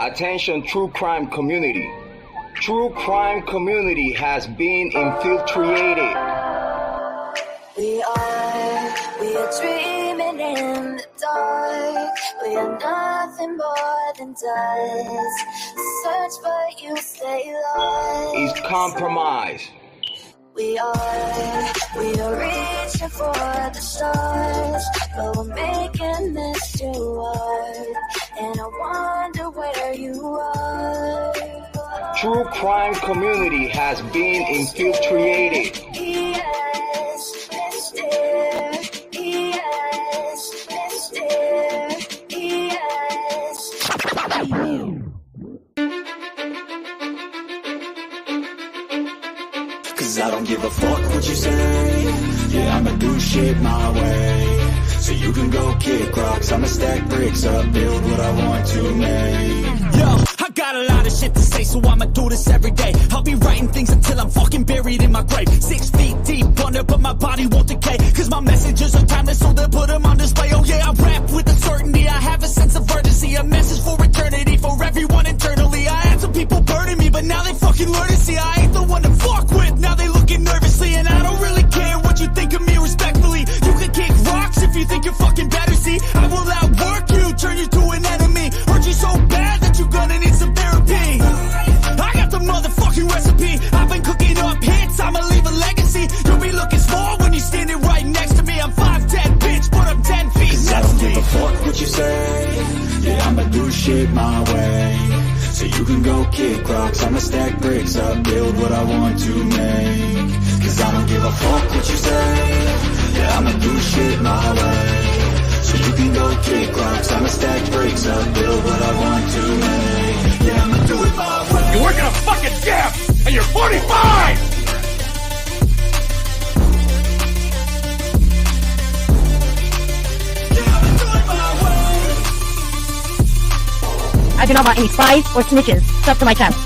Attention, true crime community. True crime community has been infiltrated. We are dreaming in the dark. We are nothing more than dust. Search but you stay lost. Is compromised. We are reaching for the stars, but we're making this too hard. And I wonder where you are. True crime community has been infiltrated. Yes, Mr. Yes, Mr. Yes. Cause I don't give a fuck what you say. Yeah, I'ma do shit my way. So you can go kick rocks, I'ma stack bricks up, build what I want to make. Yo, I got a lot of shit to say, so I'ma do this every day. I'll be writing things until I'm fucking buried in my grave. 6 feet deep under, but my body won't decay. Cause my messages are timeless, so they'll put them on display. Oh yeah, I rap with a certainty, I have a sense of urgency. A message for eternity, for everyone internally. I had some people burning me, but now they fucking learn to see I ain't the one to fuck with. Now they looking nervously, and I don't really care what you think of me respectfully. You can kick rocks if you think you're fucking better, see. I will outwork you, turn you to an enemy. Hurt you so bad that you're gonna need some therapy. I got the motherfucking recipe. I've been cooking up hits, I'ma leave a legacy. You'll be looking small when you're standing right next to me. I'm 5'10", bitch, but I'm 10 feet. Cause I don't give a fuck what you say. Yeah, I'ma do shit my way. So you can go kick rocks, I'ma stack bricks up, build what I want to make. Cause I don't give a fuck what you say. Yeah, I'ma do shit my way. So you can go kick rocks, I'ma stack bricks up, build what I want to make. Yeah, I'ma do it my way. You work in a fucking gym, and you're 45! I do not want any spies or snitches stuck to my chest.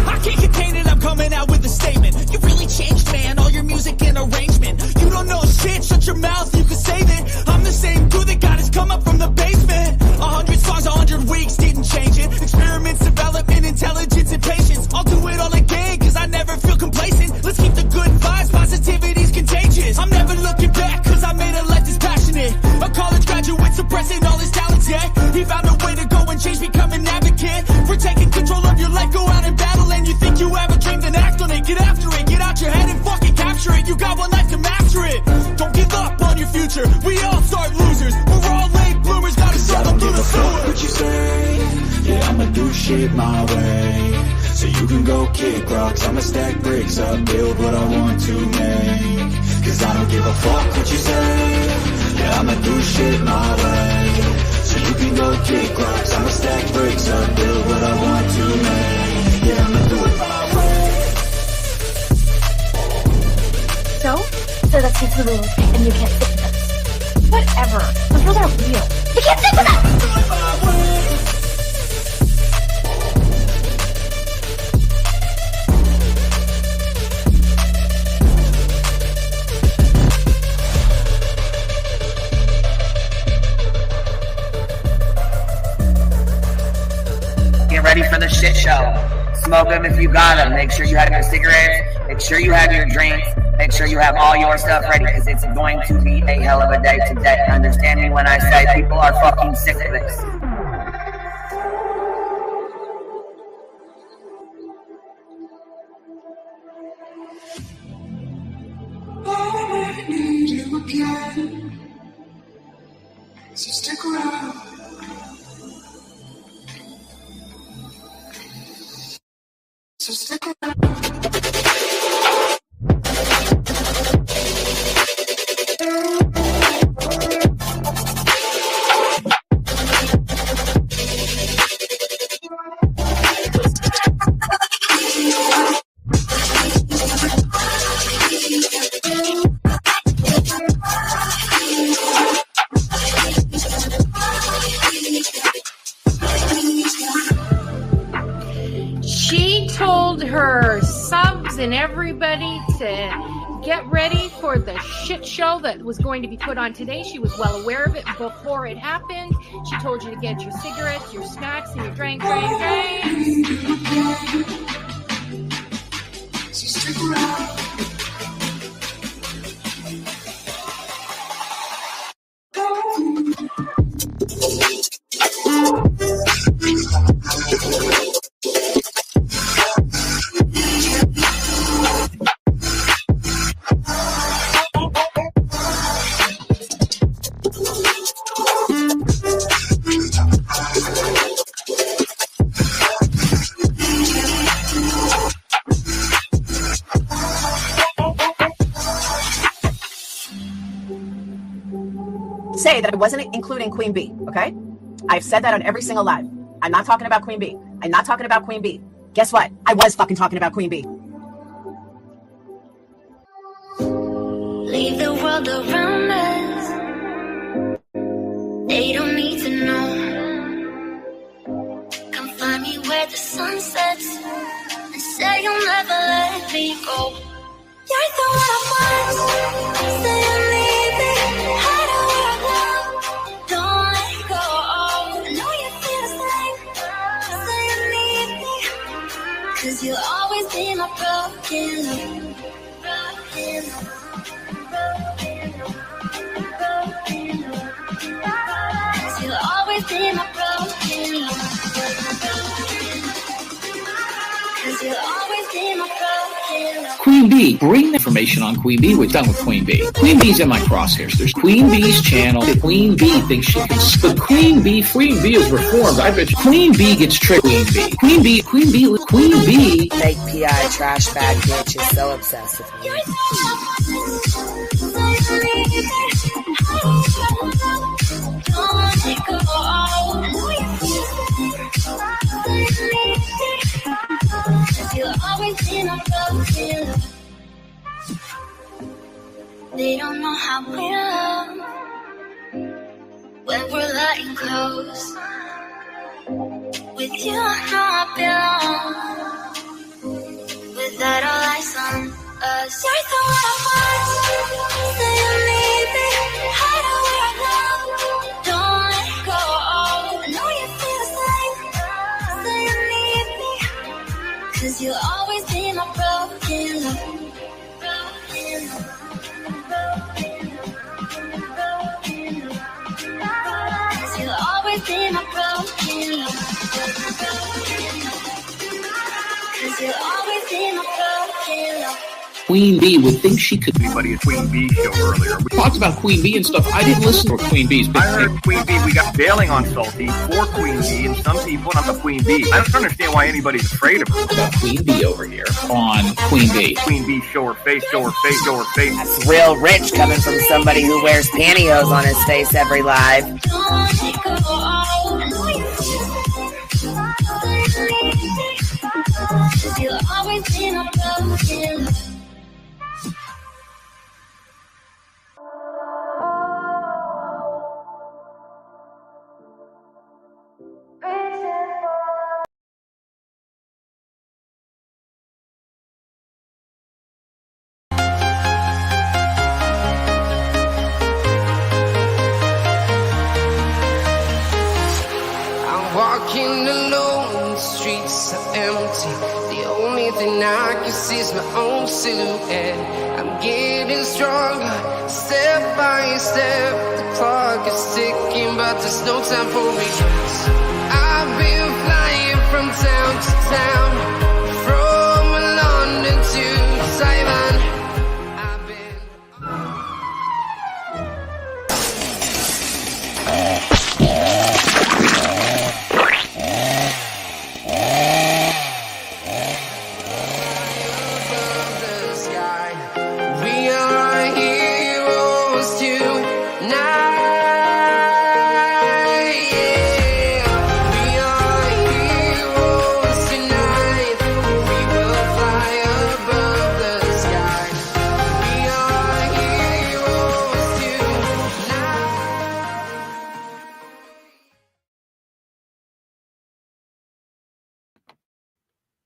I can't contain it, I'm coming out with a statement. You really changed, man, all your music and arrangement. You don't know shit, shut your mouth, you can save it. I'm the same dude that got his come up from the basement. 100 songs, 100 weeks, didn't change it. Experiments, development, intelligence, and patience. I'll do it all again, cause I never feel complacent. Let's keep the good vibes, positivity's contagious. I'm never looking back, cause I made a life that's passionate. A college graduate suppressing all his talents, yeah. He found a way to go and change, become an advocate. For taking control of your life, go out and battle. And you think you have a dream, then act on it. Get after it, get out your head and fucking capture it. You got one life to master it. Don't give up on your future, we all start losers. We're all late bloomers, gotta struggle through the sewer. What you say? Yeah, I'ma do shit my way. So you can go kick rocks, I'ma stack bricks up, build what I want to make. Cause I don't give a fuck what you say. Yeah, I'ma do shit my way. So you can go kick rocks, I'ma stack bricks up, build what I want to make. Yeah, I'ma do it my way. So that's it's the rules, and you can't stick to them. Whatever. Those rules aren't real. You can't stick to them! Do it my way. Get ready for the shit show. Smoke them if you got them. Make sure you have your cigarettes. Make sure you have your drinks. Make sure you have all your stuff ready, because it's going to be a hell of a day today. Understand me when I say people are fucking sick of this. I need you again, so stick around. So stick around. She told her subs and everybody to get ready for the shit show that was going to be put on today. She was well aware of it before it happened. She told you to get your cigarettes, your snacks, and your drinks. So stick around. Say that I wasn't including Queen Bee, okay? I've said that on every single live. I'm not talking about Queen Bee. I'm not talking about Queen Bee. Guess what? I was fucking talking about Queen Bee. Leave the world around us. They don't need to know. Come find me where the sun sets and say you'll never let me go. You're the one I want. Say you need me. Hide away right now. Don't let go. I know you feel the same. Say you need me. 'Cause you'll always be my broken love. Broken love. You'll always be my broken love. 'Cause you'll always be my broken love. Queen Bee, bring information on Queen Bee. We're done with Queen Bee. Queen Bee's in my crosshairs. There's Queen Bee's channel. Queen Bee thinks she can. But Queen Bee is reformed. I bet you Queen Bee gets tricked. Queen Bee. Fake PI trash bag bitch is so obsessed with me. You'll always be my broken love. They don't know how we love when we're lying close. With you, I know I belong. Without all eyes on us, you're the one I want. Say you need me. Hide away right now. Don't let go. I know you feel the same. Say you need me. 'Cause you'll always be my broken love. Broken love. You'll always be my broken love. 'Cause you'll always be my broken love. Queen Bee would think she could. Anybody at Queen Bee show earlier. We talked about Queen Bee and stuff. I didn't listen to Queen Bee's. I heard Queen Bee. We got bailing on Salty for Queen Bee, and some people not the Queen Bee. I don't understand why anybody's afraid of her. About Queen Bee over here on Queen Bee. Queen Bee, show her face, show her face, show her face. That's real rich coming from somebody who wears pantyhose on his face every live. Don't let go. I know you feel the same. 'Cause you'll always be my broken love. Walking alone, the streets are empty. The only thing I can see is my own silhouette. I'm getting stronger, step by step. The clock is ticking, but there's no time for regrets. I've been flying from town to town, from London to Taiwan. I've been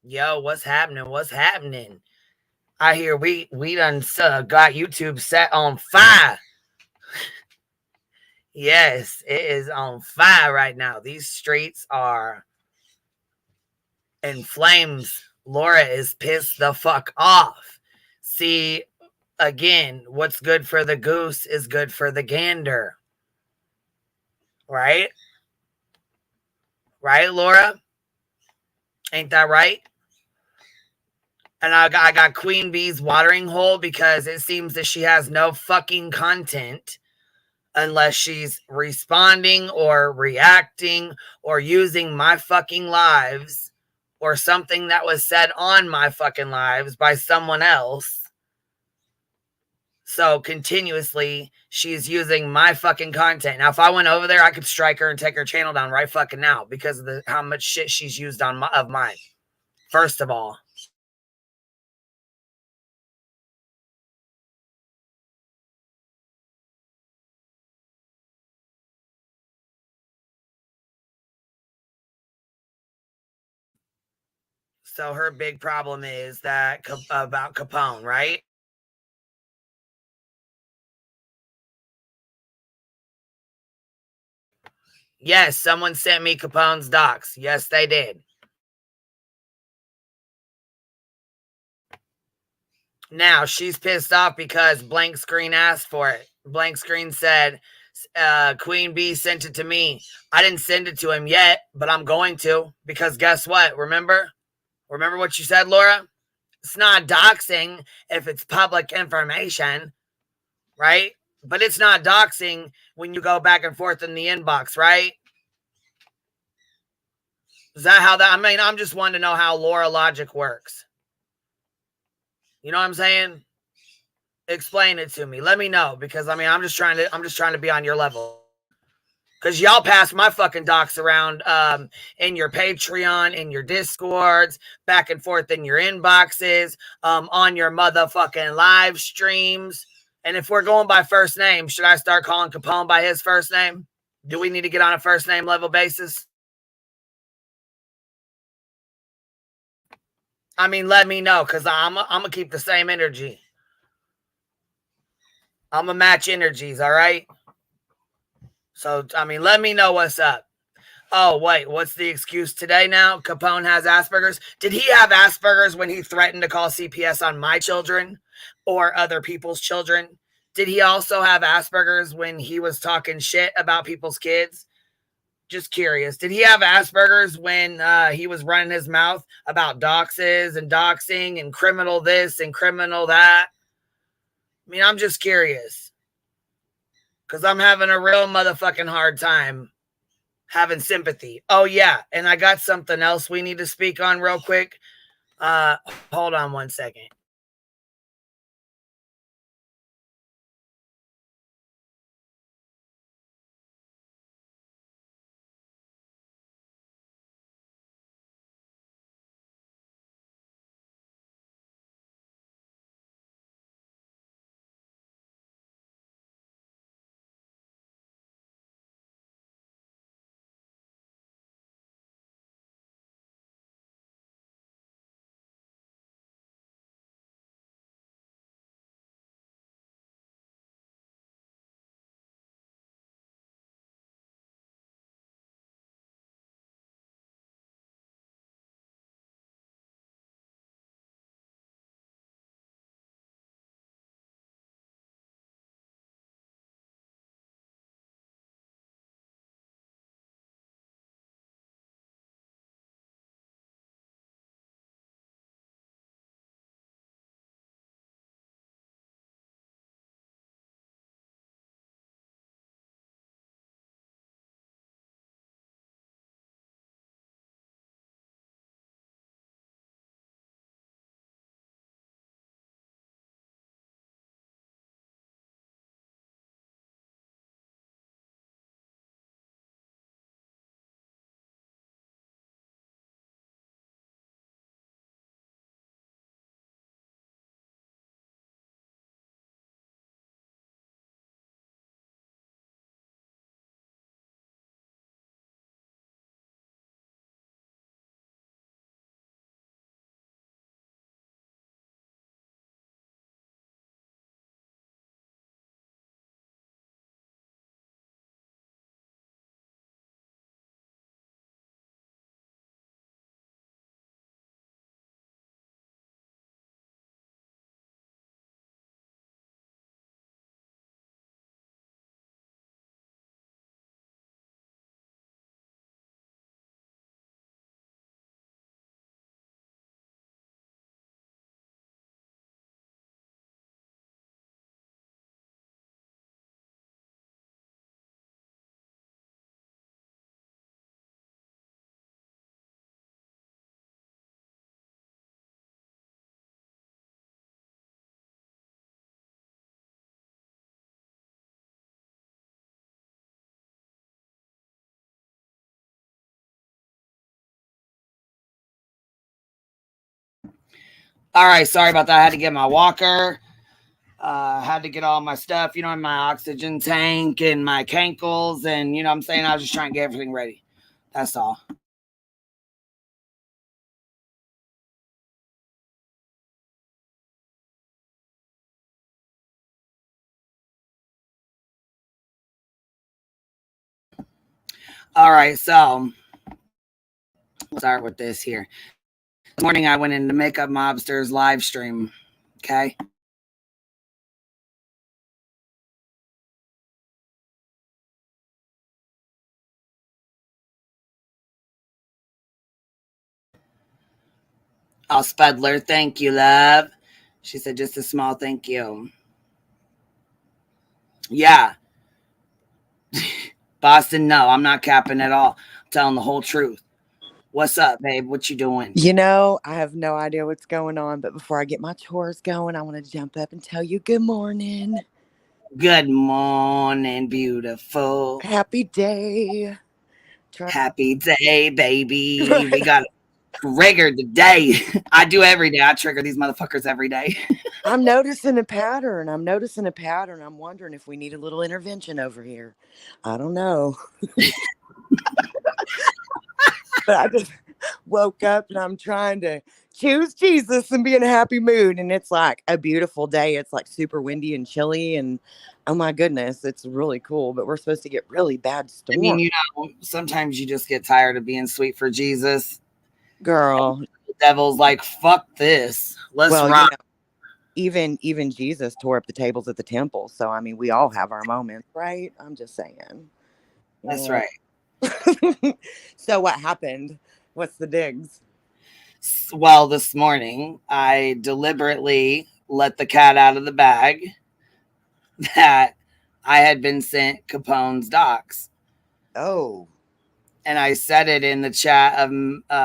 Yo, what's happening? What's happening? I hear we done got YouTube set on fire. Yes, it is on fire right now. These streets are in flames. Laura is pissed the fuck off. See, again, what's good for the goose is good for the gander. Right? Right, Laura? Ain't that right? And I got QueenBeez watering hole because it seems that she has no fucking content unless she's responding or reacting or using my fucking lives or something that was said on my fucking lives by someone else. So continuously, she's using my fucking content. Now, if I went over there, I could strike her and take her channel down right fucking now because of how much shit she's used on of mine. First of all. So her big problem is that about Capone, right? Yes, someone sent me Capone's docs. Yes, they did. Now, she's pissed off because Blank Screen asked for it. Blank Screen said, QueenBeez sent it to me. I didn't send it to him yet, but I'm going to. Because guess what? Remember? Remember what you said, Laura? It's not doxing if it's public information, right? But it's not doxing when you go back and forth in the inbox, right? Is that how that? I mean, I'm just wanting to know how Laura logic works. You know what I'm saying? Explain it to me. Let me know because I mean, I'm just trying to be on your level. Because y'all pass my fucking docs around in your Patreon, in your Discords, back and forth in your inboxes, on your motherfucking live streams. And if we're going by first name, should I start calling Capone by his first name? Do we need to get on a first name level basis? I mean, let me know because I'm going to keep the same energy. I'm going to match energies, all right? So, I mean, let me know what's up. Oh, wait, what's the excuse today now? Capone has Asperger's. Did he have Asperger's when he threatened to call CPS on my children or other people's children? Did he also have Asperger's when he was talking shit about people's kids? Just curious. Did he have Asperger's when he was running his mouth about doxes and doxing and criminal this and criminal that? I mean, I'm just curious. Because I'm having a real motherfucking hard time having sympathy. Oh, yeah. And I got something else we need to speak on real quick. Hold on one second. All right, sorry about that. I had to get my walker. Had to get all my stuff, in my oxygen tank and my Cankles, and I'm saying, I was just trying to get everything ready. That's all. All right, so we'll start with this here. This morning I went into Makeup Mobster's live stream. Okay. Oh, Spudler, thank you, love. She said just a small thank you. Yeah. Boston, no, I'm not capping at all. I'm telling the whole truth. What's up, babe? What you doing? I have no idea what's going on, but before I get my chores going, I want to jump up and tell you good morning. Good morning, beautiful. Happy day. Happy day, baby. Right. We got triggered today. I do every day. I trigger these motherfuckers every day. I'm noticing a pattern. I'm wondering if we need a little intervention over here. I don't know. But I just woke up and I'm trying to choose Jesus and be in a happy mood. And it's like a beautiful day. It's like super windy and chilly. And oh my goodness, it's really cool. But we're supposed to get really bad storms. I mean, sometimes you just get tired of being sweet for Jesus. Girl. The devil's like, fuck this. Let's rock. Even Jesus tore up the tables at the temple. So, I mean, we all have our moments, right? I'm just saying. That's right. So what happened? What's the digs? Well, this morning, I deliberately let the cat out of the bag that I had been sent Capone's docs. Oh. And I said it in the chat of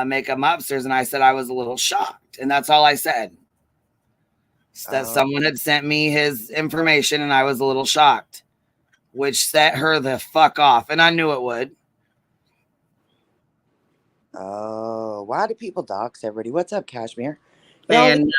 Makeup Mobsters, and I said I was a little shocked. And that's all I said. That someone had sent me his information, and I was a little shocked, which set her the fuck off. And I knew it would. Oh, why do people dox everybody? What's up, Cashmere? And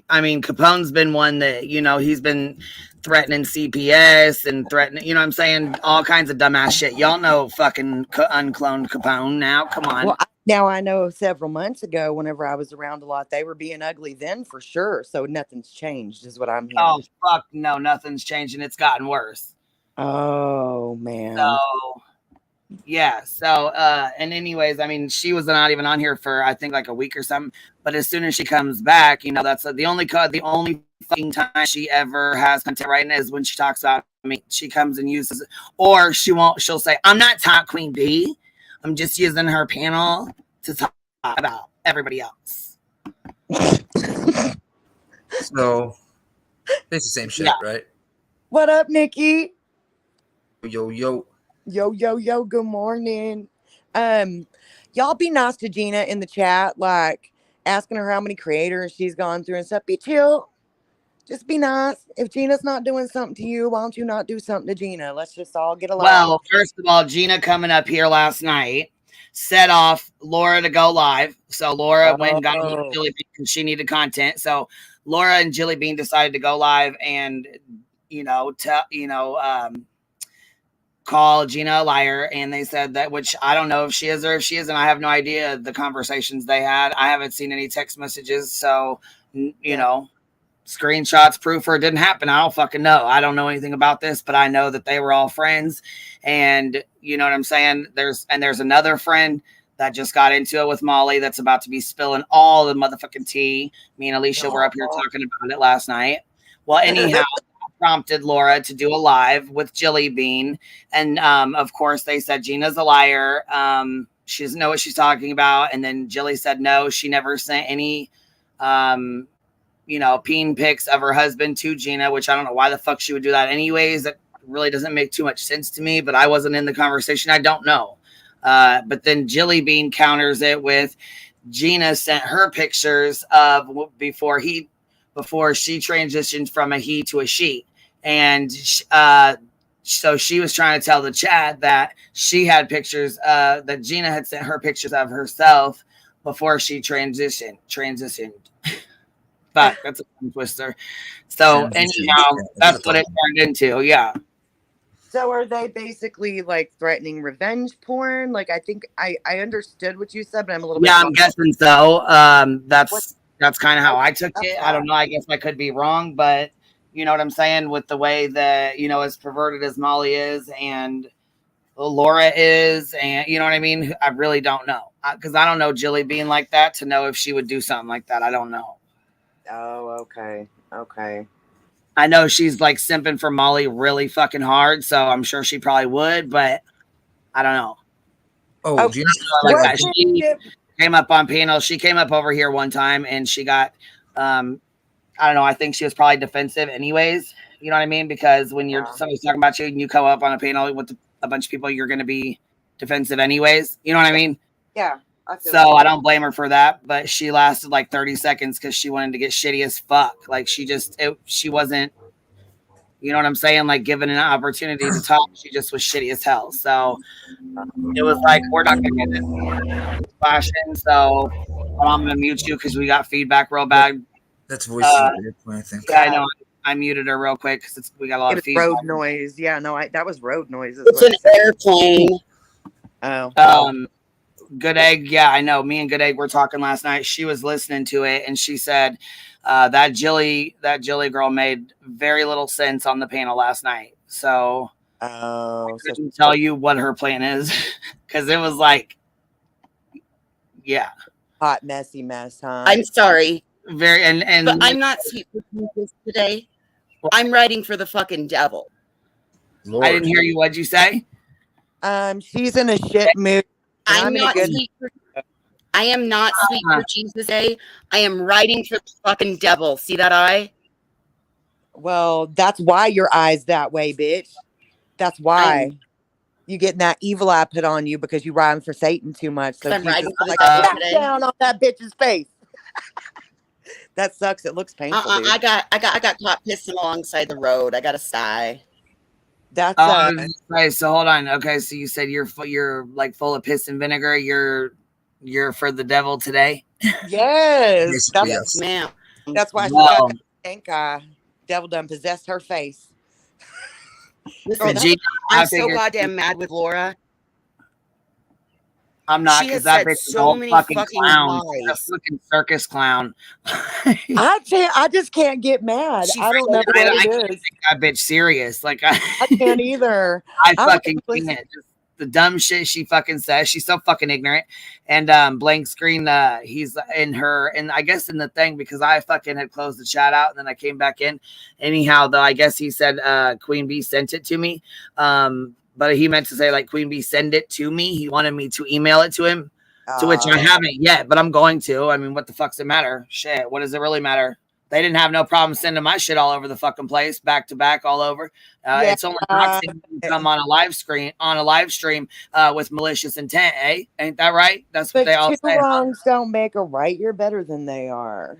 I mean, Capone's been one that, he's been threatening CPS and threatening, I'm saying, all kinds of dumbass shit. Y'all know fucking uncloned Capone now. Come on. Well, now I know several months ago, whenever I was around a lot, they were being ugly then for sure. So nothing's changed is what I'm hearing. Oh, fuck no, nothing's changed and it's gotten worse. Oh, man. So... yeah. So, and anyways, I mean, she was not even on here for, I think, like a week or something. But as soon as she comes back, that's the only fucking time she ever has content right now is when she talks about me. She comes and uses it, or she'll say, I'm not talking Queen Bee. I'm just using her panel to talk about everybody else. So it's the same shit, right? What up, Nikki? Yo, yo. Yo, good morning. Y'all be nice to Gina in the chat, like asking her how many creators she's gone through and stuff. Be chill. Just be nice. If Gina's not doing something to you, why don't you not do something to Gina? Let's just all get along. Well, first of all, Gina coming up here last night set off Laura to go live. So Laura went and got a little Jilly Bean because she needed content. So Laura and Jilly Bean decided to go live and, call Gina a liar, and they said that, which I don't know if she is or if she isn't. I have no idea the conversations they had. I haven't seen any text messages, so screenshots, proof, or it didn't happen. I don't fucking know. I don't know anything about this, but I know that they were all friends, and you know what I'm saying. There's another friend that just got into it with Molly that's about to be spilling all the motherfucking tea. Me and Alicia were up here talking about it last night. Well, anyhow. Prompted Laura to do a live with Jilly Bean, and of course they said Gina's a liar. She doesn't know what she's talking about, and then Jilly said no, she never sent any peen pics of her husband to Gina, which I don't know why the fuck she would do that anyways. That really doesn't make too much sense to me, but I wasn't in the conversation. I don't know. But then Jilly Bean counters it with Gina sent her pictures of before she transitioned from a he to a she. And so she was trying to tell the chat that she had pictures, that Gina had sent her pictures of herself before she transitioned. Fuck, that's a tongue twister. So anyhow, that's what it turned into. Yeah. So are they basically like threatening revenge porn? Like I think I understood what you said, but I'm a little bit. Yeah, I'm guessing so. That's kind of how I took it. I don't that? know. I guess I could be wrong, but you know what I'm saying with the way that as perverted as Molly is and Laura is, and you know what I mean. I really don't know because I don't know Jilly being like that to know if she would do something like that. I don't know. Oh, okay, okay. I know she's like simping for Molly really fucking hard, so I'm sure she probably would, but I don't know. Oh, do you know like that? She came up on panel. She came up over here one time and she got, I don't know. I think she was probably defensive anyways. You know what I mean? Because when somebody's talking about you and you come up on a panel with a bunch of people, you're going to be defensive anyways. You know what I mean? Yeah. So I don't blame her for that, but she lasted like 30 seconds because she wanted to get shitty as fuck. Like she wasn't, you know what I'm saying? Like given an opportunity to talk, she just was shitty as hell. So it was like, we're not going to get this flashing. So I'm going to mute you because we got feedback real bad. That's voice. I think. Yeah, I know. I muted her real quick because we got a lot of feedback. Road noise. Yeah, no, that was road noise. It's an airplane. Oh. Good Egg. Yeah, I know. Me and Good Egg were talking last night. She was listening to it and she said that Jilly girl made very little sense on the panel last night. So I couldn't tell you what her plan is because it was like, yeah, hot messy mess, huh? I'm sorry. Very and but I'm not sweet for Jesus today. I'm writing for the fucking devil. Lord. I didn't hear you. What'd you say? She's in a shit mood. I am not sweet for Jesus today. I am writing for the fucking devil. See that eye? Well, that's why your eye's that way, bitch. That's why you getting that evil eye put on you because you rhyme for Satan too much. So I'm writing for the devil today. Down on that bitch's face. That sucks. It looks painful. Dude. I got caught pissing alongside the road. I got a sigh. That's okay. So hold on. Okay, so you said you're like full of piss and vinegar. You're for the devil today. Yes, yes, ma'am. That's why she think devil done possessed her face. Listen, I'm so goddamn mad with Laura. I'm not because that bitch is a fucking clown. A fucking circus clown. I just can't get mad. I don't know what I it can't is. take that bitch serious. Like I can't either. I fucking can't. Just the dumb shit she fucking says. She's so fucking ignorant. And blank screen. He's in her, and I guess in the thing because I fucking had closed the chat out and then I came back in. Anyhow, though, I guess he said QueenBeez sent it to me. But he meant to say like QueenBeez send it to me. He wanted me to email it to him, to which I haven't yet, but I'm going to. I mean, what the fuck's it matter? Shit, what does it really matter? They didn't have no problem sending my shit all over the fucking place, back to back, all over. It's only Doxxing to come on a live stream with malicious intent, eh? Ain't that right? That's what they all say. Wrongs don't make a right. You're better than they are.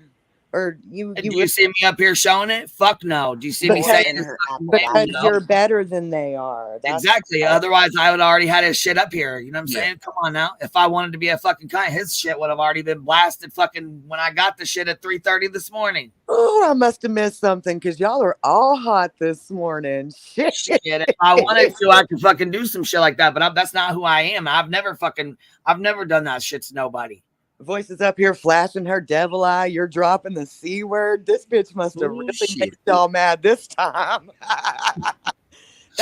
Or do you see me up here showing it? Fuck no. Do you see me saying it? Because you're better than they are. That's exactly. Otherwise, I would already had his shit up here. You know what I'm saying? Come on now. If I wanted to be a fucking cunt, his shit would have already been blasted fucking when I got the shit at 3:30 this morning. Oh, I must have missed something because y'all are all hot this morning. Shit. If I wanted to, I could fucking do some shit like that. But that's not who I am. I've never done that shit to nobody. Voices up here flashing her devil eye. You're dropping the C word. This bitch must have really made y'all mad this time.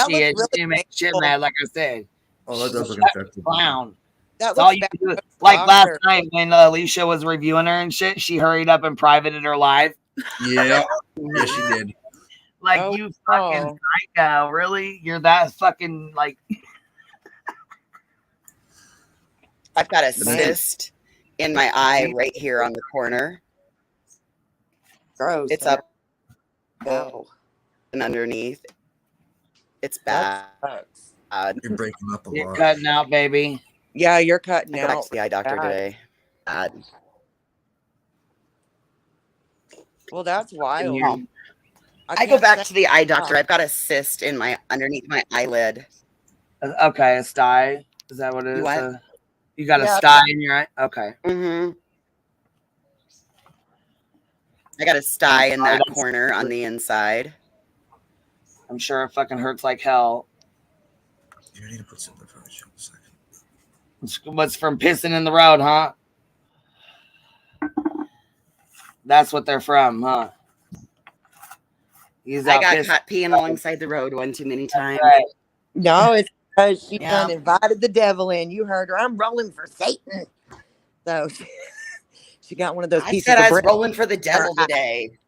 She makes shit mad, like I said. Oh, that does look effective. Clown. That's all you do. Like last night when Alicia was reviewing her and shit, she hurried up and privated her live. Yeah, yeah, she did. Like you fucking psycho, really? You're that fucking like. I've got a cyst in my eye right here on the corner. Gross. It's up and underneath. It's bad. You're breaking up a lot. You're cutting out, baby. Yeah, you're cutting out. I went to the eye doctor today. Well, that's wild. I go back to the eye doctor. I've got a cyst in underneath my eyelid. Okay, a sty. Is that what it is? What? You got a sty in your eye? Okay. Mm-hmm. I got a sty in that corner on the inside. I'm sure it fucking hurts like hell. You need to put some in the front of a second. What's from pissing in the road, huh? That's what they're from, huh? I got caught peeing alongside the road one too many times. Right. No, it's because she done invited the devil in. You heard her. I'm rolling for Satan. So she got one of those pieces I said of I was bread. rolling for the devil today.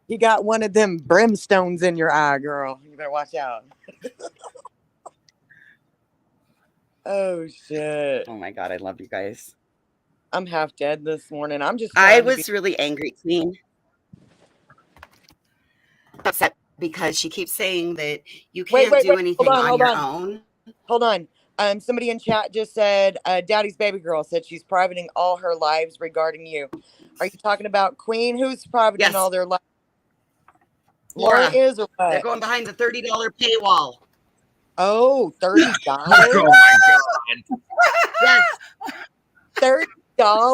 You got one of them brimstones in your eye, girl. You better watch out. Oh, shit. Oh, my God. I love you guys. I'm half dead this morning. I'm just I was really angry, Queen. Upset because she keeps saying that you can't do anything on your own. Hold on. Somebody in chat just said, Daddy's baby girl said she's privating all her lives regarding you. Are you talking about Queen? Who's privating all their lives? Laura is or what? They're going behind the $30 paywall. Oh, $30? Oh my God. Yes. $30?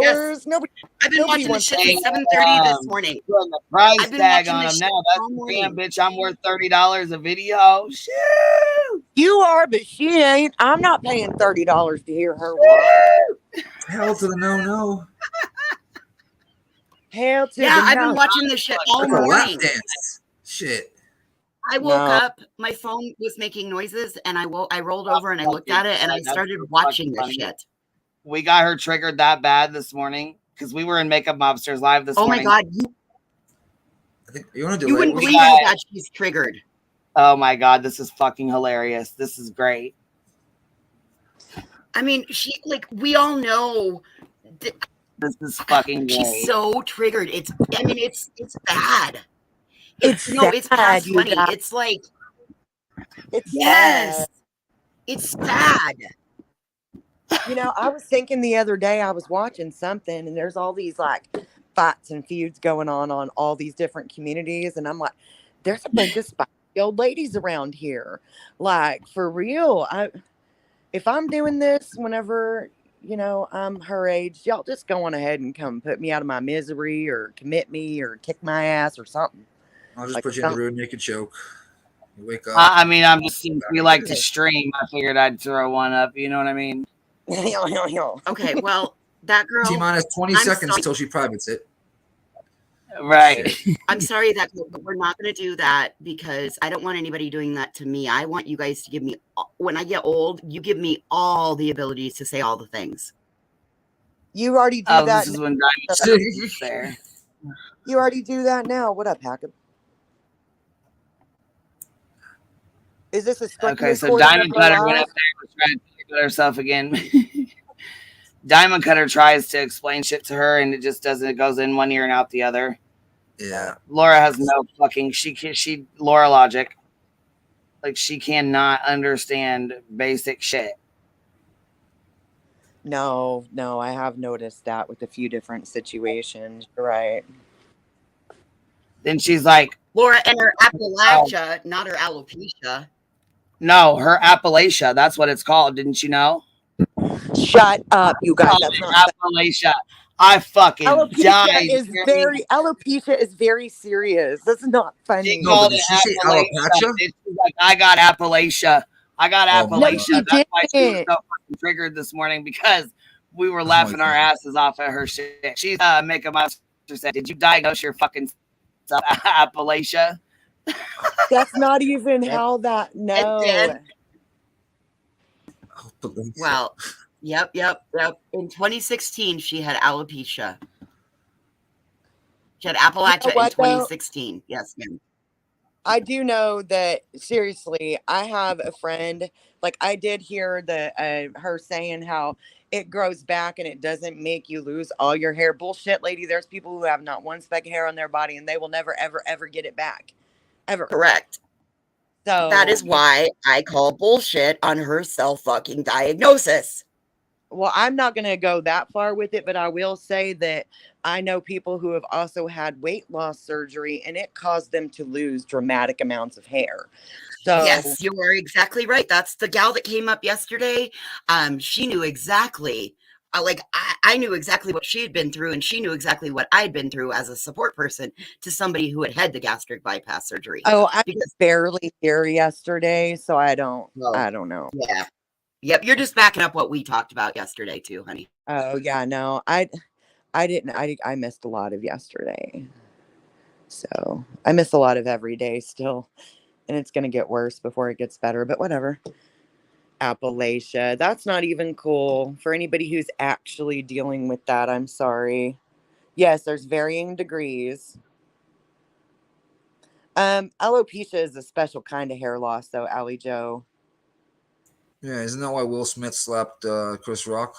Yes. Nobody. I've been watching the shit since 7:30 this morning. The price tag on them now. That's damn, bitch. I'm worth $30 a video. Shoo! You are, but she ain't. I'm not paying $30 to hear her. Hell to the no. Hell to the I've no. been watching this shit all Like a lap morning. dance. Shit. I woke up, my phone was making noises, and I rolled over and I looked at it, and I started watching this shit. We got her triggered that bad this morning because we were in Makeup Mobsters Live this morning. Oh my God. I think you want to do You it. wouldn't believe how bad she's triggered. Oh my God, this is fucking hilarious. This is great. I mean, we all know this is fucking great. She's so triggered. It's bad. It's sad, past you funny. guys. It's like, It's yes, sad. it's sad. You know, I was thinking the other day, I was watching something, and there's all these like fights and feuds going on all these different communities, and I'm like, there's a bunch of spicy old ladies around here, like for real. If I'm doing this whenever, you know, I'm her age, y'all just go on ahead and come put me out of my misery or commit me or kick my ass or something. I'll just put you in the room, naked choke. You wake up. I mean, I'm just since we like to stream, I figured I'd throw one up. You know what I mean? Okay, well, that girl. T-minus 20 seconds until she privates it. Right. I'm sorry that but we're not going to do that because I don't want anybody doing that to me. I want you guys to give me, when I get old, you give me all the abilities to say all the things. You already do that. This is when Diamond is there. You already do that now. What up, Hackett? Is this a script? Okay, so Diamond Cutter went up there and tried to figure herself again. Diamond Cutter tries to explain shit to her, and it just doesn't. It goes in one ear and out the other. Yeah. Laura has no fucking. Laura logic. Like she cannot understand basic shit. No, I have noticed that with a few different situations. You're right. Then she's like, Laura and her Appalachia, not her alopecia. No, her Appalachia. That's what it's called. Didn't you know? Shut up, you guys. That's not Appalachia. I fucking died. Alopecia is very serious. That's not funny. No, did she say Appalachia? She's like, I got Appalachia. I got Appalachia. No, That's why she was so fucking triggered this morning because we were laughing our asses off at her shit. She's Makeup Monster said, "Did you diagnose your fucking Appalachia?" That's not even how that. No. Well, yep. In 2016, she had alopecia. She had Appalachia in 2016. Yes, ma'am. I do know that, seriously, I have a friend, like I did hear her saying how it grows back and it doesn't make you lose all your hair. Bullshit, lady. There's people who have not one speck of hair on their body and they will never, ever, ever get it back. Ever. Correct. So that is why I call bullshit on her self-fucking diagnosis. Well, I'm not going to go that far with it, but I will say that I know people who have also had weight loss surgery and it caused them to lose dramatic amounts of hair. So yes, you are exactly right. That's the gal that came up yesterday. She knew exactly. I knew exactly what she had been through, and she knew exactly what I'd been through as a support person to somebody who had the gastric bypass surgery. Oh, I was barely here yesterday, so I don't Well, know. Yeah. Yep. You're just backing up what we talked about yesterday too, honey. Oh yeah, no, I missed a lot of yesterday. So I miss a lot of every day still. And it's gonna get worse before it gets better, but whatever. Appalachia. That's not even cool for anybody who's actually dealing with that. I'm sorry. Yes, there's varying degrees. Alopecia is a special kind of hair loss, though, Allie Joe. Yeah, isn't that why Will Smith slapped Chris Rock?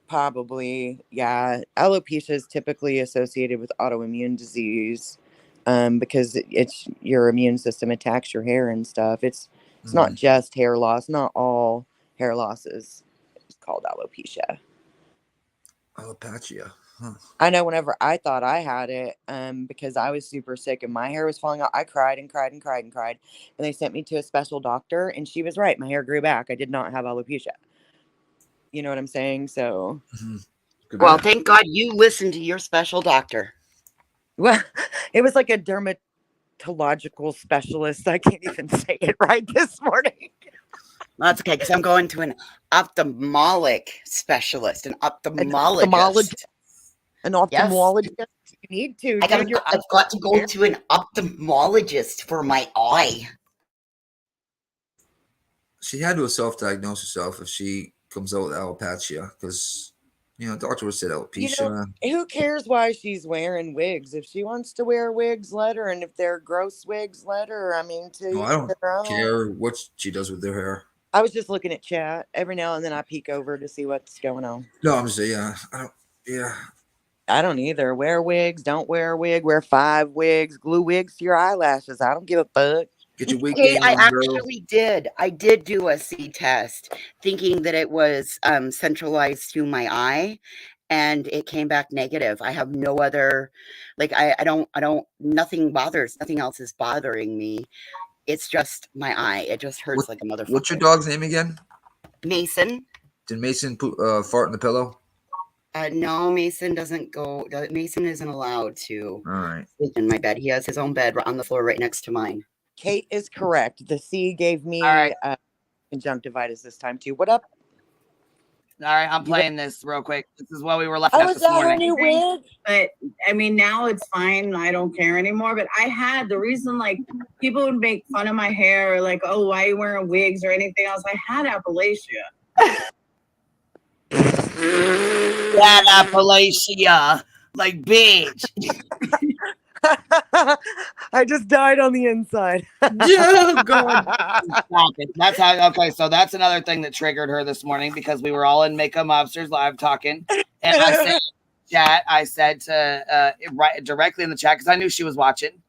Probably, yeah. Alopecia is typically associated with autoimmune disease, because it's your immune system attacks your hair and stuff. It's not just hair loss. Not all hair loss is called alopecia. Alopecia. Huh. I know whenever I thought I had it, because I was super sick and my hair was falling out, I cried and cried and cried and cried. And they sent me to a special doctor, and she was right. My hair grew back. I did not have alopecia. You know what I'm saying? So, Well, thank God you listened to your special doctor. well, it was like a dermatological specialist. I can't even say it right this morning. That's okay, because I'm going to an ophthalmic specialist, an ophthalmologist. An ophthalmologist. Yes. You need to. I've got to go to an ophthalmologist for my eye. She had to self-diagnose herself if she comes out with alopecia, because doctor would say alopecia. Who cares why she's wearing wigs? If she wants to wear wigs, let her. And if they're gross wigs, let her. I mean, I don't care what she does with their hair. I was just looking at chat. Every now and then I peek over to see what's going on. No, I'm just saying, I don't either. Wear wigs, don't wear a wig, wear 5 wigs, glue wigs to your eyelashes. I don't give a fuck. Get your wig game on, actually did. I did do a C test thinking that it was centralized to my eye, and it came back negative. I have no other, nothing else is bothering me. It's just my eye. It just hurts like a motherfucker. What's your dog's name again? Mason. Did Mason fart in the pillow? No, Mason doesn't go. Mason isn't allowed to sleep in my bed. He has his own bed on the floor right next to mine. Kate is correct. The C gave me conjunctivitis this time too. What up? All right, I'm playing this real quick. This is what we were left Oh, at is this that morning. her new wig? But I mean, now it's fine. I don't care anymore. But I had the reason, like, people would make fun of my hair, or like, oh, why are you wearing wigs or anything else? I had Appalachia. That Appalachia, like, bitch. I just died on the inside. Yeah, God. Stop it. That's how. Okay, so that's another thing that triggered her this morning, because we were all in Makeup Mobsters live talking, and I said, "Chat." I said to right directly in the chat, because I knew she was watching,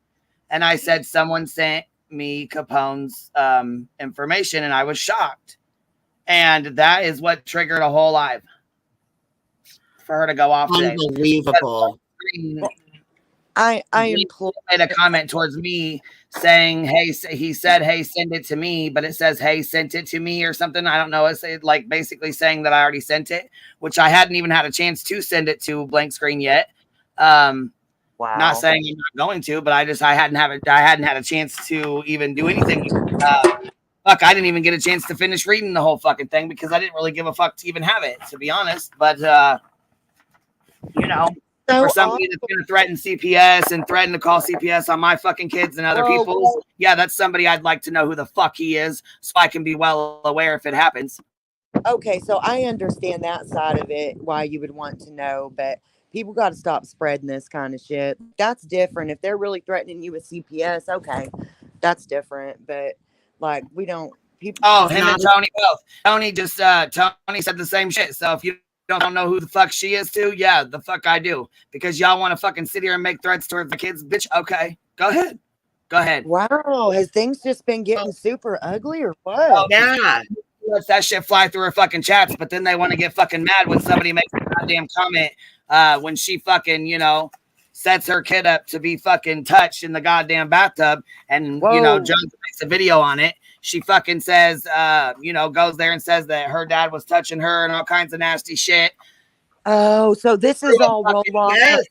and I said, "Someone sent me Capone's information," and I was shocked, and that is what triggered a whole live for her to go off today. Unbelievable. I implore. Made a comment towards me saying, "Hey," he said, "Hey, send it to me," but it says, "Hey, sent it to me," or something. I don't know. It's like basically saying that I already sent it, which I hadn't even had a chance to send it to blank screen yet. Wow. Not saying I'm not going to, but I hadn't had a chance to even do anything. Fuck, I didn't even get a chance to finish reading the whole fucking thing because I didn't really give a fuck to even have it, to be honest. But for somebody that's going to threaten CPS and threaten to call CPS on my fucking kids and other people's, yeah, that's somebody I'd like to know who the fuck he is, so I can be well aware if it happens. Okay, so I understand that side of it, why you would want to know, but people got to stop spreading this kind of shit. That's different. If they're really threatening you with CPS, okay, that's different. But like, we don't. People. Oh, him and Tony both. Tony just Tony said the same shit. So if you don't know who the fuck she is too, yeah, the fuck I do, because y'all want to fucking sit here and make threats towards the kids, bitch. Okay, go ahead. Wow, has things just been getting super ugly or what? Oh, yeah. Lets that shit fly through her fucking chats, but then they want to get fucking mad when somebody makes a goddamn comment when she fucking, sets her kid up to be fucking touched in the goddamn bathtub, and John makes a video on it. She fucking says, goes there and says that her dad was touching her and all kinds of nasty shit. Oh, so this is all roll off. Yes,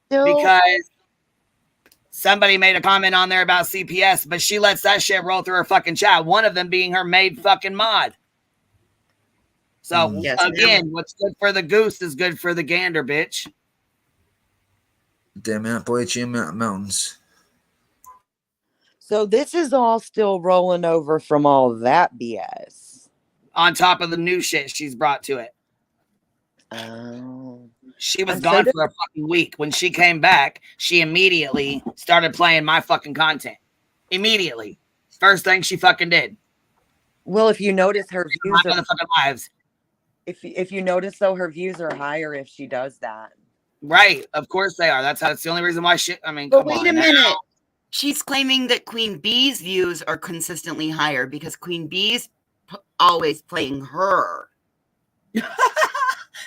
Still? because somebody made a comment on there about CPS, but she lets that shit roll through her fucking chat. One of them being her maid fucking mod. So Yes, again, what's good for the goose is good for the gander, bitch. Damn Appalachian Mountains. So this is all still rolling over from all that BS. On top of the new shit she's brought to it. Oh. She was gone for a fucking week. When she came back, she immediately started playing my fucking content. Immediately. First thing she fucking did. Well, if you notice her views My motherfucking lives. If you notice though, her views are higher if she does that. Right. Of course they are. That's the only reason why she, I mean, But come wait on a now. minute. She's claiming that QueenBeez views are consistently higher because QueenBeez always playing her.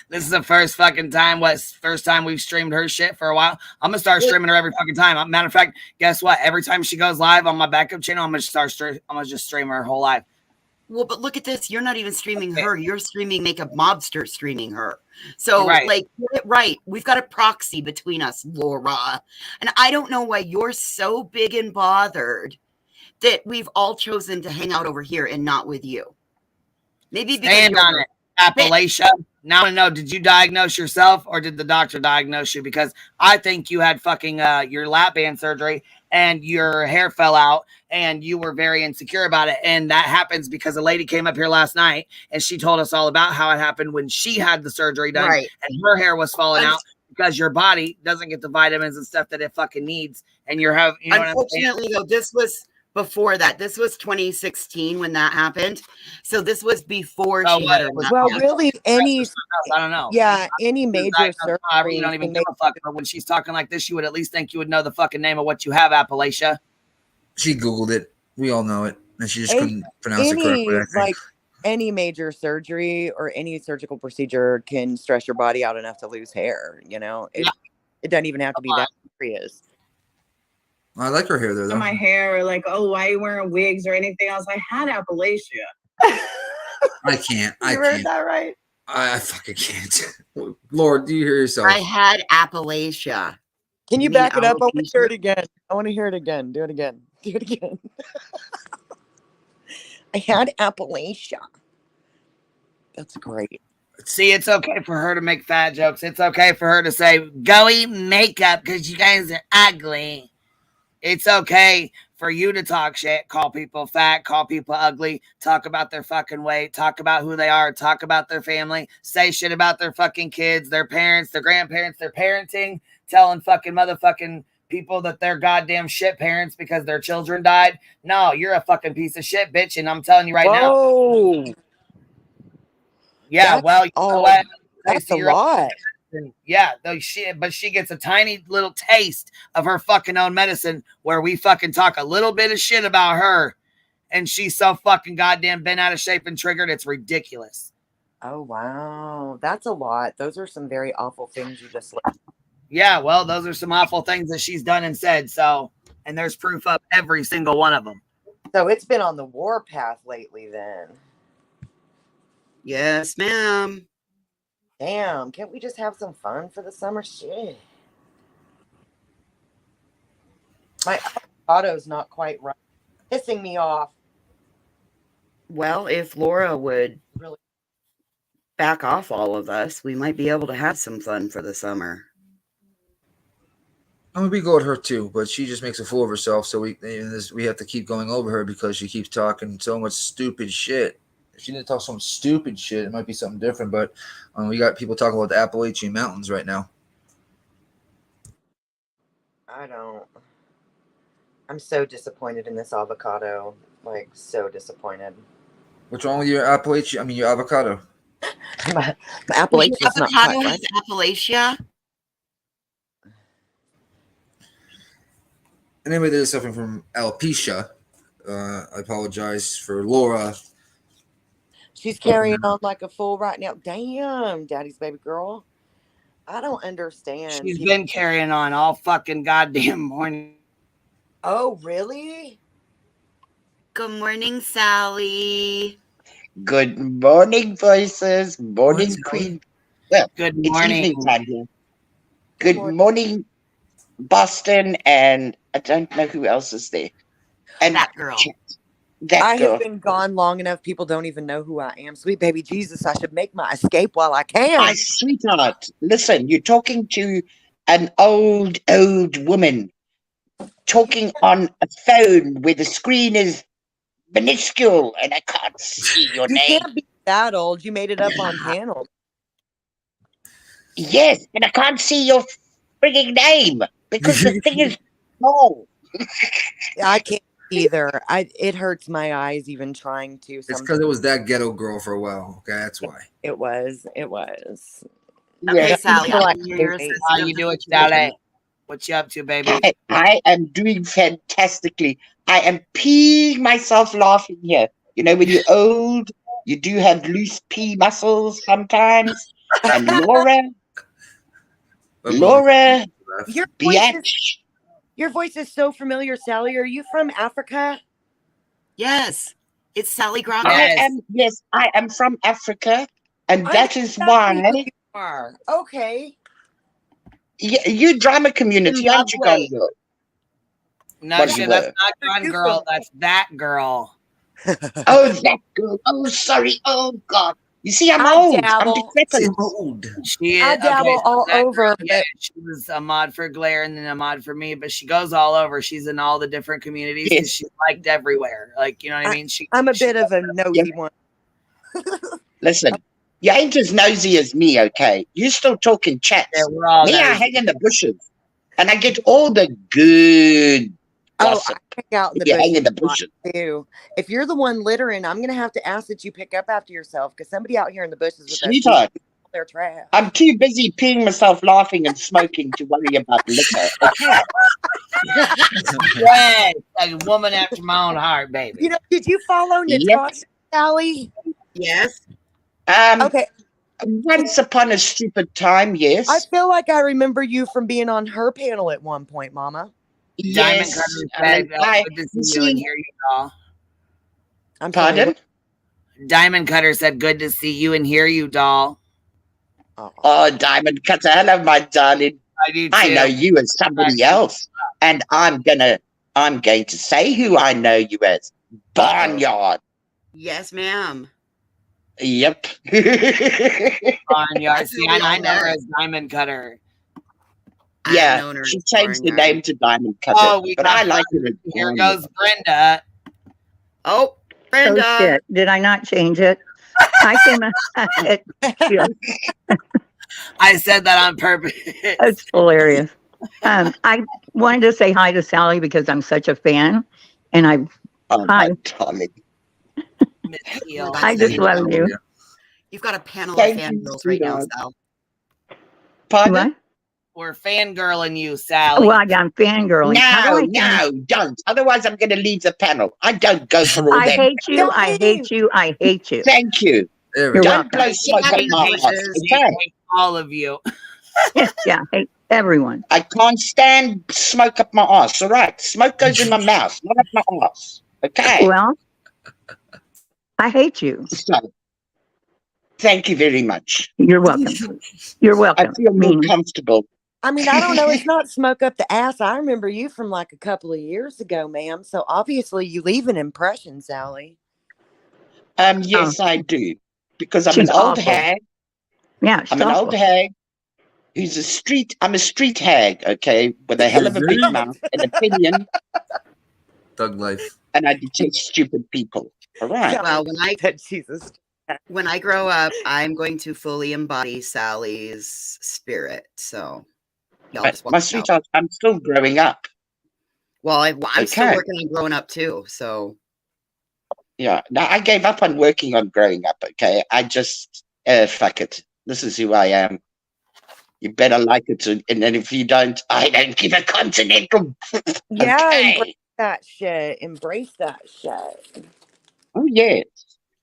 This is the first fucking time. First time we've streamed her shit for a while. I'm gonna start streaming her every fucking time. Matter of fact, guess what? Every time she goes live on my backup channel, I'm gonna just stream her whole life. Well, but look at this. You're not even streaming her. You're streaming Makeup Mobster streaming her. So, Right. like, get it right. We've got a proxy between us, Laura. And I don't know why you're so big and bothered that we've all chosen to hang out over here and not with you. Maybe because Stand you're on it, Appalachia. Now I know, did you diagnose yourself or did the doctor diagnose you? Because I think you had fucking your lap band surgery and your hair fell out and you were very insecure about it. And that happens because a lady came up here last night and she told us all about how it happened when she had the surgery done and her hair was falling out because your body doesn't get the vitamins and stuff that it fucking needs. And you know Unfortunately, though, this was before that. This was 2016 when that happened. So this was before she had her. Well, really, I don't know. Yeah, any major surgery. I really don't even give a fuck. But when she's talking like this, you would at least think you would know the fucking name of what you have, Appalachia. She Googled it. We all know it. And she just couldn't pronounce it correctly, I think. Like any major surgery or any surgical procedure can stress your body out enough to lose hair. You know, it doesn't even have to be that serious. I like her hair there, though. My hair, or like, oh, why are you wearing wigs or anything else? I had Appalachia. I can't. You heard that right? I fucking can't. Lord, do you hear yourself? I had Appalachia. Can you back it up? I want to hear it again. I want to hear it again. Do it again. Do it again. I had Appalachia. That's great. See, it's okay for her to make fat jokes. It's okay for her to say, go eat makeup because you guys are ugly. It's okay for you to talk shit, call people fat, call people ugly, talk about their fucking weight, talk about who they are, talk about their family, say shit about their fucking kids, their parents, their grandparents, their parenting, telling fucking motherfucking people that they're goddamn shit parents because their children died. No, you're a fucking piece of shit, bitch, and I'm telling you right now. Yeah, well, you know what? That's a lot. Yeah, though she gets a tiny little taste of her fucking own medicine where we fucking talk a little bit of shit about her and she's so fucking goddamn bent out of shape and triggered. It's ridiculous. Oh, wow. That's a lot. Those are some very awful things you just said. Yeah, well, those are some awful things that she's done and said. So, and there's proof of every single one of them. So it's been on the war path lately then. Yes, ma'am. Damn, can't we just have some fun for the summer? Shit. My avocado's not quite right. Pissing me off. Well, if Laura would really back off all of us, we might be able to have some fun for the summer. I'm gonna be good with her too, but she just makes a fool of herself. So we have to keep going over her because she keeps talking so much stupid shit. If she didn't talk some stupid shit, it might be something different. But we got people talking about the Appalachian Mountains right now. I'm so disappointed in this avocado. Like, so disappointed. What's wrong with your Appalachian? I mean, your avocado. my Appalachia's not quite right. Appalachia. Anybody that is suffering from alopecia, I apologize for Laura. She's carrying on like a fool right now. Damn, daddy's baby girl. I don't understand. She's been carrying on all fucking goddamn morning. Oh, really? Good morning, Sally. Good morning, voices. Morning, Queen. Well, Good it's morning. evening time here. Good morning, Boston, and I don't know who else is there. And that girl. I have been gone long enough. People don't even know who I am. Sweet baby Jesus, I should make my escape while I can. My sweetheart, listen, you're talking to an old woman talking on a phone where the screen is minuscule and I can't see your You name. can't be that old. You made it up on panel. Yes, and I can't see your frigging name because the thing is small. I can't either. It hurts my eyes even trying to. It's because it was that ghetto girl for a while. Okay, that's why. It was. Okay, Yeah. Sally, Feel I like can hear your eight. assistant. How you doing, Sally? What you up to, baby? I am doing fantastically. I am peeing myself laughing here. You know, when you're old, you do have loose pee muscles sometimes. And Laura, Your voice is so familiar, Sally. Are you from Africa? Yes, it's Sally Grocker. I am from Africa, and I that know is exactly why. who you are. Okay. You drama community, aren't you, Gone Girl? No, What shit, you that's were. not Gone Girl. That's that girl. Oh, that girl. Oh, sorry. Oh, God. You see, I'm I old. I'm dabble. decrepit. She I is, dabble all that over, girl, yeah, but she was a mod for Glare and then a mod for me, but she goes all over. She's in all the different communities because she's liked everywhere. Like, you know what I mean? I'm a bit of a nosy one. Listen, you ain't as nosy as me, okay? You still talking chats. Yeah, we're all Me, I nosy. hang in the bushes, and I get all the good gossip. I hang out in the You hang bushes in the a lot, bushes. too. If you're the one littering, I'm gonna have to ask that you pick up after yourself because somebody out here in the bushes with Sweetheart, their trash. I'm too busy peeing myself, laughing, and smoking to worry about liquor. Okay. Yes, a woman after my own heart, baby. You know, did you follow Natasha, Sally? Yes. Okay. Once upon a stupid time, yes. I feel like I remember you from being on her panel at one point, Mama. Diamond Yes. Cutter And said, good to see you and hear you, doll. I'm Pardon? sorry. Diamond Cutter said, good to see you and hear you, doll. Oh, Diamond Cutter, hello, my darling. I do too. I know you as somebody else, and I'm going to say who I know you as. Barnyard. Yes, ma'am. Yep. Barnyard. See, I know her as Diamond Cutter. Yeah, she changed the name to Diamond Cutter, Oh, we but got I like it as Here Barnyard. goes Brenda. Oh, Brenda. Oh, shit. Did I not change it? I came. I said that on purpose. That's hilarious. I wanted to say hi to Sally because I'm such a fan, and hi. My darling. I just love you. You've got a panel Thank of you, fangirls right now, sweetheart. Sal. Pardon? What? We're fangirling you, Sally. Well, I'm fangirling. How do No, don't. Otherwise, I'm going to leave the panel. I don't go for all I that. hate you. I hate you. I hate you. Thank you. You're Don't welcome. blow smoke up my ass. Okay. All of you. Yeah, hate everyone. I can't stand smoke up my ass. All right. Smoke goes in my mouth, not up my ass. Okay. Well, I hate you. So, thank you very much. You're welcome. You're welcome. I feel more comfortable. I mean, I don't know. It's not smoke up the ass. I remember you from like a couple of years ago, ma'am. So obviously you leave an impression, Sally. Yes, I do. Because I'm She's an old awful. hag. Yeah, she's I'm an old awful. hag who's I'm a street hag, okay, with a hell of a big mouth, an opinion, Thug life. and I detest stupid people. All right. Well, Jesus. When I grow up, I'm going to fully embody Sally's spirit. So, y'all just My watch out. sweetheart, I'm still growing up. Well, I'm still Okay. working on growing up too. So, Yeah. Now, I gave up on working on growing up, okay? I just, fuck it. This is who I am. You better like it. And then if you don't, I don't give a continental. Yeah, Okay. embrace that shit. Embrace that shit. Oh, yes.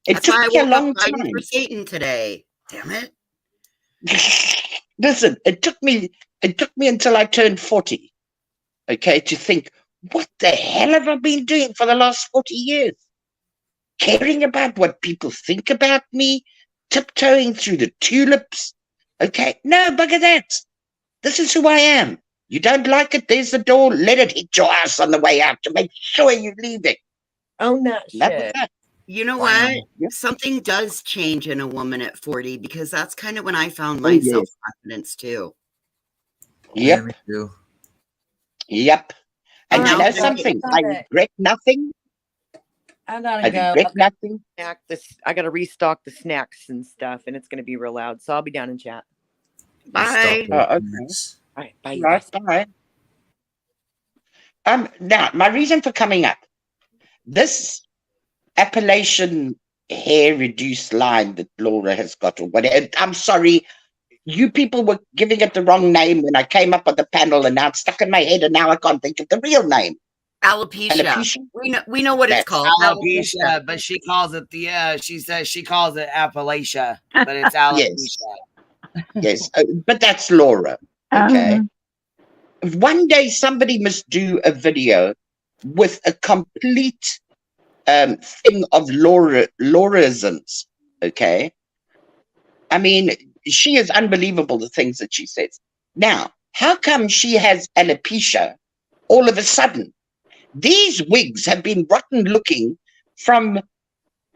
It that's took why I me a woke long up fighting time. for Satan today. Damn it. Listen, it took me until I turned 40, okay, to think, what the hell have I been doing for the last 40 years? Caring about what people think about me, tiptoeing through the tulips, Okay? No, bugger that. This is who I am. You don't like it, there's the door. Let it hit your ass on the way out to make sure you leave it. Own that Nothing shit. that. You know Wow. what? Yep. Something does change in a woman at 40 because that's kind of when I found Oh, my yes. self-confidence too. Yep. Yeah, me too. Yep. And you now know that- something? I regret nothing. I gotta I go. regret nothing. I gotta restock the snacks and stuff, and it's gonna be real loud. So I'll be down in chat. Bye. Oh, okay. All right, bye. You Right, guys. bye. Now, my reason for coming up, this Appalachian hair reduced line that Laura has got, or whatever, I'm sorry, you people were giving it the wrong name when I came up on the panel, and now it's stuck in my head, and now I can't think of the real name. Alopecia. Alopecia? We know what it's That's called. Alopecia, but she calls it she says she calls it Appalachia, but it's alopecia. Yes, but that's Laura. Okay. One day somebody must do a video with a complete thing of Lauraisms. Okay. I mean, she is unbelievable, the things that she says. Now, how come she has alopecia all of a sudden? These wigs have been rotten looking from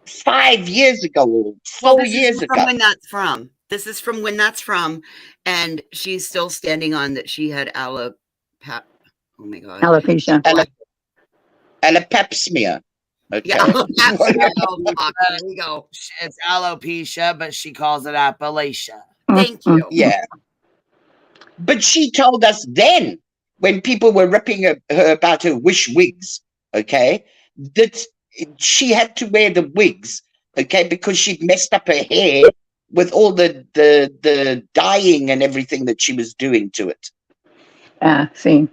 5 years ago or 4 years ago. From when that's from. This is from when that's from, and she's still standing on that she had oh my god, alopecia. Alopapsmia. Okay. Yeah, alopapsmia. Oh, fuck. There we go. It's alopecia, but she calls it Appalachia. Thank you. Yeah. But she told us then, when people were ripping her about her wish wigs, okay, that she had to wear the wigs, okay, because she'd messed up her hair with all the dyeing and everything that she was doing to it. See.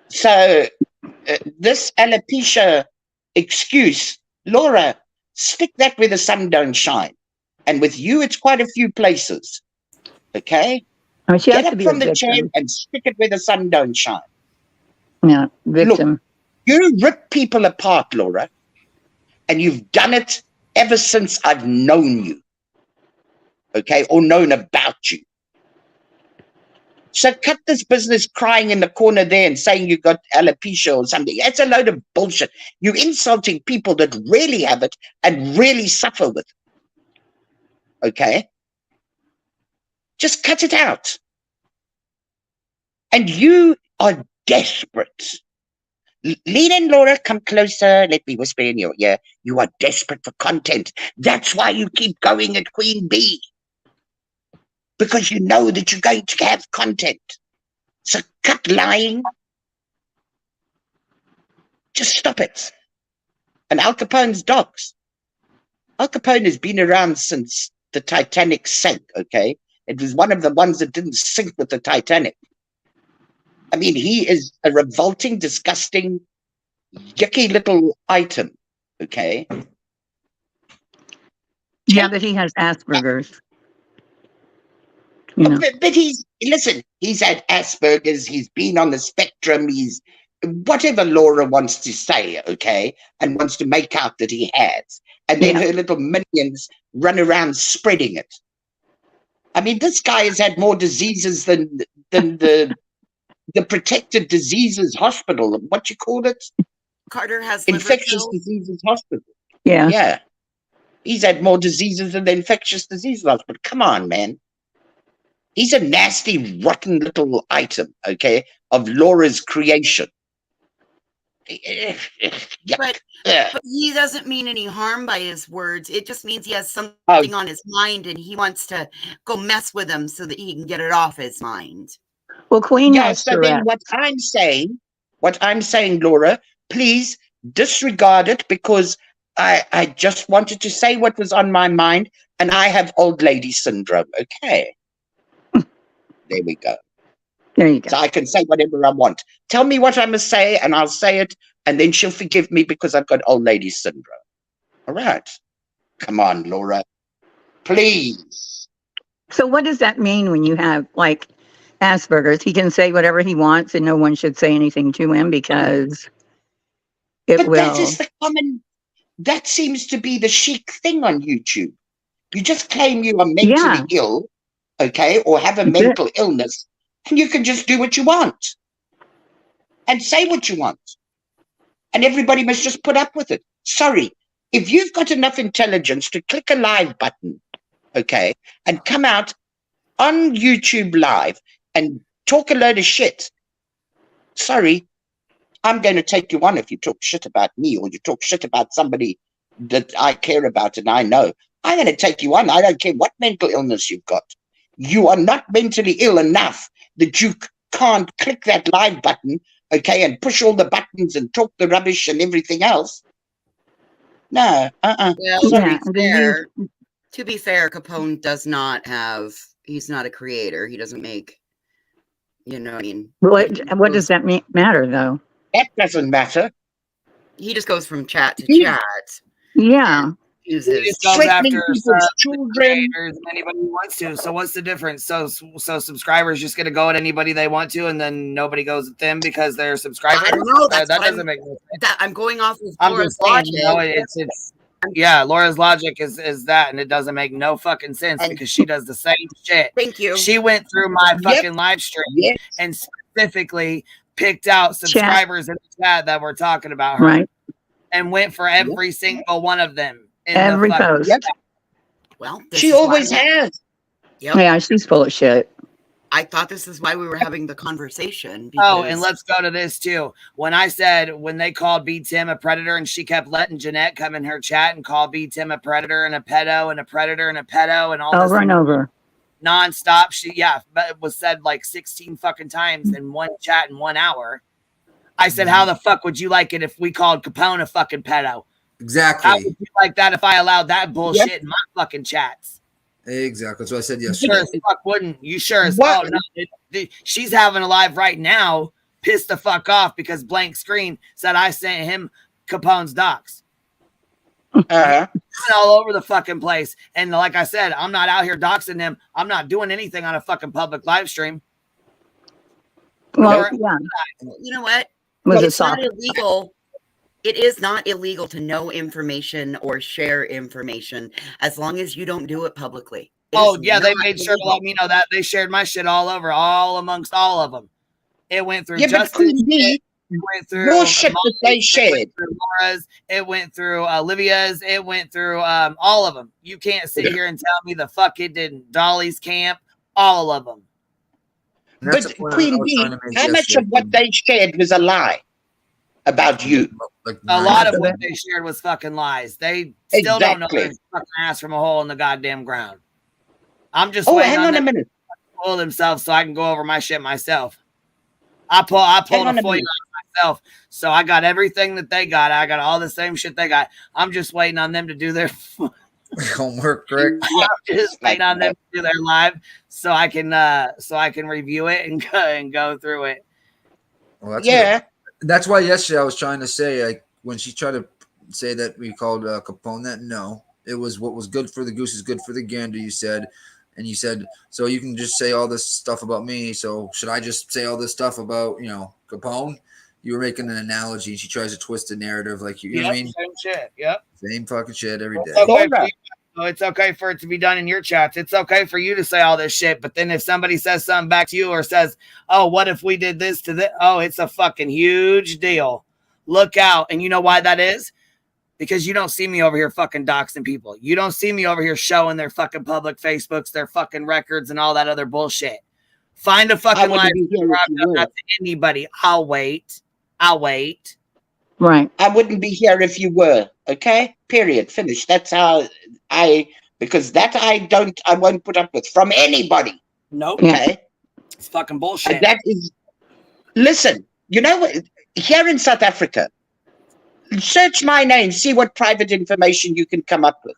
So this alopecia excuse, Laura, stick that where the sun don't shine. And with you, it's quite a few places. Okay? I mean, she has Get to up be from a the chair victim. and stick it where the sun don't shine. Yeah, victim. Look, you rip people apart, Laura, and you've done it ever since I've known you. Okay? Or known about you. So cut this business crying in the corner there and saying you got alopecia or something. That's a load of bullshit. You're insulting people that really have it and really suffer with it. Okay? Just cut it out. And you are desperate. Lean in, Laura. Come closer. Let me whisper in your ear. You are desperate for content. That's why you keep going at QueenBeez. Because you know that you're going to have content. So cut lying. Just stop it. And Al Capone's dogs. Al Capone has been around since the Titanic sank, okay? It was one of the ones that didn't sink with the Titanic. I mean, he is a revolting, disgusting, yucky little item, okay? Yeah, but he has Asperger's. You know. But listen, he's had Asperger's, he's been on the spectrum, he's whatever Laura wants to say, okay, and wants to make out that he has. And then her little minions run around spreading it. I mean, this guy has had more diseases than the protected diseases hospital, what you call it? Carter has infectious diseases hospital. Yeah. Yeah. He's had more diseases than the infectious diseases hospital. Come on, man. He's a nasty, rotten little item, okay, of Laura's creation. But he doesn't mean any harm by his words. It just means he has something on his mind and he wants to go mess with him so that he can get it off his mind. Well, Queen has so then what I'm saying, Laura, please disregard it because I just wanted to say what was on my mind and I have old lady syndrome, okay? There we go. There you go. So I can say whatever I want. Tell me what I must say and I'll say it and then she'll forgive me because I've got old lady syndrome. All right. Come on, Laura. Please. So what does that mean when you have, like, Asperger's? He can say whatever he wants and no one should say anything to him because But that is the that seems to be the chic thing on YouTube. You just claim you are mentally ill, okay, or have a mental illness, and you can just do what you want and say what you want. And everybody must just put up with it. Sorry, if you've got enough intelligence to click a live button, okay, and come out on YouTube live and talk a load of shit, sorry, I'm going to take you on if you talk shit about me or you talk shit about somebody that I care about and I know. I'm going to take you on. I don't care what mental illness you've got. You are not mentally ill enough that you can't click that live button, okay, and push all the buttons and talk the rubbish and everything else. No, Well, sorry. to be fair, Capone does not have, he's not a creator. He doesn't make, you know what I mean? What does that matter, though? That doesn't matter. He just goes from chat to chat. Yeah. He just goes after creators and anybody he wants to. So what's the difference? So subscribers just going to go at anybody they want to, and then nobody goes at them because they're subscribers. I don't know. That doesn't make no sense. I'm going off of I'm Laura's just saying, logic. you know, it's yeah, Laura's logic is that, and it doesn't make no fucking sense because she does the same shit. Thank you. She went through my fucking live stream and specifically picked out subscribers in the chat that were talking about her, and went for every single one of them. Every post. Well, she always has. Yep. Yeah, she's full of shit. I thought this is why we were having the conversation. Oh, and let's go to this too. When I said, when they called B. Tim a predator, and she kept letting Jeanette come in her chat and call B. Tim a predator and a pedo and a predator and a pedo and all over this and over. nonstop. But it was said like 16 fucking times in one chat in 1 hour. I said, how the fuck would you like it if we called Capone a fucking pedo? Exactly. How would you like that if I allowed that bullshit in my fucking chats? Exactly. That's what I said You yesterday. sure as fuck wouldn't. You sure as hell no. She's having a live right now, pissed the fuck off because Blank Screen said I sent him Capone's docs. All over the fucking place. And like I said, I'm not out here doxing him. I'm not doing anything on a fucking public live stream. Well, yeah. You know what? It's not illegal. It is not illegal to know information or share information as long as you don't do it publicly. Oh, yeah, they made sure to let me know that. They shared my shit all amongst all of them. It went through Justin's shit. It went through bullshit that they shared. It went through Laura's. It went through Olivia's. It went through all of them. You can't sit here and tell me the fuck it didn't. Dolly's camp, all of them. But Queen Bee, how much of what they shared was a lie about you? A lot of what they shared was fucking lies. They still don't know their fucking ass from a hole in the goddamn ground. I'm just waiting on them to pull themselves so I can go over my shit myself. I pulled a FOIA on myself, so I got everything that they got. I got all the same shit they got. I'm just waiting on them to do their homework, correct? I'm just waiting on them to do their live so I can review it and go through it. Well, that's that's why yesterday I was trying to say, like, when she tried to say that we called Capone that, no, it was what was good for the goose is good for the gander, you said. And you said, so you can just say all this stuff about me. So should I just say all this stuff about, Capone? You were making an analogy. She tries to twist the narrative like you know what I mean? Same shit. Yep. Same fucking shit every day. It's okay for it to be done in your chats. It's okay for you to say all this shit. But then if somebody says something back to you or says, oh, what if we did this to this? Oh, it's a fucking huge deal. Look out. And you know why that is? Because you don't see me over here fucking doxing people. You don't see me over here showing their fucking public Facebooks, their fucking records, and all that other bullshit. Find a fucking live not to anybody. I'll wait. Right. I wouldn't be here if you were. Okay? Period. Finish. That's how because that I won't put up with from anybody. Nope. Okay? It's fucking bullshit. And that is, listen, you know what? Here in South Africa, search my name, see what private information you can come up with.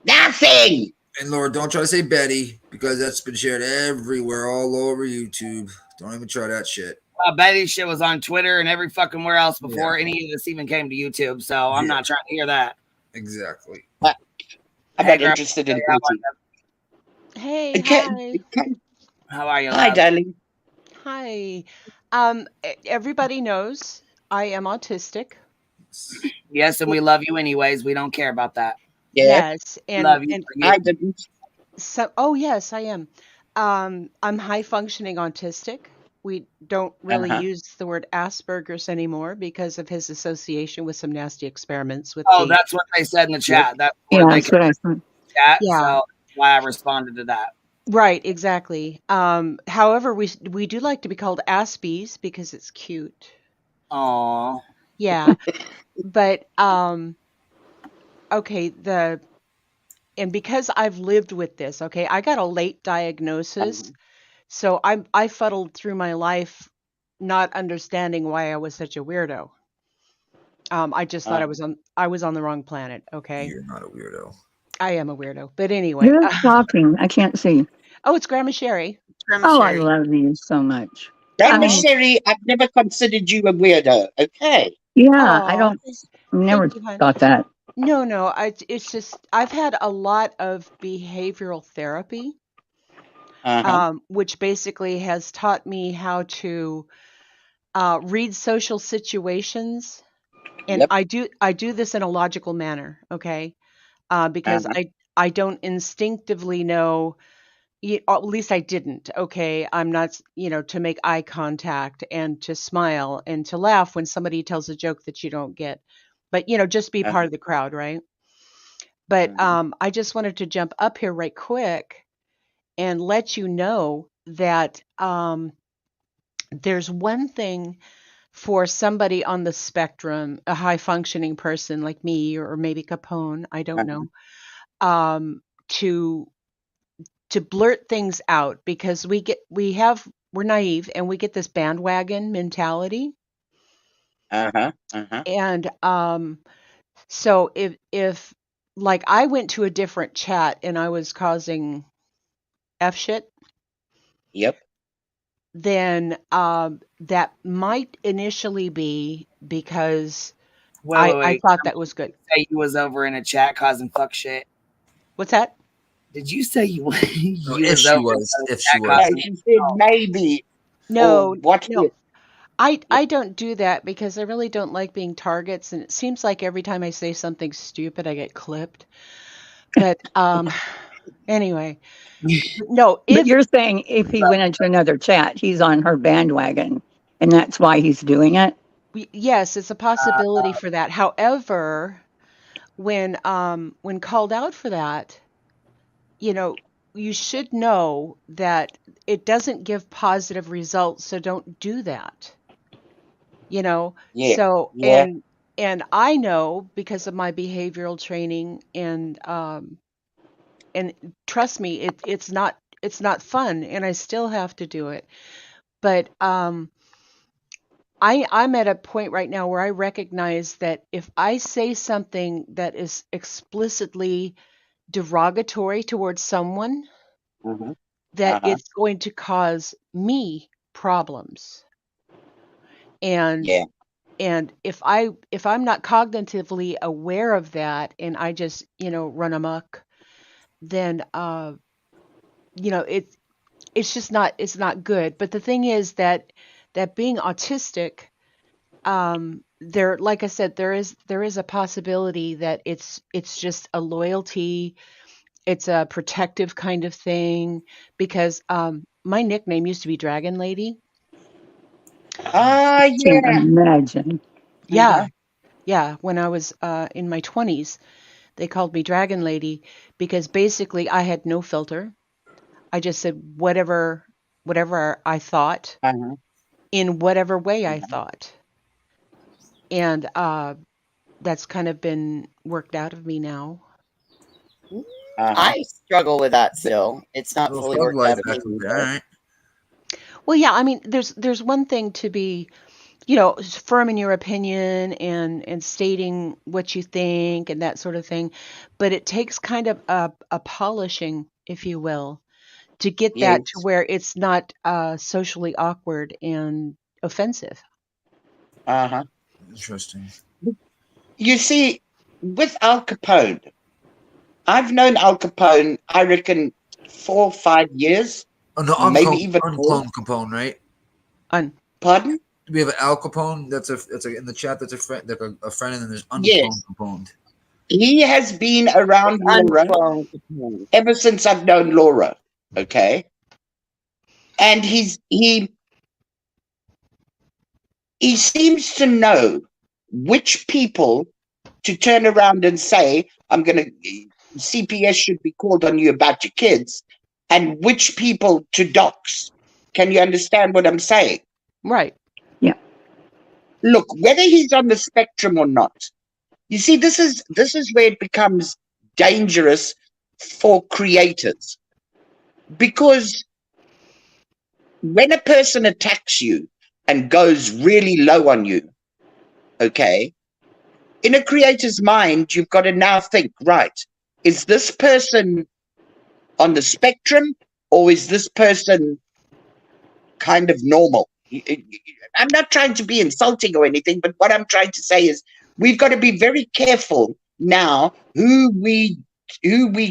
Nothing. And Laura, don't try to say Betty, because that's been shared everywhere, all over YouTube. Don't even try that shit. Betty's shit was on Twitter and every fucking where else before any of this even came to YouTube, so I'm not trying to hear that. Exactly. I'm not interested in Betty. Hey, hi. How are you, Hi, love? darling. Hi. Everybody knows I am autistic. Yes, and we love you anyways. We don't care about that. Yes, and love you. I didn't. Oh yes, I am. I'm high functioning autistic. We don't really use the word Asperger's anymore because of his association with some nasty experiments with Oh, the. that's what they said in the chat. That's Yeah, what they that's what I thought. chat. Yeah. So that's why I responded to that. Right, exactly. However, we do like to be called Aspies because it's cute. Aww. Yeah. But okay, and because I've lived with this, okay, I got a late diagnosis. So I fuddled through my life not understanding why I was such a weirdo. I just thought I was on the wrong planet, okay? You're not a weirdo. I am a weirdo. But anyway. Who's talking? I can't see. Oh, it's Grandma Sherry. Oh, I love you so much. Grandma Sherry, I've never considered you a weirdo. Okay. Yeah, I Aw, don't never thank you, hon. thought that. No, it's just I've had a lot of behavioral therapy, which basically has taught me how to read social situations, and I do this in a logical manner, okay? Because I don't instinctively know, at least I didn't, okay? I'm not, to make eye contact and to smile and to laugh when somebody tells a joke that you don't get, but just be part of the crowd, right? But I just wanted to jump up here right quick and let you know that there's one thing for somebody on the spectrum, a high functioning person like me or maybe Capone, I don't know, to blurt things out because we're naive and we get this bandwagon mentality. And so if like I went to a different chat and I was causing F shit. Yep. Then that might initially be because Wait. I thought that was good. Say you was over in a chat causing fuck shit. What's that? Did you say you if she was. She said maybe. No, what? No. I don't do that because I really don't like being targets, and it seems like every time I say something stupid, I get clipped. But anyway, no. But you're saying if he went into another chat, he's on her bandwagon, and that's why he's doing it. Yes, it's a possibility for that. However, when called out for that, you should know that it doesn't give positive results, so don't do that. So and I know because of my behavioral training and trust me, it's not fun, and I still have to do it. But I'm at a point right now where I recognize that if I say something that is explicitly derogatory towards someone, that it's going to cause me problems. And if I'm not cognitively aware of that and I just, run amok, then it's just not good. But the thing is that being autistic, there, like I said, there is a possibility that it's just a loyalty, it's a protective kind of thing, because my nickname used to be Dragon Lady. Can't imagine. Yeah, when I was in my 20s, they called me Dragon Lady because basically I had no filter. I just said whatever I thought in whatever way I thought. And that's kind of been worked out of me now. I struggle with that still. It's not fully worked out of me either. Well, yeah, I mean, there's one thing to be, firm in your opinion and stating what you think and that sort of thing, but it takes kind of a polishing, if you will, to get that to where it's not socially awkward and offensive. Interesting. You see, with Al Capone, I've known Al Capone, I reckon, 4 or 5 years. Oh no, maybe even uncloned Capone, right? Pardon? We have an Al Capone. That's in the chat. That's a friend, like a friend, and then there's uncloned Capone. He has been around Laura ever since I've known Laura. Okay, and he seems to know which people to turn around and say, CPS should be called on you about your kids, and which people to dox. Can you understand what I'm saying? Right. Yeah. Look, whether he's on the spectrum or not, you see, this is where it becomes dangerous for creators. Because when a person attacks you and goes really low on you, okay, in a creator's mind, you've got to now think, right, is this person on the spectrum or is this person kind of normal? I'm not trying to be insulting or anything, but what I'm trying to say is we've got to be very careful now who we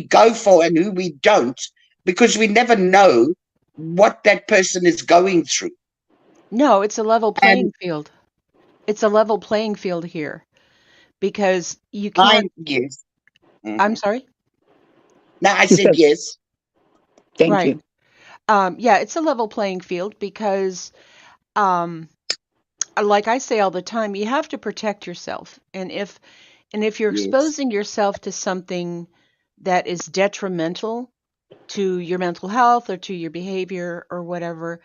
go for and who we don't, because we never know what that person is going through. No, it's a level playing field. It's a level playing field here because you can't. Yes. I'm sorry? No, I said yes. Thank you. Yeah, it's a level playing field because, like I say all the time, you have to protect yourself. And if you're exposing yourself to something that is detrimental to your mental health or to your behavior or whatever,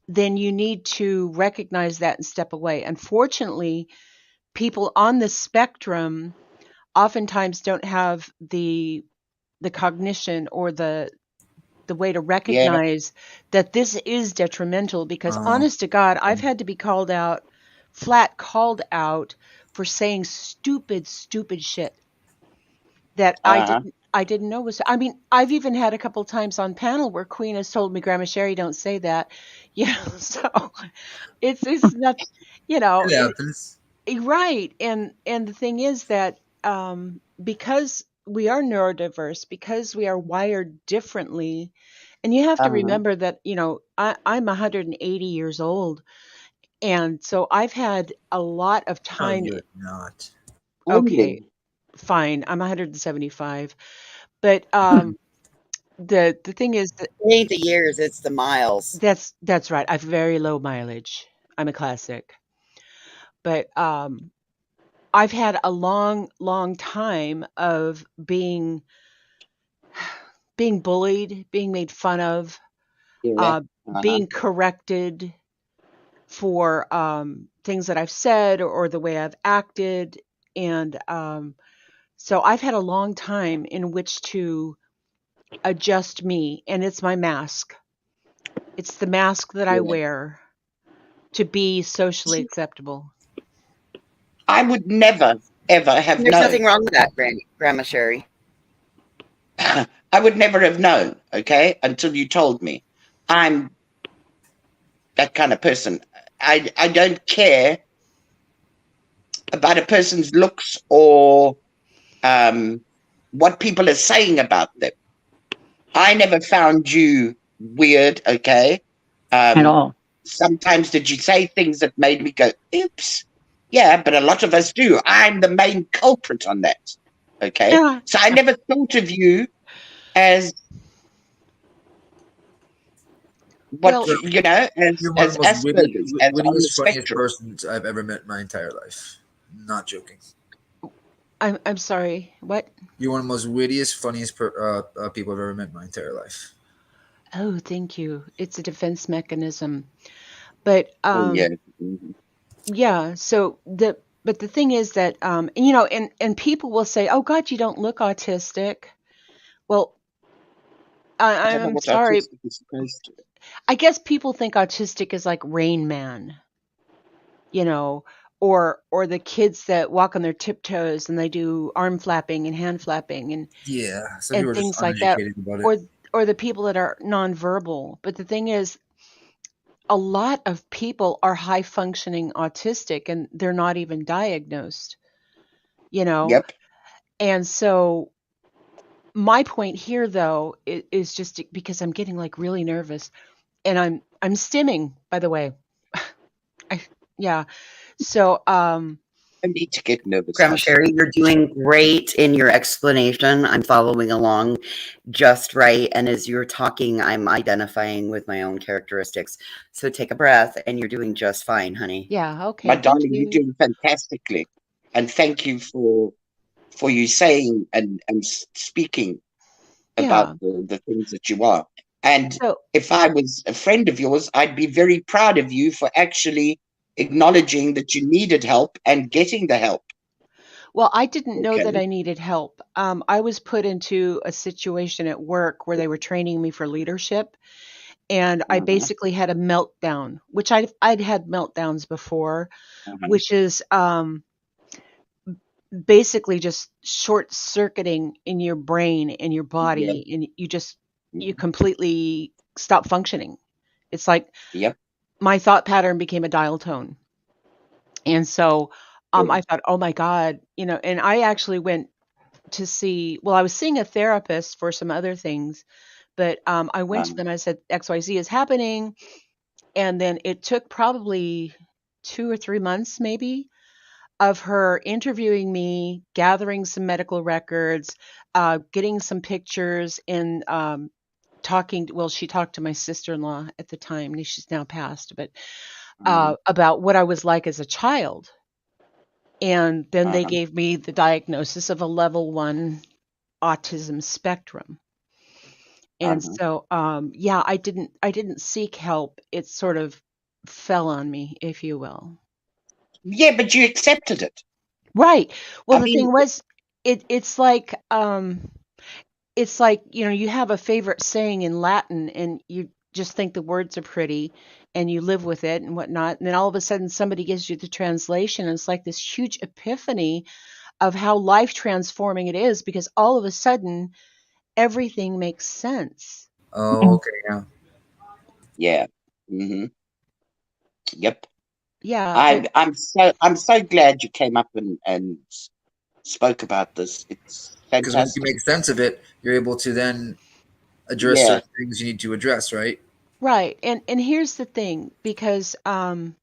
then you need to recognize that and step away. Unfortunately, people on the spectrum oftentimes don't have the cognition or the way to recognize that this is detrimental, because honest to God, I've had to be called out for saying stupid shit that I didn't know was. I mean, I've even had a couple times on panel where Queen has told me, Grandma Sherry, don't say that. So it's not, It happens. right. And the thing is that because we are neurodiverse, because we are wired differently, and you have to remember that, I'm 180 years old. And so I've had a lot of time. No, you're not. Okay, fine. I'm 175. But the thing is that it ain't the years, it's the miles. That's right. I've very low mileage. I'm a classic. But I've had a long time of being bullied, being made fun of, being corrected for things that I've said or the way I've acted. And so I've had a long time in which to adjust me, and it's my mask. It's the mask that I wear to be socially acceptable. I would never, ever have known. There's nothing wrong with that, Grandma Sherry. I would never have known, okay, until you told me. I'm that kind of person. I don't care about a person's looks or what people are saying about them. I never found you weird, okay? At all. Sometimes did you say things that made me go, oops. Yeah, but a lot of us do. I'm the main culprit on that, okay? Yeah. So I never thought of you as what, as Asperger's, as on the funniest spectrum. person I've ever met in my entire life. Not joking. I'm sorry. What? You're one of the most wittiest, funniest people I've ever met in my entire life. Oh, thank you. It's a defense mechanism. But yeah. So but the thing is that and people will say, "Oh God, you don't look autistic." Well, I'm sorry. I guess people think autistic is like Rain Man, or the kids that walk on their tiptoes and they do arm flapping and hand flapping and things like that, or the people that are nonverbal. But the thing is, a lot of people are high functioning autistic and they're not even diagnosed, Yep. And so my point here though is just because I'm getting like really nervous, and I'm stimming, by the way. So I need to get nervous. Grandma Sherry, you're doing great in your explanation. I'm following along just right. And as you're talking, I'm identifying with my own characteristics. So take a breath, and you're doing just fine, honey. Yeah, okay. My darling, you're doing fantastically. And thank you for you saying and speaking about the things that you are. And if I was a friend of yours, I'd be very proud of you for actually acknowledging that you needed help and getting the help. Well, I didn't know that I needed help. I was put into a situation at work where they were training me for leadership, and I basically had a meltdown, which I'd had meltdowns before, which is basically just short circuiting in your brain and your body, and you completely stop functioning. It's like my thought pattern became a dial tone. And so I thought, oh my God, and I actually went to see, I was seeing a therapist for some other things, but I went to them, I said, XYZ is happening. And then it took probably 2 or 3 months maybe of her interviewing me, gathering some medical records, getting some pictures, and talking. Well, she talked to my sister-in-law at the time, and she's now passed, but about what I was like as a child. And then they gave me the diagnosis of a level 1 autism spectrum. And so, I didn't seek help. It sort of fell on me, if you will. Yeah, but you accepted it. Right. Well, the thing was, it's like, you have a favorite saying in Latin, and you just think the words are pretty, and you live with it and whatnot. And then all of a sudden somebody gives you the translation, and it's like this huge epiphany of how life transforming it is, because all of a sudden everything makes sense. Oh, okay. Yeah. Yeah. Mm-hmm. Yep. Yeah. I'm so glad you came up and spoke about this. It's fantastic. Because once you make sense of it, you're able to then address certain things you need to address, right? Right. And here's the thing, because Queen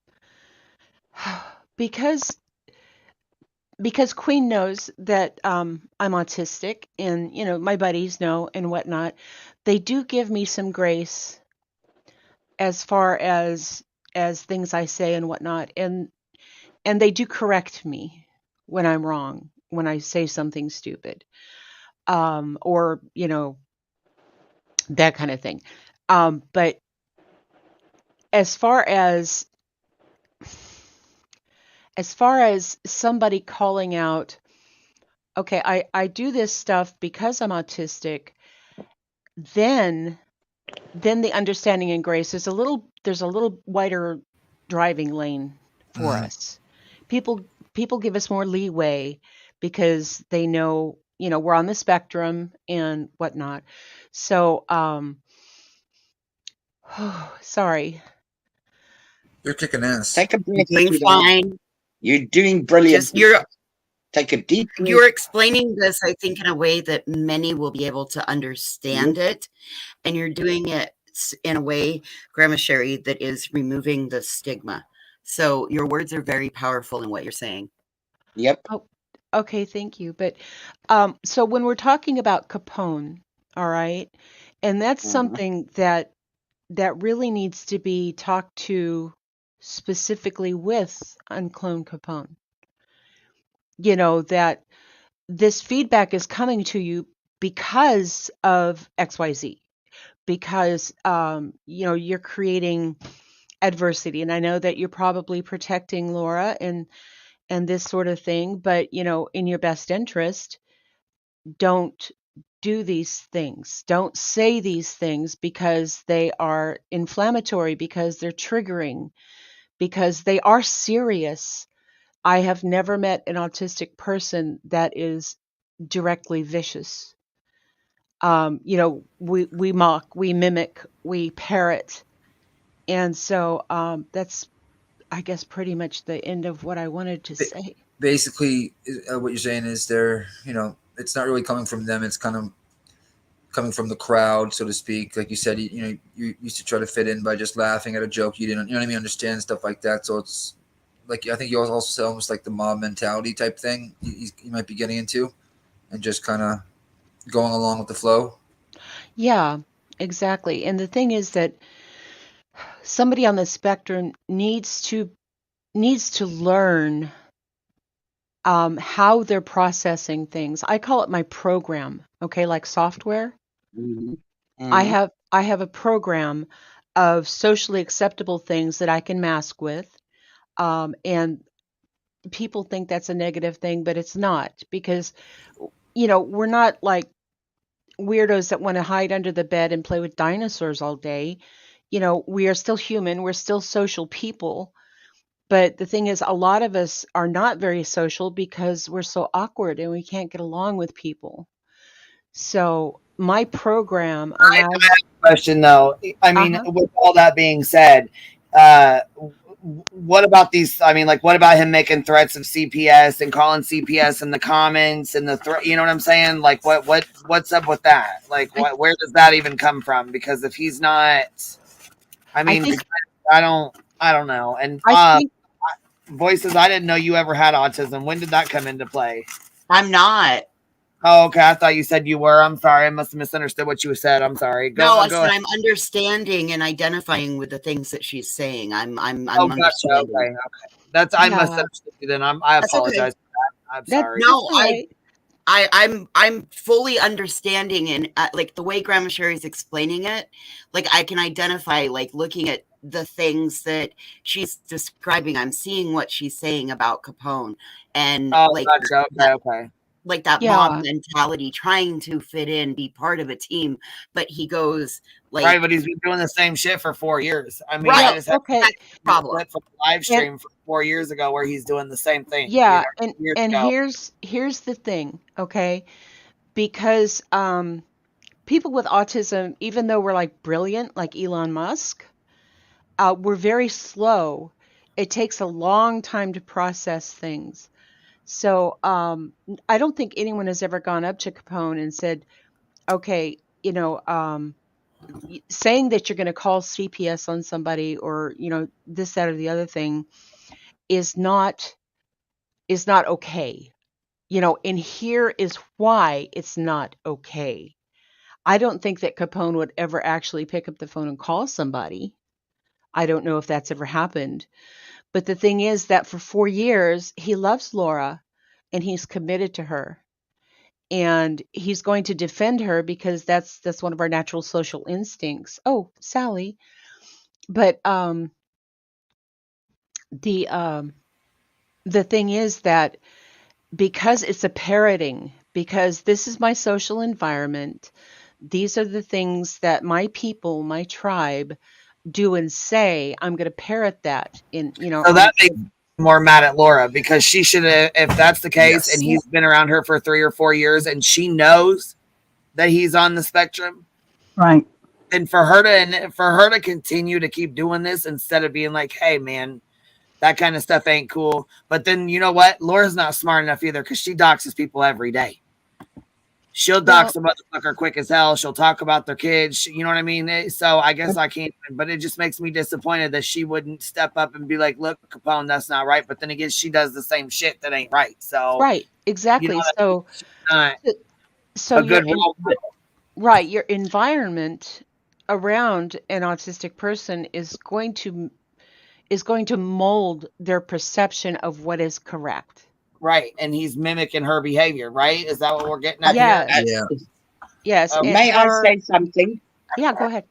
knows that I'm autistic, and my buddies know and whatnot. They do give me some grace as far as things I say and whatnot, and they do correct me when I'm wrong, when I say something stupid, or that kind of thing. But as far as somebody calling out, okay, I do this stuff because I'm autistic, then the understanding and grace is there's a little wider driving lane for us. People give us more leeway because they know, we're on the spectrum and whatnot. So, sorry. You're kicking ass. Take a breath. You're doing fine. You're doing brilliant. Take a deep breath. You're explaining this, I think, in a way that many will be able to understand it. And you're doing it in a way, Grandma Sherry, that is removing the stigma. So your words are very powerful in what you're saying. Yep. Oh, okay, thank you. But so when we're talking about Capone, all right, and that's something that really needs to be talked to specifically with Unclone Capone. That this feedback is coming to you because of XYZ, because you're creating adversity, and I know that you're probably protecting Laura and this sort of thing, but in your best interest, don't do these things. Don't say these things, because they are inflammatory, because they're triggering, because they are serious. I have never met an autistic person that is directly vicious. We mock, we mimic, we parrot. And so that's, I guess, pretty much the end of what I wanted to say. Basically, what you're saying is it's not really coming from them. It's kind of coming from the crowd, so to speak. Like you said, you used to try to fit in by just laughing at a joke you didn't, understand, stuff like that. So it's like I think you also said almost like the mob mentality type thing. You might be getting into, and just kind of going along with the flow. Yeah, exactly. And the thing is that somebody on the spectrum needs to learn how they're processing things. I call it my program, okay, like software. Mm-hmm. I have a program of socially acceptable things that I can mask with. And people think that's a negative thing, but it's not, because we're not like weirdos that want to hide under the bed and play with dinosaurs all day. We are still human, we're still social people. But the thing is, a lot of us are not very social because we're so awkward and we can't get along with people. So my program I allows. have a question though. I mean, Uh-huh. with all that being said, what about these? I mean, like, what about him making threats of CPS and calling CPS in the comments and the threat? You know what I'm saying? Like, what's up with that? Like, where does that even come from? Because if he's not, I mean, I don't know. And voices, I didn't know you ever had autism. When did that come into play? I'm not. Oh, okay. I thought you said you were. I'm sorry. I must have misunderstood what you said. I'm sorry. No, I go said ahead. I'm understanding and identifying with the things that she's saying. I'm Oh, gotcha. understanding. Okay. That's I must Yeah. have understood you then. I That's okay. apologize for that. I'm sorry. No, I'm fully understanding, and like the way Grandma Sherry's explaining it, like I can identify, like looking at the things that she's describing. I'm seeing what she's saying about Capone, and like gotcha. Okay. like that mob mentality, trying to fit in, be part of a team, but he goes like, right, but he's been doing the same shit for 4 years. I mean, right, I just had okay, problem from the live stream from 4 years ago where he's doing the same thing. Yeah, years and ago. here's the thing, okay? Because people with autism, even though we're like brilliant, like Elon Musk, we're very slow. It takes a long time to process things. So I don't think anyone has ever gone up to Capone and said, okay, saying that you're going to call CPS on somebody, or this, that, or the other thing is not okay. And here is why it's not okay. I don't think that Capone would ever actually pick up the phone and call somebody. I don't know if that's ever happened. But the thing is that for 4 years, he loves Laura and he's committed to her. And he's going to defend her because that's one of our natural social instincts. Oh, Sally. But the thing is that because it's a parroting, because this is my social environment, these are the things that my people, my tribe do and say, I'm going to parrot that in, So that makes me more mad at Laura, because she should have, if that's the case, and he's been around her for 3 or 4 years and she knows that he's on the spectrum. Right. And for her to continue to keep doing this instead of being like, hey man, that kind of stuff ain't cool. But then you know what? Laura's not smart enough either, because she doxes people every day. She'll dox a motherfucker quick as hell. She'll talk about their kids. You know what I mean? So I guess I can't, but it just makes me disappointed that she wouldn't step up and be like, look, Capone, that's not right. But then again, she does the same shit that ain't right. So right, exactly. You know, So a good role model. Right, your environment around an autistic person is going to mold their perception of what is correct. Right, and he's mimicking her behavior, right? Is that what we're getting at? Yes. Here? Yes. May I say something? Yeah, go ahead.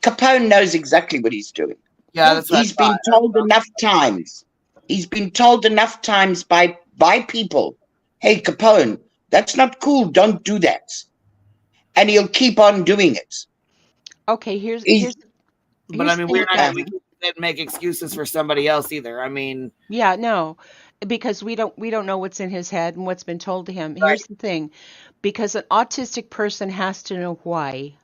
Capone knows exactly what he's doing. Yeah, that's what he's been told enough times. He's been told enough times by people, hey, Capone, that's not cool. Don't do that. And he'll keep on doing it. Okay, here's but I mean, we didn't make excuses for somebody else either. I mean, yeah, no, because we don't know what's in his head and what's been told to him. Right. Here's the thing, because an autistic person has to know why.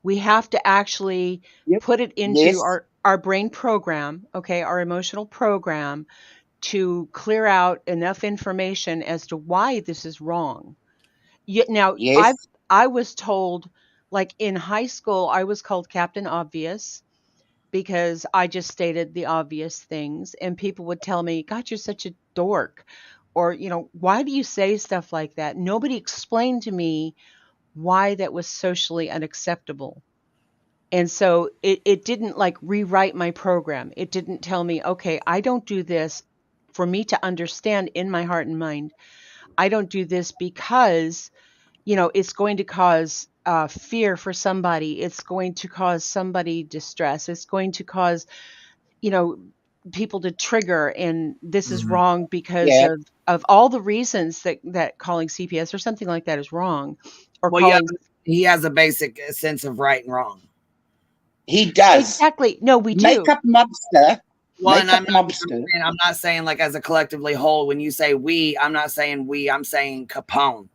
We have to actually put it into our brain program, okay, our emotional program, to clear out enough information as to why this is wrong. Now, I was told, like in high school, I was called Captain Obvious. because I just stated the obvious things, and people would tell me, God, you're such a dork. Or, why do you say stuff like that? Nobody explained to me why that was socially unacceptable. And so it didn't like rewrite my program. It didn't tell me, okay, I don't do this for me to understand in my heart and mind. I don't do this because, it's going to cause fear for somebody. It's going to cause somebody distress. It's going to cause, people to trigger, and this is wrong because Yeah. of all the reasons that calling CPS or something like that is wrong, or Well, yeah, calling. he has a basic sense of right and wrong. He does. Exactly. No, we do. Makeup mobster. Well, and Makeup mobster. I'm not saying like as a collectively whole. When you say we, I'm not saying we. I'm saying Capone.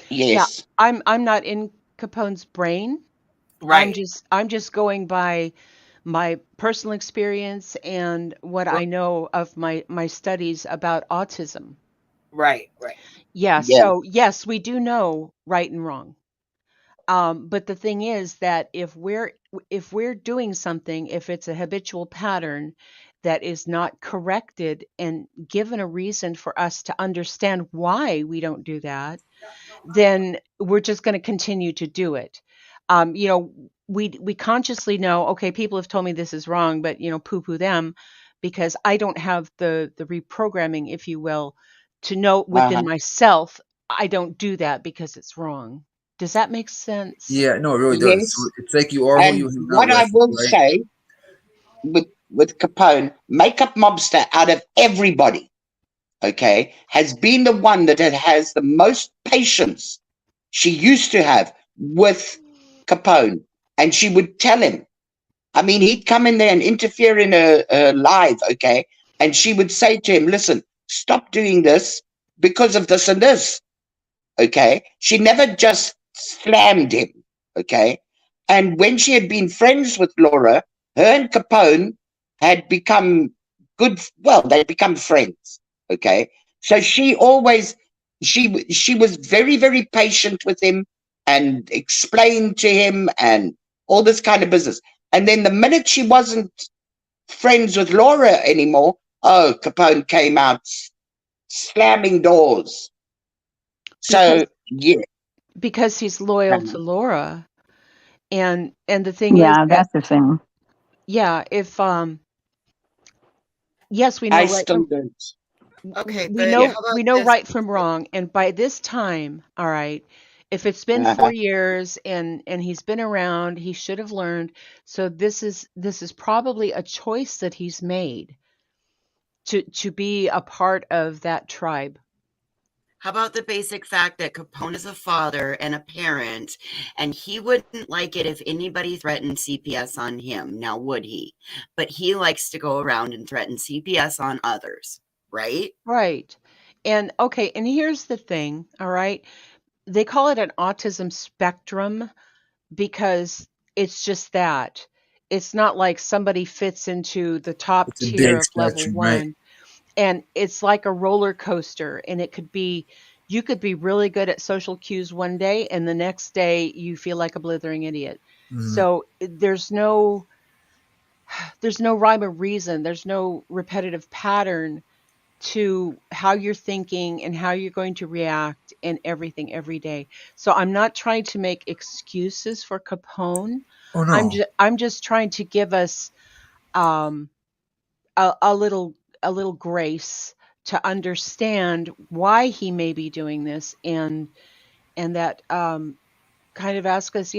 Yes. Yeah, I'm not in Capone's brain. Right. I'm just going by my personal experience and what I know of my studies about autism. Right. Yeah. Yeah. So yes, we do know right and wrong. But the thing is that if we're doing something, if it's a habitual pattern that is not corrected and given a reason for us to understand why we don't do that, then we're just going to continue to do it. We consciously know, okay, people have told me this is wrong, but poo-poo them, because I don't have the reprogramming, if you will, to know within myself I don't do that because it's wrong. Does that make sense? Yeah, no, it really does. Yes. So it's like you are who And you hang out what I with, will right? say with Capone, makeup mobster out of everybody, okay, has been the one that has the most patience she used to have with Capone. And she would tell him, I mean, he'd come in there and interfere in her live, okay? And she would say to him, listen, stop doing this because of this and this, okay? She never just slammed him, okay? And when she had been friends with Laura, her and Capone had become good, well, they'd become friends, okay? So she always, she was very, very patient with him and explained to him and all this kind of business. And then the minute she wasn't friends with Laura anymore, oh, Capone came out slamming doors. So, yeah. Because he's loyal to Laura. And the thing is Yeah, that, that's the thing. yeah, if yes, we know I right still from don't. Okay, we but know how about we know this? right from wrong, and by this time, all right, if it's been 4 years and he's been around, he should have learned. So this is probably a choice that he's made to be a part of that tribe. How about the basic fact that Capone is a father and a parent, and he wouldn't like it if anybody threatened CPS on him. Now, would he? But he likes to go around and threaten CPS on others, right? Right. And okay, and here's the thing, all right? They call it an autism spectrum because it's just that. It's not like somebody fits into the top It's a tier big of level spectrum, right? 1. And it's like a roller coaster, and it could be, you could be really good at social cues one day and the next day you feel like a blithering idiot. So there's no rhyme or reason, there's no repetitive pattern to how you're thinking and how you're going to react and everything every day. So I'm not trying to make excuses for Capone. Oh no. I'm just trying to give us um a little grace to understand why he may be doing this, and that kind of ask us,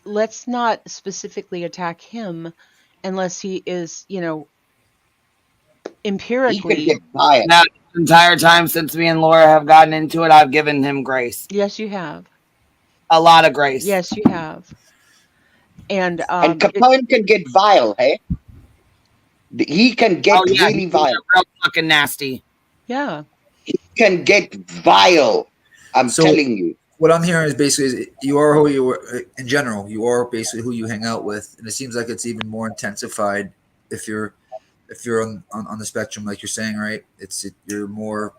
let's not specifically attack him unless he is, He could empirically. get fired. Now, the entire time since me and Laura have gotten into it, I've given him grace. Yes, you have. A lot of grace. Yes, you have. And Capone can get vile, hey? He can get really vile. Real fucking nasty. Yeah. He can get vile. I'm telling you. What I'm hearing is basically you are who you are in general. You are basically who you hang out with, and it seems like it's even more intensified if you're on the spectrum, like you're saying, right? You're more,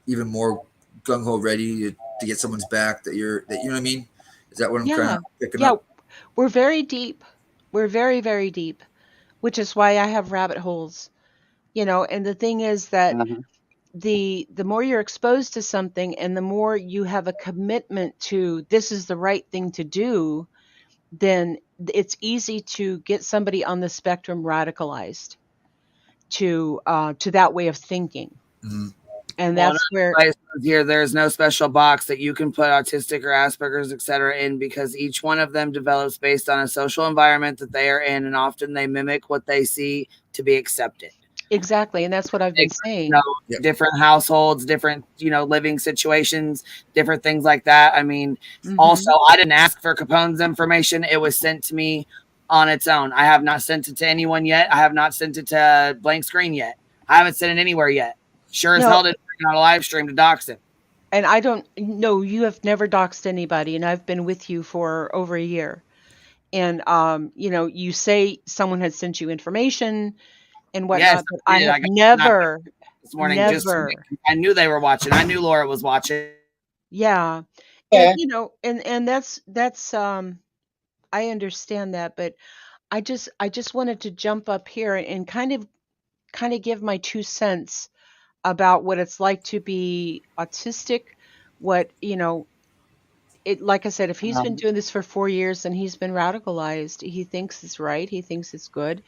even more gung ho ready to get someone's back. That you know what I mean? Is that what I'm kind of picking up? We're very deep. We're very, very deep, which is why I have rabbit holes. And the thing is that the more you're exposed to something and the more you have a commitment to this is the right thing to do, then it's easy to get somebody on the spectrum radicalized to that way of thinking. And that's where here there's no special box that you can put autistic or Asperger's, etc. in, because each one of them develops based on a social environment that they are in, and often they mimic what they see to be accepted. Exactly, and that's what I've been saying. Different households, different living situations, different things like that. I mean, also, I didn't ask for Capone's information; it was sent to me on its own. I have not sent it to anyone yet. I have not sent it to Blank Screen yet. I haven't sent it anywhere yet. Sure as hell didn't bring on a live stream to Doxxing. And I don't know, you have never doxed anybody, and I've been with you for over a year. And you say someone had sent you information and whatnot, Yes, but I have never this morning. I knew they were watching. I knew Laura was watching. Yeah. And that's I understand that, but I just wanted to jump up here and kind of give my 2 cents about what it's like to be autistic, what, like I said, if he's been doing this for 4 years and he's been radicalized, he thinks it's right, he thinks it's good.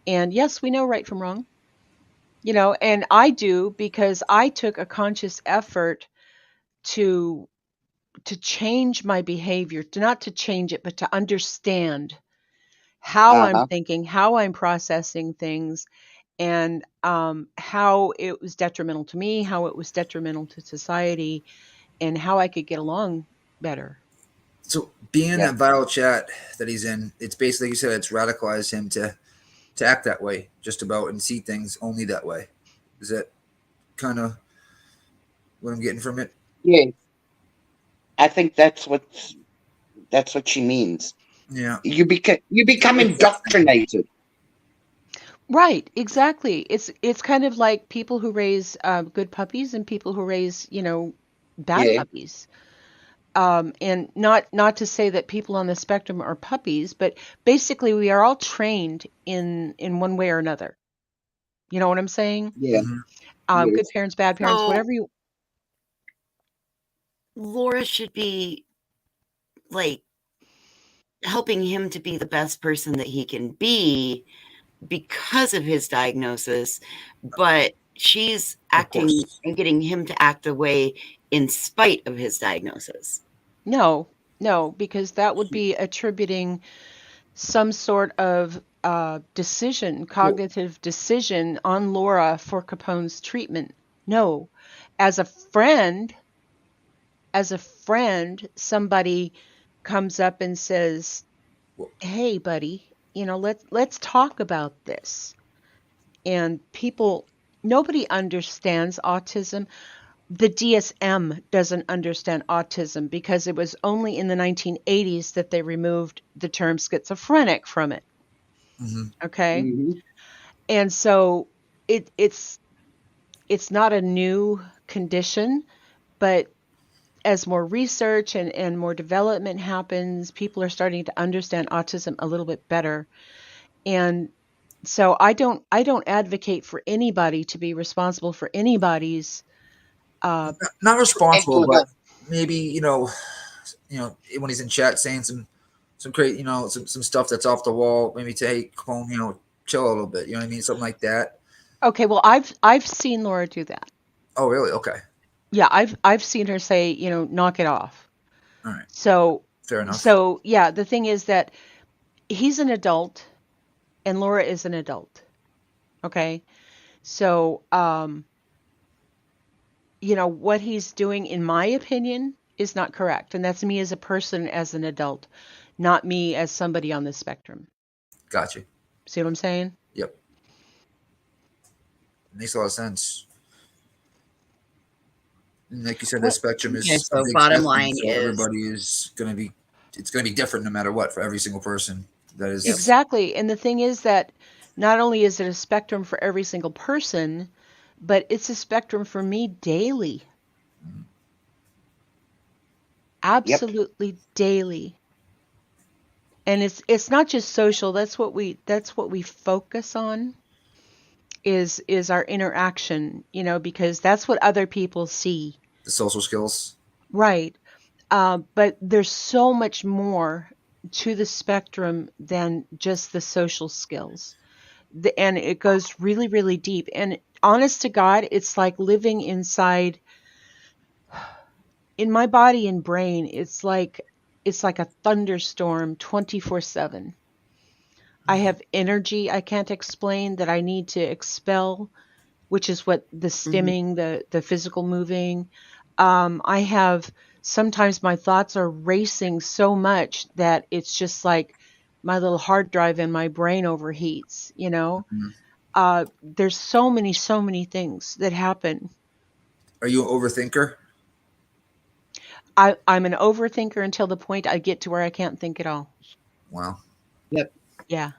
And yes, we know right from wrong. And I do, because I took a conscious effort to change my behavior, not to change it, but to understand how I'm thinking, how I'm processing things, and how it was detrimental to me, how it was detrimental to society, and how I could get along better. So being in that viral chat that he's in, it's basically, you said, it's radicalized him to act that way, just about, and see things only that way. Is that kind of what I'm getting from it? Yeah, I think that's what she means. Yeah, you become indoctrinated. Right, exactly. It's kind of like people who raise good puppies and people who raise bad puppies. And not to say that people on the spectrum are puppies, but basically we are all trained in one way or another. You know what I'm saying? Yeah. Good parents, bad parents, whatever you. Laura should be helping him to be the best person that he can be because of his diagnosis, but she's acting and getting him to act the way in spite of his diagnosis. No, because that would be attributing some sort of decision, cognitive decision on Laura for Capone's treatment. No, as a friend, somebody comes up and says, "Hey, buddy, let's talk about this." And nobody understands autism. The DSM doesn't understand autism because it was only in the 1980s that they removed the term schizophrenic from it. Okay. And so it's not a new condition, but as more research and more development happens, people are starting to understand autism a little bit better. And so I don't advocate for anybody to be responsible for anybody's not responsible, but maybe when he's in chat saying some great some stuff that's off the wall, maybe to, hey, Capone, chill a little bit, you know what I mean, something like that. Okay, well, I've seen Laura do that. Oh, really? Okay. Yeah, I've seen her say, knock it off. All right. So fair enough. So yeah, the thing is that he's an adult and Laura is an adult. Okay. So what he's doing, in my opinion, is not correct. And that's me as a person, as an adult, not me as somebody on the spectrum. Gotcha. See what I'm saying? Yep. Makes a lot of sense. And like you said, the spectrum is so bottom line so is everybody is going to be different no matter what for every single person. That is exactly. And the thing is that not only is it a spectrum for every single person, but it's a spectrum for me daily. Absolutely daily. And it's not just social. That's what we focus on is our interaction, because that's what other people see. The social skills. Right. But there's so much more to the spectrum than just the social skills. And it goes really, really deep. And honest to God, it's like living inside, in my body and brain, it's like a thunderstorm 24/7. I have energy I can't explain that I need to expel, which is what the stimming, the physical moving. I have, sometimes my thoughts are racing so much that it's just like my little hard drive in my brain overheats, There's so many things that happen. Are you an overthinker? I'm an overthinker until the point I get to where I can't think at all. Wow. Yep. Yeah.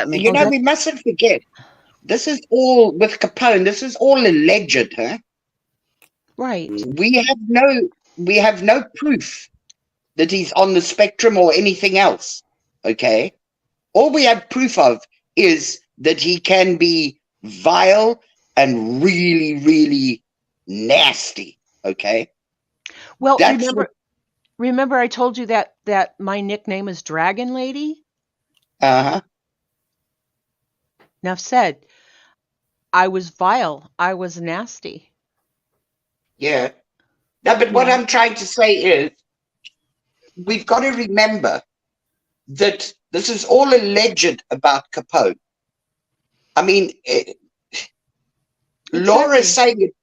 We mustn't forget, this is all with Capone. This is all alleged, huh? Right. We have no proof that he's on the spectrum or anything else. Okay, all we have proof of is that he can be vile and really, really nasty. Okay. Well, remember I told you that my nickname is Dragon Lady? Uh-huh. Enough said. I was vile. I was nasty. Yeah. No, but what I'm trying to say is, we've got to remember that this is all alleged about Capone. I mean, Laura saying it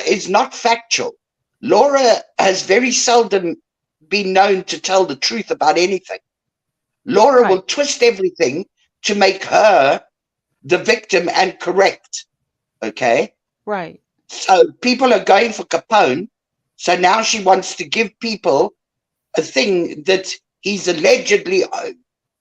is not factual. Laura has very seldom been known to tell the truth about anything. Laura will twist everything to make her the victim and correct. Okay? Right. So people are going for Capone. So now she wants to give people a thing that he's allegedly,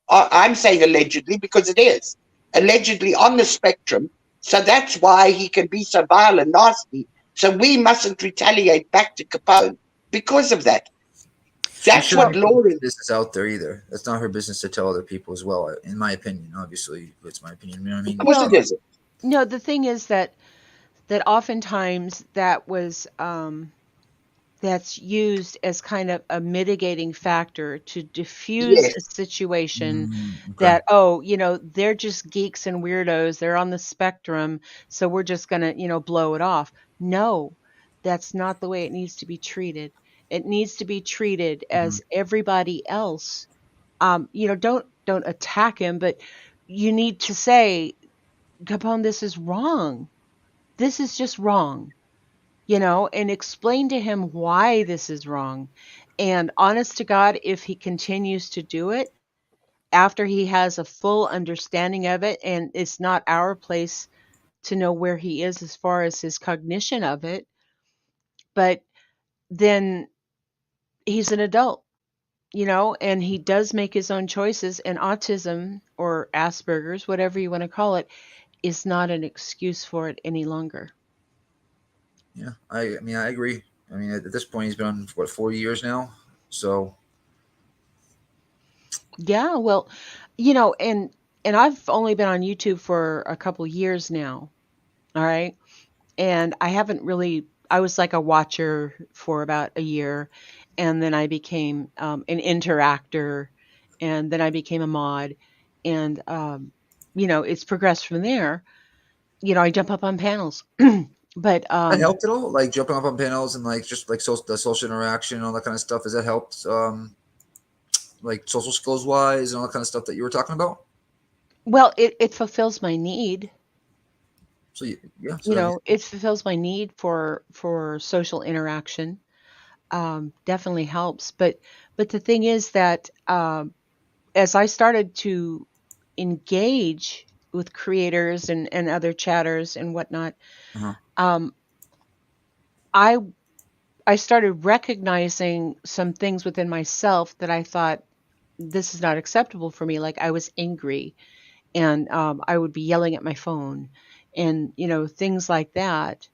I'm saying allegedly because it is, allegedly on the spectrum. So that's why he can be so vile and nasty. So we mustn't retaliate back to Capone because of that. That's what Laura is out there either. That's not her business to tell other people as well, in my opinion. Obviously, it's my opinion. You know what I mean? Of course it is. No, the thing is that oftentimes that was that's used as kind of a mitigating factor to diffuse a situation that, they're just geeks and weirdos. They're on the spectrum. So we're just going to, blow it off. No, that's not the way it needs to be treated. It needs to be treated as everybody else. Don't attack him, but you need to say, Capone, this is wrong. This is just wrong. And explain to him why this is wrong. And honest to God, if he continues to do it after he has a full understanding of it, and it's not our place to know where he is as far as his cognition of it, but then he's an adult, and he does make his own choices, and autism or Asperger's, whatever you want to call it, is not an excuse for it any longer. Yeah, I agree. I mean, at this point, he's been on, 4 years now? So. Yeah, well, and I've only been on YouTube for a couple years now. All right. And I haven't really, I was like a watcher for about a year. And then I became an interactor. And then I became a mod. And, it's progressed from there. I jump up on panels. But that helped at all, like jumping up on panels and like just like the social interaction and all that kind of stuff. Has that helped, like social skills wise and all that kind of stuff that you were talking about? Well, it fulfills my need. So yeah, so it fulfills my need for social interaction. Definitely helps. But the thing is that as I started to engage with creators and other chatters and whatnot, I started recognizing some things within myself that I thought, this is not acceptable for me. Like I was angry and I would be yelling at my phone and, things like that.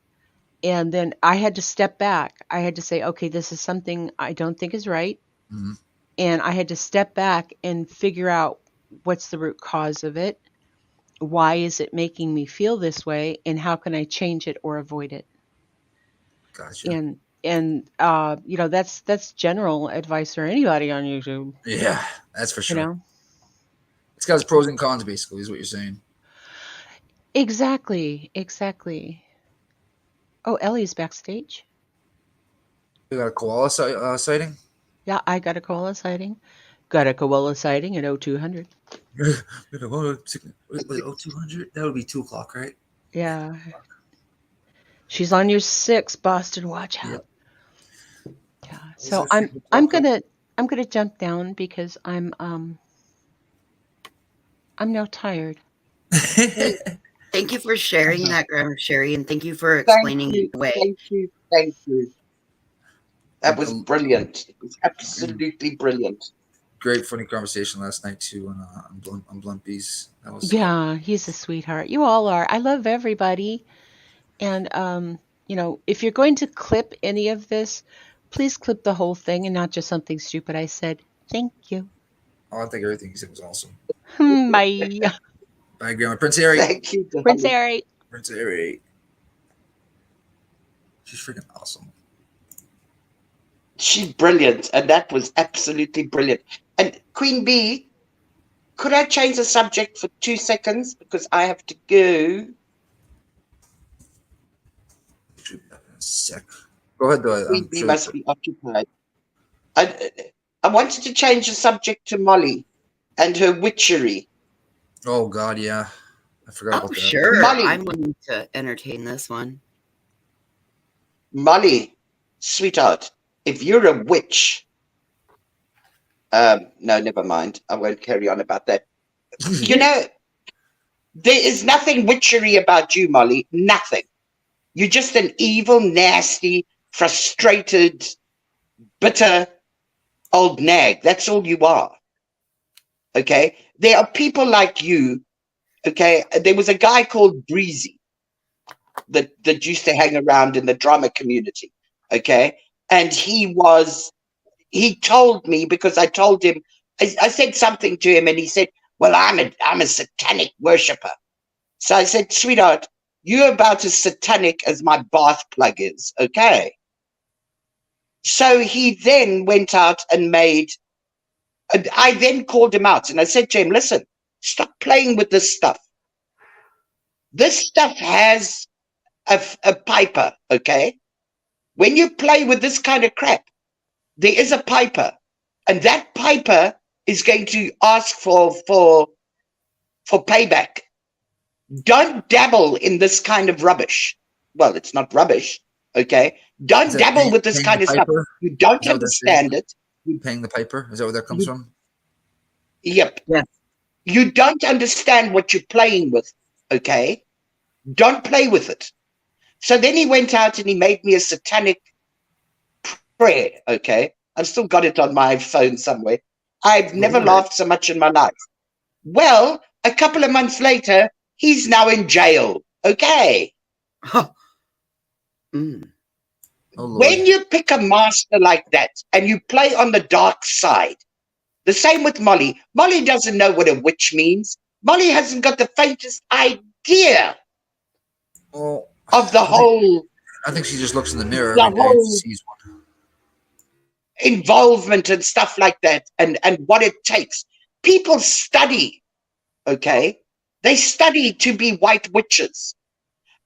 And then I had to step back. I had to say, okay, this is something I don't think is right. Mm-hmm. And I had to step back and figure out what's the root cause of it. Why is it making me feel this way? And how can I change it or avoid it? Gotcha. And that's general advice for anybody on YouTube. Yeah, that's for sure. You know? It's got its pros and cons, basically, is what you're saying. Exactly. Oh, Ellie's backstage. You got a koala sighting? Yeah, I got a koala sighting. Got a koala sighting at 0200. 0200? That would be 2 o'clock, right? Yeah. She's on your 6, Boston. Watch out. Yeah. So I'm gonna jump down because I'm now tired. Thank you for sharing that, Grandma Sherry, and thank you for explaining it away. Thank you. That was brilliant. It was absolutely brilliant. Great, funny conversation last night too on Blumpies. That was he's a sweetheart. You all are. I love everybody, and if you're going to clip any of this, please clip the whole thing and not just something stupid I said. Thank you. Oh, I think everything you said was awesome. Bye. Bye, Grandma. Prince Harry. Thank you, Prince Harry. Prince Harry. She's freaking awesome. She's brilliant, and that was absolutely brilliant. And Queen Bee, could I change the subject for 2 seconds because I have to go? Sec. Go ahead, though. Queen Bee must be occupied. I wanted to change the subject to Molly and her witchery. Oh God, yeah, I forgot about that. Sure, Molly. I'm willing to entertain this one. Molly, sweetheart, if you're a witch, no, never mind. I won't carry on about that. You know, there is nothing witchery about you, Molly. Nothing. You're just an evil, nasty, frustrated, bitter old nag. That's all you are. Okay? There are people like you. Okay? There was a guy called Breezy that used to hang around in the drama community. Okay? And he told me, because I told him, I said something to him and he said, well, I'm a satanic worshiper. So I said, sweetheart, you're about as satanic as my bath plug is. Okay? So he then went out and I then called him out and I said to him, listen, stop playing with this stuff. This stuff has a piper, okay? When you play with this kind of crap, there is a piper, and that piper is going to ask for payback. Don't dabble in this kind of rubbish. Well, it's not rubbish, okay? Don't dabble with this kind of stuff. You don't understand it. Paying the piper? Is that where that comes from? Yep. Yeah. You don't understand what you're playing with, okay? Don't play with it. So then he went out and he made me a satanic prayer, okay? I've still got it on my phone somewhere. I've never laughed so much in my life. Well, a couple of months later, he's now in jail, okay? When you pick a master like that and you play on the dark side, the same with Molly. Molly doesn't know what a witch means. Molly hasn't got the faintest idea of the whole... I think she just looks in the mirror the every day and sees one. Involvement and stuff like that, and what it takes. People study, okay? They study to be white witches.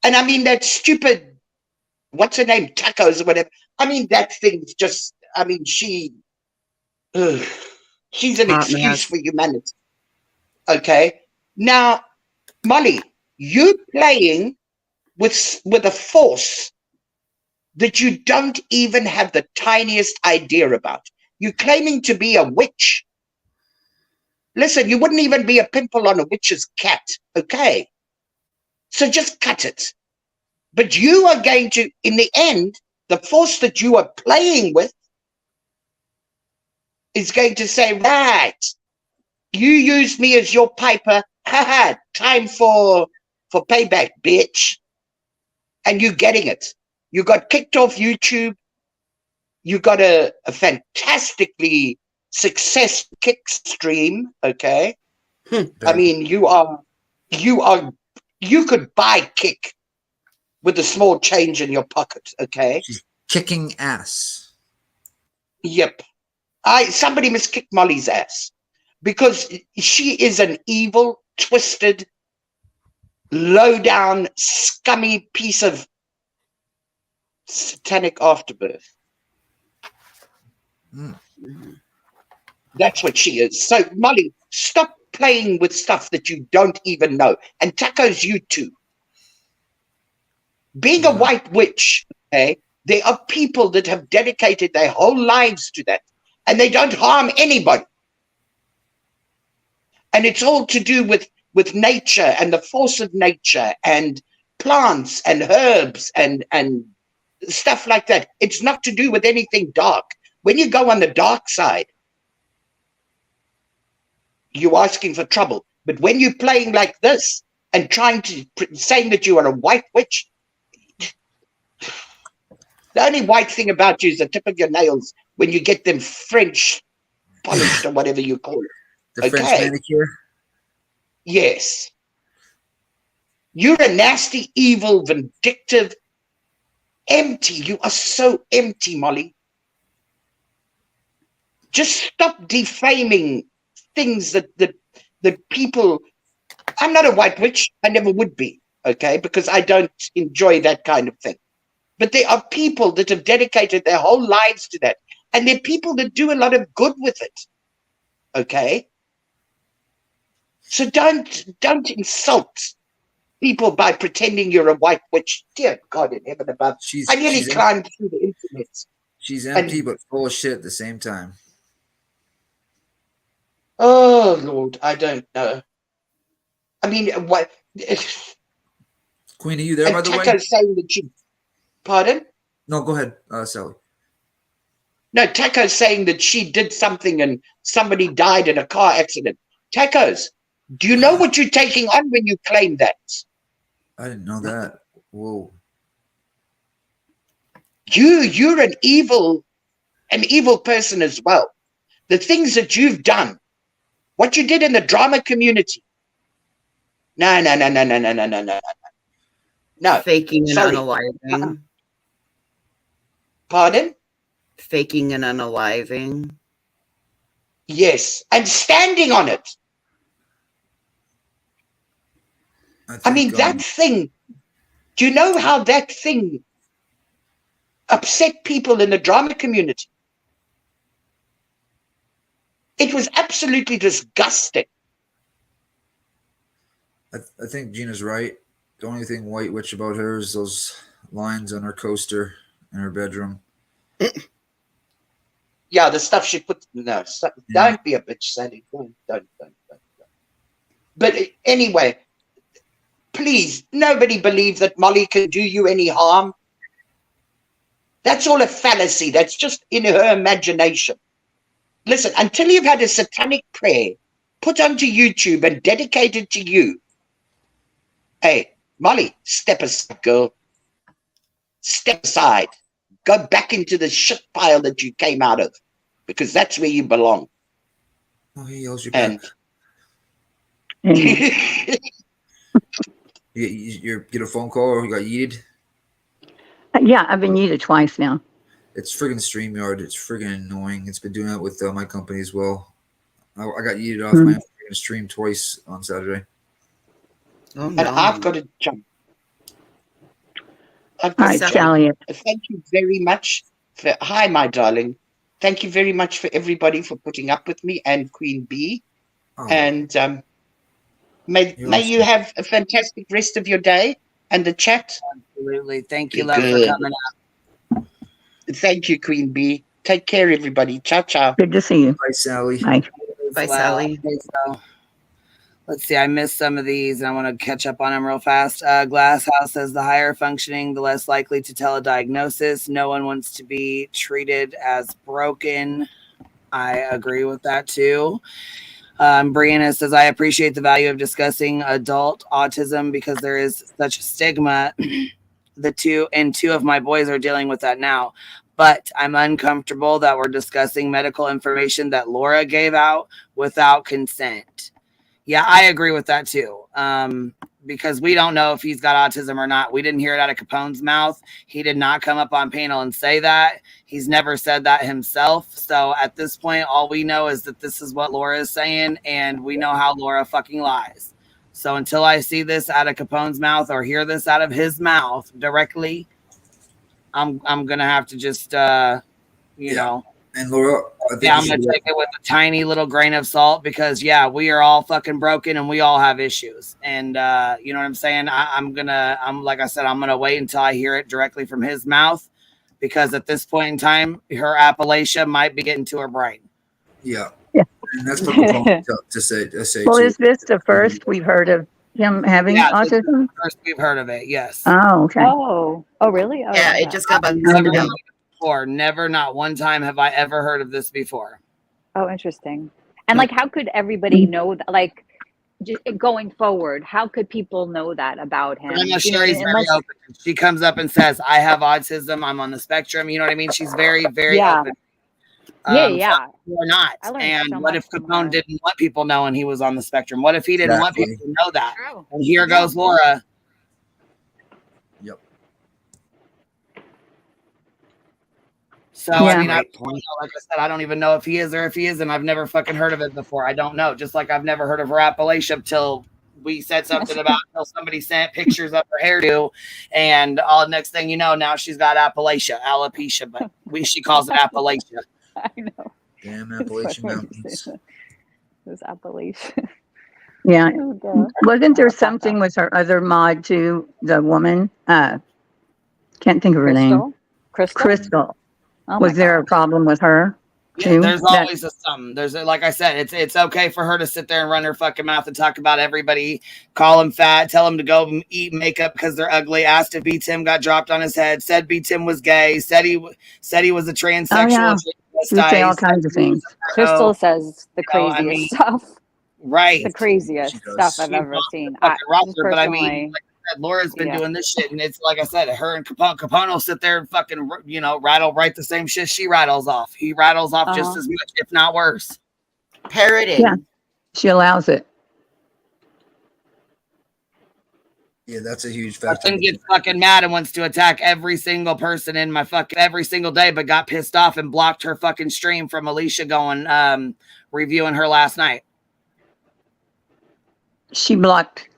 And I mean, that stupid, what's her name, Tacos or whatever. I mean, that thing's just, I mean, she's an excuse for humanity. Okay? Now, Molly, you playing with a force that you don't even have the tiniest idea about. You're claiming to be a witch. Listen, you wouldn't even be a pimple on a witch's cat, okay? So just cut it. But you are going to, in the end, the force that you are playing with is going to say, right, you used me as your piper, time for payback, bitch. And you're getting it. You got kicked off YouTube. You got a fantastically successful kick stream. Okay. I mean, you could buy kick with a small change in your pocket. Okay. She's kicking ass. Yep. Somebody must kick Molly's ass because she is an evil, twisted, low-down, scummy piece of satanic afterbirth. That's what she is. So, Molly, stop playing with stuff that you don't even know. And Taco's you too. Being a white witch, okay, there are people that have dedicated their whole lives to that, and they don't harm anybody. And it's all to do with nature and the force of nature and plants and herbs and stuff like that. It's not to do with anything dark. When you go on the dark side, you're asking for trouble. But when you're playing like this and saying that you are a white witch, the only white thing about you is the tip of your nails when you get them French polished or whatever you call it. The French manicure? Yes. You're a nasty, evil, vindictive, empty. You are so empty, Molly. Just stop defaming things that people... I'm not a white witch. I never would be, okay? Because I don't enjoy that kind of thing. But there are people that have dedicated their whole lives to that. And there are people that do a lot of good with it, okay? So don't insult people by pretending you're a white witch. Dear God in heaven above. I nearly climbed through the internet. She's empty but full of shit at the same time. Oh, Lord, I don't know. I mean, what? Queen, are you there, by the way? Taco's saying that she... Pardon? No, go ahead, Sally. No, Taco's saying that she did something and somebody died in a car accident. Tacos, do you know what you're taking on when you claim that? I didn't know that. Whoa. You're an evil person as well. The things that you've done, what you did in the drama community. No. Faking and unaliving. Pardon? Faking and unaliving. Yes, and standing on it. I mean, that thing, do you know how that thing upset people in the drama community? It was absolutely disgusting. I think Gina's right. The only thing white witch about her is those lines on her coaster in her bedroom. Yeah, the stuff she put. No, don't be a bitch, Sandy. Don't. But anyway, please, nobody believes that Molly can do you any harm. That's all a fallacy. That's just in her imagination. Listen, until you've had a satanic prayer put onto YouTube and dedicated to you, hey, Molly, step aside, girl. Step aside. Go back into the shit pile that you came out of, because that's where you belong. Oh, he yells you back. You get a phone call or you got yeeted? Yeah, I've been yeeted twice now. It's friggin' StreamYard. It's friggin' annoying. It's been doing that with my company as well. I got yeeted off my friggin' stream twice on Saturday. Oh, no. And I've got to jump. Hi, Sally. Thank you very much. Hi, my darling. Thank you very much for everybody for putting up with me and Queen Bee. Oh. And may you have a fantastic rest of your day and the chat. Absolutely. Thank you, love, for coming up. Thank you, Queen Bee. Take care, everybody. Ciao, ciao. Good to see you. Bye, Sally. Bye. Bye, Sally. Let's see. I missed some of these, and I want to catch up on them real fast. Glasshouse says the higher functioning, the less likely to tell a diagnosis. No one wants to be treated as broken. I agree with that too. Brianna says, I appreciate the value of discussing adult autism because there is such a stigma two of my boys are dealing with that now. But I'm uncomfortable that we're discussing medical information that Laura gave out without consent. Yeah, I agree with that too. Because we don't know if he's got autism or not. We didn't hear it out of Capone's mouth. He did not come up on panel and say that. He's never said that himself. So at this point, all we know is that this is what Laura is saying, and we know how Laura fucking lies. So until I see this out of Capone's mouth or hear this out of his mouth directly, I'm gonna have to just you know. And Laura, I think I'm gonna take it with a tiny little grain of salt because we are all fucking broken and we all have issues. And you know what I'm saying? I'm like I said, I'm gonna wait until I hear it directly from his mouth, because at this point in time, her Appalachia might be getting to her brain. Yeah. And that's what Capone to say. Well, too. is this the first we've heard of him having autism? This is the first we've heard of it. Yes. Oh, okay. Oh, really? Oh, Yeah, it just got before. Never, not one time have I ever heard of this before. Oh, interesting. And like, how could everybody know that? Like, just going forward, how could people know that about him? I'm sure he's very open. She comes up and says, "I have autism. I'm on the spectrum." You know what I mean? She's very, very open. Yeah. Or not. And what if Capone didn't want people knowing he was on the spectrum? What if he didn't want people to know that? And here goes Laura. Yep. So I mean, like I said, I don't even know if he is or if he isn't. I've never fucking heard of it before. I don't know. Just like I've never heard of her Appalachia till we said something about until somebody sent pictures of her hairdo, and all next thing you know, now she's got alopecia, but she calls it Appalachia. I know. Damn Appalachian Mountains. Those Appalachia. Yeah. Oh, Wasn't there something with her other mod too? The woman, can't think of her name. Crystal. Oh was there a problem with her? Yeah, there's always something. There's like I said, it's okay for her to sit there and run her fucking mouth and talk about everybody, call him fat, tell him to go eat makeup because they're ugly. Asked if B Tim got dropped on his head. Said B Tim was gay. Said he was a transsexual. You say all kinds of things. Crystal says the craziest stuff. Right. The craziest stuff I've ever seen. But I mean, like I said, Laura's been doing this shit, and it's like I said, her and Capone will sit there and fucking, rattle right the same shit she rattles off. He rattles off just as much, if not worse. Parroting. Yeah, she allows it. Yeah, that's a huge factor. Then gets fucking mad and wants to attack every single person in my fucking every single day, but got pissed off and blocked her fucking stream from Alicia going reviewing her last night. She blocked.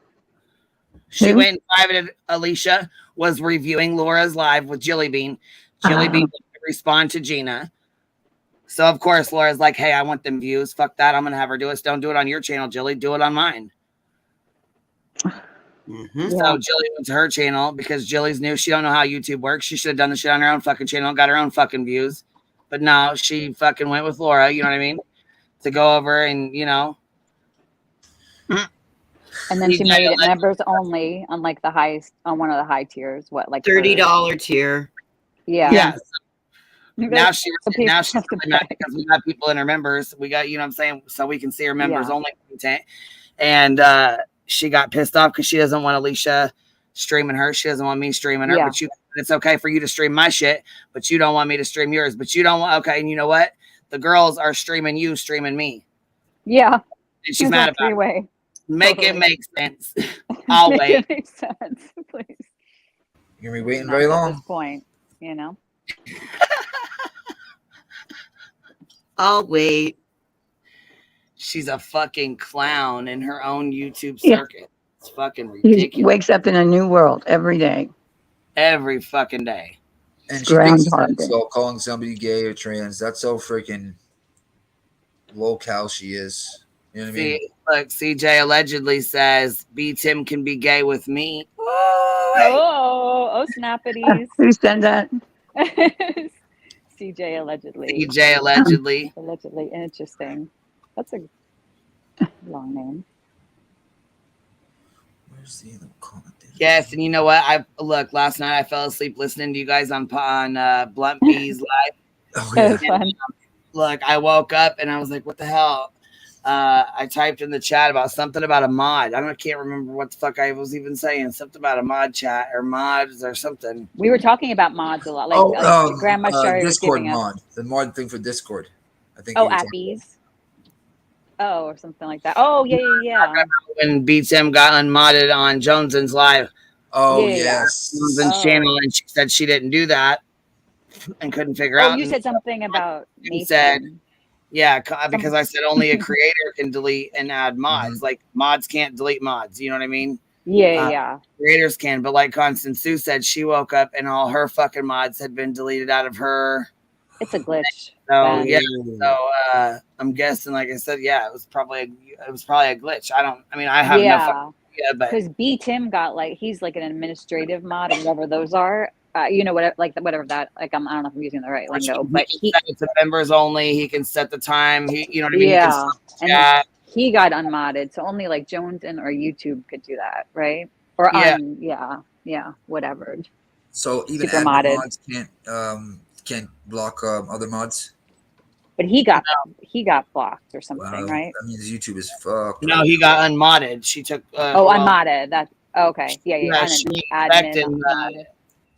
She went and privated. Alicia was reviewing Laura's live with Jilly Bean. Jilly Bean didn't respond to Gina. So of course Laura's like, "Hey, I want them views. Fuck that. I'm gonna have her do it. Don't do it on your channel, Jilly. Do it on mine." Mm-hmm. So Jilly went to her channel because Jilly's new. She don't know how YouTube works. She should have done the shit on her own fucking channel and got her own fucking views. But no, she fucking went with Laura, you know what I mean? To go over and, And then she made it members only on like the highest, on one of the high tiers. What, like $30 tier? Yeah. Yes. Now she's really mad because we got people in her members. We got, you know what I'm saying? So we can see her members only content. And she got pissed off because she doesn't want Alicia streaming her. She doesn't want me streaming her. But it's okay for you to stream my shit, but you don't want me to stream yours. But you don't want, okay, and you know what? The girls are streaming you, streaming me. Yeah. And she's mad about it. Make it make sense. I'll wait. It makes sense, please. You're gonna be waiting very long. At this point, I'll wait. She's a fucking clown in her own YouTube circuit. It's fucking ridiculous. He wakes up in a new world every day. Every fucking day. And she thinks so calling somebody gay or trans. That's so freaking low cal she is. You know what I mean? Look, CJ allegedly says B Tim can be gay with me. Oh, snappities. Who said that? CJ allegedly. CJ allegedly. Allegedly. Interesting. That's a long name. Where's the other comment? Yes, and you know what? Last night I fell asleep listening to you guys on Blunt Bees live. Oh, yeah. Look, I woke up and I was like, "What the hell?" I typed in the chat about something about a mod. I can't remember what the fuck I was even saying. Something about a mod chat or mods or something. We were talking about mods a lot. Like Grandma Sherry was Discord giving us. mod. The mod thing for Discord. I think. Oh, at Beez. Oh, or something like that. Oh, yeah. When BTM got unmodded on Jones's live. Oh, yes. Jones's channel, and she said she didn't do that and couldn't figure out. Oh, you said something about Nathan. Said, yeah, because I said only a creator can delete and add mods. Like mods can't delete mods. You know what I mean? Yeah. Creators can, but like Constance Sue said, she woke up and all her fucking mods had been deleted out of her. It's a glitch. So yeah, so I'm guessing, like I said, yeah, it was probably a glitch. I have no fucking idea, but because B Tim got he's like an administrative mod or whatever those are. Whatever that, I don't know if I'm using the right lingo, but he set it to members only. He can set the time. You know what I mean? Yeah, and he got unmodded, so only like Jones and or YouTube could do that, right? Or whatever. So even super modded mods can't block other mods. But he got blocked or something, right? That means YouTube is fucked. No, he got unmodded. She took. Unmodded. That okay? Yeah.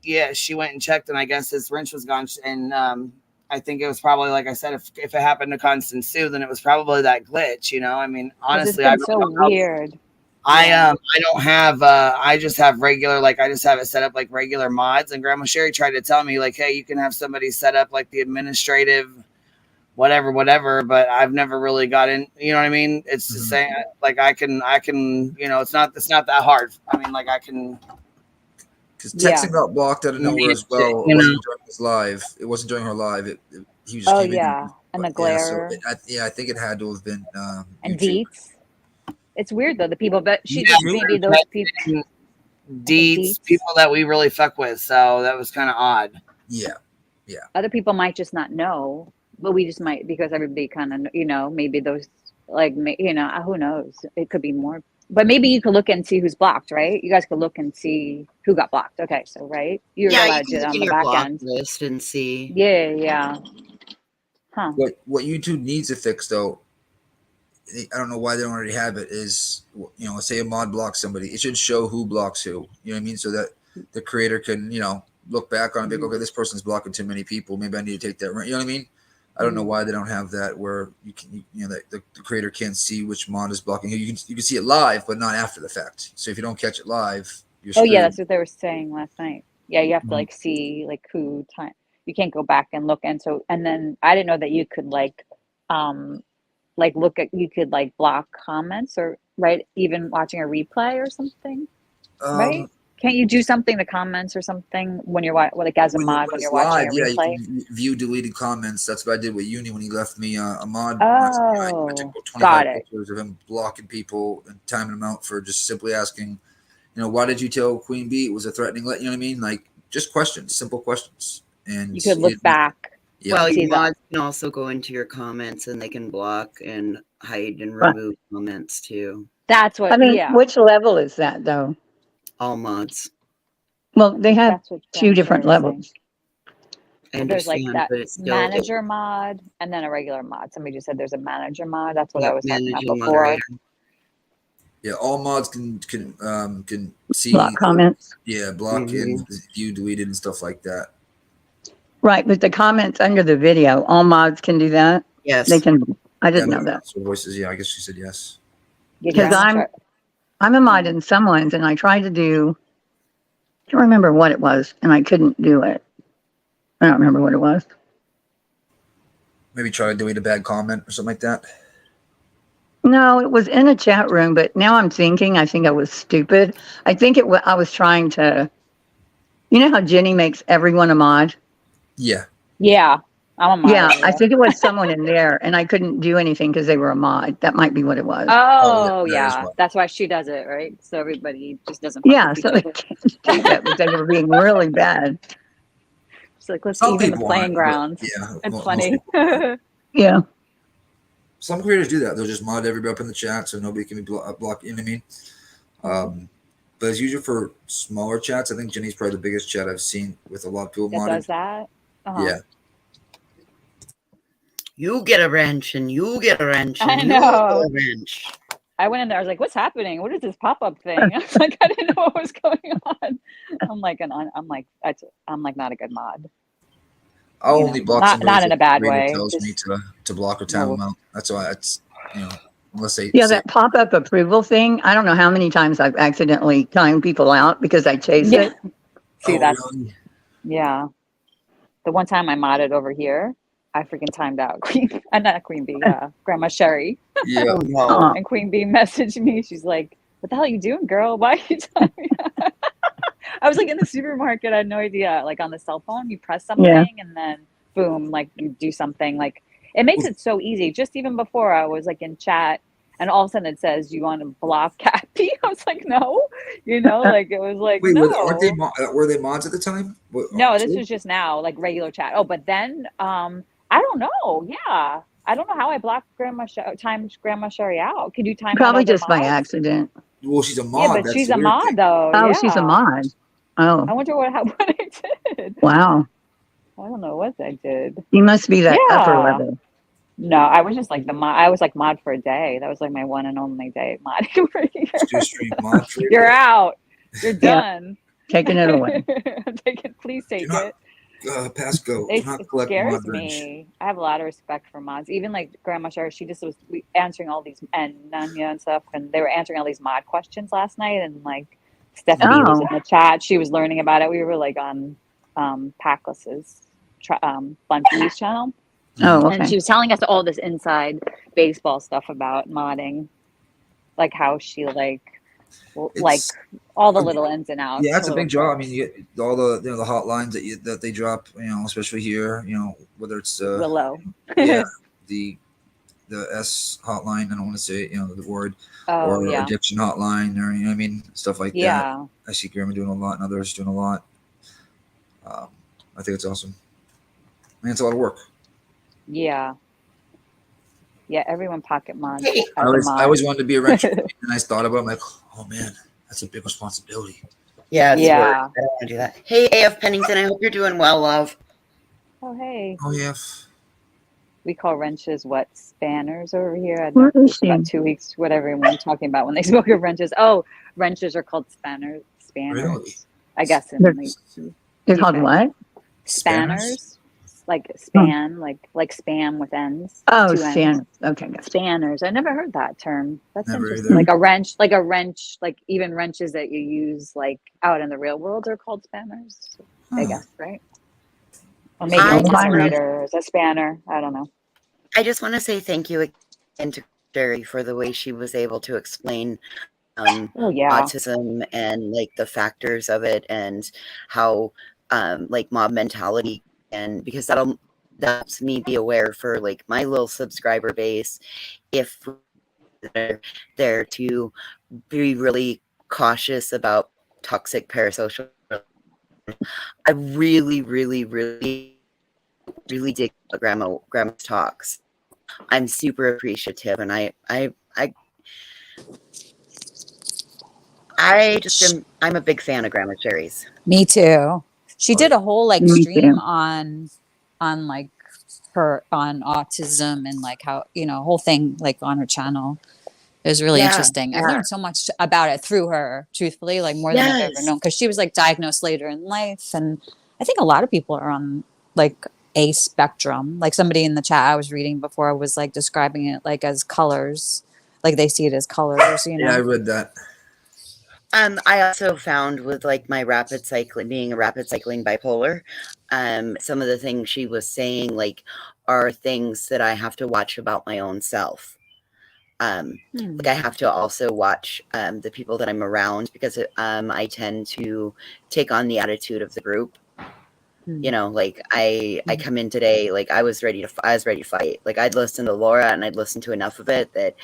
Yeah, she went and checked, and I guess his wrench was gone. And I think it was probably, like I said, if it happened to Constance Sue, then it was probably that glitch. You know, I mean, honestly, it's so weird. I don't have. I just have regular. I just have it set up like regular mods. And Grandma Sherry tried to tell me hey, you can have somebody set up like the administrative, whatever. But I've never really got in. You know what I mean? It's the same. I can. You know, it's not that hard. I mean, I can. Because Texan got blocked out of nowhere as well. It wasn't during his live. It wasn't during her live. He just came in. And the glare. I think it had to have been. And Deets. It's weird though, the people, but maybe those people. Deets, people that we really fuck with. So that was kind of odd. Yeah. Other people might just not know, but we just might, because everybody kind of, maybe those who knows? It could be more. But maybe you could look and see who's blocked, right? You guys could look and see who got blocked. Okay, so right, you're allowed to do it on the back end list and see. Yeah. Huh. What YouTube needs to fix though, I don't know why they don't already have it. Is say a mod blocks somebody, it should show who blocks who. You know what I mean? So that the creator can look back on it, and be okay, this person's blocking too many people. Maybe I need to take that. You know what I mean? I don't know why they don't have that where you can, that the creator can't see which mod is blocking. You can see it live, but not after the fact. So if you don't catch it live, you're screwed. That's what they were saying last night. Yeah, you have to see who time. You can't go back and look, and then I didn't know that you could you could block comments or even watching a replay or something, right? Can't you do something to comments or something when you're as a mod when you're watching a replay? You can view deleted comments. That's what I did with Uni when he left me a mod. I took 25 pictures of him blocking people and timing them out for just simply asking, why did you tell Queen Bee it was a threatening? You know what I mean? Just questions, simple questions. And you could look back. Yeah. Well, your mods can also go into your comments and they can block and hide and remove comments too. That's what. Which level is that though? All mods. Well, they have two different levels. There's that manager mod and then a regular mod. Somebody just said there's a manager mod. That's what I was talking about before. Moderator. Yeah, all mods can see block comments. Yeah, block and view deleted and stuff like that. Right, but the comments under the video, all mods can do that. Yes, they can. I didn't know that. So voices, I guess she said yes. Because I'm a mod in someone's, and I tried to do. I can't remember what it was, and I couldn't do it. I don't remember what it was. Maybe try to delete a bad comment or something like that. No, it was in a chat room, but now I'm thinking, I think I was stupid. I think I was trying to. You know how Jenny makes everyone a mod? Yeah. Yeah. I'm a mod. Yeah, I think it was someone in there, and I couldn't do anything because they were a mod. That might be what it was. Yeah. That's why she does it, right? So everybody just doesn't. Yeah, so they can't do that because they were being really bad. It's let's even the playing grounds. Yeah. It's funny. Yeah. Some creators do that. They'll just mod everybody up in the chat so nobody can be blocked. You know what I mean? But as usual for smaller chats, I think Jenny's probably the biggest chat I've seen with a lot of people modded. Does that? Yeah. You get a wrench and you get a wrench and I you get know. a wrench. I went in there. I was like, "What's happening? What is this pop-up thing?" I was like, I didn't know what was going on. I'm like, not a good mod. I'll You only know, block not somebody in if a bad the creator way. tells me Just to block or time well, them out. That's why it's, you know, unless they Yeah, say, that pop-up approval thing. I don't know how many times I've accidentally timed people out because I chase yeah. it. See, oh, that's really? yeah. The one time I modded over here, I freaking timed out not Queen Bee, Grandma Sherry. Yeah. Oh, no. And Queen Bee messaged me. She's like, "What the hell are you doing, girl? Why are you timing out?" I was like in the supermarket. I had no idea. Like on the cell phone, you press Yeah. something and then boom, like you do something. Like it makes it so easy. Just even before I was like in chat and all of a sudden it says, "You want to block Cappy?" I was like, "No," like it was like, Wait, "No." were they mods at the time? No, this was just now, like regular chat. Oh, but then I don't know. Yeah. I don't know how I blocked timed Grandma Sherry out. Can you time out Probably other just by mods? accident. Well, she's a mod. Yeah, but That's she's the a weird mod thing. though. Oh, Yeah. she's a mod. Oh, I wonder what I did. wow. I don't know what I did. You must be that upper Yeah. level. No, I was just like the mod. I was like mod for a day. That was like my one and only day modding over here. Just stream mod for You're out. You're Yeah. done. Taking it away. Please take not it. pass go. Do not It collect scares mod wrench. me. I have a lot of respect for mods. Even like Grandma Shar, she just was answering all these and Nanya and stuff, and they were answering all these mod questions last night. And like Stephanie was in the chat, she was learning about it. We were like on Packless's Bunty's channel. Oh, okay. And she was telling us all this inside baseball stuff about modding, like how she like all the little ins and outs. Yeah, that's a little big job. I tricks. mean, you get all the the hotlines that they drop. Especially here. Whether it's Willow. yeah, the S hotline. I don't want to say the word or yeah. addiction hotline or what I mean, stuff like Yeah. that. I see Grandma doing a lot and others doing a lot. I think it's awesome. I mean, it's a lot of work. Yeah. Yeah, everyone pocket mods. I always wanted to be a wrench, and I thought about it, I'm like, oh man, that's a big responsibility. Yeah, it's Yeah. work. I don't want to do that. Hey, AF Pennington, I hope you're doing well, love. Oh, hey. Oh, yeah. We call wrenches what? Spanners over here. I What know is it's about 2 weeks, whatever everyone's talking about when they spoke of wrenches. Oh, wrenches are called spanners. Really? I guess in They're like called what? spanners. Like span, like spam with ends. Oh, 2 ends. Stan. Okay, gotcha. Spanners. I never heard that term. That's Never interesting. either. Like a wrench, like even wrenches that you use like out in the real world are called spanners. I guess, right? Or maybe a separator is a spanner. I don't know. I just want to say thank you again to Sherry for the way she was able to explain autism and like the factors of it and how like mob mentality, and because that helps me be aware for like my little subscriber base, if they're there, to be really cautious about toxic parasocial. I really dig grandma's talks. I'm super appreciative, and I'm a big fan of Grandma Sherry's. Me too. She did a whole like Me stream too. on like her on autism and like how whole thing like on her channel. It was really interesting. I've learned so much about it through her, truthfully, like more than I've ever known, because she was like diagnosed later in life, and I think a lot of people are on like a spectrum. Like somebody in the chat I was reading before was like describing it like as colors, like they see it as colors. Yeah, I read that. I also found with like my being a rapid cycling bipolar, some of the things she was saying like are things that I have to watch about my own self. Like I have to also watch the people that I'm around, because I tend to take on the attitude of the group. Like I come in today, like I was ready to fight. Like I'd listen to Laura and I'd listen to enough of it that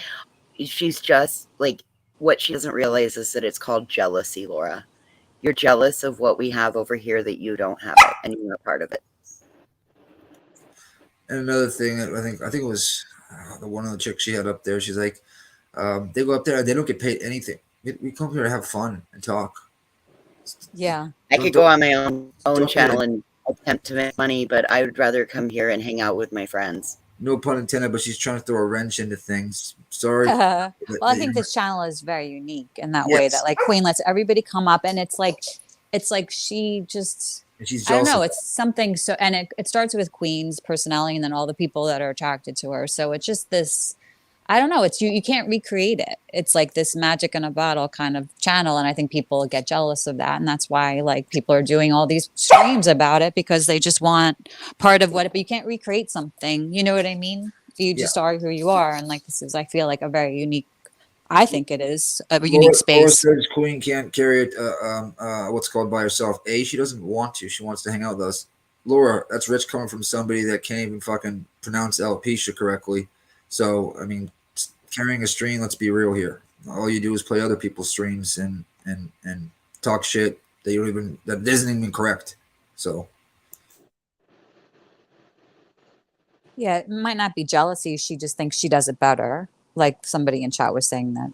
she's just like, what she doesn't realize is that it's called jealousy, Laura. You're jealous of what we have over here that you don't have it, and you're a part of it. And another thing, I think it was one of the chicks she had up there. She's like, they go up there, they don't get paid anything. We come here to have fun and talk. Yeah, I could go on my own channel and attempt to make money, but I would rather come here and hang out with my friends. no pun intended, but she's trying to throw a wrench into things. Sorry. Well, I think this channel is very unique in that way that like Queen lets everybody come up, and it's like she just, and she's I don't jealous know, of it's something so, and it starts with Queen's personality and then all the people that are attracted to her. So it's just this, I don't know, it's you can't recreate it. It's like this magic in a bottle kind of channel, and I think people get jealous of that, and that's why like people are doing all these streams about it, because they just want part of what, but you can't recreate something, you know what I mean? You just are who you are, and like this is, I feel like, a very unique, I think it is a unique Laura space. says Queen can't carry it what's called by herself. She doesn't want to. She wants to hang out with us. Laura, that's rich coming from somebody that can't even fucking pronounce alopecia correctly. So, I mean, carrying a stream, let's be real here. All you do is play other people's streams and talk shit that you don't even, that isn't even correct. So Yeah, it might not be jealousy. She just thinks she does it better. Like somebody in chat was saying that,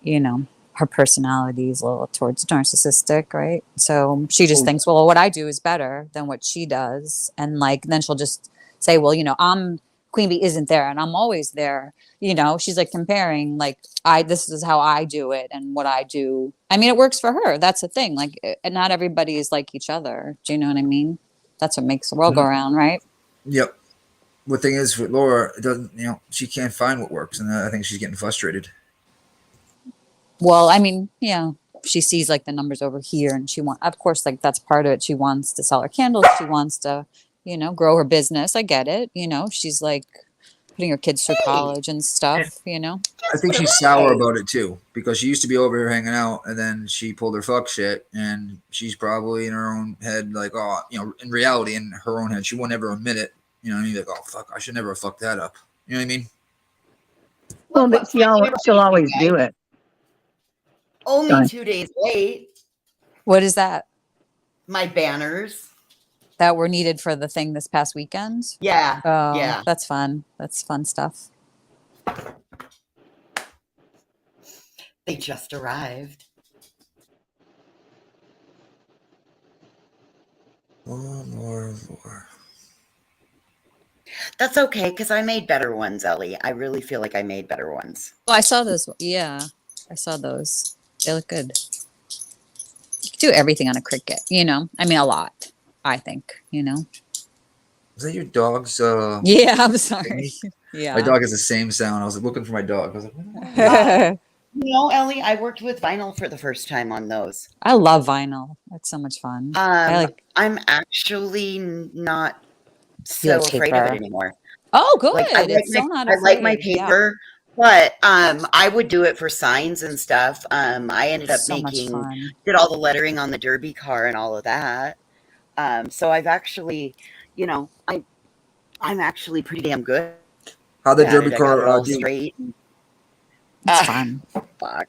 you know, her personality is a little towards narcissistic, right? So she just thinks, well, what I do is better than what she does. And like, then she'll just say, well, you know, QueenBee isn't there and I'm always there. You know, she's like comparing, like, this is how I do it and what I do. I mean, it works for her. That's the thing. Like, not everybody is like each other. Do you know what I mean? That's what makes the world go around, right? Yep. The thing is with Laura, it doesn't, you know, she can't find what works, and I think she's getting frustrated. Well, I mean, yeah, she sees like the numbers over here, and of course, like that's part of it. She wants to sell her candles. She wants to, you know, grow her business. I get it. You know, she's like putting her kids through college and stuff. You know, I think she's sour about it too, because she used to be over here hanging out, and then she pulled her fuck shit, and she's probably in her own head like, oh, you know, in reality, in her own head, she won't ever admit it. You know what I mean? Like, oh fuck, I should never have fucked that up. You know what I mean? Well, but she'll always do it. Only 2 days late. what is that? My banners. That were needed for the thing this past weekend? Yeah. Oh, Yeah. that's fun. That's fun stuff. They just arrived. More. That's okay, because I made better ones, Ellie. I really feel like I made better ones. Well, I saw those. Yeah, I saw those. They look good. You can do everything on a Cricut, you know? I mean, a lot, I think, you know? Is that your dog's? Yeah, I'm sorry. Yeah. My dog has the same sound. I was looking for my dog. I was like, You know, Ellie, I worked with vinyl for the first time on those. I love vinyl. It's so much fun. I'm actually not so afraid of it anymore. Oh, good. Like, I like my paper, but I would do it for signs and stuff. I ended up did all the lettering on the derby car and all of that. So I've actually, you know, I'm actually pretty damn good. How the derby car car do straight. It's fun. Fuck.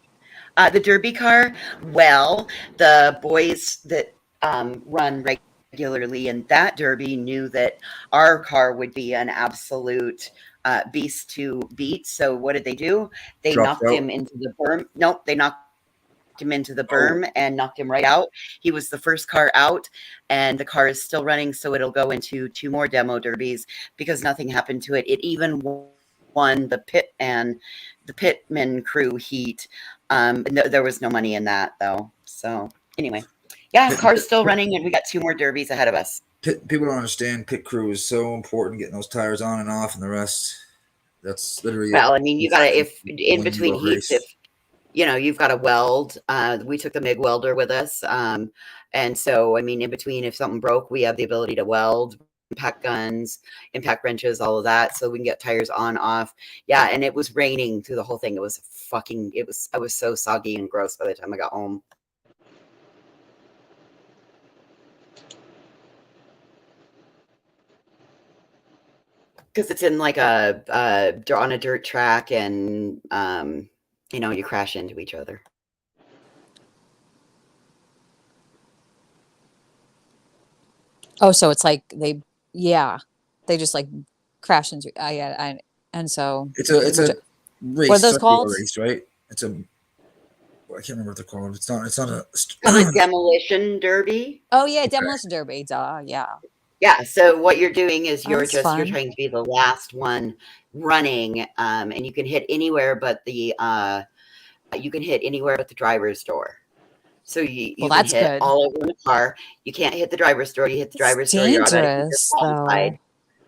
The derby car. Well, the boys that run regularly in that derby knew that our car would be an absolute beast to beat. So what did they do? They knocked him into the berm. Nope, they knocked him into the berm and knocked him right out. He was the first car out, and the car is still running, so it'll go into 2 more demo derbies because nothing happened to it. It even won the pitman crew heat. There was no money in that though. So anyway, yeah, car's still running, and we got 2 more derbies ahead of us. People don't understand pit crew is so important, getting those tires on and off and the rest. That's literally well, I mean, you gotta, if in between heats, if you know, you've got to weld. We took the MIG welder with us, and so I mean, in between, if something broke, we have the ability to weld, impact guns, impact wrenches, all of that, so we can get tires on, off. Yeah, and it was raining through the whole thing. It was I was so soggy and gross by the time I got home. Because it's in like on a dirt track, and you know, you crash into each other. Oh, so it's like they just like crash into. And so it's a race. What are those called? Race, right? It's a. I can't remember what they're called. It's not a demolition derby. Oh yeah, demolition derby. Duh, yeah. Yeah, so what you're doing is Oh, you're that's fun. trying to be the last one running, and you can hit anywhere but the driver's door. So you Well, can that's hit good. all over in the car. You can't hit the driver's door. You hit the It's driver's door, you're automatically dangerous, disqualified.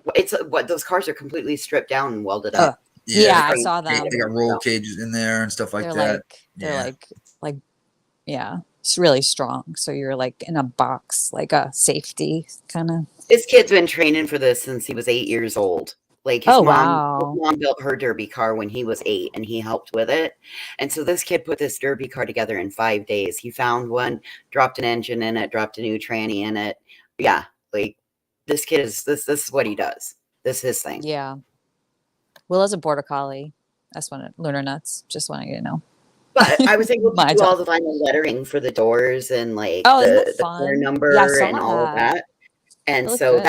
though. It's what those cars are completely stripped down and welded up. Yeah, I saw them. They got roll cages in there and stuff like They're that. they're like, yeah, it's really strong. So you're like in a box, like a safety kind of. This kid's been training for this since he was 8 years old. Like his mom built her derby car when he was 8 and he helped with it. And so this kid put this derby car together in 5 days. He found one, dropped an engine in it, dropped a new tranny in it. Yeah, like this kid is this is what he does. This is his thing. Yeah. Willa's a border collie. That's one of Lunar Nuts. Just wanting you to know. But I was able to do all the vinyl lettering for the doors and like the car number and all of that. And so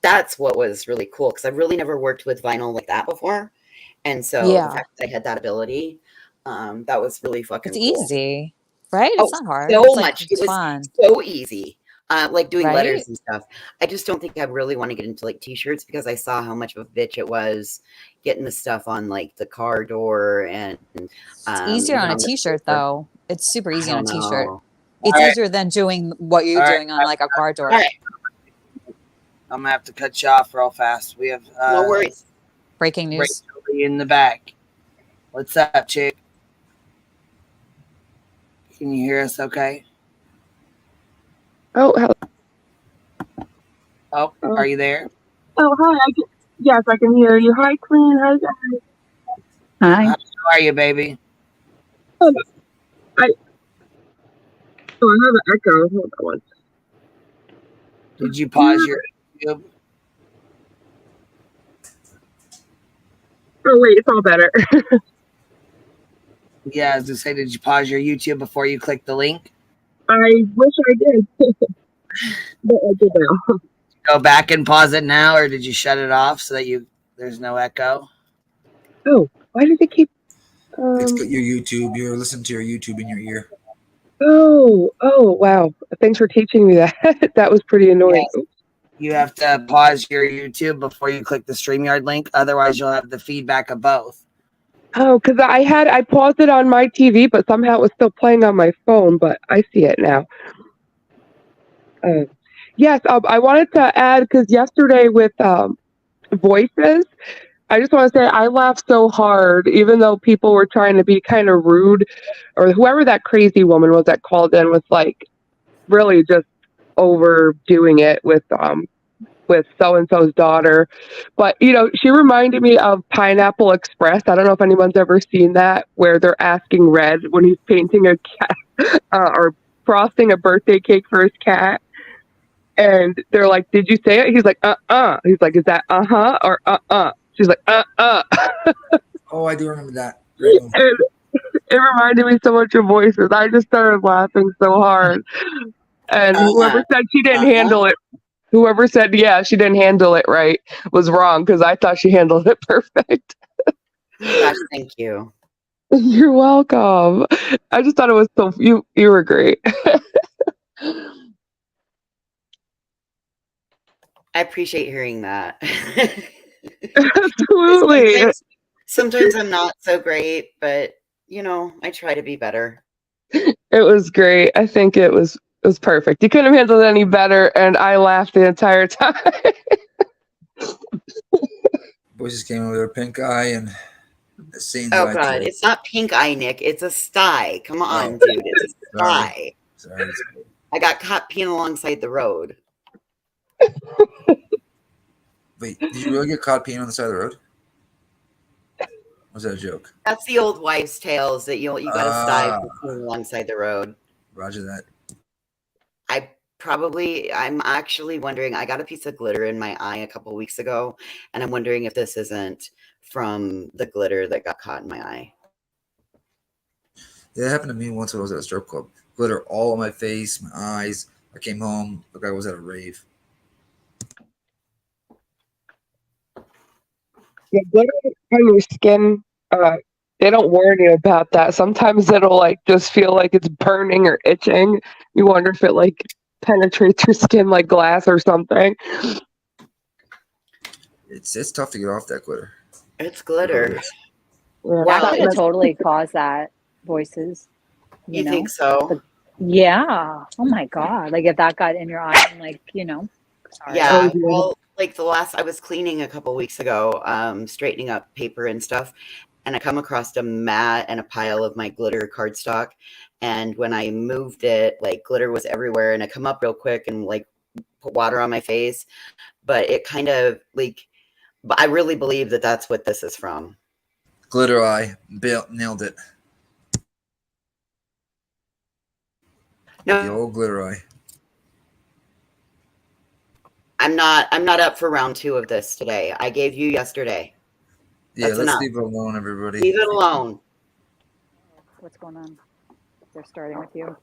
that's what was really cool because I've really never worked with vinyl like that before. And so the fact that I had that ability, that was really fucking cool. It's easy, right? It's not hard. So it's much. It's it was fun. so easy. Like doing Right? letters and stuff. I just don't think I really want to get into like t-shirts because I saw how much of a bitch it was getting the stuff on like the car door and It's easier on a t-shirt though. It's super easy on a t-shirt. It's All right. easier than doing what you're All right. doing on like a car door. All right. I'm gonna have to cut you off real fast. We have no worries. Breaking news. Rachel in the back. What's up, chick? Can you hear us? Okay. Oh, hello. Oh, are you there? Oh, hi. Yes, I can hear you. Hi, Queen. Hi, guys. Hi. How are you, baby? I have an echo. Hold on. Did you pause your YouTube? Oh, wait. It's all better. Yeah, I was gonna say, did you pause your YouTube before you clicked the link? I wish I did. But I did now. Go back and pause it now, or did you shut it off so that there's no echo? Oh, why does it keep... It's got your YouTube. You're listening to your YouTube in your ear. Oh, wow. Thanks for teaching me that. That was pretty annoying. Yes. You have to pause your YouTube before you click the StreamYard link. Otherwise, you'll have the feedback of both. Oh, because I paused it on my TV, but somehow it was still playing on my phone, but I see it now. Yes, I wanted to add, because yesterday with voices, I just want to say I laughed so hard, even though people were trying to be kind of rude, or whoever that crazy woman was that called in was like really just overdoing it with so-and-so's daughter. But, she reminded me of Pineapple Express. I don't know if anyone's ever seen that, where they're asking Red when he's painting a cat or frosting a birthday cake for his cat. And they're like, did you say it? He's like, He's like, is that uh-huh or uh-uh? She's like, Oh, I do remember that. And it reminded me so much of voices. I just started laughing so hard. And whoever said she didn't handle it, whoever said, yeah, she didn't handle it right was wrong, because I thought she handled it perfect. Gosh, thank you. You're welcome. I just thought it was so, you were great. I appreciate hearing that. Absolutely. Sometimes I'm not so great, but I try to be better. It was great. I think it was perfect. You couldn't have handled it any better, and I laughed the entire time. Boys just came over with their pink eye and the scenes. Oh God, it's not pink eye, Nick. It's a sty. Come on, dude. It's a sty. Sorry. I got caught peeing alongside the road. Wait, did you really get caught peeing on the side of the road? Was that a joke? That's the old wives' tales that you got to sty for peeing alongside the road. Roger that. I'm actually wondering, I got a piece of glitter in my eye a couple weeks ago, and I'm wondering if this isn't from the glitter that got caught in my eye. Yeah, it happened to me once when I was at a strip club. Glitter all on my face, my eyes. I came home, looked like I was at a rave. Yeah, glitter on your skin, they don't warn you about that. Sometimes it'll just feel like it's burning or itching. You wonder if it penetrate through skin like glass or something. It's tough to get off that glitter. It's It really glitter. is. Well, That could have totally caused that, voices. You know? think so? But, yeah. Oh my God. Like if that got in your eye, I'm like, you know. Sorry. Yeah. Well, like I was cleaning a couple weeks ago, straightening up paper and stuff, and I come across a mat and a pile of my glitter cardstock. And when I moved it, like glitter was everywhere, and I come up real quick and like put water on my face. But it kind of like, but I really believe that that's what this is from. Glitter eye. Nailed it. No. The old glitter eye. I'm not up for round 2 of this today. I gave you yesterday. Yeah, That's let's enough. leave it alone, everybody. Leave it alone. What's going on? They're starting with you.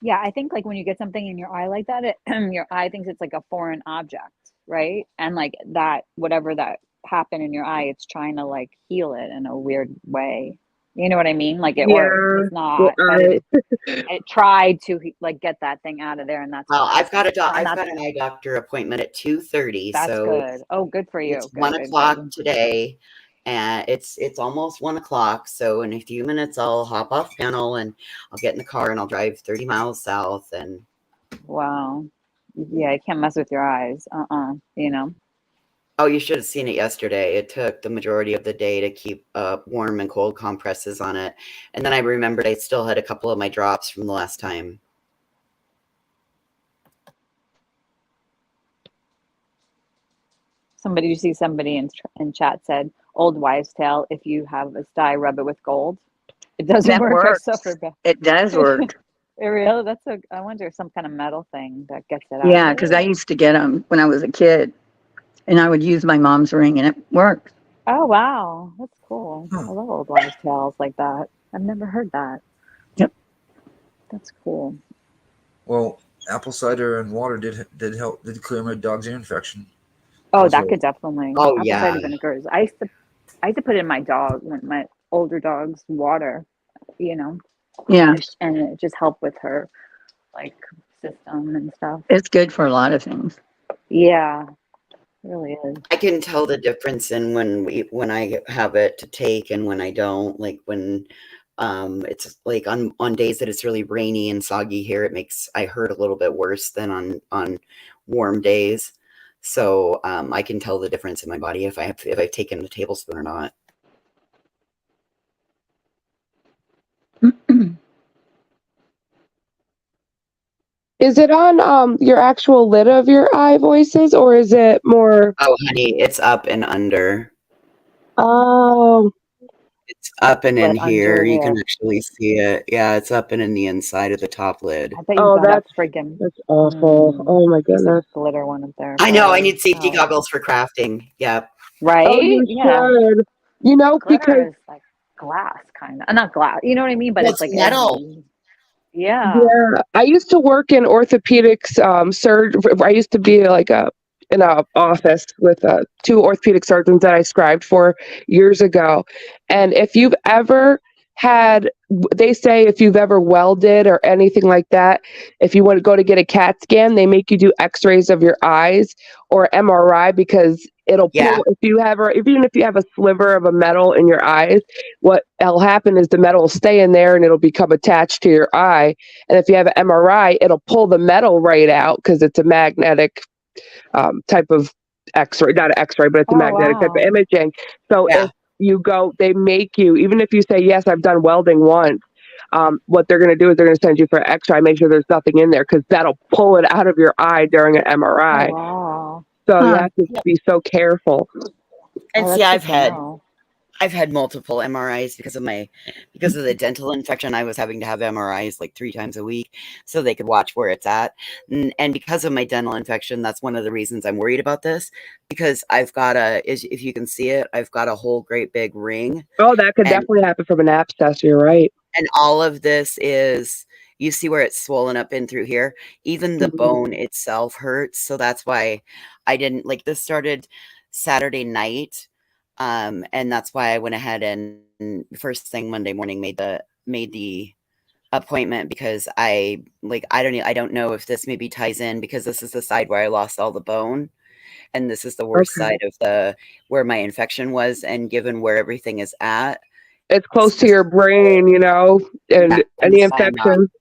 Yeah, I think like when you get something in your eye like that, your eye thinks it's like a foreign object, right? And like that, whatever that happened in your eye, it's trying to like heal it in a weird way. You know what I mean? Like it works. It's not, but it tried to like get that thing out of there, and that's. Well, I've got an not eye doctor appointment at 2:30. That's so good. Oh, good for you. It's Good, 1 good, o'clock good. today, and it's almost 1 o'clock. So in a few minutes, I'll hop off panel and I'll get in the car and I'll drive 30 miles south. And Wow, yeah, you can't mess with your eyes. You know. oh, you should have seen it yesterday. It took the majority of the day to keep warm and cold compresses on it, and then I remembered I still had a couple of my drops from the last time. You see somebody in chat said, "Old wives' tale: if you have a sty, rub it with gold." It doesn't That work. works. I suffer back. It does work. It really? I wonder if some kind of metal thing that gets it out. Yeah, because I used to get them when I was a kid, and I would use my mom's ring, and it worked. Oh wow, that's cool. I love old wives' tales like that. I've never heard that. Yep, that's cool. Well, apple cider and water did clear my dog's ear infection. Oh, that could definitely. Oh, apple yeah. cider vinegar is. I used to put it in my my older dog's water, you know. Yeah. And it just helped with her like system and stuff. It's good for a lot of things. Yeah, it really is. I can tell the difference in when I have it to take and when I don't. Like when it's like on days that it's really rainy and soggy here, I hurt a little bit worse than on warm days. So I can tell the difference in my body if I've taken a tablespoon or not. Is it on your actual lid of your eye, voices, or is it more? Oh, honey, it's up and under. Oh. It's up and in But under here. You can here. actually see it. Yeah, it's up and in the inside of the top lid. I bet you got a friggin' that's awful. Oh my goodness. glitter one up there. I know. I probably. need safety goggles for crafting. Yep. Right? Oh, you Yeah. should. You know, Glitter because is like glass, kind of. Not glass. You know what I mean? But Well, it's like it's metal. edgy. Yeah. yeah, I used to work in orthopedics. I used to be like in a office with 2 orthopedic surgeons that I scribed for years ago. And if you've ever they say if you've ever welded or anything like that, if you want to go to get a CAT scan, they make you do x-rays of your eyes or MRI because it'll pull even if you have a sliver of a metal in your eyes, what'll happen is the metal will stay in there and it'll become attached to your eye. And if you have an MRI, it'll pull the metal right out because it's a magnetic type of x-ray, not an x-ray, but it's a magnetic type of imaging. So if you go, they make you, even if you say, yes, I've done welding once, what they're going to do is they're going to send you for an x-ray, make sure there's nothing in there because that'll pull it out of your eye during an MRI. Oh, wow. So you have to be so careful. And see, I've had multiple MRIs because of the dental infection. I was having to have MRIs like 3 times a week so they could watch where it's at. And because of my dental infection, that's one of the reasons I'm worried about this, because I've got if you can see it, I've got a whole great big ring. Oh, that could definitely happen from an abscess. You're right. And all of this is, you see where it's swollen up in through here. Even the bone itself hurts. So that's why I didn't like this started Saturday night. And that's why I went ahead and first thing Monday morning made the made the appointment because I don't know if this maybe ties in because this is the side where I lost all the bone, and this is the worst Okay. side of where my infection was, and given where everything is at, It's close to your brain, and any that's why I'm not. infection.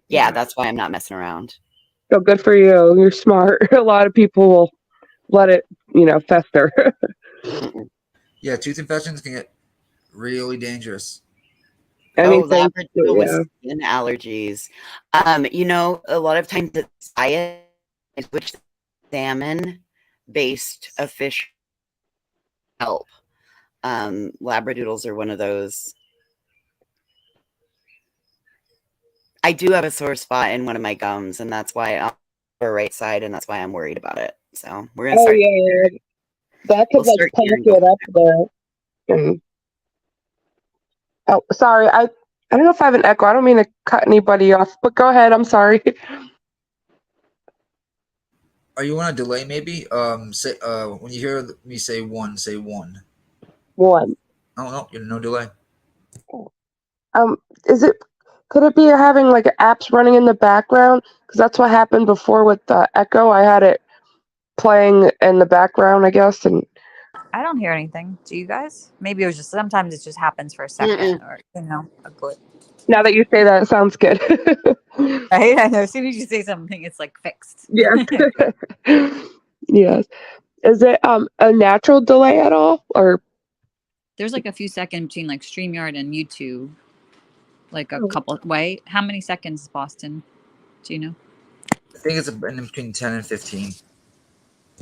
Yeah, that's why I'm not messing around. So good for you. You're smart. A lot of people will let it, fester. Yeah, tooth infections can get really dangerous. Anything. Labradoodle with skin allergies. A lot of times the diet is which salmon-based of fish help. Labradoodles are one of those. I do have a sore spot in one of my gums, and that's why I'm on the right side, and that's why I'm worried about it. So we're gonna start. Yeah. That could start pump hearing it up there. And, oh, sorry. I don't know if I have an echo. I don't mean to cut anybody off, but go ahead. I'm sorry. Are you on a delay? Maybe. Say when you hear me say one, say one. One. Oh no, you're no delay. Could it be having like apps running in the background? Because that's what happened before with the echo. I had it playing in the background, I guess, and I don't hear anything. Do you guys? Maybe it was just sometimes it just happens for a second, or a glitch. now that you say that, it sounds good. Right? I know. As soon as you say something, it's like fixed. Yeah. Yes. Is it a natural delay at all, or There's like a few seconds between like StreamYard and YouTube, like a couple. Wait, how many seconds is Boston? Do you know? I think it's in between 10 and 15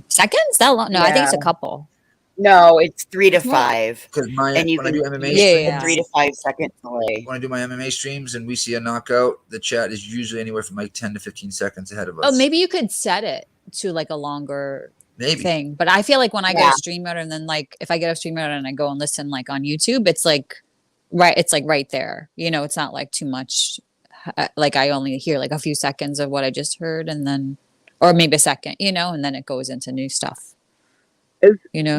seconds. That long? No, I think it's a couple. No, it's 3 to 5. Because and you when I do MMA streams, 3 to 5 second delay. When I do my MMA streams and we see a knockout, the chat is usually anywhere from like 10 to 15 seconds ahead of us. Oh, maybe you could set it to like a longer thing. But I feel like when I go to StreamYard and then like if I get a StreamYard and I go and listen like on YouTube, it's like right there. It's not like too much. Like I only hear like a few seconds of what I just heard, and then, or maybe a second, and then it goes into new stuff. Yeah,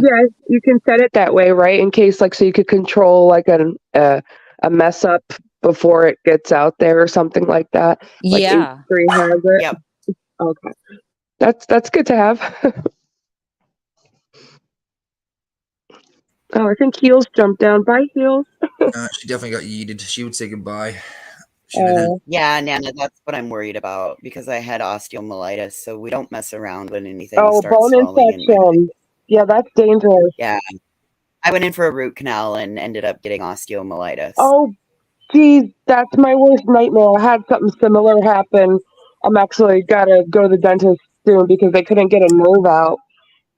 you can set it that way, right? In case, like, so you could control like a mess up before it gets out there or something like that. Like Yeah. H3 has it. Yep. Okay. That's good to have. Oh, I think Heels jumped down. Bye, Heels. She definitely got yeeted. She would say goodbye. Yeah, Nana, that's what I'm worried about because I had osteomyelitis, so we don't mess around when anything Oh, starts bone swelling. infection. Yeah, that's dangerous. Yeah. I went in for a root canal and ended up getting osteomyelitis. Oh, geez, that's my worst nightmare. I had something similar happen. I'm actually gotta go to the dentist soon because they couldn't get a nerve out.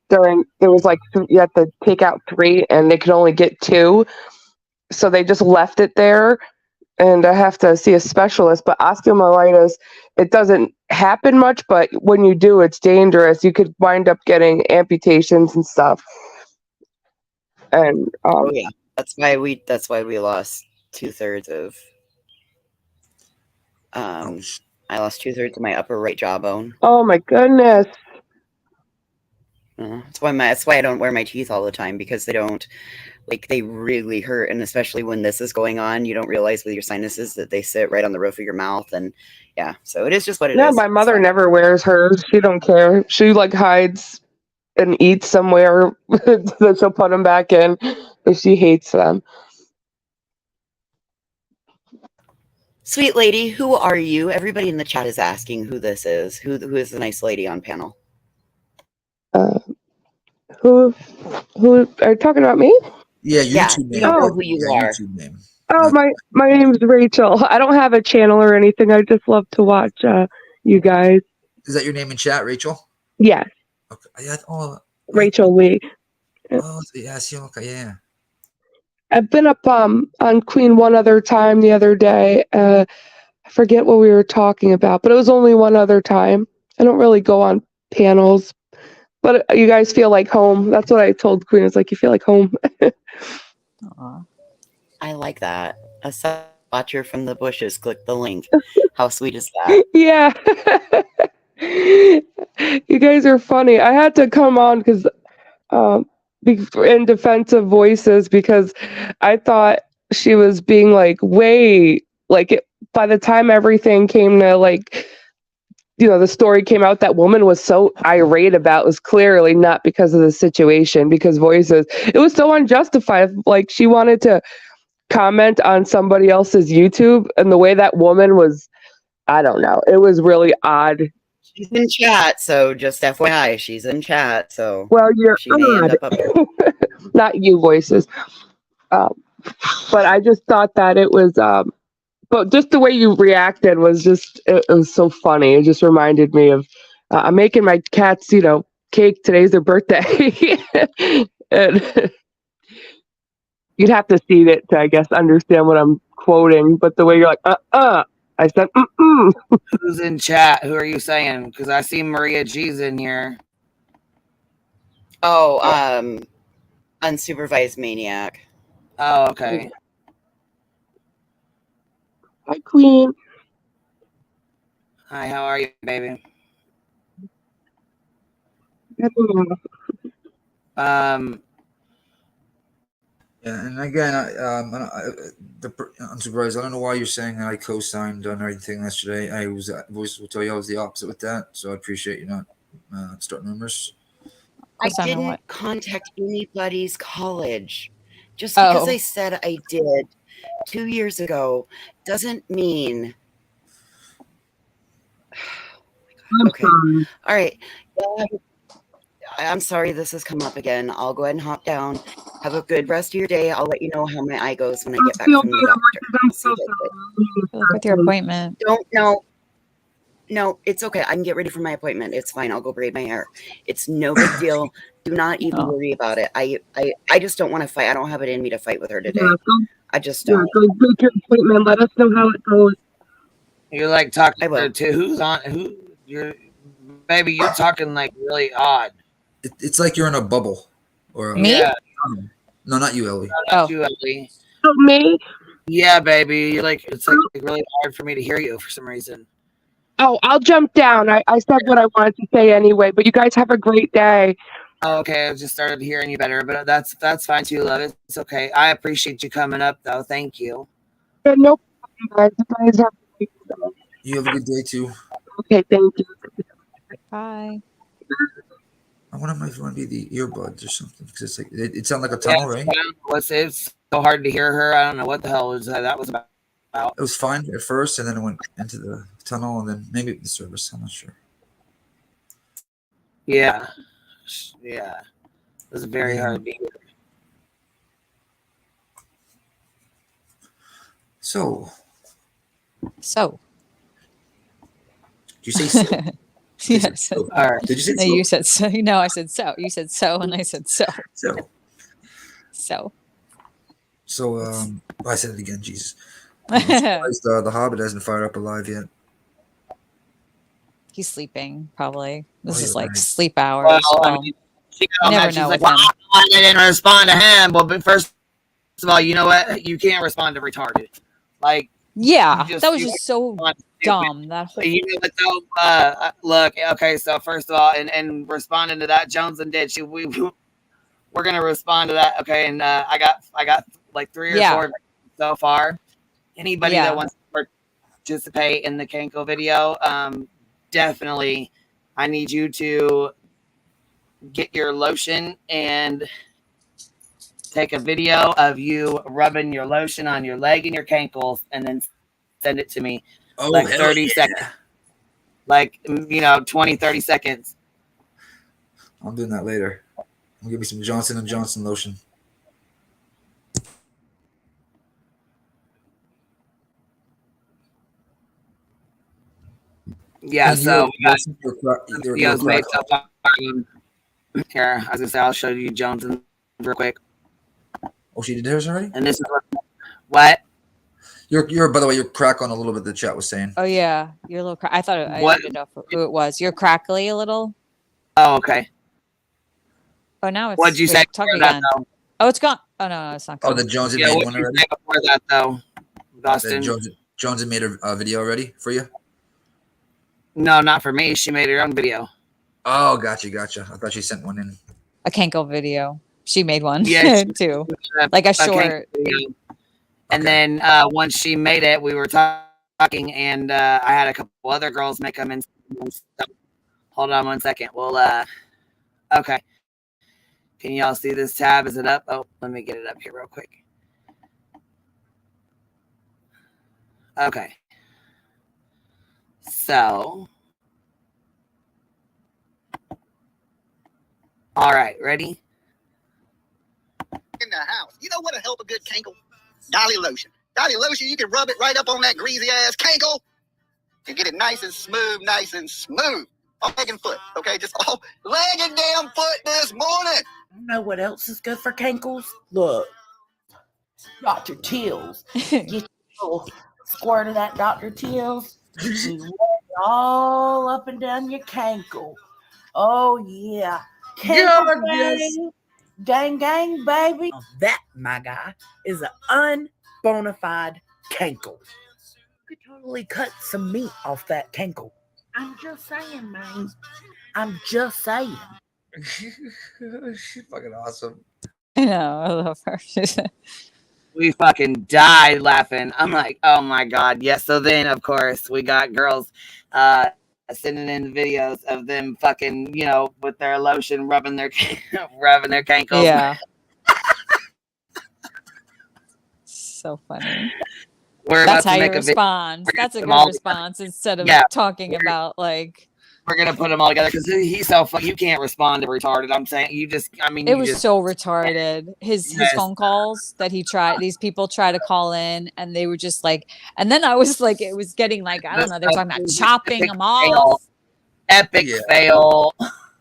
There was like you had to take out 3 and they could only get 2, so they just left it there, and I have to see a specialist. But osteomyelitis, it doesn't happen much, but when you do, it's dangerous. You could wind up getting amputations and stuff. And oh yeah, that's why we lost 2/3 of. I lost 2/3 of my upper right jawbone. Oh my goodness. That's why I don't wear my teeth all the time, because they really hurt, and especially when this is going on, you don't realize with your sinuses that they sit right on the roof of your mouth, and yeah, so it is just what it is. Yeah, my mother never wears hers. She don't care. She like hides and eats somewhere that she'll put them back in, but she hates them. Sweet lady, who are you? Everybody in the chat is asking who this is. Who is the nice lady on panel? Who are you talking about me? Yeah, YouTube name. You know who you are. YouTube name. Oh, my name's Rachel. I don't have a channel or anything. I just love to watch you guys. Is that your name in chat, Rachel? Yes. Okay. Rachel Lee. Oh, yes. Okay, yeah. I've been up on Queen one other time the other day. I forget what we were talking about, but it was only one other time. I don't really go on panels, but you guys feel like home. That's what I told Queen. It's like you feel like home. I like that. A watcher from the bushes. Click the link. How sweet is that? Yeah. You guys are funny. I had to come on because in defense of voices, because I thought she was being like way like by the time everything came to like, the story came out, that woman was so irate about was clearly not because of the situation, because voices, it was so unjustified. Like she wanted to comment on somebody else's YouTube, and the way that woman was, I don't know, it was really odd. She's in chat, so just FYI, she's in chat, so Well, you're she may end up not you, voices. But I just thought that it was, but just the way you reacted was just, it was so funny. It just reminded me of, I'm making my cats, cake. Today's their birthday. And you'd have to see it to, I guess, understand what I'm quoting. But the way you're like, I said, Who's in chat? Who are you saying? Because I see Maria G's in here. Oh, unsupervised maniac. Oh, okay. Hi, Queen. Hi, how are you, baby? Yeah, and again, I'm surprised. I don't know why you're saying I co-signed on everything yesterday. Voice will tell you I was the opposite with that, so I appreciate you not starting rumors. I didn't contact anybody's college. Just because I said I did 2 years ago doesn't mean. Okay. All right. I'm sorry this has come up again. I'll go ahead and hop down. Have a good rest of your day. I'll let you know how my eye goes when I get back from the doctor. Look with your appointment. No, it's okay. I can get ready for my appointment. It's fine. I'll go braid my hair. It's no big deal. Do not even worry about it. I just don't want to fight. I don't have it in me to fight with her today. I just don't. Go make your appointment. Let us know how it goes. You're like talking to who's on who? Baby, you're talking like really odd. It's like you're in a bubble. Or Me? Yeah. No, not you, Ellie. No, not you, Ellie. Oh, me? Yeah, baby. You're like, it's like really hard for me to hear you for some reason. Oh, I'll jump down. I said what I wanted to say anyway, but you guys have a great day. Oh, okay, I just started hearing you better, but that's fine too, love. It's okay. I appreciate you coming up, though. Thank you. Yeah, no problem, guys. You guys have a great day. You have a good day, too. Okay, thank you. Bye. I wonder if it want to be the earbuds or something, because it's like it sounded like a tunnel, right? It's so hard to hear her. I don't know what the hell that was about. It was fine at first, and then it went into the tunnel, and then maybe the service. I'm not sure. Yeah. It was very hard to hear. So. So. Did you say so? Yes. So. All right. Did you say no, so? You said so. No, I said so. You said so, and I said so. So. I said it again. Jesus. The Hobbit hasn't fired up alive yet. He's sleeping, probably. This is you're like right. sleep hours. Well, you never know. Like, I didn't respond to him. Well, but first of all, you know what? You can't respond to retarded. Like, yeah, that was just so dumb. That whole. You know what though? Look, okay. So first of all, and responding to that, Jones and did we're gonna respond to that, okay? And I got like 3 or 4 so far. Anybody that wants to participate in the Cankle video, definitely, I need you to get your lotion and take a video of you rubbing your lotion on your leg and your cankles, and then send it to me. Oh, like 30 seconds. Like, 20, 30 seconds. I'm doing that later. I'll give me some Johnson & Johnson lotion. Yeah, so videos made so far. Here, I was gonna say, I'll show you Johnson real quick. Oh, she did hers already? And this is what? You're by the way, you're crack on a little bit. The chat was saying. Oh yeah, you're a little. I thought I didn't know who it was. You're crackly a little. Oh, okay. Oh, now it's. What'd you say talk before again. that, though? Oh, it's gone. Oh no, it's not gone. Oh, the Jones had Yeah, made what one did you already. say before that, though, Dustin? Jones had made a video already for you. No, not for me. She made her own video. Oh, gotcha. I thought she sent one in. A Cankle video. She made one. Yeah, too. Like a short. And then once she made it, we were talking, and I had a couple other girls make them. And hold on one second. Well, okay. Can y'all see this tab? Is it up? Oh, let me get it up here real quick. Okay. So, all right, ready? In the house. You know what'll help a good cankle? Dolly lotion. Dolly lotion, you can rub it right up on that greasy ass cankle and get it nice and smooth, nice and smooth. All leg and foot, okay? Just all leg and damn foot this morning. You know what else is good for cankles? Look, Dr. Teal's. Get your little squirt of that Dr. Teal's. You rub it all up and down your cankle. Oh, yeah. Cankle gang. Gang, gang, baby. That, my guy, is an unbonafide cankle. You could totally cut some meat off that cankle. I'm just saying, man. I'm just saying. She's fucking awesome. I know. I love her. We fucking died laughing. I'm like, oh my God. Yes. So then, of course, we got girls sending in videos of them fucking, you know, with their lotion rubbing their cankles. Yeah. So funny. That's how you respond. That's a good response instead of talking about like. We're gonna put them all together because he's so fuck. You can't respond to retarded. I'm saying you just. I mean, it was so retarded. His phone calls that he tried. These people try to call in, and they were just like. And then I was like, it was getting like I don't know. They're talking about chopping them off. Epic fail.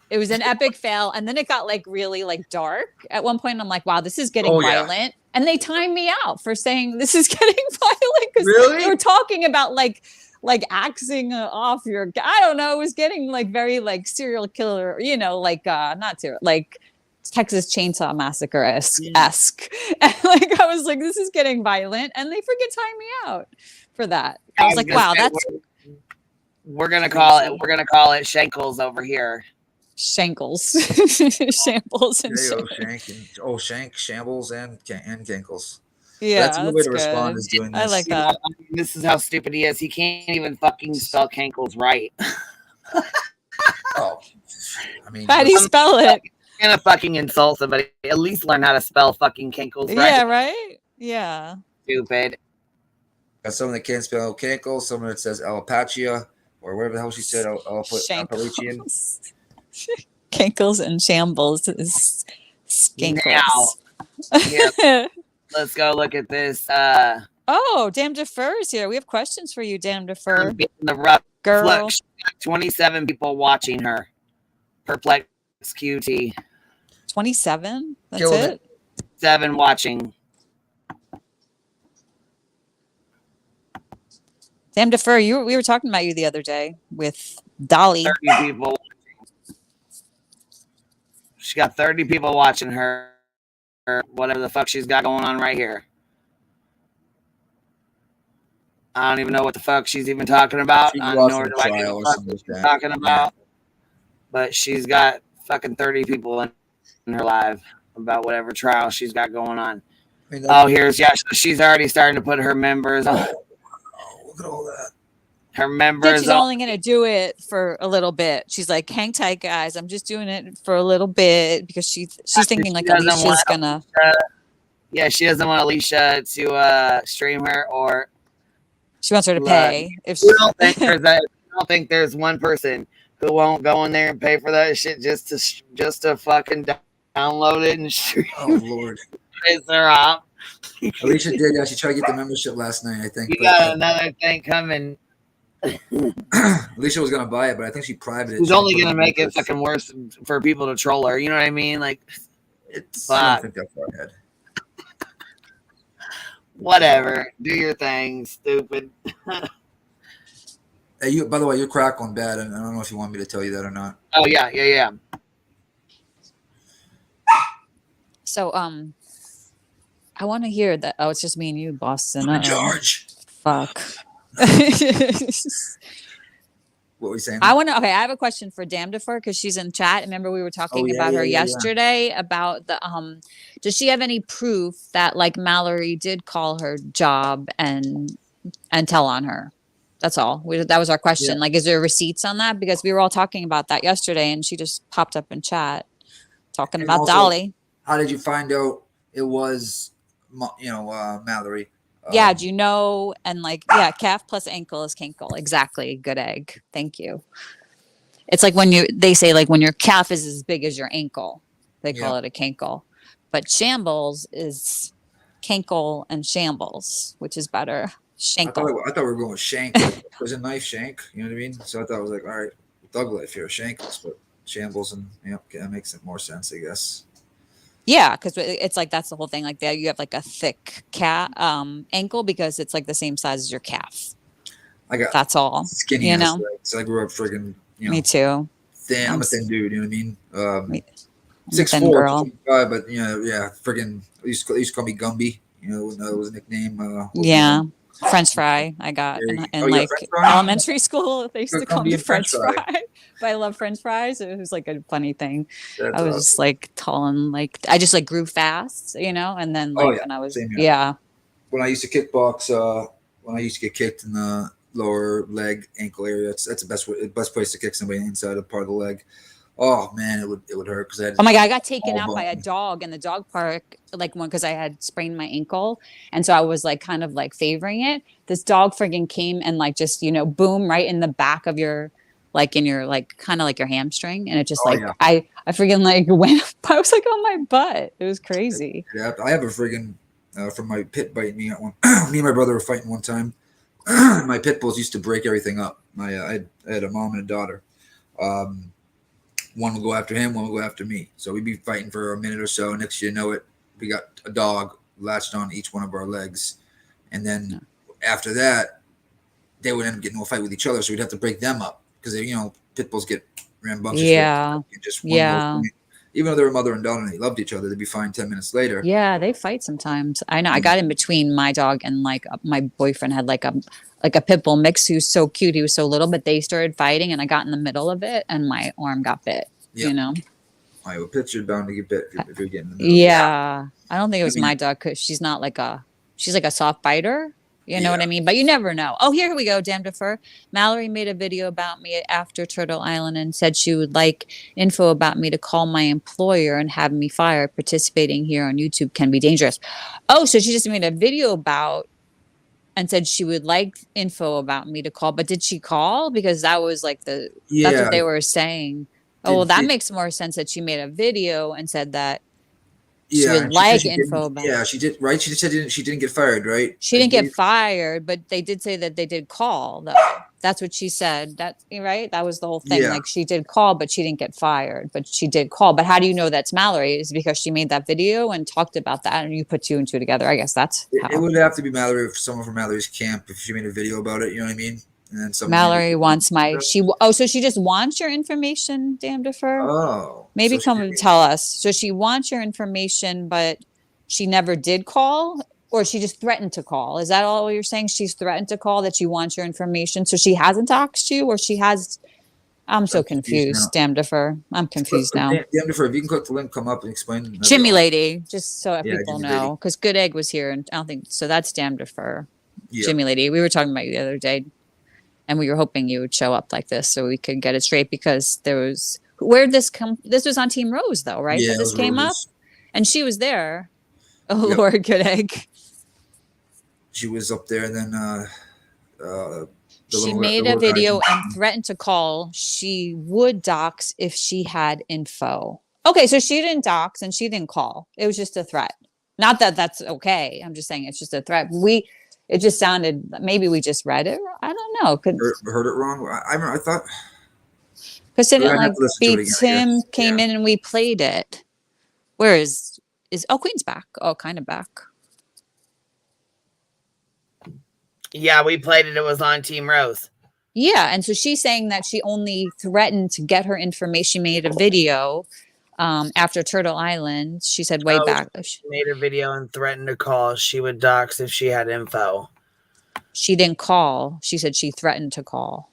It was an epic fail, and then it got like really like dark at one point. I'm like, wow, this is getting violent. And they timed me out for saying this is getting violent because they were talking about like axing off your, I don't know, it was getting like very like serial killer, you know, like not serial, like Texas Chainsaw Massacre esque. And like I was like, this is getting violent, and they forget time me out for that. I was like, wow, that's. We're gonna call it Shankles over here. Shankles, shambles, and shambles and cankles. Yeah, that's a good way to respond is doing this. I like that. I mean, this is how stupid he is. He can't even fucking spell cankles right. Oh, I mean, how do you spell it? You're gonna fucking insult somebody. At least learn how to spell fucking cankles right. Yeah, right. Yeah. Stupid. Got someone that can't spell cankle. Someone that says alapachia or whatever the hell she said. I'll put Appalachian. Cankles and shambles is skankles. Yeah. Let's go look at this. Oh, Damn Defer's here. We have questions for you, Damn Defer. The rough girl. Look, 27 people watching her. Perplex QT. 27? That's it? 7 watching. Damn Defer, we were talking about you the other day with Dolly. 30 people. She got 30 people watching her. Whatever the fuck she's got going on right here. I don't even know what the fuck she's even talking about. Nor do I know what she's talking about. But she's got fucking 30 people in her live about whatever trial she's got going on. She's already starting to put her members on. Look at all that. Her members. She's only going to do it for a little bit. She's like, hang tight, guys. I'm just doing it for a little bit because she's thinking like Alicia's going to. Yeah, she doesn't want Alicia to stream her, or she wants her to pay. If I don't think there's one person who won't go in there and pay for that shit just to fucking download it and stream. Oh Lord, piss her off. Alicia did. Yeah, she tried to get the membership last night. I think you got another thing coming. Alicia was gonna buy it, but I think she private it. She's only gonna make it fucking worse for people to troll her. You know what I mean? Like, it's. I don't think that far ahead. Whatever. Do your thing, stupid. Hey, by the way, you're crackling bad, and I don't know if you want me to tell you that or not. Oh yeah. So I want to hear that. Oh, it's just me and you, Boston. George. Fuck. What were you saying? I want to. Okay, I have a question for Damdifer because she's in chat. Remember, we were talking about her yesterday about the Does she have any proof that like Mallory did call her job and tell on her? That's all. That was our question. Like, is there receipts on that? Because we were all talking about that yesterday, and she just popped up in chat talking And about also, Dolly. how did you find out it was, Mallory? Yeah, do you know? And like, yeah, calf plus ankle is Cankle. Exactly. Good egg. Thank you. It's like when they say like when your calf is as big as your ankle, they call it a Cankle. But shambles is Cankle and shambles, which is better. Shankle. I thought we were going with shank. There's a knife shank. You know what I mean? So I thought it was like, all right, thug life here, shankles, but shambles, and that makes it more sense, I guess. Yeah, because it's like that's the whole thing. Like you have like a thick ankle because it's like the same size as your calf. That's all. Skinny ass legs. I grew up freaking. Me too. Thin. I'm a thin dude. You know what I mean? I'm a thin 6'4", girl. 25, but freaking. They used to call me Gumby. You know, that was a nickname. French fry. I got in French fry? elementary school. They used to call me French fry. But I love French fries. It was like a funny thing. That's I was just like tall and like I just like grew fast, and then like when I was When I used to kickbox, when I used to get kicked in the lower leg ankle area, that's the best place to kick somebody inside a part of the leg. Oh man, it would hurt because I had. Oh my God, I got taken out by a dog in the dog park, like because I had sprained my ankle, and so I was like kind of like favoring it. This dog friggin' came and like just boom right in the back of your like in your like kind of like your hamstring, and it just I friggin' like went. I was like on my butt. It was crazy. Yeah, I have a friggin' from my pit bite. Me and my brother were fighting one time. My pit bulls used to break everything up. I had a mom and a daughter. One will go after him, one will go after me. So we'd be fighting for a minute or so. Next you know it, we got a dog latched on each one of our legs. And then after that, they would end up getting into a fight with each other. So we'd have to break them up because, pit bulls get rambunctious. Yeah. Even though they were mother and daughter and they loved each other, they'd be fine 10 minutes later. Yeah, they fight sometimes. I know. I got in between my dog and like my boyfriend had like a pit bull mix who's so cute. He was so little, but they started fighting and I got in the middle of it and my arm got bit. I will pitch you're bound to get bit if you're getting in the middle. Yeah. I don't think it was my dog because she's like a soft biter. You know what I mean? But you never know. Oh, here we go, Damdifer. Mallory made a video about me after Turtle Island and said she would like info about me to call my employer and have me fired. Participating here on YouTube can be dangerous. Oh, so she just made a video about and said she would like info about me to call. But did she call? Because that was like that's what they were saying. Oh, well, that makes more sense that she made a video and said that she would like info about. Yeah, she did. Right? She said she didn't get fired, right? She didn't get fired, but they did say that they did call, though. That's what she said. That's right. That was the whole thing. Yeah. Like she did call, but she didn't get fired. But she did call. But how do you know that's Mallory? Is because she made that video and talked about that, and you put two and two together. I guess that's how. It would have to be Mallory, if someone from Mallory's camp, if she made a video about it. You know what I mean? And then Mallory wants so she just wants your information, Damdifer. Oh, maybe come and tell us. So she wants your information, but she never did call, or she just threatened to call. Is that all you're saying? She's threatened to call, that she wants your information, so she hasn't doxed you, or she has. I'm so confused, Damdifer. I'm confused now. Damdifer, if you can click the link, come up and explain. Jimmy Lady, just so people know, because Good Egg was here, and I don't think so. That's Damdifer. Yeah. Jimmy Lady. We were talking about you the other day. And we were hoping you would show up like this so we could get it straight, because there was this was on Team Rose though, right? Yeah, this came up and she was there. Oh yep. Lord, Good Egg. She was up there, and then she made a video and threatened to call. She would dox if she had info. Okay, so she didn't dox and she didn't call. It was just a threat. Not that that's okay. I'm just saying it's just a threat. It just sounded, maybe we just read it. I don't know. Heard it wrong. I thought. Because it didn't Tim came in and we played it. Where is Queen's back? Oh, kind of back. Yeah, we played it. It was on Team Rose. Yeah. And so she's saying that she only threatened to get her information, made a video after Turtle Island. She said way back. She made a video and threatened to call. She would dox if she had info. She didn't call. She said she threatened to call.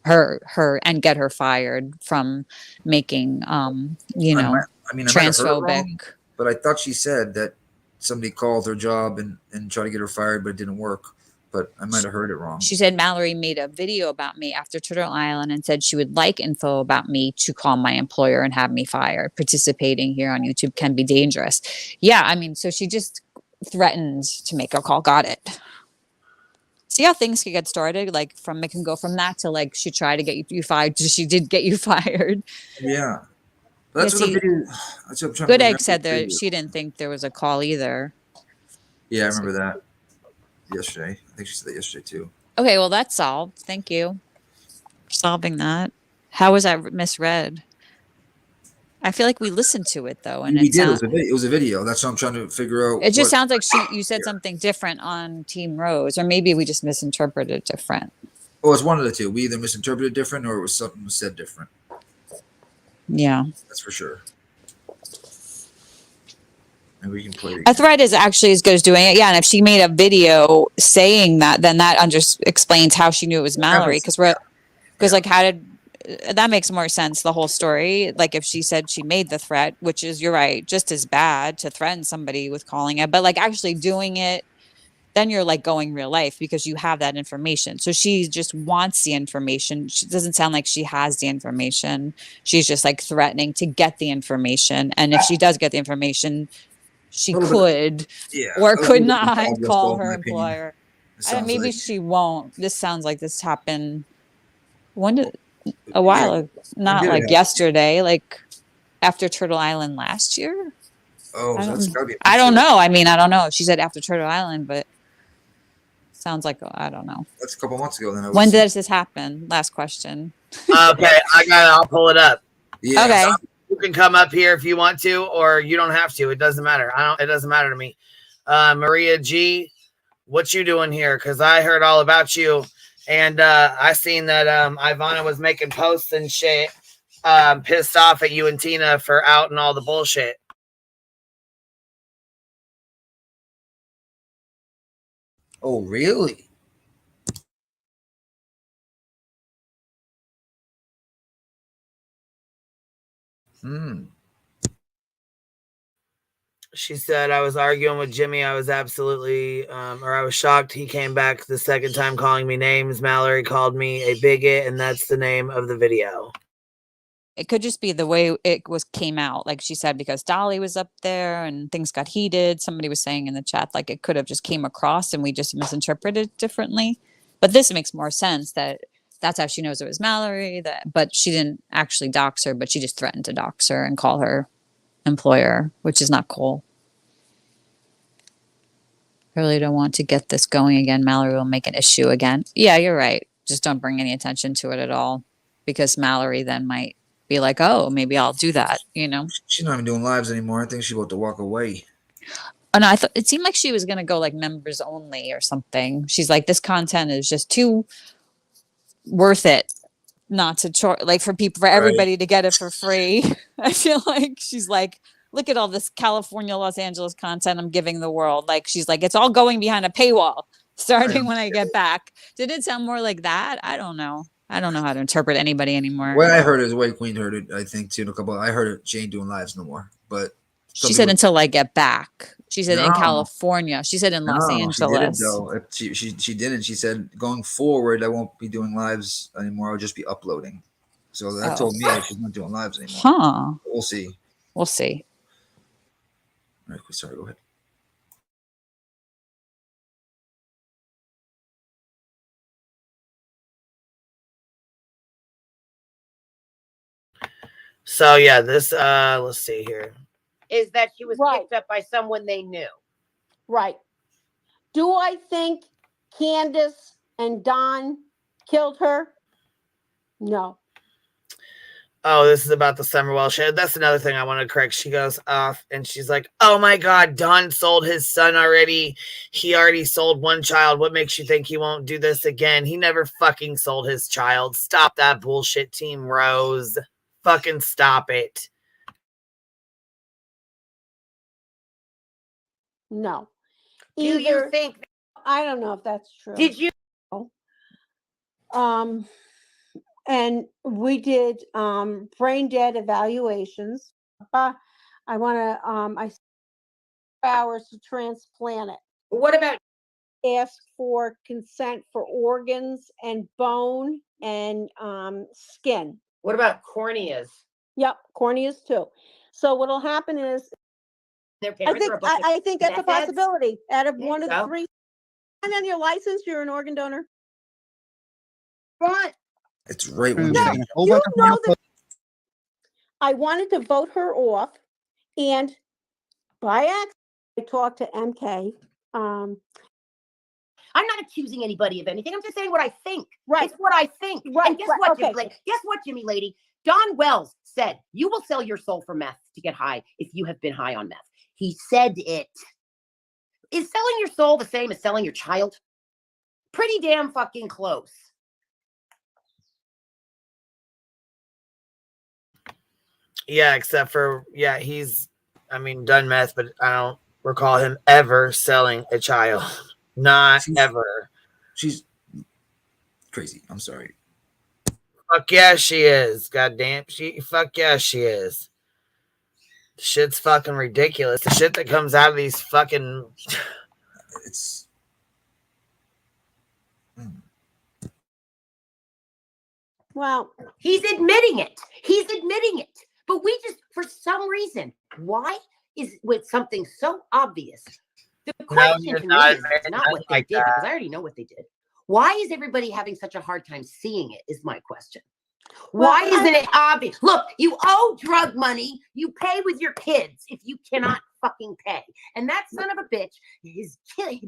her and get her fired from making I might have heard it wrong, transphobic. but I thought she said that somebody called her job and tried to get her fired, but it didn't work. But I might have heard it wrong. She said Mallory made a video about me after Turtle Island and said she would like info about me to call my employer and have me fired. Participating here on YouTube can be dangerous. Yeah, I mean, so she just threatened to make a call. Got it. See how things can get started? Like it can go from that to like she tried to get you fired. She did get you fired. Yeah. That's what the video. That's what I'm trying Good to Egg remember said the that video. she didn't think there was a call either. Yeah, I remember that yesterday. I think she said that yesterday too. Okay, well that's solved. Thank you for solving that. How was I misread? I feel like we listened to it though, and We did. it It was a video. That's what I'm trying to figure out. It just sounds like you said something different on Team Rose, or maybe we just misinterpreted it different. Oh, it's one of the two. We either misinterpreted different or it was something said different. Yeah. That's for sure. And we can play it A thread is actually as good as doing it. Yeah, and if she made a video saying that, then that explains how she knew it was Mallory. Because like, how did that makes more sense? The whole story. Like, if she said she made the threat, which is, you're right, just as bad to threaten somebody with calling it, but like actually doing it, then you're like going real life because you have that information. So she just wants the information. She doesn't sound like she has the information. She's just like threatening to get the information. And if she does get the information, she could or could not call her employer. Maybe she won't. This sounds like this happened a while ago, not like yesterday, like after Turtle Island last year. Oh, that's gotta be. I don't know. I mean, I don't know. She said after Turtle Island, but sounds like I don't know. That's a couple months ago. Then when did this happen? Last question. Okay, I'll pull it up. Yeah. Okay. So you can come up here if you want to, or you don't have to. It doesn't matter. It doesn't matter to me. Maria G, what you doing here? Because I heard all about you, and I seen that Ivana was making posts and shit, pissed off at you and Tina for outing all the bullshit. Oh, really? She said, I was arguing with Jimmy. I was absolutely, I was shocked. He came back the second time calling me names. Mallory called me a bigot, and that's the name of the video. It could just be the way it came out. Like she said, because Dolly was up there and things got heated. Somebody was saying in the chat, like it could have just came across and we just misinterpreted it differently. But this makes more sense that that's how she knows it was Mallory. But she didn't actually dox her, but she just threatened to dox her and call her employer, which is not cool. I really don't want to get this going again. Mallory will make an issue again. Yeah, you're right. Just don't bring any attention to it at all, because Mallory then might be like, oh, maybe I'll do that, you know? She's not even doing lives anymore. I think she's about to walk away. And I thought it seemed like she was going to go like members only or something. She's like, this content is just too worth it not to charge, like for everybody to get it for free. I feel like she's like, look at all this California, Los Angeles content I'm giving the world. Like, she's like, it's all going behind a paywall starting when I get back. Did it sound more like that? I don't know. I don't know how to interpret anybody anymore. What I heard is White Queen heard it, I think, too. I heard it. She ain't doing lives no more. But she said until I get back. She said in California. She said in Los Angeles. She didn't. She said going forward, I won't be doing lives anymore. I'll just be uploading. So that told me she's not doing lives anymore. Huh. We'll see. We'll see. All right, sorry, go ahead. So yeah, this let's see here. Is that she was picked up by someone they knew. Right. Do I think Candace and Don killed her? No. Oh, this is about the Summerwell shit. That's another thing I want to correct. She goes off and she's like, oh my God, Don sold his son already. He already sold one child. What makes you think he won't do this again? He never fucking sold his child. Stop that bullshit, Team Rose. Fucking stop it. No. Do you think? I don't know if that's true. Did you? and we did brain dead evaluations. I want to I hours to transplant it. What about ask for consent for organs and bone and skin? What about corneas? Yep, corneas too. So what'll happen is Their parents are a bunch of I think that's a meth heads? possibility. Out of There one you of the go. three, and on your license, you're an organ donor. Right. It's right No, when you know that I wanted to vote her off, and by accident, I talked to MK. I'm not accusing anybody of anything. I'm just saying what I think. Right. It's what I think. Right, And guess right, what, okay. Jimmy Lady? Guess what, Jimmy Lady? Don Wells said, you will sell your soul for meth to get high if you have been high on meth. He said it. Is selling your soul the same as selling your child? Pretty damn fucking close. Yeah, except for, he's, done meth, but I don't recall him ever selling a child. Not ever. She's crazy. I'm sorry. Fuck yeah, she is. Goddamn. Fuck yeah, she is. Shit's fucking ridiculous. The shit that comes out of these fucking. It's. Well, he's admitting it. He's admitting it. But we just, for some reason, why is with something so obvious? The question to me is not what they did, because I already know what they did. Why is everybody having such a hard time seeing it, is my question. Why isn't it obvious? Look, you owe drug money. You pay with your kids if you cannot fucking pay. And that son of a bitch is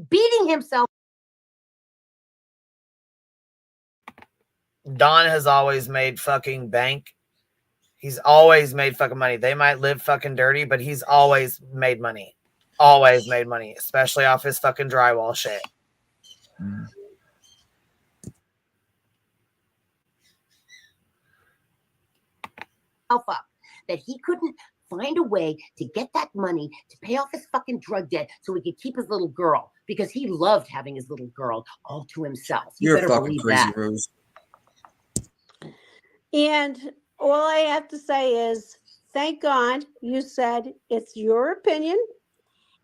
beating himself. Don has always made fucking bank. He's always made fucking money. They might live fucking dirty, but he's always made money. Always made money, especially off his fucking drywall shit. Up that he couldn't find a way to get that money to pay off his fucking drug debt so he could keep his little girl, because he loved having his little girl all to himself. You You're better fucking believe crazy, that. Rose. and all I have to say is, thank God you said it's your opinion,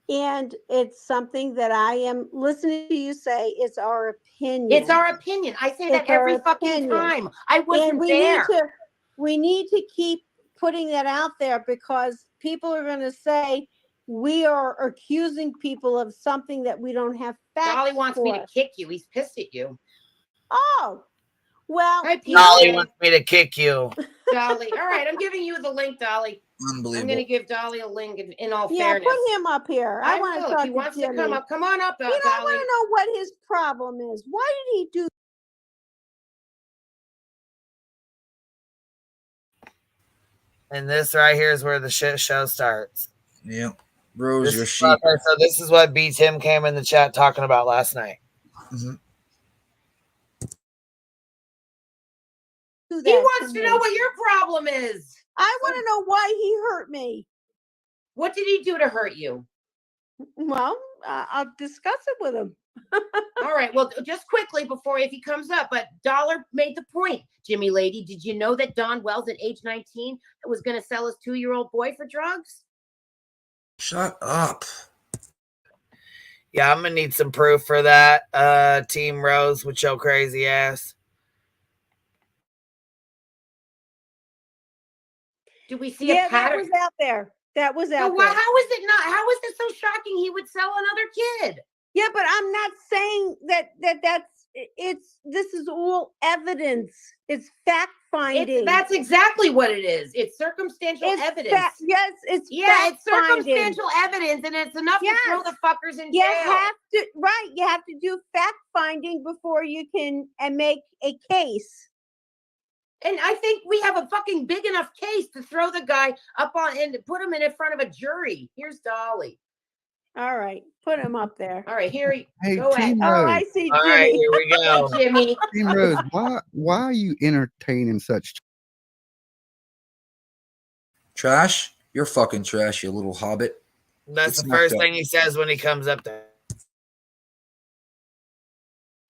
and it's something that I am listening to you say. It's our opinion. It's our opinion. I say that It's our every fucking opinion. time. I wasn't And there. We need to keep putting that out there, because people are going to say we are accusing people of something that we don't have facts Dolly wants me to for. kick you. He's pissed at you. Oh, well, Dolly wants me to kick you. Dolly. All right, I'm giving you the link, Dolly. Unbelievable. I'm going to give Dolly a link in all yeah, fairness. put him up here. I want to will. talk If he to wants to Jimmy. come up, come on up, You know, I want to know what his problem is. Why did he do? And this right here is where the shit show starts. Yep. Rose, your sheep. Okay, so this is what B. Tim came in the chat talking about last night. Mm-hmm. He wants to know what your problem is. I want to know why he hurt me. What did he do to hurt you? Well, I'll discuss it with him. All right. Well, just quickly before if he comes up, but Dollar made the point. Jimmy Lady, did you know that Don Wells at age 19 was going to sell his 2-year-old boy for drugs? Shut up. Yeah, I'm gonna need some proof for that. Team Rose with your crazy ass. Do we see a that pattern? was out there. That was out So there. how is it not? How is it so shocking he would sell another kid? Yeah, but I'm not saying that's it's. This is all evidence. It's fact finding. That's exactly what it is. It's circumstantial evidence. Yes, it's it's fact-finding. circumstantial evidence, and it's enough to throw the fuckers in jail. You have to do fact finding before you can make a case. And I think we have a fucking big enough case to throw the guy up on and put him in front of a jury. Here's Dolly. All right, put him up there. All right, here he Hey, go ahead. Team Oh, Rose. I see Jimmy. All right, here we go. Hey, Jimmy. Team Rose, why are you entertaining such Trash? You're fucking trash, you little hobbit. That's It's the not first that. thing he says when he comes up there.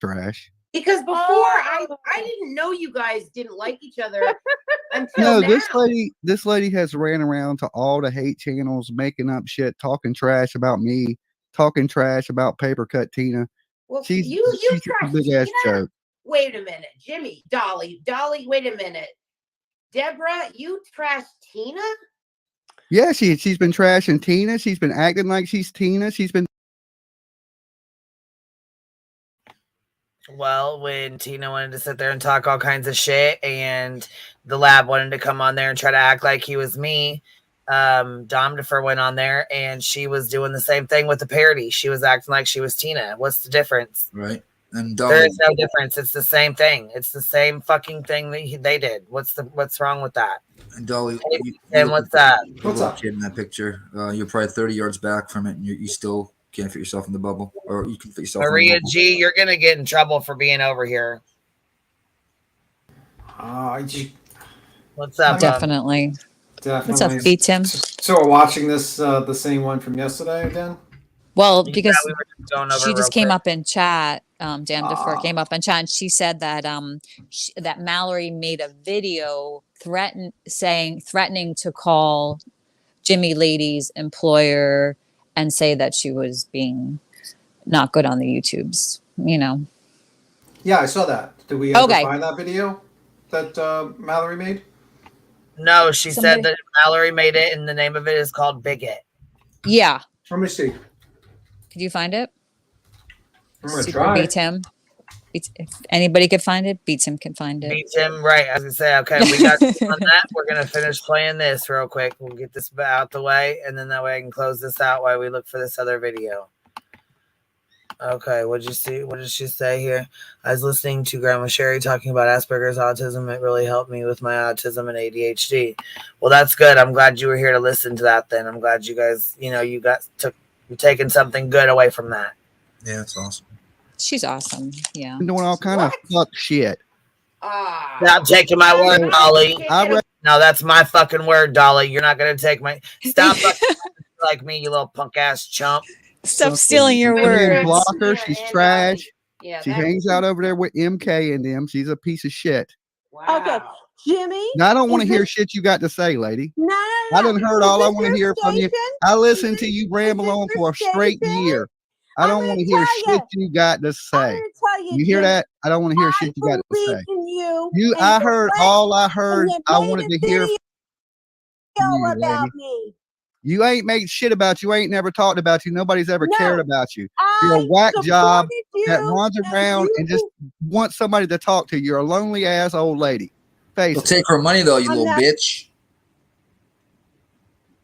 trash? Because before I didn't know you guys didn't like each other until No, now. this lady has ran around to all the hate channels, making up shit, talking trash about me, talking trash about Paper Cut Tina. Well, she's you a trust big ass Tina? joke. Wait a minute, Jimmy, Dolly, wait a minute. Deborah, you trashed Tina? Yeah, she's been trashing Tina. She's been acting like she's Tina. She's been. Well, when Tina wanted to sit there and talk all kinds of shit, and the lab wanted to come on there and try to act like he was me, Domnifer went on there, and she was doing the same thing with the parody. She was acting like she was Tina. What's the difference? Right. And there is no difference. It's the same thing. It's the same fucking thing that they did. What's wrong with that? And Dolly, and what's that? What's up? Kid in that picture, you're probably 30 yards back from it, and you still can't fit yourself in the bubble, or you can fit yourself. Maria in the bubble. G, you're gonna get in trouble for being over here. What's up? Definitely. What's up, B Tim? So we're watching this the same one from yesterday again? Well, because we were just going over she just real came quick. up in chat. Defer came up in chat, and she said that that Mallory made a video threatening to call Jimmy Lady's employer and say that she was being not good on the YouTubes. You know. Yeah, I saw that. Did we ever find that video that Mallory made? No, she said that Mallory made it, and the name of it is called Bigot. Yeah. Let me see. Could you find it? I'm gonna Super try. Beat him. If anybody could find it, Beats him can find it. Beats him, right? I was gonna say, okay, we got on that. We're gonna finish playing this real quick. We'll get this out the way, and then that way I can close this out while we look for this other video. Okay, what'd you see? What did she say here? I was listening to Grandma Sherry talking about Asperger's autism. It really helped me with my autism and ADHD. Well, that's good. I'm glad you were here to listen to that. Then I'm glad you guys, you're taking something good away from that. Yeah, it's awesome. She's awesome. Yeah. Doing all kind of fuck shit. Stop taking my word, Dolly. No, that's my fucking word, Dolly. You're not gonna take my. Stop fucking like me, you little punk ass chump. Stop stealing your words. words. Block her. She's trash. Yeah, she hangs out over there with MK and them. She's a piece of shit. Okay, Jimmy. Now I don't want to hear shit you got to say, lady. No. I done heard all I want to hear from you. I listened to you ramble on for a straight year. I don't want to hear shit you got to say. You hear that? I don't want to hear shit you got to say. I heard all I heard. I wanted to hear from you, about lady. me. You ain't made shit about you. Ain't never talked about you. Nobody's ever cared about you. You're a whack job that runs around and just wants somebody to talk to. You're a lonely ass old lady. Face it. Take her money though, you little bitch.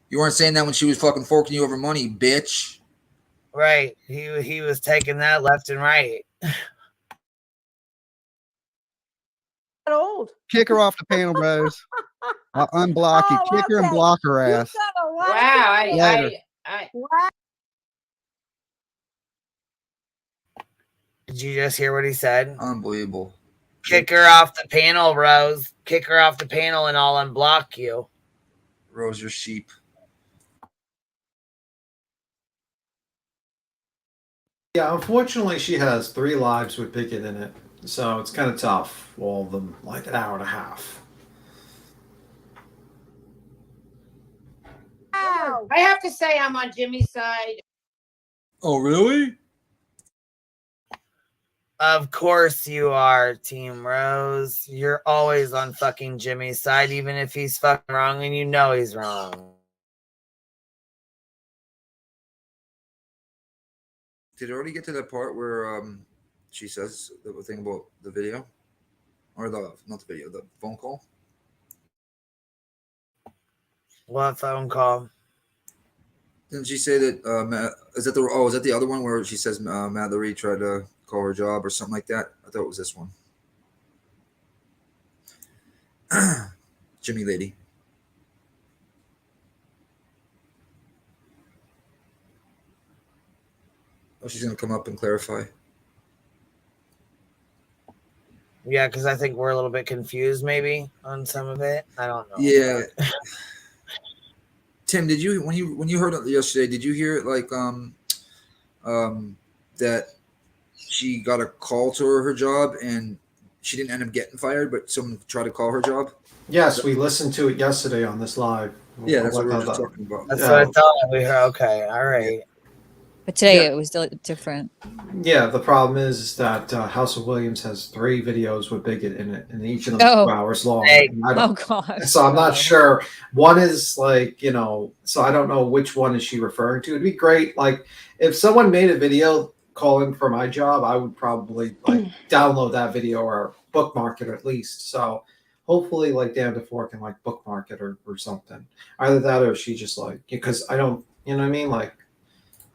You weren't saying that when she was fucking forking you over money, bitch. Right. He was taking that left and right. Old. Kick her off the panel, Rose. I'll unblock you. Kick her and block her ass. Wow. Did you just hear what he said? Unbelievable. Kick her off the panel, Rose. Kick her off the panel and I'll unblock you. Rose, you're sheep. Yeah, unfortunately, she has 3 lives with Bigot in it, so it's kind of tough. All of them, like an hour and a half. Wow. I have to say I'm on Jimmy's side. Oh, really? Of course you are, Team Rose. You're always on fucking Jimmy's side, even if he's fucking wrong and you know he's wrong. Did it already get to that part where she says the thing about the video? Or not the video, the phone call? What phone call? Didn't she say that, is that the other one where she says Mallory tried to call her job or something like that? I thought it was this one. Jimmy Lady. Oh, she's going to come up and clarify. Yeah, because I think we're a little bit confused maybe on some of it. I don't know. Yeah. Tim, did you when you heard it yesterday, did you hear it like that she got a call to her job and she didn't end up getting fired, but someone tried to call her job. Yes, we listened to it yesterday on this live. Yeah, that's what we were just talking about. That's what I thought we heard. Okay, all right. But today it was different. Yeah, the problem is that House of Williams has 3 videos with Bigot in it, and each of them Oh. 2 hours long. Hey. And I don't- Oh, gosh. So I'm not sure. One is like, you know, so I don't know which one is she referring to. It'd be great, like, if someone made a video calling for my job, I would probably like download that video or bookmark it at least. So hopefully, like, Dan DeFore can like bookmark it or something. Either that or she just like, because I don't, you know what I mean, like.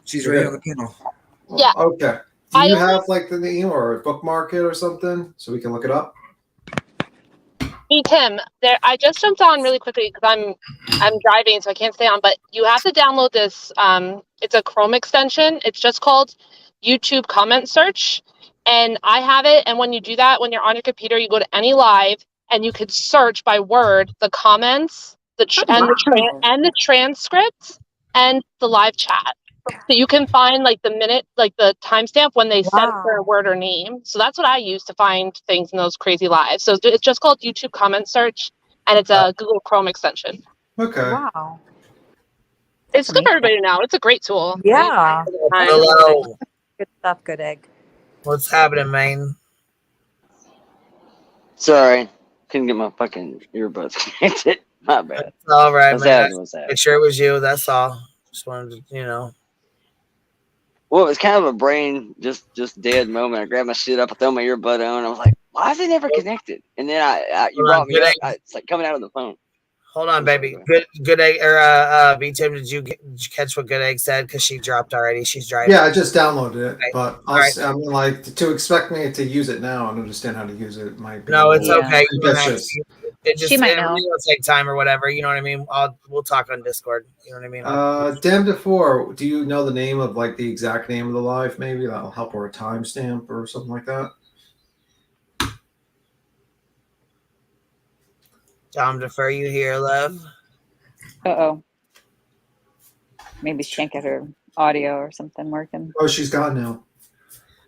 She's right on the panel. Yeah. Okay. Do you have like the name or bookmark it or something so we can look it up? Hey Tim, there. I just jumped on really quickly because I'm driving, so I can't stay on. But you have to download this. It's a Chrome extension. It's just called YouTube comment search, and I have it. And when you do that, when you're on your computer, you go to any live, and you could search by word the comments, and the transcript, and the live chat. So you can find like the minute, like the timestamp when they said their word or name. So that's what I use to find things in those crazy lives. So it's just called YouTube comment search, and it's a Google Chrome extension. Okay. Wow. It's good for everybody now. It's a great tool. Yeah. Hello. Good stuff, good egg. What's happening, man? Sorry, couldn't get my fucking earbuds connected. My bad. It's all right, What's man. happening? What's happening? Make sure it was you. That's all. Just wanted to, you know. Well, it was kind of a brain just dead moment. I grabbed my shit up, I threw my earbud on. I was like, "Why is it never connected?" And then you brought me up. It's like coming out of the phone. Hold on, baby. Good egg. Or B-Tim, did you catch what Good Egg said? Because she dropped already. She's driving. Yeah, I just downloaded it, but All right. I mean, like, to expect me to use it now and understand how to use it might be. No, it's okay. You don't have ambitious. to. It just She might it know. will take time or whatever. You know what I mean? We'll talk on Discord. You know what I mean? Dan DeFore, do you know the name of like the exact name of the live? Maybe that'll help, or a timestamp or something like that. Dom defer you here, love. Uh-oh. Maybe she can't get her audio or something working. Oh, she's gone now.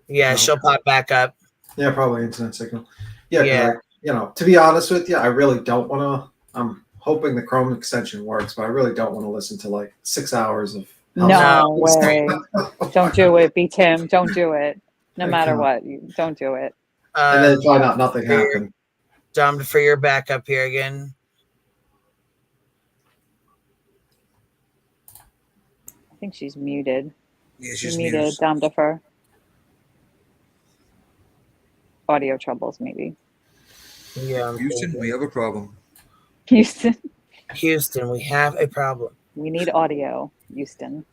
Yeah, No. she'll pop back up. Yeah, probably internet signal. Yeah, 'cause Yeah. you know, to be honest with you, I really don't want to. I'm hoping the Chrome extension works, but I really don't want to listen to like 6 hours of. No way. Don't do it, B Tim. Don't do it. No I matter can't. what. Don't do it. And then find out nothing happened. Dom defer your back up here again. I think she's muted. Yeah, she's muted. Dom defer. Audio troubles, maybe. Yeah. Houston, we have a problem. Houston. Houston, we have a problem. We need audio, Houston.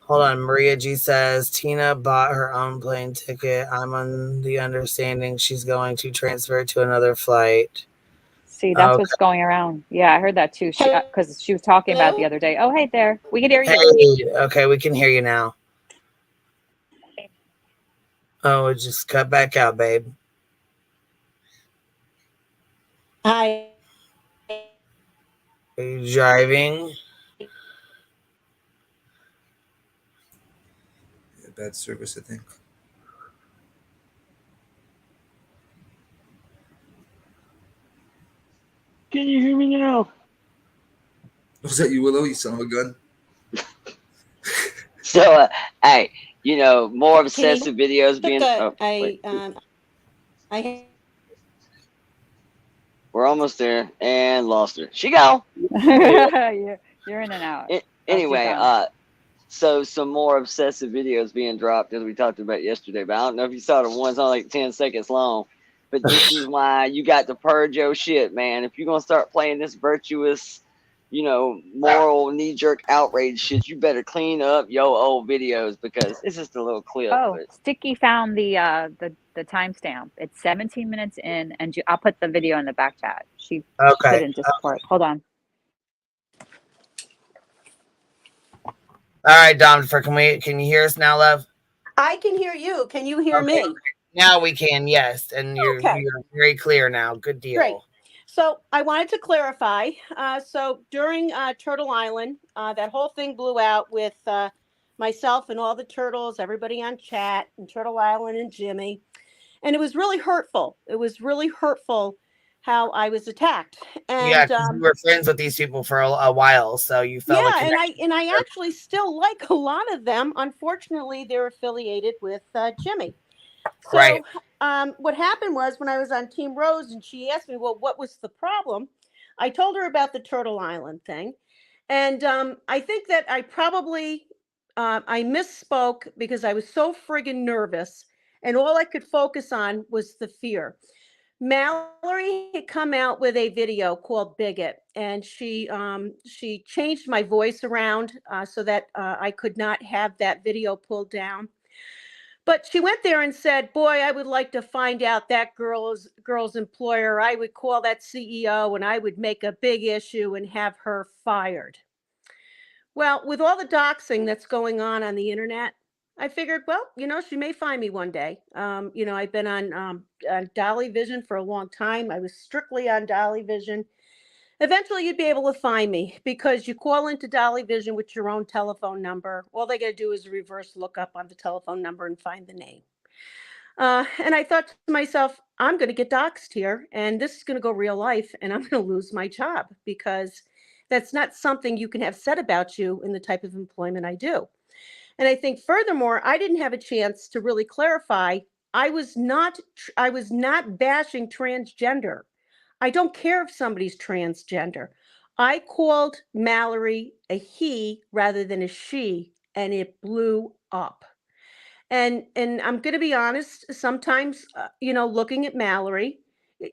Hold on. Maria G says Tina bought her own plane ticket. I'm on the understanding she's going to transfer to another flight. See, that's Okay. what's going around. Yeah, I heard that too. Because she was talking about it the other day. Oh, hey there. We can hear you. Hey, okay, we can hear you now. Oh, it just cut back out, babe. Hi. Are you driving? Yeah, bad service, I think. Can you hear me now? Was that you, Willow? You son of a gun. So, hey, you know, more obsessive videos being. We're almost there and lost her. She go. You're in and out. Anyway, so some more obsessive videos being dropped as we talked about yesterday. But I don't know if you saw the ones on like 10 seconds long. But this is why you got to purge your shit, man. If you're gonna start playing this virtuous, you know, moral knee-jerk outrage shit, you better clean up your old videos because it's just a little clip. Oh, But Sticky found the timestamp. It's 17 minutes in, and I'll put the video in the back chat. She put it in Discord. Hold on. All right, Dom, can you hear us now, love? I can hear you. Can you hear me? Now we can, yes. And you're Okay. very clear now. Good deal. Great. So I wanted to clarify. So during Turtle Island, that whole thing blew out with myself and all the turtles, everybody on chat, and Turtle Island and Jimmy. And it was really hurtful. It was really hurtful how I was attacked. Yeah, And because you were friends with these people for a while, so you felt yeah, like and I actually still like a lot of them. Unfortunately, they're affiliated with Jimmy. So right. what happened was when I was on Team Rose and she asked me, well, what was the problem? I told her about the Turtle Island thing. And I think that I probably, I misspoke because I was so friggin' nervous and all I could focus on was the fear. Mallory had come out with a video called Bigot, and she changed my voice around so that I could not have that video pulled down. But she went there and said, boy, I would like to find out that girl's employer. I would call that CEO and I would make a big issue and have her fired. Well, with all the doxing that's going on the internet, I figured, well, she may find me one day. I've been on Dolly Vision for a long time. I was strictly on Dolly Vision. Eventually, you'd be able to find me because you call into Dolly Vision with your own telephone number. All they got to do is a reverse lookup on the telephone number and find the name. And I thought to myself, I'm going to get doxxed here, and this is going to go real life, and I'm going to lose my job because that's not something you can have said about you in the type of employment I do. And I think furthermore, I didn't have a chance to really clarify. I was not bashing transgender. I don't care if somebody's transgender. I called Mallory a he rather than a she, and it blew up. And I'm going to be honest, sometimes, looking at Mallory,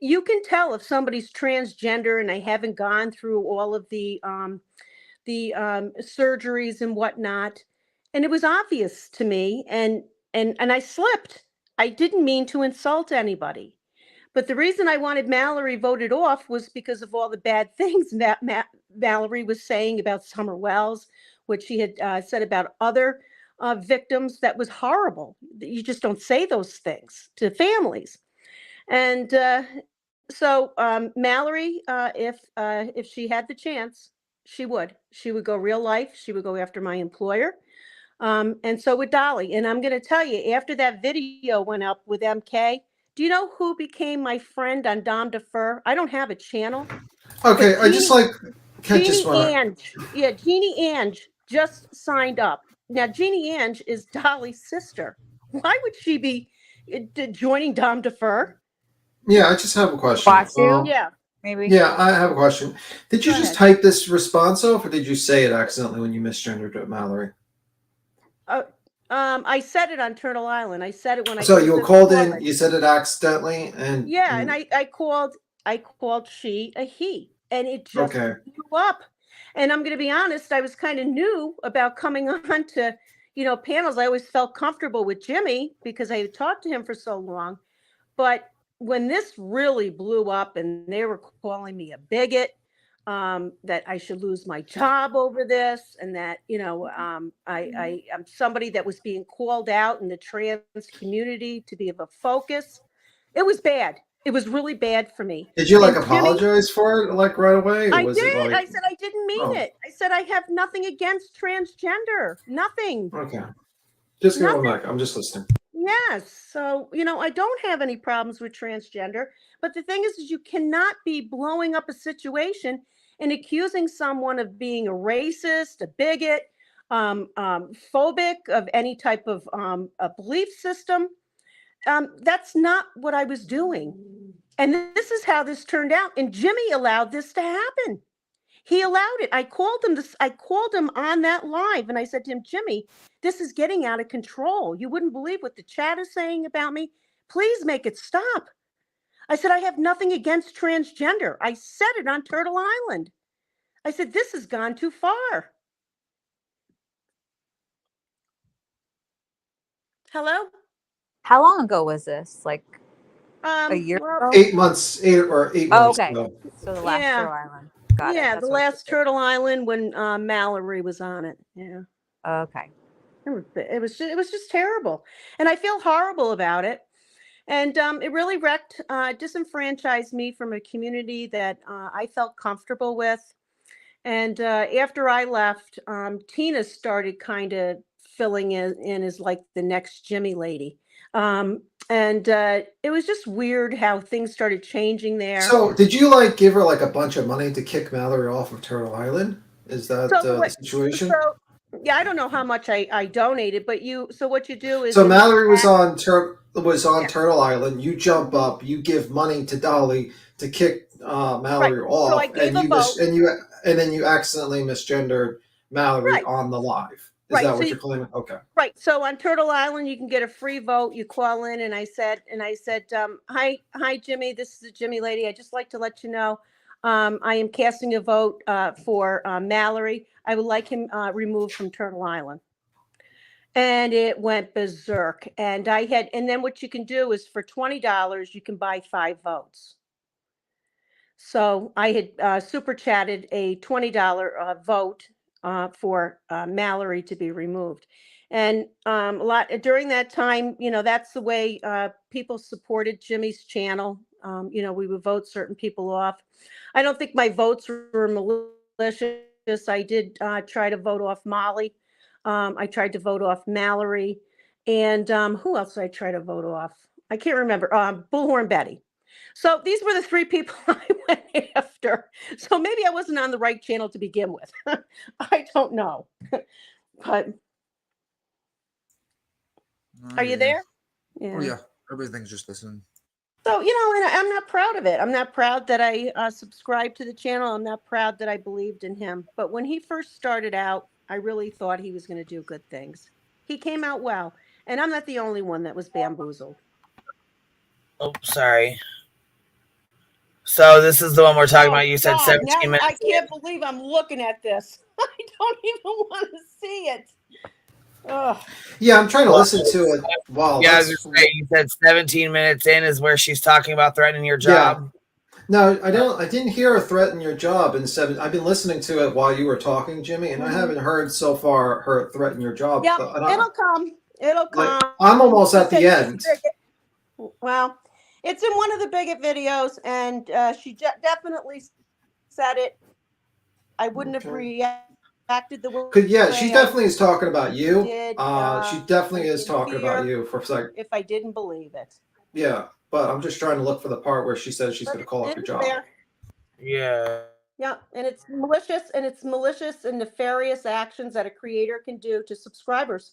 you can tell if somebody's transgender and they haven't gone through all of the surgeries and whatnot. And it was obvious to me, and I slipped. I didn't mean to insult anybody. But the reason I wanted Mallory voted off was because of all the bad things that Mallory was saying about Summer Wells, what she had said about other victims. That was horrible. You just don't say those things to families. And so Mallory, if she had the chance, she would go real life. She would go after my employer. And so would Dolly. And I'm going to tell you, after that video went up with MK, do you know who became my friend on Dom Defer? I don't have a channel. Okay, I just like Jeannie Ange. Yeah, Jeannie Ange just signed up. Now, Jeannie Ange is Dolly's sister. Why would she be joining Dom Defer? Yeah, I just have a question. Yeah. Maybe. Yeah, I have a question. Did you just type this response off, or did you say it accidentally when you misgendered it, Mallory? I said it on Turtle Island. I said it when I. So you were called in. You said it accidentally, and yeah, and I called she a he, and it just blew up. And I'm going to be honest, I was kind of new about coming on to, panels. I always felt comfortable with Jimmy because I had talked to him for so long. But when this really blew up and they were calling me a bigot, that I should lose my job over this, and that, I'm somebody that was being called out in the trans community to be of a focus. It was bad. It was really bad for me. Did you apologize for it right away? I did. I said I didn't mean it. I said I have nothing against transgender. Nothing. Okay. Just going back. I'm just listening. Yes. So, I don't have any problems with transgender. But the thing is you cannot be blowing up a situation and accusing someone of being a racist, a bigot, phobic of any type of a belief system. That's not what I was doing. And this is how this turned out. And Jimmy allowed this to happen. He allowed it. I called him on that live and I said to him, Jimmy, this is getting out of control. You wouldn't believe what the chat is saying about me. Please make it stop. I said, I have nothing against transgender. I said it on Turtle Island. I said, this has gone too far. Hello? How long ago was this? Like a year ago? 8 months, 8 months okay. ago. So the last Turtle Island. Got it. Yeah, the last Turtle Island when Mallory was on it. Yeah. Okay. It was just terrible, and I feel horrible about it. And it really disenfranchised me from a community that I felt comfortable with. And after I left, Tina started kind of filling in as like the next Jimmy lady. And it was just weird how things started changing there. So, did you like give her like a bunch of money to kick Mallory off of Turtle Island? Is that the situation? So, yeah, I don't know how much I donated, but so what you do is. So Mallory was on Turtle Island. You jump up, you give money to Dolly to kick Mallory off, So I gave a vote. And then you accidentally misgendered Mallory on the live. Is that what you're claiming? Okay. Right. So on Turtle Island, you can get a free vote. You call in, and I said, hi, Jimmy. This is the Jimmy lady. I'd just like to let you know, I am casting a vote for Mallory. I would like him removed from Turtle Island. And it went berserk. And then what you can do is for $20, you can buy 5 votes. So I had super chatted a $20 vote for Mallory to be removed. And during that time, that's the way people supported Jimmy's channel. We would vote certain people off. I don't think my votes were malicious. I did try to vote off Molly. I tried to vote off Mallory. And who else did I try to vote off? I can't remember. Bullhorn Betty. So these were the 3 people I went after. So maybe I wasn't on the right channel to begin with. I don't know. But are you there? Yeah. Oh, yeah. Everything's just listening. So, and I'm not proud of it. I'm not proud that I subscribed to the channel. I'm not proud that I believed in him. But when he first started out, I really thought he was going to do good things. He came out well. And I'm not the only one that was bamboozled. Oh, sorry. So this is the one we're talking about. You said 17 minutes. I can't believe I'm looking at this. I don't even want to see it. Ugh. Yeah, I'm trying to listen to it. Wow. Yeah, you said 17 minutes in is where she's talking about threatening your job. Yeah. No, I didn't hear her threaten your job in 7. I've been listening to it while you were talking, Jimmy, and I haven't heard so far her threaten your job. Yeah, it'll come. It'll come. I'm almost at the end. Well, it's in one of the bigot videos, and she definitely said it. I wouldn't have reacted the way. Yeah, she definitely is talking about you. She definitely is talking about you for a second. If I didn't believe it. Yeah, but I'm just trying to look for the part where she says she's going to call up your job. Yeah. Yeah, and it's malicious and nefarious actions that a creator can do to subscribers.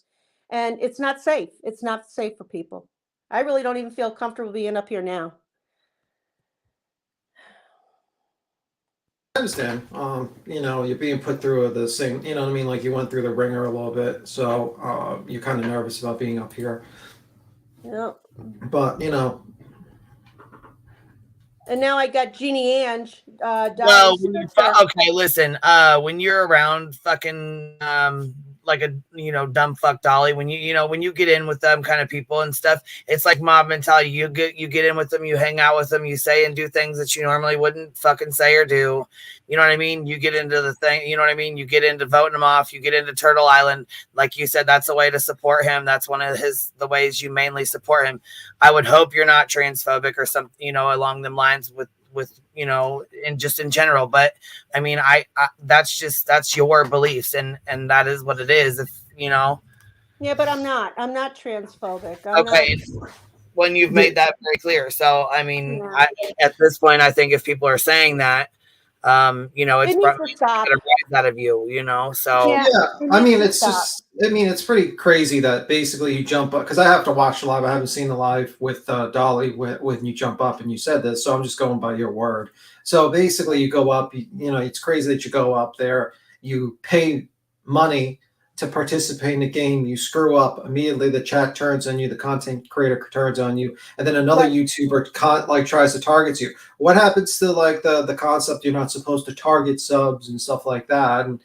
And it's not safe. It's not safe for people. I really don't even feel comfortable being up here now. I understand. You're being put through the same, you know what I mean? Like you went through the ringer a little bit. So you're kind of nervous about being up here. Yeah. But, And now I got Jeannie Ange. Well, okay, listen. When you're around fucking like a dumb fuck Dolly, when you get in with them kind of people and stuff, it's like mob mentality. You get in with them, you hang out with them, you say and do things that you normally wouldn't fucking say or do. You know what I mean? You get into the thing, you know what I mean? You get into voting them off, you get into Turtle Island. Like you said, that's a way to support him. That's one of the ways you mainly support him. I would hope you're not transphobic or something, along them lines with and just in general. But I mean, I that's your beliefs and that is what it is. If Yeah, but I'm not transphobic. Okay. When you've made that very clear. So, I mean, at this point, I think if people are saying that, it's probably got to rise out of you, so. Yeah. I mean, it's pretty crazy that basically you jump up, because I have to watch the live. I haven't seen the live with Dolly when you jump up and you said this. So I'm just going by your word. So basically you go up, it's crazy that you go up there, you pay money to participate in the game, you screw up, immediately the chat turns on you, the content creator turns on you, and then another YouTuber tries to target you. What happens to the concept you're not supposed to target subs and stuff like that? And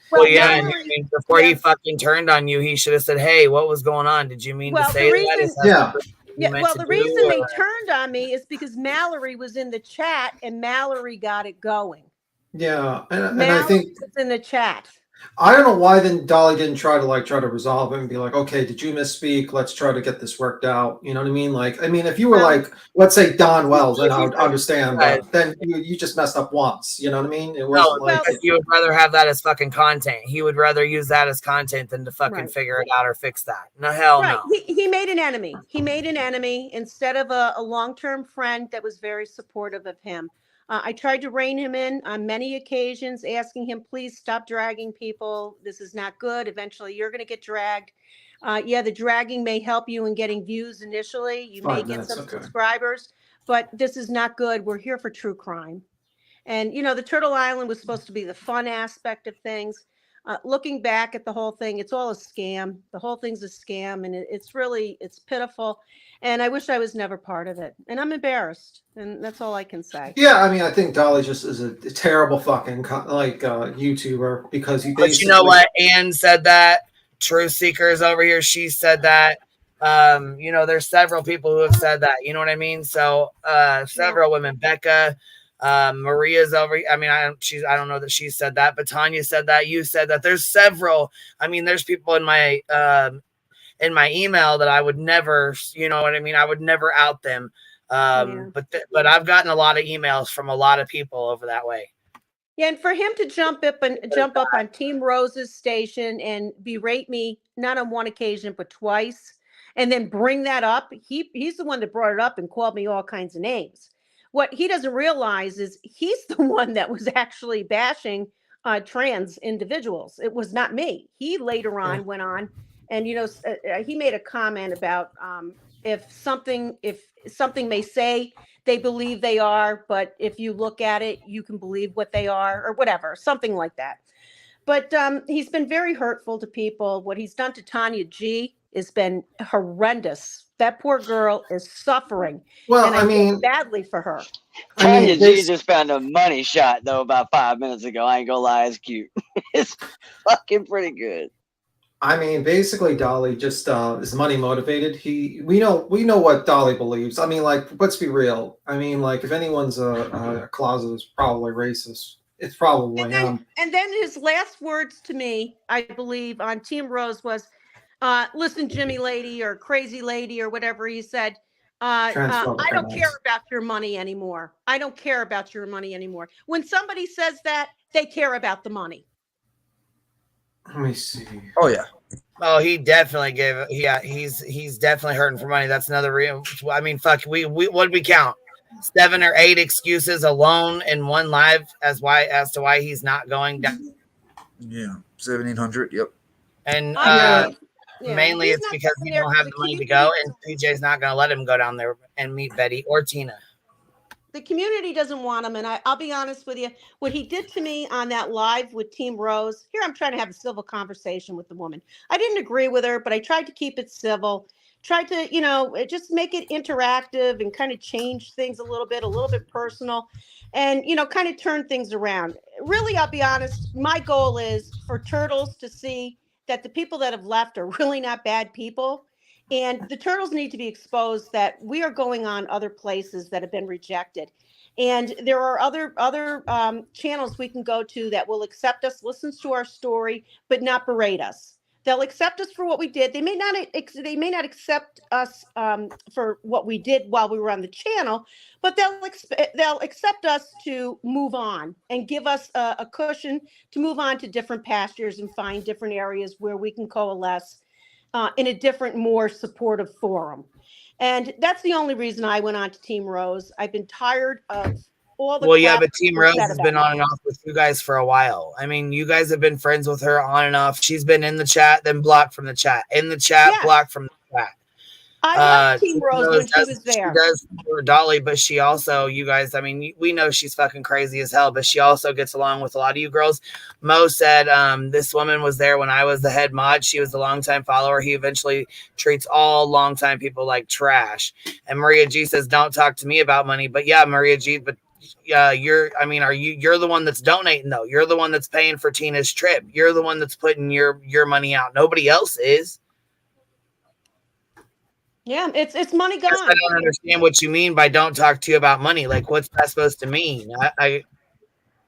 before he fucking turned on you, he should have said, "Hey, what was going on? Did you mean to say that?" The reason they turned on me is because Mallory was in the chat and Mallory got it going. Yeah, and Mallory I think was in the chat. I don't know why then Dolly didn't try to resolve it and be like, okay, did you misspeak? Let's try to get this worked out. You know what I mean? Like, I mean, if you were like, let's say Don Wells, then I would understand, but then you just messed up once. You know what I mean? It wasn't like you would rather have that as fucking content. He would rather use that as content than to fucking figure it out or fix that. No, hell no. He made an enemy. He made an enemy instead of a long-term friend that was very supportive of him. I tried to rein him in on many occasions, asking him, please stop dragging people. This is not good. Eventually, you're going to get dragged. Yeah, the dragging may help you in getting views initially. You may get some subscribers, but this is not good. We're here for true crime. And, you know, the Turtle Island was supposed to be the fun aspect of things. Looking back at the whole thing, it's all a scam. The whole thing's a scam, and it's pitiful. And I wish I was never part of it. And I'm embarrassed, and that's all I can say. Yeah, I mean, I think Dolly just is a terrible fucking YouTuber because he. But you know what? Ann said that. Truth Seekers over here, she said that. You know, there's several people who have said that. You know what I mean? So several women, Becca. Maria's over. I mean, I don't know that she said that, but Tanya said that. You said that. There's several. I mean, there's people in my email that I would never, you know what I mean? I would never out them. But I've gotten a lot of emails from a lot of people over that way. Yeah, and for him to jump up on Team Rose's station and berate me, not on one occasion but twice, and then bring that up, he's the one that brought it up and called me all kinds of names. What he doesn't realize is he's the one that was actually bashing trans individuals. It was not me. He later on went on and, you know, he made a comment about if something may say they believe they are, but if you look at it, you can believe what they are or whatever, something like that. But he's been very hurtful to people. What he's done to Tanya G has been horrendous. That poor girl is suffering. Well, and I feel badly for her. Tanya G just found a money shot though about 5 minutes ago. I ain't gonna lie, it's cute. It's fucking pretty good. I mean, basically, Dolly just is money motivated. We know what Dolly believes. I mean, like, let's be real. I mean, like, if anyone's a closet is probably racist, it's probably him. And then his last words to me, I believe, on Team Rose was, listen, Jimmy lady or crazy lady or whatever he said, I don't care about your money anymore. I don't care about your money anymore. When somebody says that, they care about the money. Let me see. Oh yeah. Oh, he definitely gave it. Yeah, he's definitely hurting for money. That's another real. I mean, fuck. We what did we count? 7 or 8 excuses alone in one live as to why he's not going down. Yeah, 1,700. Yep. And mainly it's because he don't have the money to go, and PJ's not going to let him go down there and meet Betty or Tina. The community doesn't want him, and I'll be honest with you. What he did to me on that live with Team Rose, here I'm trying to have a civil conversation with the woman. I didn't agree with her, but I tried to keep it civil, tried to, you know, just make it interactive and kind of change things a little bit personal, and, you know, kind of turn things around. Really, I'll be honest, my goal is for Turtles to see that the people that have left are really not bad people. And the Turtles need to be exposed that we are going on other places that have been rejected. And there are other channels we can go to that will accept us, listens to our story, but not berate us. They'll accept us for what we did. They may not accept us for what we did while we were on the channel, but they'll accept us to move on and give us a cushion to move on to different pastures and find different areas where we can coalesce in a different, more supportive forum. And that's the only reason I went on to Team Rose. I've been tired of all the but Team Rose has been on and off with you guys for a while. I mean, you guys have been friends with her on and off. She's been in the chat, then blocked from the chat. In the chat, blocked from the chat. I liked Team Rose when she was there. She does for Dolly, but she also, you guys, I mean, we know she's fucking crazy as hell, but she also gets along with a lot of you girls. Mo said this woman was there when I was the head mod. She was a longtime follower. He eventually treats all longtime people like trash. And Maria G says, don't talk to me about money. But yeah, Maria G, but you're the one that's donating though. You're the one that's paying for Tina's trip. You're the one that's putting your money out. Nobody else is. Yeah, it's money gone. I don't understand what you mean by don't talk to you about money. Like, what's that supposed to mean?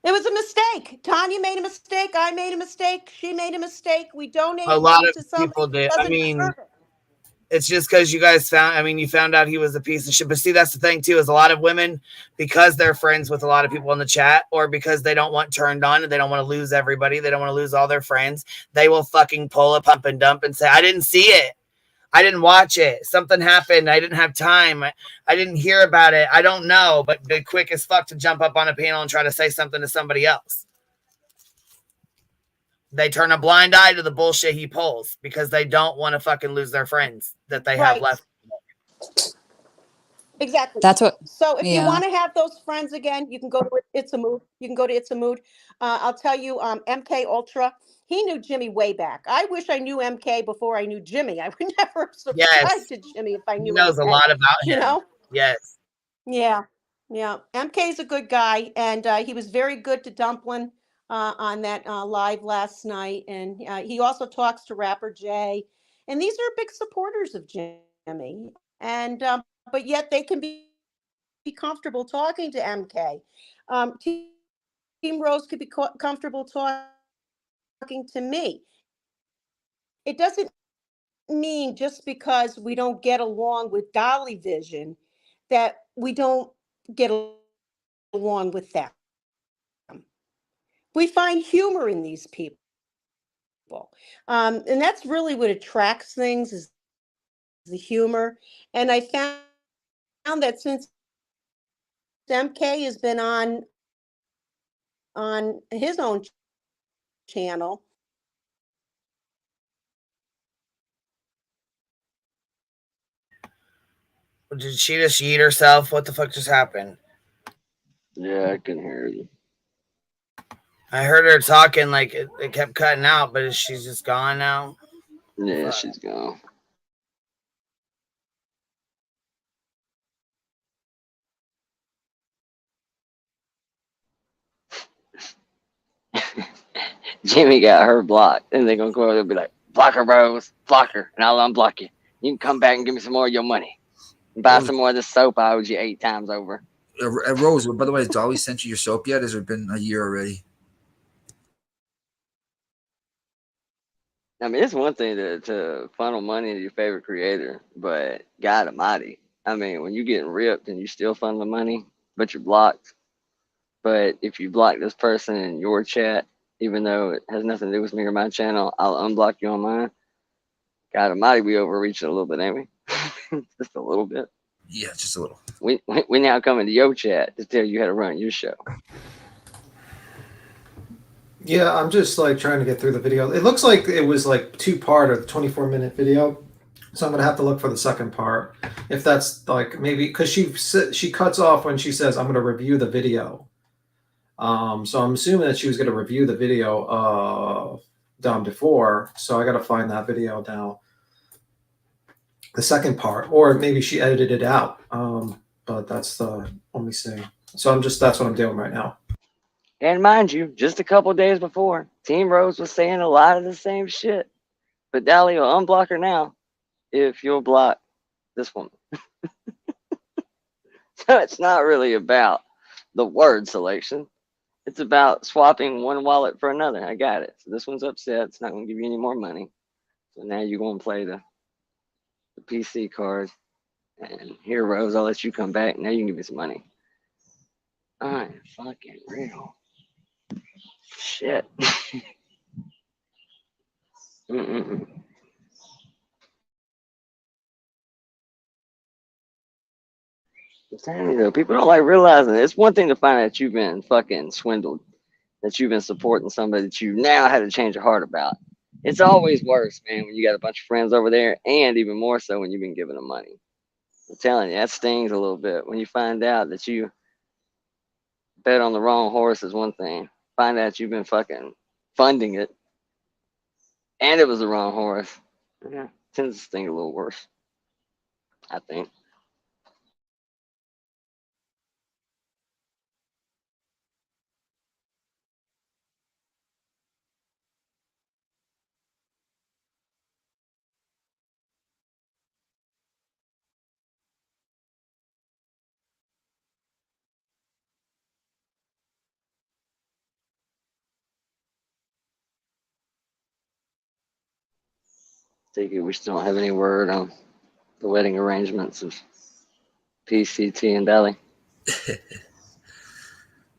It was a mistake. Tanya made a mistake. I made a mistake. She made a mistake. We donated A lot money of to somebody people who did. I doesn't mean, deserve it. it's just because you guys you found out he was a piece of shit. But see, that's the thing too, is a lot of women, because they're friends with a lot of people in the chat, or because they don't want turned on and they don't want to lose everybody, they don't want to lose all their friends, they will fucking pull a pump and dump and say, I didn't see it. I didn't watch it. Something happened. I didn't have time. I didn't hear about it. I don't know. But they're quick as fuck to jump up on a panel and try to say something to somebody else. They turn a blind eye to the bullshit he pulls because they don't want to fucking lose their friends that they have left. Exactly. That's what. So if you Yeah. want to have those friends again, you can go to It's a Mood. You can go to It's a Mood. I'll tell you, MK Ultra, he knew Jimmy way back. I wish I knew MK before I knew Jimmy. I would never have subscribed to Jimmy if I He knew knows MK. a lot about You him. know? Yes. Yeah. Yeah. MK's a good guy. And he was very good to Dumplin on that live last night. And he also talks to Rapper Jay. And these are big supporters of Jimmy. And but yet they can be comfortable talking to MK. Team Rose could be comfortable talking to me. It doesn't mean just because we don't get along with Dolly Vision that we don't get along with them. We find humor in these people. And that's really what attracts things is the humor. And I found that since MK has been on his own channel. Did she just eat herself? What the fuck just happened? Yeah, I can hear you. I heard her talking like it kept cutting out, but she's just gone now. Yeah, she's gone. Jimmy got her blocked, and they're gonna go over and be like, "Block her, Rose, block her, and I'll unblock you. You can come back and give me some more of your money, and buy some more of the soap I owed you 8 times over." Rose, by the way, has Dolly sent you your soap yet? Has it been a year already? I mean, it's one thing to funnel money into your favorite creator, but God Almighty, I mean, when you're getting ripped and you still funneling money, but you're blocked. But if you block this person in your chat, even though it has nothing to do with me or my channel, I'll unblock you on mine. God Almighty, we overreached a little bit, ain't we? Just a little bit. Yeah, just a little. We now come into your chat to tell you how to run your show. Yeah, I'm just like trying to get through the video. It looks like it was like 2-part or 24-minute video, so I'm gonna have to look for the second part. If that's like maybe because she cuts off when she says I'm gonna review the video. So I'm assuming that she was gonna review the video done before. So I gotta find that video now. The second part, or maybe she edited it out. But that's the let me see. So that's what I'm doing right now. And mind you, just a couple days before, Team Rose was saying a lot of the same shit. But Dolly will unblock her now if you'll block this woman. So it's not really about the word selection. It's about swapping one wallet for another. I got it. So this one's upset. It's not going to give you any more money. So now you're going to play the PC card. And here, Rose, I'll let you come back. Now you can give me some money. I'm fucking real. Shit. Mm-mm-mm. I'm telling you, though, people don't like realizing it. It's one thing to find out you've been fucking swindled, that you've been supporting somebody that you now had to change your heart about. It's always worse, man, when you got a bunch of friends over there, and even more so when you've been giving them money. I'm telling you, that stings a little bit. When you find out that you bet on the wrong horse is one thing. Find out you've been fucking funding it, and it was the wrong horse. Yeah, tends to sting a little worse, I think. Take it we still don't have any word on the wedding arrangements of PCT and Dali.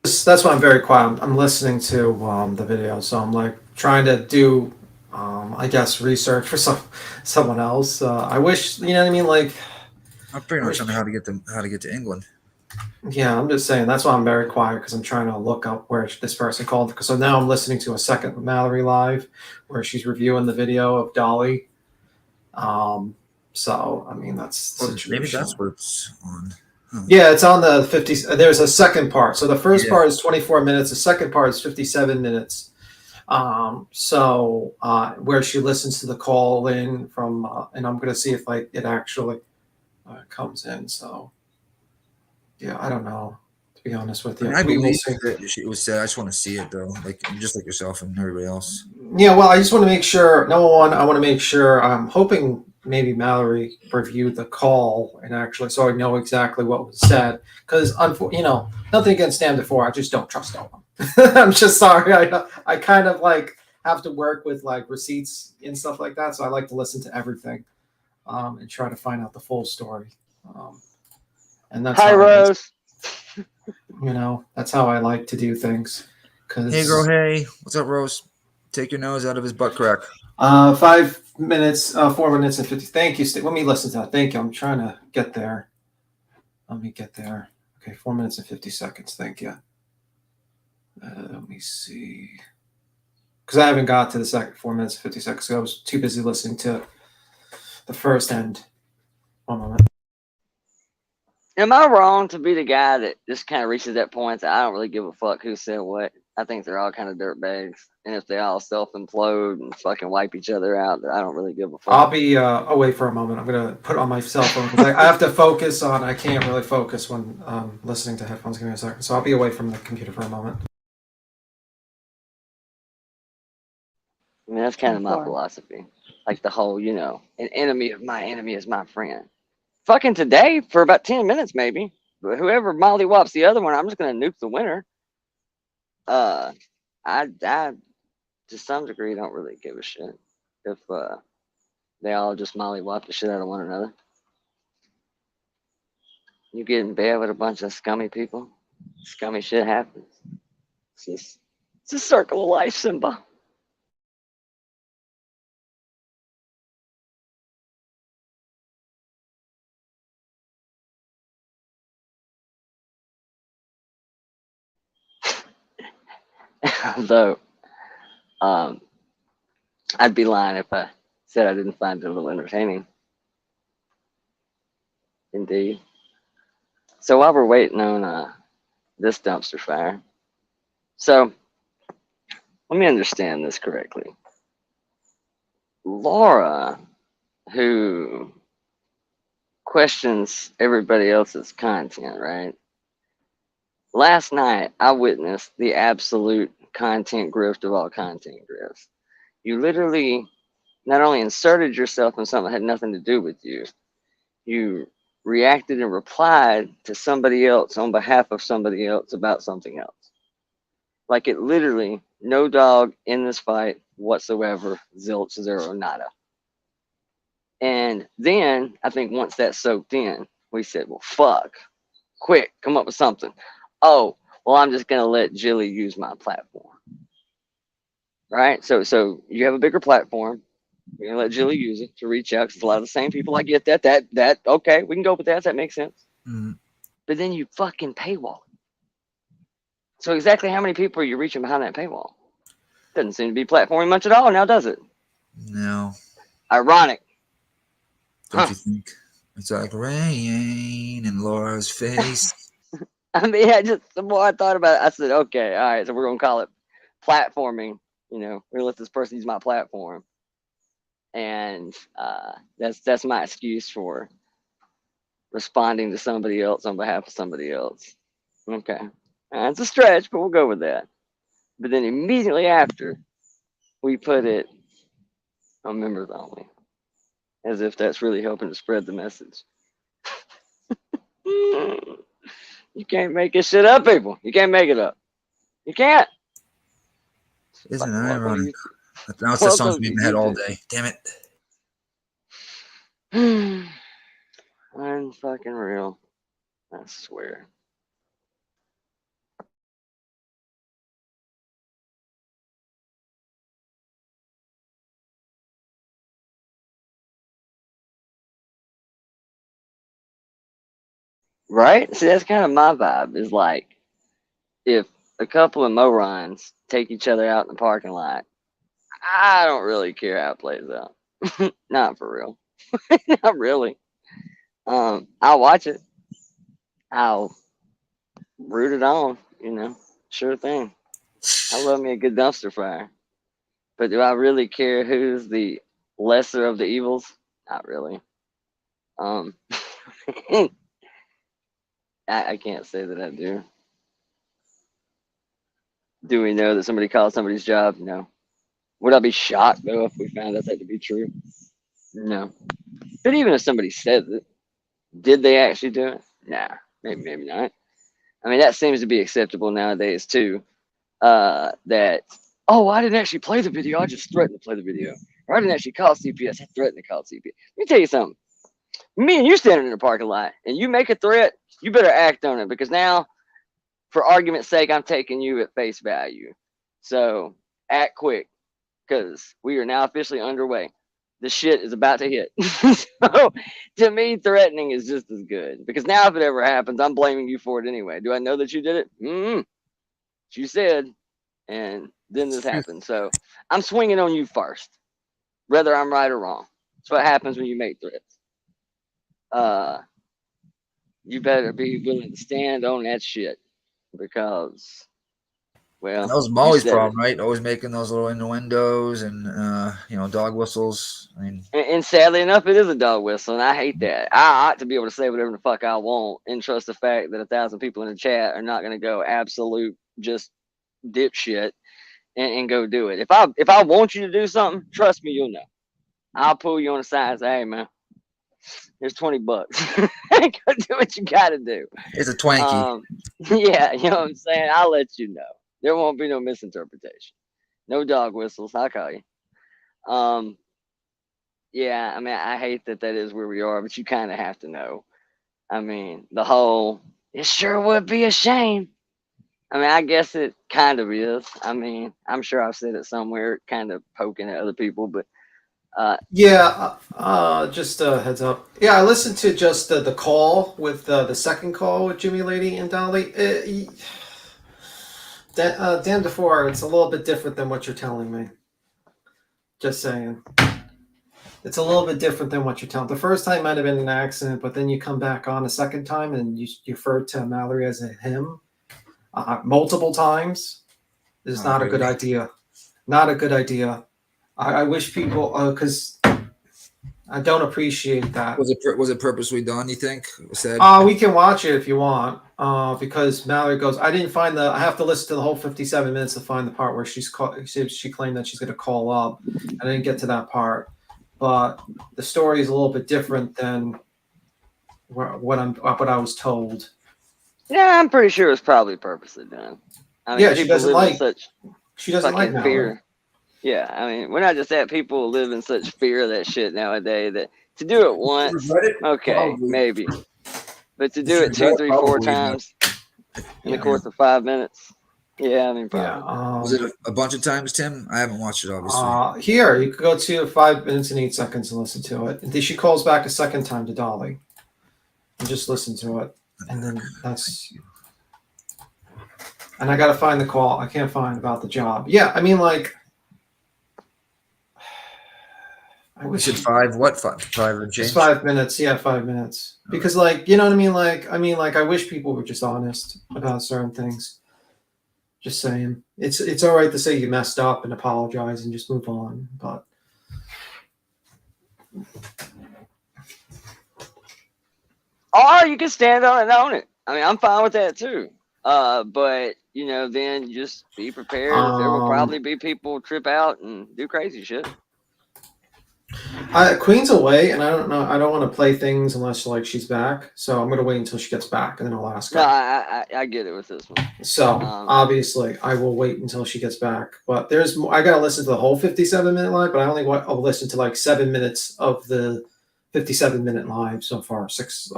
That's why I'm very quiet. I'm listening to the video, so I'm like trying to do, I guess, research for someone else. I wish, you know what I mean, like. I'm pretty much on how to get to England. Yeah, I'm just saying that's why I'm very quiet, because I'm trying to look up where this person called. So now I'm listening to a second Mallory live where she's reviewing the video of Dolly. So I mean that's the situation. Maybe that's what it's on. Huh. Yeah, it's on the 50. There's a second part. So the first part is 24 minutes. The second part is 57 minutes. Where she listens to the call in from, and I'm gonna see if it actually comes in. So. Yeah, I don't know, to be honest with you. I believe that it was said. I just want to see it though, just like yourself and everybody else. Yeah, well, I just want to make sure. Number one, I want to make sure. I'm hoping maybe Mallory reviewed the call and actually, so I know exactly what was said. Because nothing against Stand Before, I just don't trust no one. I'm just sorry. I kind of have to work with receipts and stuff like that. So I like to listen to everything, and try to find out the full story. And that's Hi, Rose. That's how I like to do things. Hey, girl. Hey, what's up, Rose? Take your nose out of his butt crack. 5 minutes, 4 minutes and 50. Thank you, Steve. Let me listen to that. Thank you. I'm trying to get there. Let me get there. Okay, 4 minutes and 50 seconds. Thank you. Let me see. Because I haven't got to the second 4 minutes and 50 seconds. So I was too busy listening to the first end. 1 moment. Am I wrong to be the guy that just kind of reaches that point that I don't really give a fuck who said what? I think they're all kind of dirtbags. And if they all self-implode and fucking wipe each other out, I don't really give a fuck. I'll be away for a moment. I'm going to put on my cell phone because I have to focus on, I can't really focus when listening to headphones. Give me a second. So I'll be away from the computer for a moment. I mean, that's kind of my philosophy. Like the whole, an enemy of my enemy is my friend. Fucking today for about 10 minutes, maybe. But whoever mollywops the other one, I'm just going to nuke the winner. I to some degree don't really give a shit if they all just mollywop the shit out of one another. You get in bed with a bunch of scummy people, scummy shit happens. It's a circle of life, Simba. Though, I'd be lying if I said I didn't find it a little entertaining. Indeed. So while we're waiting on this dumpster fire, so let me understand this correctly. Laura, who questions everybody else's content, right? Last night, I witnessed the absolute content grift of all content grifts. You literally not only inserted yourself in something that had nothing to do with you, you reacted and replied to somebody else on behalf of somebody else about something else. Like it literally, no dog in this fight whatsoever, zilch, zero, nada. And then, I think once that soaked in, we said, well, fuck, quick, come up with something. Oh, well, I'm just going to let Jilly use my platform. Right? So you have a bigger platform. You're going to let Jilly use it to reach out because a lot of the same people, I get that, okay, we can go with that. That makes sense. Mm-hmm. But then you fucking paywall. So exactly how many people are you reaching behind that paywall? Doesn't seem to be platforming much at all now, does it? No. Ironic. Don't you think? It's like rain in Laura's face. I mean, the more I thought about it, I said, okay, all right, so we're going to call it platforming. We're going to let this person use my platform. And that's my excuse for responding to somebody else on behalf of somebody else. Okay. It's a stretch, but we'll go with that. But then immediately after, we put it on members only. As if that's really helping to spread the message. You can't make this shit up, people. You can't make it up. You can't. Isn't it ironic? Now it's that song's in my head all day. Damn it. Unfucking real. I swear. Right? See, that's kind of my vibe. Is like if a couple of morons take each other out in the parking lot, I don't really care how it plays out. Not for real. Not really. I'll watch it. I'll root it on, Sure thing. I love me a good dumpster fire. But do I really care who's the lesser of the evils? Not really. I can't say that I do. Do we know that somebody called somebody's job? No. Would I be shocked though if we found out that to be true? No. But even if somebody said it, did they actually do it? Nah, maybe not. I mean, that seems to be acceptable nowadays too. That I didn't actually play the video. I just threatened to play the video. Or I didn't actually call CPS. I threatened to call CPS. Let me tell you something. Me and you standing in the parking lot, and you make a threat, you better act on it because now, for argument's sake, I'm taking you at face value. So act quick because we are now officially underway. The shit is about to hit. So to me, threatening is just as good because now if it ever happens, I'm blaming you for it anyway. Do I know that you did it? You said, and then this happened. So I'm swinging on you first, whether I'm right or wrong. That's what happens when you make threats. You better be willing to stand on that shit because, well, that was Molly's problem, right? Always making those little innuendos and dog whistles. I mean, and sadly enough, it is a dog whistle, and I hate that. I ought to be able to say whatever the fuck I want and trust the fact that 1,000 people in the chat are not going to go absolute just dipshit and go do it. If I want you to do something, trust me, you'll know. I'll pull you on the side and say, hey man, here's $20. Go do what you gotta do. It's a Twanky. Yeah, you know what I'm saying? I'll let you know. There won't be no misinterpretation. No dog whistles, I'll call you. Yeah, I mean, I hate that is where we are, but you kind of have to know. I mean, the whole, it sure would be a shame. I mean, I guess it kind of is. I mean, I'm sure I've said it somewhere, kind of poking at other people, but just a heads up. Yeah, I listened to just the call with the second call with Jimmy Lady and Dolly. Dan DeFore, it's a little bit different than what you're telling me. Just saying. It's a little bit different than what you're telling. The first time might have been an accident, but then you come back on a second time and you refer to Mallory as a him multiple times. Is not a good idea. Not a good idea. I wish people, because I don't appreciate that. Was it purposely done, you think? We can watch it if you want, because Mallory goes, I have to listen to the whole 57 minutes to find the part where she claimed that she's going to call up. I didn't get to that part, but the story is a little bit different than what I was told. Yeah, I'm pretty sure it's probably purposely done. I mean, yeah, she doesn't like fear. Yeah, I mean, we're not just that people live in such fear of that shit nowadays that to do it once, okay, probably. Maybe. But to do it 2, 3, 4 times in the course of 5 minutes, yeah, I mean, probably. Was it a bunch of times, Tim? I haven't watched it, obviously. Here, you could go to 5 minutes and 8 seconds and listen to it. And then she calls back a second time to Dolly and just listen to it. And then and I got to find the call. I can't find about the job. Yeah, I mean, like, I wish it 5 or change? It's 5 minutes. Yeah, 5 minutes. Because, like, you know what I mean? Like, I wish people were just honest about certain things. Just saying. It's all right to say you messed up and apologize and just move on. But or you can stand on it and own it. I mean, I'm fine with that too. But then just be prepared. There will probably be people trip out and do crazy shit. Queen's away, and I don't know. I don't want to play things unless she's back. So I'm gonna wait until she gets back, and then I'll ask her. No, I get it with this one. So obviously, I will wait until she gets back. But I gotta listen to the whole 57-minute live, but I only want to listen to 7 minutes of the 57-minute live so far, 6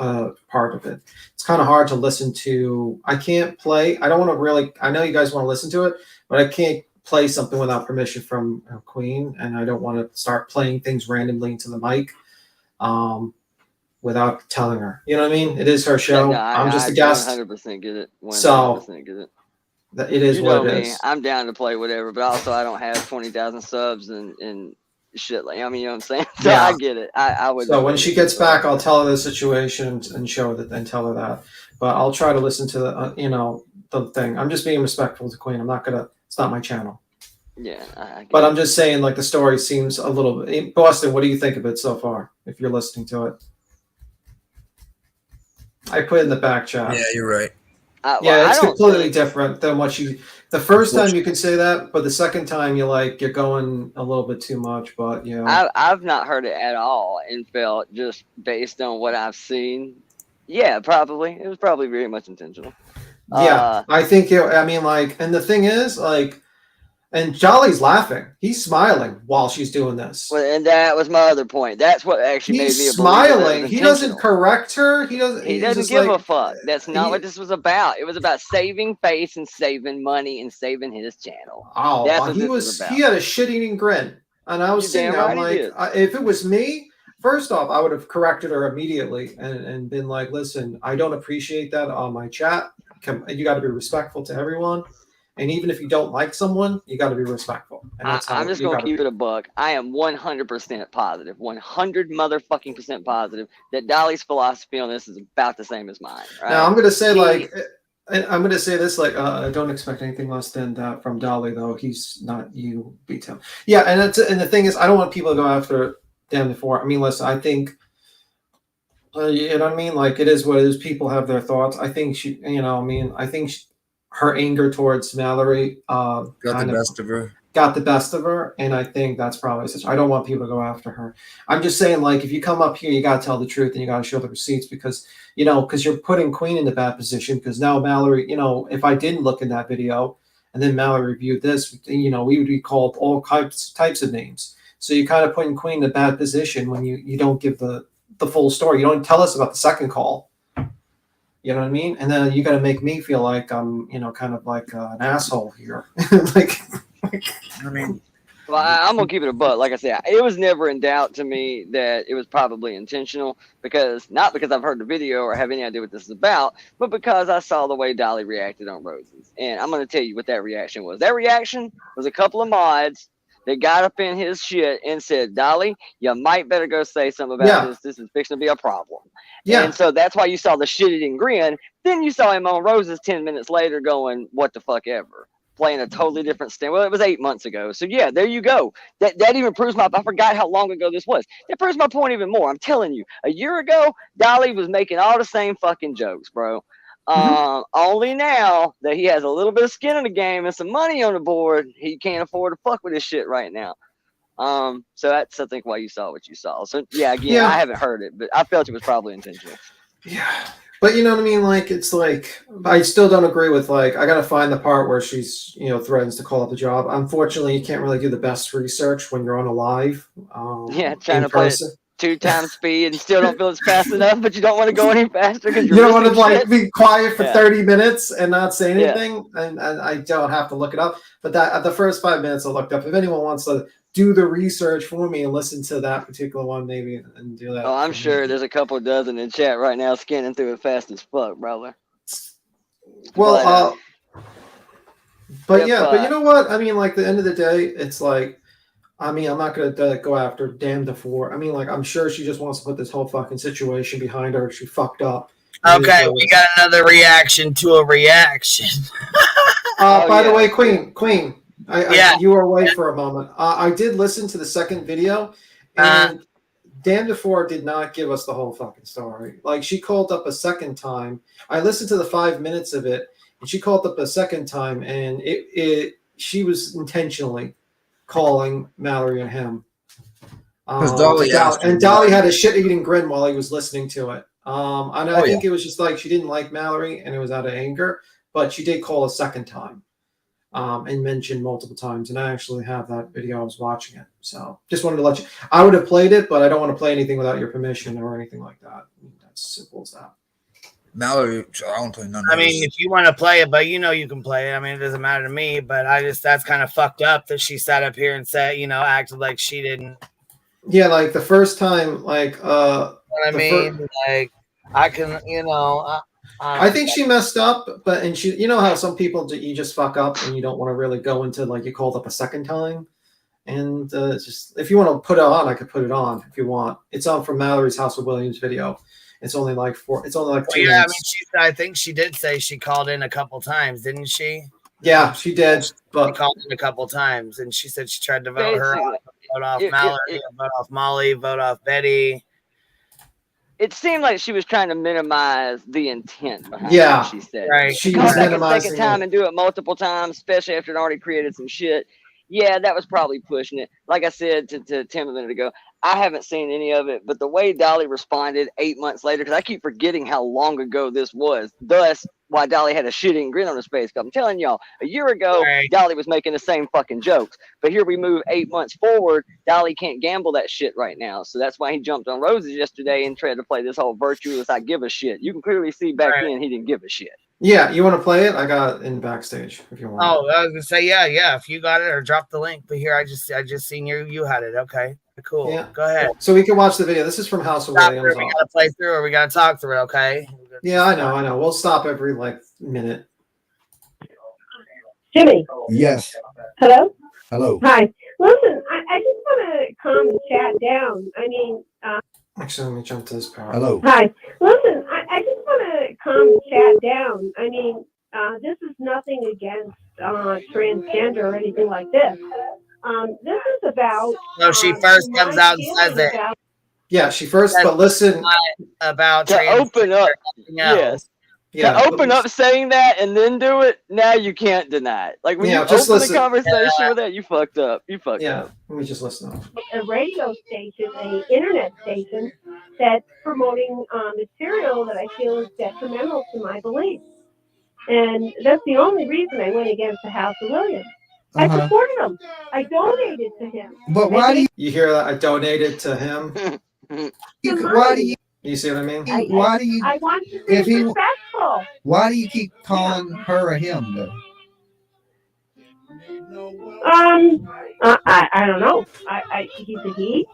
part of it. It's kind of hard to listen to. I can't play. I don't want to really. I know you guys want to listen to it, but I can't play something without permission from Queen, and I don't want to start playing things randomly into the mic without telling her. You know what I mean? It is her show. No, I'm just a I guest. 100% get it. 100% So get it. it is what it me, is. I'm down to play whatever, but also I don't have 20,000 subs and shit. Like, I mean, you know what I'm saying? So Yeah. I get it. I would. So when she gets back, I'll tell her the situation and show that, and tell her that. But I'll try to listen to the, the thing. I'm just being respectful to Queen. I'm not gonna. It's not my channel. Yeah. I get But it. I'm just saying, like, the story seems a little. Boston, what do you think of it so far? If you're listening to it, I put it in the back chat. Yeah, you're right. Yeah, it's completely different than what she. The first time you can say that, but the second time you're going a little bit too much. But yeah, I've not heard it at all and felt just based on what I've seen. Yeah, probably. It was probably very much intentional. yeah, I think I mean, like, and the thing is, like, and Jolly's laughing. He's smiling while she's doing this. Well, and that was my other point. That's what actually made me He's a believer that it smiling. was He doesn't intentional. correct her. He doesn't. He he's doesn't just give like, a fuck. That's not what this was about. It was about saving face and saving money and saving his channel. Oh, That's what he this was. about. He had a shit-eating grin, and I was You're sitting damn there. I'm right he like, if it was me, first off, I would have corrected her immediately and been like, "Listen, I don't appreciate that on my chat. You got to be respectful to everyone, and even if you don't like someone, you got to be respectful." And that's how I'm just you gonna gotta keep be. it a buck. I am 100% positive, 100 motherfucking percent positive that Dolly's philosophy on this is about the same as mine. Right? Now I'm gonna say I'm gonna say this I don't expect anything less than that from Dolly, though. He's not you, beat him. Yeah, and the thing is, I don't want people to go after Dan before. I mean, listen, I think you know what I mean. Like, it is what it is. People have their thoughts. I think she, I think her anger towards Mallory Got the best of her. Got the best of her, and I think that's probably such. I don't want people to go after her. I'm just saying, like, if you come up here, you got to tell the truth and you got to show the receipts because you're putting Queen in the bad position. Because now Mallory, if I didn't look in that video and then Mallory reviewed this, we would be called all types of names. So you're kind of putting Queen in a bad position when you don't give the full story. You don't tell us about the second call. You know what I mean? And then you got to make me feel like I'm, kind of like an asshole here. I mean, well, I'm gonna keep it a buck. Like I said, it was never in doubt to me that it was probably intentional not because I've heard the video or have any idea what this is about, but because I saw the way Dolly reacted on Roses. And I'm gonna tell you what that reaction was. That reaction was a couple of mods that got up in his shit and said, "Dolly, you might better go say something about this. This is fixing to be a problem." Yeah. And so that's why you saw the shit-eating grin. Then you saw him on Roses 10 minutes later going, "What the fuck ever." Playing a totally different stand. Well, it was 8 months ago. So yeah, there you go. That even proves I forgot how long ago this was. It proves my point even more. I'm telling you, a year ago, Dolly was making all the same fucking jokes, bro. Only now that he has a little bit of skin in the game and some money on the board, he can't afford to fuck with this shit right now. So that's, I think, why you saw what you saw. So yeah, again, I haven't heard it, but I felt it was probably intentional. Yeah. But you know what I mean? Like, it's like, I still don't agree with, like, I got to find the part where she's, threatens to call up the job. Unfortunately, you can't really do the best research when you're on a live. Trying to play it 2 times speed and still don't feel it's fast enough, but you don't want to go any faster because you don't want to be quiet for 30 minutes and not say Yeah. anything. And I don't have to look it up. But that at the first 5 minutes I looked up. If anyone wants to do the research for me and listen to that particular one, maybe, and do that. Oh, I'm sure there's a couple dozen in chat right now scanning through it fast as fuck, brother. Well, but you know what? I mean, like, at the end of the day, it's like, I mean, I'm not going to go after damn before. I mean, like, I'm sure she just wants to put this whole fucking situation behind her. She fucked up. Okay, we got another reaction to a reaction. By the way, Queen, you were away for a moment. I did listen to the second video, and Dan DeFore did not give us the whole fucking story. Like, she called up a second time. I listened to the 5 minutes of it, and she called up a second time, and she was intentionally calling Mallory and him. Dolly had a shit-eating grin while he was listening to it. And I think it was just like she didn't like Mallory, and it was out of anger, but she did call a second time. and mentioned multiple times. And I actually have that video. I was watching it. So just wanted to let you. I would have played it, but I don't want to play anything without your permission or anything like that. That's simple as that. Mallory, I don't play none of I mean, if you want to play it, but you can play it. I mean, it doesn't matter to me, but that's kind of fucked up that she sat up here and said, acted like she didn't. Yeah, like the first time, like, I mean, like, I can, I think she messed up, and she, how some people you just fuck up and you don't want to really go into like you called up a second time, and just if you want to put it on, I could put it on if you want. It's on from Mallory's House of Williams video. It's only like 2 minutes. I mean, I think she did say she called in a couple times, didn't she? Yeah, she did. But she called in a couple times, and she said she tried to vote her off, vote off Mallory, vote off Molly, vote off Betty. It seemed like she was trying to minimize the intent behind what she said. Right. She come back a second time and do it multiple times, especially after it already created some shit. Yeah, that was probably pushing it. Like I said to Tim a minute ago, I haven't seen any of it, but the way Dolly responded 8 months later, because I keep forgetting how long ago this was, thus why Dolly had a shitting grin on her face. I'm telling y'all, a year ago, Dolly was making the same fucking jokes. But here we move 8 months forward, Dolly can't gamble that shit right now. So that's why he jumped on Roses yesterday and tried to play this whole virtuous I give a shit. You can clearly see back then he didn't give a shit. Yeah, you want to play it? I got it in backstage if you want. Oh, I was gonna say yeah. If you got it, or drop the link. But here, I just seen you had it. Okay, cool. Yeah. Go ahead. So we can watch the video. This is from House of Williams. We gotta play through, or we gotta talk through it. Okay. Yeah, I know. We'll stop every minute. Jimmy. Yes. Hello. Hello. Hi. Listen, I just want to calm the chat down. I mean. Actually, let me jump to this part. Hello. Hi. Listen, I just want to calm the chat down. I mean, this is nothing against transgender or anything like this. This is about. So she first comes out and says it. Yeah, she first, but listen. About to open up. Yes. Yeah, to open up saying that and then do it, now you can't deny it. Like when you open the conversation with that, you fucked up. You fucked up. Let me just listen. A radio station, an internet station that's promoting material that I feel is detrimental to my beliefs. And that's the only reason I went against the House of Williams. I supported him. I donated to him. But why do you hear that? I donated to him. Why do you? You see what I mean? Why do you? I want to be respectful. Why do you keep calling her a him though? I don't know. He's a he.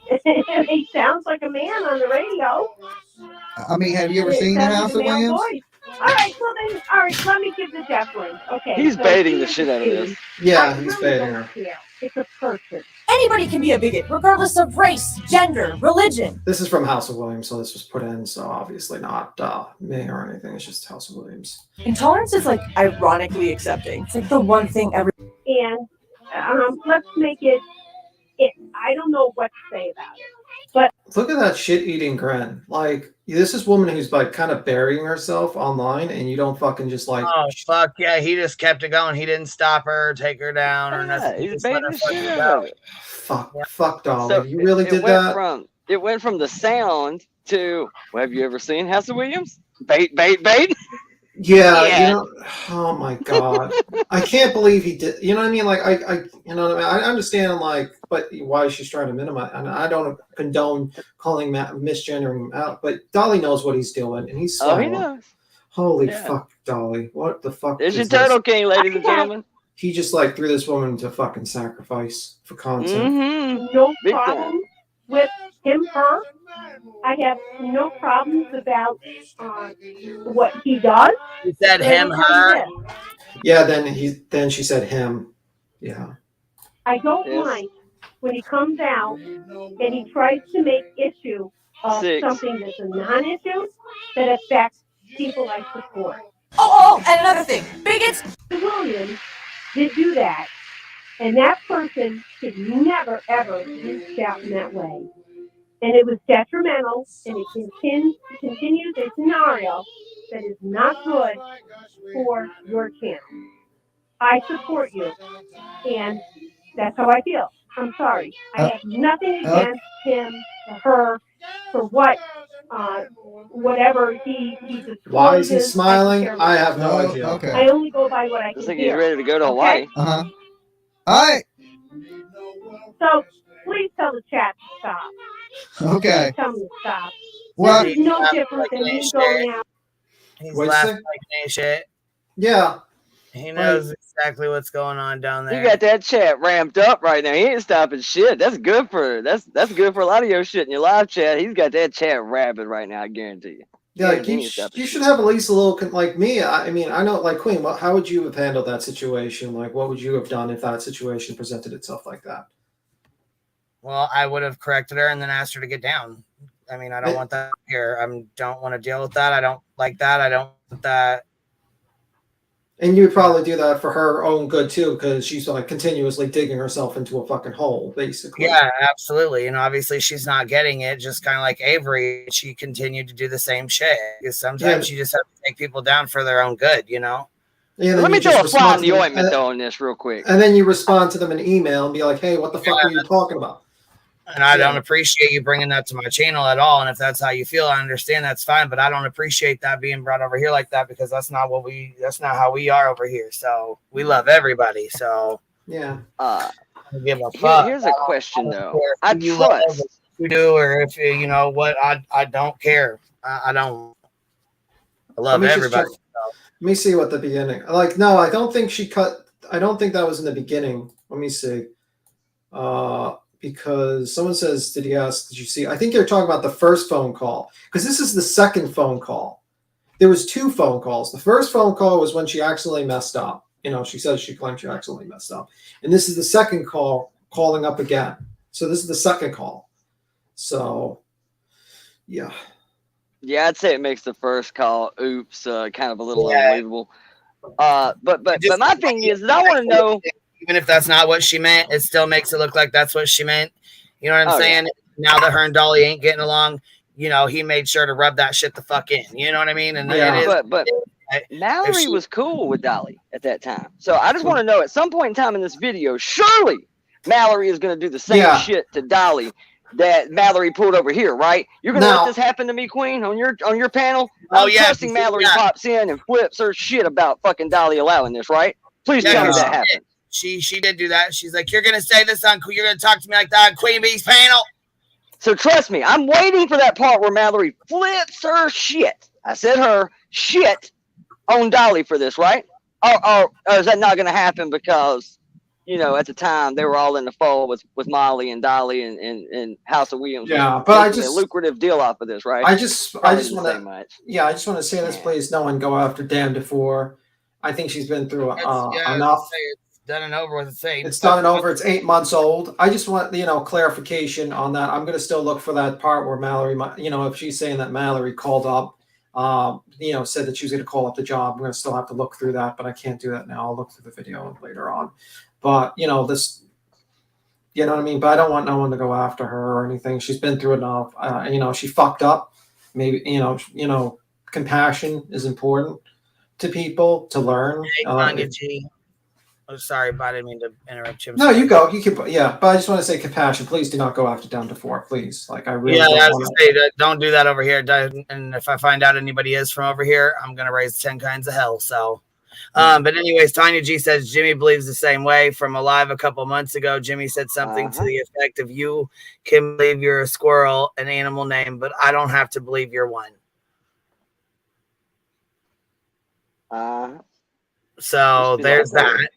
He sounds like a man on the radio. I mean, have you ever seen the House of Williams? All right, well then, let me give the Jeff link. Okay. He's baiting the shit out of this. Yeah, he's baiting her. It's a person. Anybody can be a bigot, regardless of race, gender, religion. This is from House of Williams, so this was put in, so obviously not me or anything. It's just House of Williams. Intolerance is like ironically accepting. It's like the one thing every. And let's make it. I don't know what to say about it, but look at that shit-eating grin. Like this is woman who's like kind of burying herself online, and you don't fucking just like. Oh fuck yeah! He just kept it going. He didn't stop her, take her down, or nothing. He's baiting the shit out of it. Fuck, Dolly. So you really did that? It went from the sound to. Well, have you ever seen House of Williams? Bait. Yeah. Oh my god, I can't believe he did. You know what I mean? Like I you know what I mean? I understand like, but why she's trying to minimize, and I don't condone calling misgendering him out. But Dolly knows what he's doing, and he's he knows. Holy fuck, Dolly! What the fuck? There's your Turtle King, ladies and gentlemen. He just like threw this woman to fucking sacrifice for content. No problem with him, her. I have no problems about what he does. He said him, her. Yeah, then she said him. Yeah. I don't mind when he comes out and he tries to make issue of something that's a non-issue that affects people I support. Oh, and another thing, bigots. Williams did do that, and that person should never ever reach out in that way. And it was detrimental, and it continues a scenario that is not good for your channel. I support you, and that's how I feel. I'm sorry. I have nothing against him or her for what whatever he discloses. Why is he smiling? I have no idea. Okay. I only go by what I Looks can like he's hear. ready to go to Hawaii. Uh-huh. All right. So please tell the chat to stop. Okay. Please tell me to stop. Well, This is no different than me going out. He's What'd you laughing say? like ain't shit. Yeah. He knows exactly what's going on down there. You got that chat ramped up right now. He ain't stopping shit. That's good for that's good for a lot of your shit in your live chat. He's got that chat rabid right now. I guarantee you. Yeah, like you should have at least a little like me. I mean, I know, like Queen. How would you have handled that situation? Like, what would you have done if that situation presented itself like that? Well, I would have corrected her and then asked her to get down. I mean, I don't want that here. I don't want to deal with that. I don't like that. I don't want that. And you would probably do that for her own good too, because she's like continuously digging herself into a fucking hole, basically. Yeah, absolutely. And obviously she's not getting it, just kind of like Avery. She continued to do the same shit. Because sometimes you just have to take people down for their own good, you know? Yeah, Let me throw a fly in the ointment though on this real quick. And then you respond to them in email and be like, hey, what the fuck are you talking about? And I don't appreciate you bringing that to my channel at all. And if that's how you feel, I understand that's fine. But I don't appreciate that being brought over here like that, because that's not how we are over here. So we love everybody. So yeah. Give a fuck. Here's a question though. I You trust. love you do, or if you know what, I don't care. I don't. I love everybody. Let me see what the beginning. Like, no, I don't think she cut. I don't think that was in the beginning. Let me see. Because someone says, did you see? I think you're talking about the first phone call, because this is the second phone call. There was 2 phone calls. The first phone call was when she accidentally messed up. You know, she says she claimed she accidentally messed up. And this is the second call, calling up again. So this is the second call. So, yeah. Yeah, I'd say it makes the first call, oops, kind of a little unbelievable. But my thing is that I want to know. Even if that's not what she meant, it still makes it look like that's what she meant. You know what I'm saying? Yeah. Now that her and Dolly ain't getting along, you know, he made sure to rub that shit the fuck in. You know what I mean? And but Mallory was cool with Dolly at that time. So I just want to know, at some point in time in this video, surely Mallory is going to do the same shit to Dolly that Mallory pulled over here, right? You're going to let this happen to me, Queen, on your panel? I'm trusting Mallory pops in and flips her shit about fucking Dolly allowing this, right? Please tell me that happened. She did do that. She's like, you're gonna say this on, you're gonna talk to me like that on QueenBeez panel. So trust me, I'm waiting for that part where Mallory flips her shit. I said her shit on Dolly for this, right? Or is that not gonna happen because, you know, at the time they were all in the fold with Molly and Dolly and House of Williams. Yeah, but I just a lucrative deal off of this, right? I just want to say this, please. No one go after Damned Before. I think she's been through enough. It's done and over with. It's done and over. It's 8 months old. I just want, clarification on that. I'm going to still look for that part where Mallory, if she's saying that Mallory called up, said that she was going to call up the job. I'm going to still have to look through that, but I can't do that now. I'll look through the video later on. But, this, you know what I mean? But I don't want no one to go after her or anything. She's been through enough. She fucked up. Maybe, compassion is important to people to learn. Oh, sorry, but I didn't mean to interrupt you. No, you go. You can, but I just want to say compassion. Please do not go after Down to 4, please. Like, I really don't do that over here. And if I find out anybody is from over here, I'm gonna raise 10 kinds of hell. So, but anyways, Tanya G says Jimmy believes the same way. From a live a couple months ago, Jimmy said something to the effect of, "You can believe you're a squirrel, an animal name, but I don't have to believe you're one." So there's that.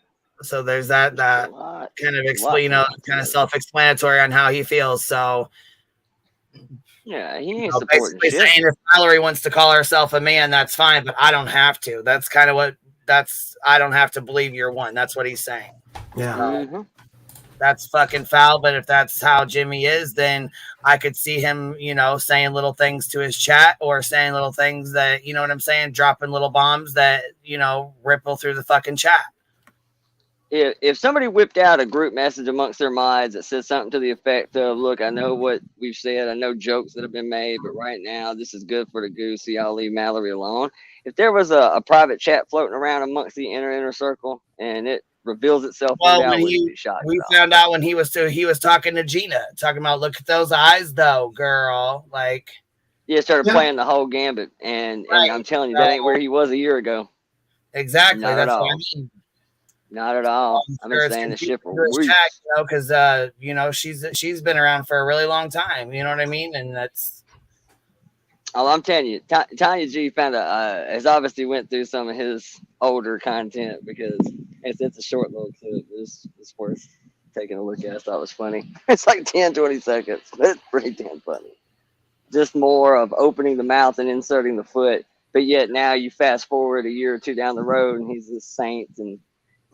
So there's that kind of kind of self-explanatory on how he feels. So yeah, he ain't basically saying if Mallory wants to call herself a man, that's fine, but I don't have to. That's kind of I don't have to believe you're one. That's what he's saying. Yeah. That's fucking foul. But if that's how Jimmy is, then I could see him, saying little things to his chat or saying little things that, you know what I'm saying, dropping little bombs that, ripple through the fucking chat. If somebody whipped out a group message amongst their minds that said something to the effect of, "Look, I know what we've said. I know jokes that have been made, but right now this is good for the goose. So y'all leave Mallory alone." If there was a private chat floating around amongst the inner circle and it reveals itself, we found out when he was talking to Gina, talking about, "Look at those eyes, though, girl." Like, Yeah, started playing the whole gambit, and I'm telling you, that ain't where he was a year ago. Exactly. Not at That's what all. I mean. Not at all. I'm I've sure been it's saying this confusing shit for to his weeks. chat, because she's been around for a really long time. You know what I mean? And that's. Oh, I'm telling you, Tanya G found has obviously went through some of his older content because it's a short little clip. It's worth taking a look at. I thought it was funny. It's like 10, 20 seconds. It's pretty damn funny. Just more of opening the mouth and inserting the foot. But yet now you fast forward a year or two down the road and he's this saint and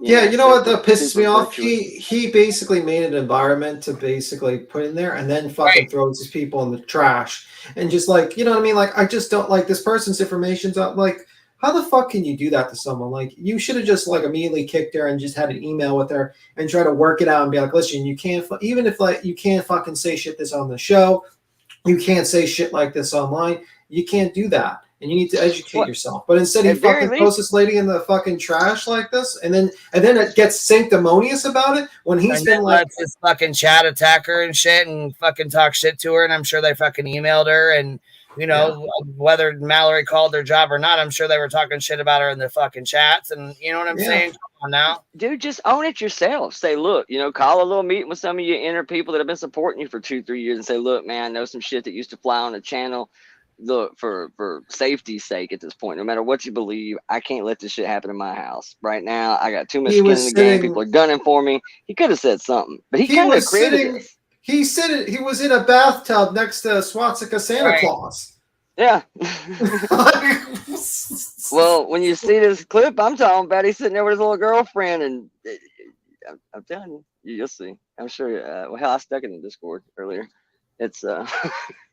you know what that pisses me off? virtuous. He basically made an environment to basically put in there and then fucking throws these people in the trash. And just like, you know what I mean? Like, I just don't like this person's information's out. Like, how the fuck can you do that to someone? Like, you should have just like immediately kicked her and just had an email with her and try to work it out and be like, listen, you can't, even if like you can't fucking say shit this on the show, you can't say shit like this online. You can't do that. And you need to educate yourself. But instead he fucking throws this lady in the fucking trash like this, and then it gets sanctimonious about it when he's been like lets his fucking chat attack her and shit and fucking talk shit to her, and I'm sure they fucking emailed her, and whether Mallory called their job or not, I'm sure they were talking shit about her in the fucking chats, and you know what I'm saying? Come on now. Dude, just own it yourself. Say, look, call a little meeting with some of your inner people that have been supporting you for 2-3 years and say, look, man, I know some shit that used to fly on the channel. Look, for safety's sake at this point, no matter what you believe, I can't let this shit happen in my house. Right now, I got too much skin in the game. People are gunning for me. He could have said something, but he kind of created this. He was in a bathtub next to Swastika Santa Claus. Yeah. Well, when you see this clip I'm talking about, he's sitting there with his little girlfriend, and I'm telling you, you'll see. I'm sure. Hell, I stuck it in Discord earlier. It's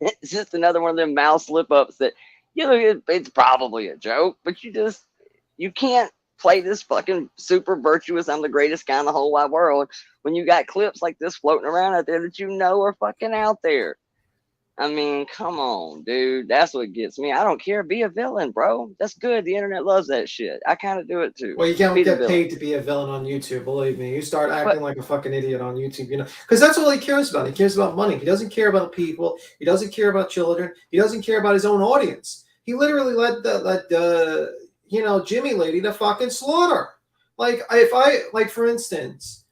it's just another one of them mouse slip ups that it's probably a joke, but you can't play this fucking super virtuous, I'm the greatest guy in the whole wide world when you got clips like this floating around out there that are fucking out there. I mean, come on, dude. That's what gets me. I don't care. Be a villain, bro. That's good. The internet loves that shit. I kind of do it too. Well, you can't get paid to be a villain on YouTube. Believe me. You start acting like a fucking idiot on YouTube, because that's all he cares about. He cares about money. He doesn't care about people. He doesn't care about children. He doesn't care about his own audience. He literally let Jimmy lady to fucking slaughter. Like, for instance.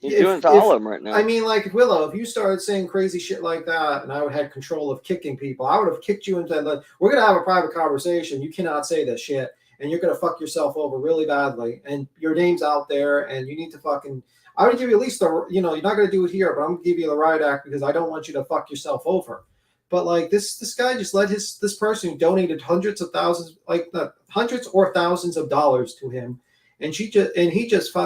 He's doing it to all of them right now. I mean, like, Willow, if you started saying crazy shit like that and I would have control of kicking people, I would have kicked you into that. We're going to have a private conversation. You cannot say this shit. And you're going to fuck yourself over really badly. And your name's out there and you need to fucking. I would give you at least you're not going to do it here, but I'm going to give you the riot act because I don't want you to fuck yourself over. But like this guy just let this person who donated hundreds or thousands of dollars to him. And he just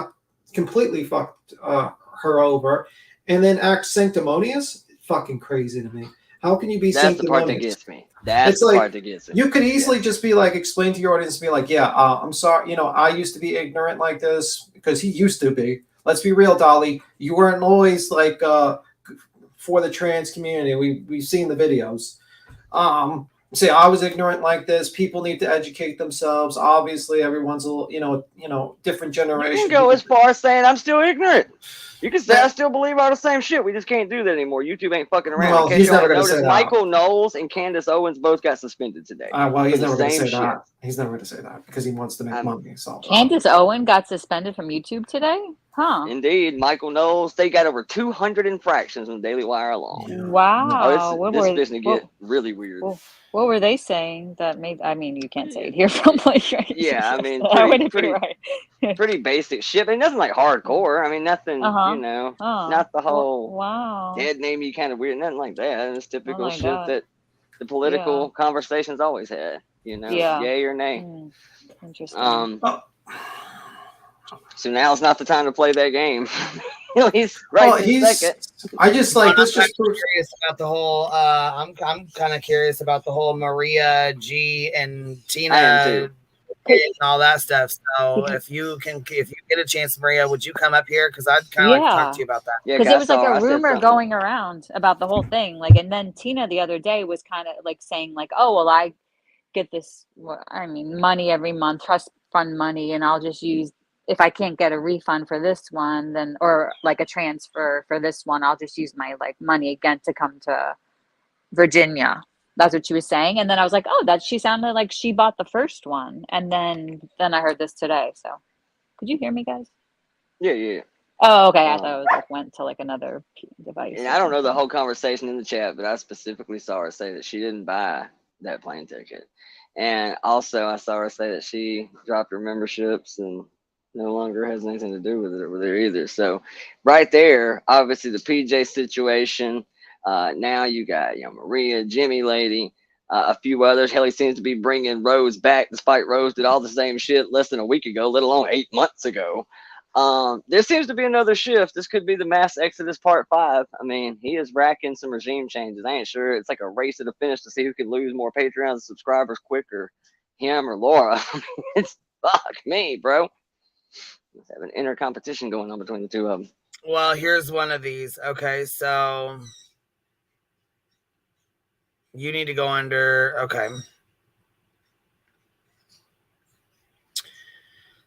completely fucked her over, and then act sanctimonious. Fucking crazy to me. How can you be That's sanctimonious? The part that gets me. That's the part that gets me. You could easily just be like, explain to your audience, be like, yeah, I'm sorry. I used to be ignorant like this because he used to be. Let's be real, Dolly. You weren't always like for the trans community. We've seen the videos. Say I was ignorant like this. People need to educate themselves. Obviously, everyone's a little, different generation. You can go as far as saying I'm still ignorant. You can say I still believe all the same shit. We just can't do that anymore. YouTube ain't fucking around. Well, he's never going to say that. Michael Knowles and Candace Owens both got suspended today. Well, he's never going to say that. He's never going to say that because he wants to make money. So Candace Owen got suspended from YouTube today? Huh. Indeed. Michael Knowles, they got over 200 infractions on Daily Wire alone. Yeah. Wow. This is going to get really weird. What were they saying that made? I mean, you can't say it here from right? Yeah, I mean, right. pretty basic shit. But nothing like hardcore. I mean, nothing. Not the whole dead name you kind of weird. Nothing like that. It's typical shit that the political conversations always had. Yay or nay. Interesting. So now's not the time to play that game. He's right second. I just like this. Just curious about the whole. I'm kind of curious about the whole Maria G and Tina and all that stuff. So if you get a chance, Maria, would you come up here? Because I'd kind of like to talk to you about that. Because there was like a rumor going around about the whole thing. Like, and then Tina the other day was kind of like saying like, oh well, I get this. Money every month, trust fund money, and I'll just use. If I can't get a refund for this one, then or like a transfer for this one, I'll just use my like money again to come to Virginia. That's what she was saying. And then I was like, oh, she sounded like she bought the first one. And then I heard this today. So could you hear me, guys? Yeah. Oh, okay. I thought it was like went to like another device. And I don't know the whole conversation in the chat, but I specifically saw her say that she didn't buy that plane ticket. And also I saw her say that she dropped her memberships and no longer has anything to do with it either. So right there, obviously the PJ situation. Now you got Maria, Jimmy lady, a few others. Hell, he seems to be bringing Rose back, despite Rose did all the same shit less than a week ago, let alone 8 months ago. There seems to be another shift. This could be the mass exodus part 5. I mean, he is racking some regime changes. I ain't sure. It's like a race to the finish to see who can lose more Patreons and subscribers quicker, him or Laura. It's fuck me, bro. Let's have an inner competition going on between the two of them. Well, here's one of these. Okay, so you need to go under. Okay.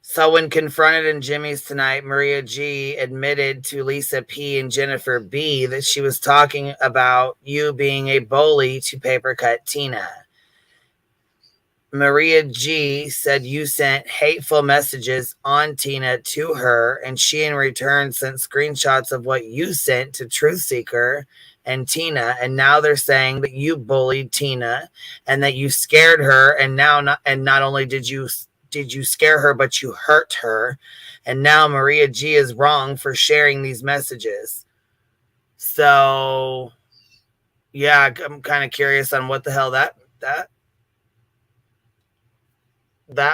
So when confronted in Jimmy's tonight, Maria G admitted to Lisa P and Jennifer B that she was talking about you being a bully to Paper Cut Tina. Maria G said you sent hateful messages on Tina to her, and she in return sent screenshots of what you sent to Truth Seeker and Tina, and now they're saying that you bullied Tina and that you scared her, and not only did you scare her, but you hurt her. And now Maria G is wrong for sharing these messages. So, yeah, I'm kind of curious on what the hell that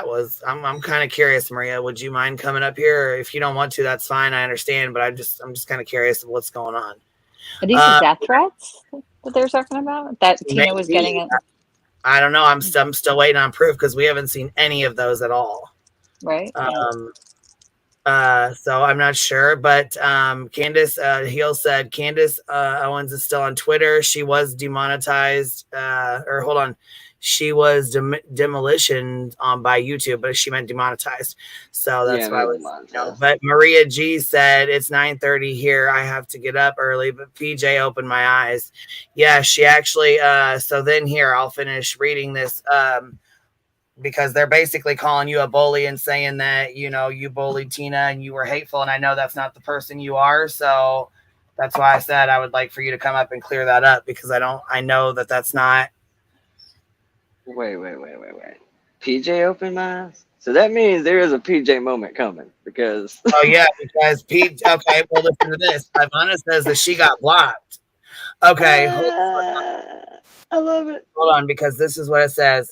was. I'm kind of curious, Maria. Would you mind coming up here? Or if you don't want to, that's fine. I understand, but I'm just kind of curious of what's going on. Are these the death threats that they were talking about? That Tina was getting it? I don't know. I'm still waiting on proof because we haven't seen any of those at all. Right. So I'm not sure, but Candace Heel said Candace Owens is still on Twitter. She was demonetized, she was demolitioned by YouTube, but she meant demonetized. So that's why I was. But Maria G said it's 9:30 here. I have to get up early, but PJ opened my eyes. Yeah, she actually. So then here I'll finish reading this. Because they're basically calling you a bully and saying that, you bullied Tina and you were hateful. And I know that's not the person you are. So that's why I said I would like for you to come up and clear that up, because I know that that's not. Wait. PJ opened my eyes? So that means there is a PJ moment coming because. Oh, yeah, because PJ. Okay, well, listen to this. Ivana says that she got blocked. Okay. I love it. Hold on, because this is what it says.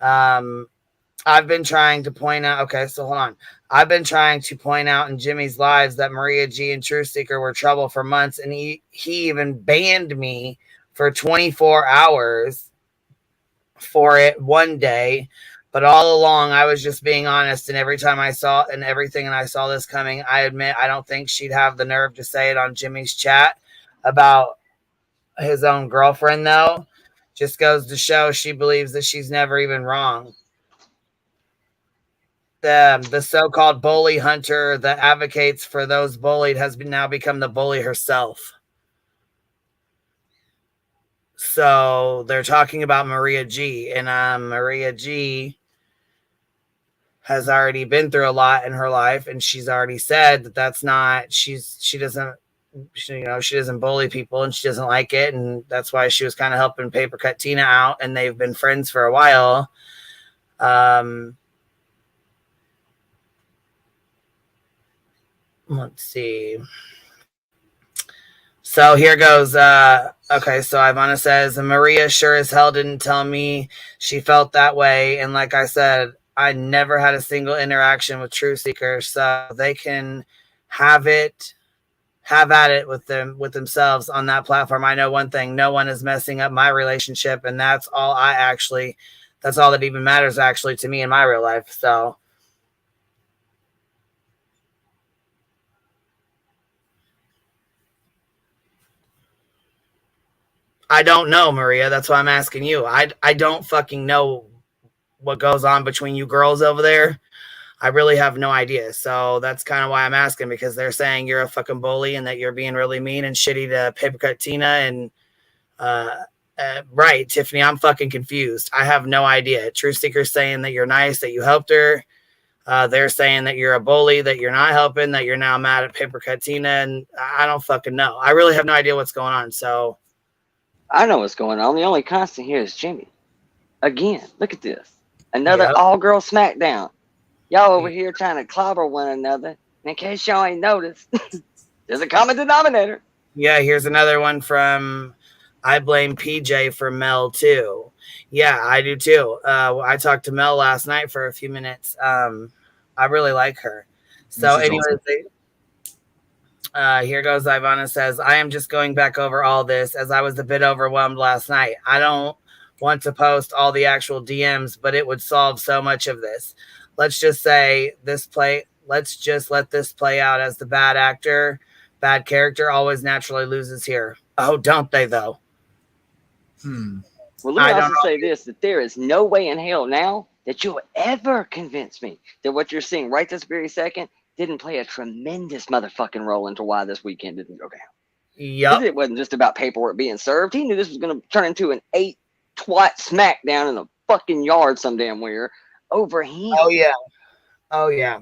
I've been trying to point out. Okay, so hold on. I've been trying to point out in Jimmy's lives that Maria G and Truth Seeker were trouble for months, and he even banned me for 24 hours for it one day. But all along, I was just being honest, and every time I saw this coming, I admit I don't think she'd have the nerve to say it on Jimmy's chat about his own girlfriend, though. Just goes to show she believes that she's never even wrong. The so-called bully hunter that advocates for those bullied has now become the bully herself. So they're talking about Maria G, and Maria G has already been through a lot in her life, and she's already said that that's not. She doesn't bully people, and she doesn't like it, and that's why she was kind of helping Paper Cut Tina out, and they've been friends for a while. Let's see. So here goes. Okay, so Ivana says, Maria sure as hell didn't tell me she felt that way, and like I said, I never had a single interaction with Truth Seeker, so they can have at it with themselves on that platform. I know one thing: no one is messing up my relationship, and that's all that even matters actually to me in my real life. So I don't know, Maria. That's why I'm asking you. I don't fucking know what goes on between you girls over there. I really have no idea. So that's kind of why I'm asking, because they're saying you're a fucking bully and that you're being really mean and shitty to Paper Cut Tina. And Right, Tiffany, I'm fucking confused. I have no idea. Truth Seeker's saying that you're nice, that you helped her. They're saying that you're a bully, that you're not helping, that you're now mad at Paper Cut Tina, and I don't fucking know. I really have no idea what's going on. So I know what's going on. The only constant here is Jimmy. Again, look at this. Another all-girl smackdown. Y'all over here trying to clobber one another. And in case y'all ain't noticed, there's a common denominator. yeah, here's another one from I Blame PJ for Mel too. Yeah, I do too. I talked to Mel last night for a few minutes. I really like her. So anyways, here goes Ivana says, I am just going back over all this as I was a bit overwhelmed last night. I don't want to post all the actual DMs, but it would solve so much of this. Let's just let this play out as the bad character always naturally loses here. Oh, don't they though? Well, let me also say this, that there is no way in hell now that you'll ever convince me that what you're seeing right this very second didn't play a tremendous motherfucking role into why this weekend didn't go down. Yep. It wasn't just about paperwork being served. He knew this was going to turn into an 8-twat smackdown in the fucking yard some damn where over him. Oh, yeah.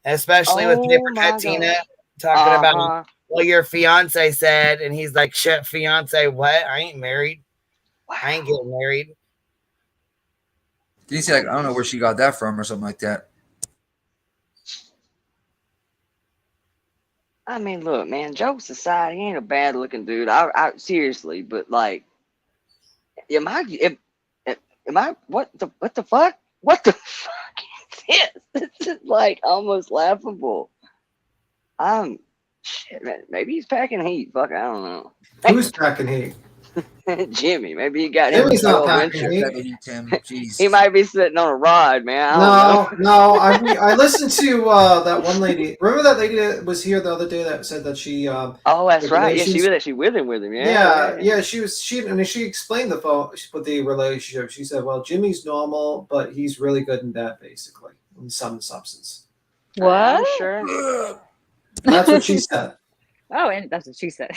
Especially with Paper Cut Tina talking about what your fiance said. And he's like, shit, fiance, what? I ain't married. I ain't getting married. Did he say, like, I don't know where she got that from or something like that? I mean, look, man, jokes aside, he ain't a bad looking dude. I seriously, but like, am I what the fuck? What the fuck is this? This is like almost laughable. Shit, man. Maybe he's packing heat. Fuck, I don't know. Who's packing heat? Jimmy. Maybe he got Jimmy's him. not packing heat. He might be sitting on a rod, man. No. I listened to that one lady. Remember that lady that was here the other day that said that she. Oh, that's right. Yeah, she was actually with him. Yeah. She explained with the relationship. She said, "Well, Jimmy's normal, but he's really good in bed, basically, in some substance." What? Sure. That's what she said. Oh, and that's what she said.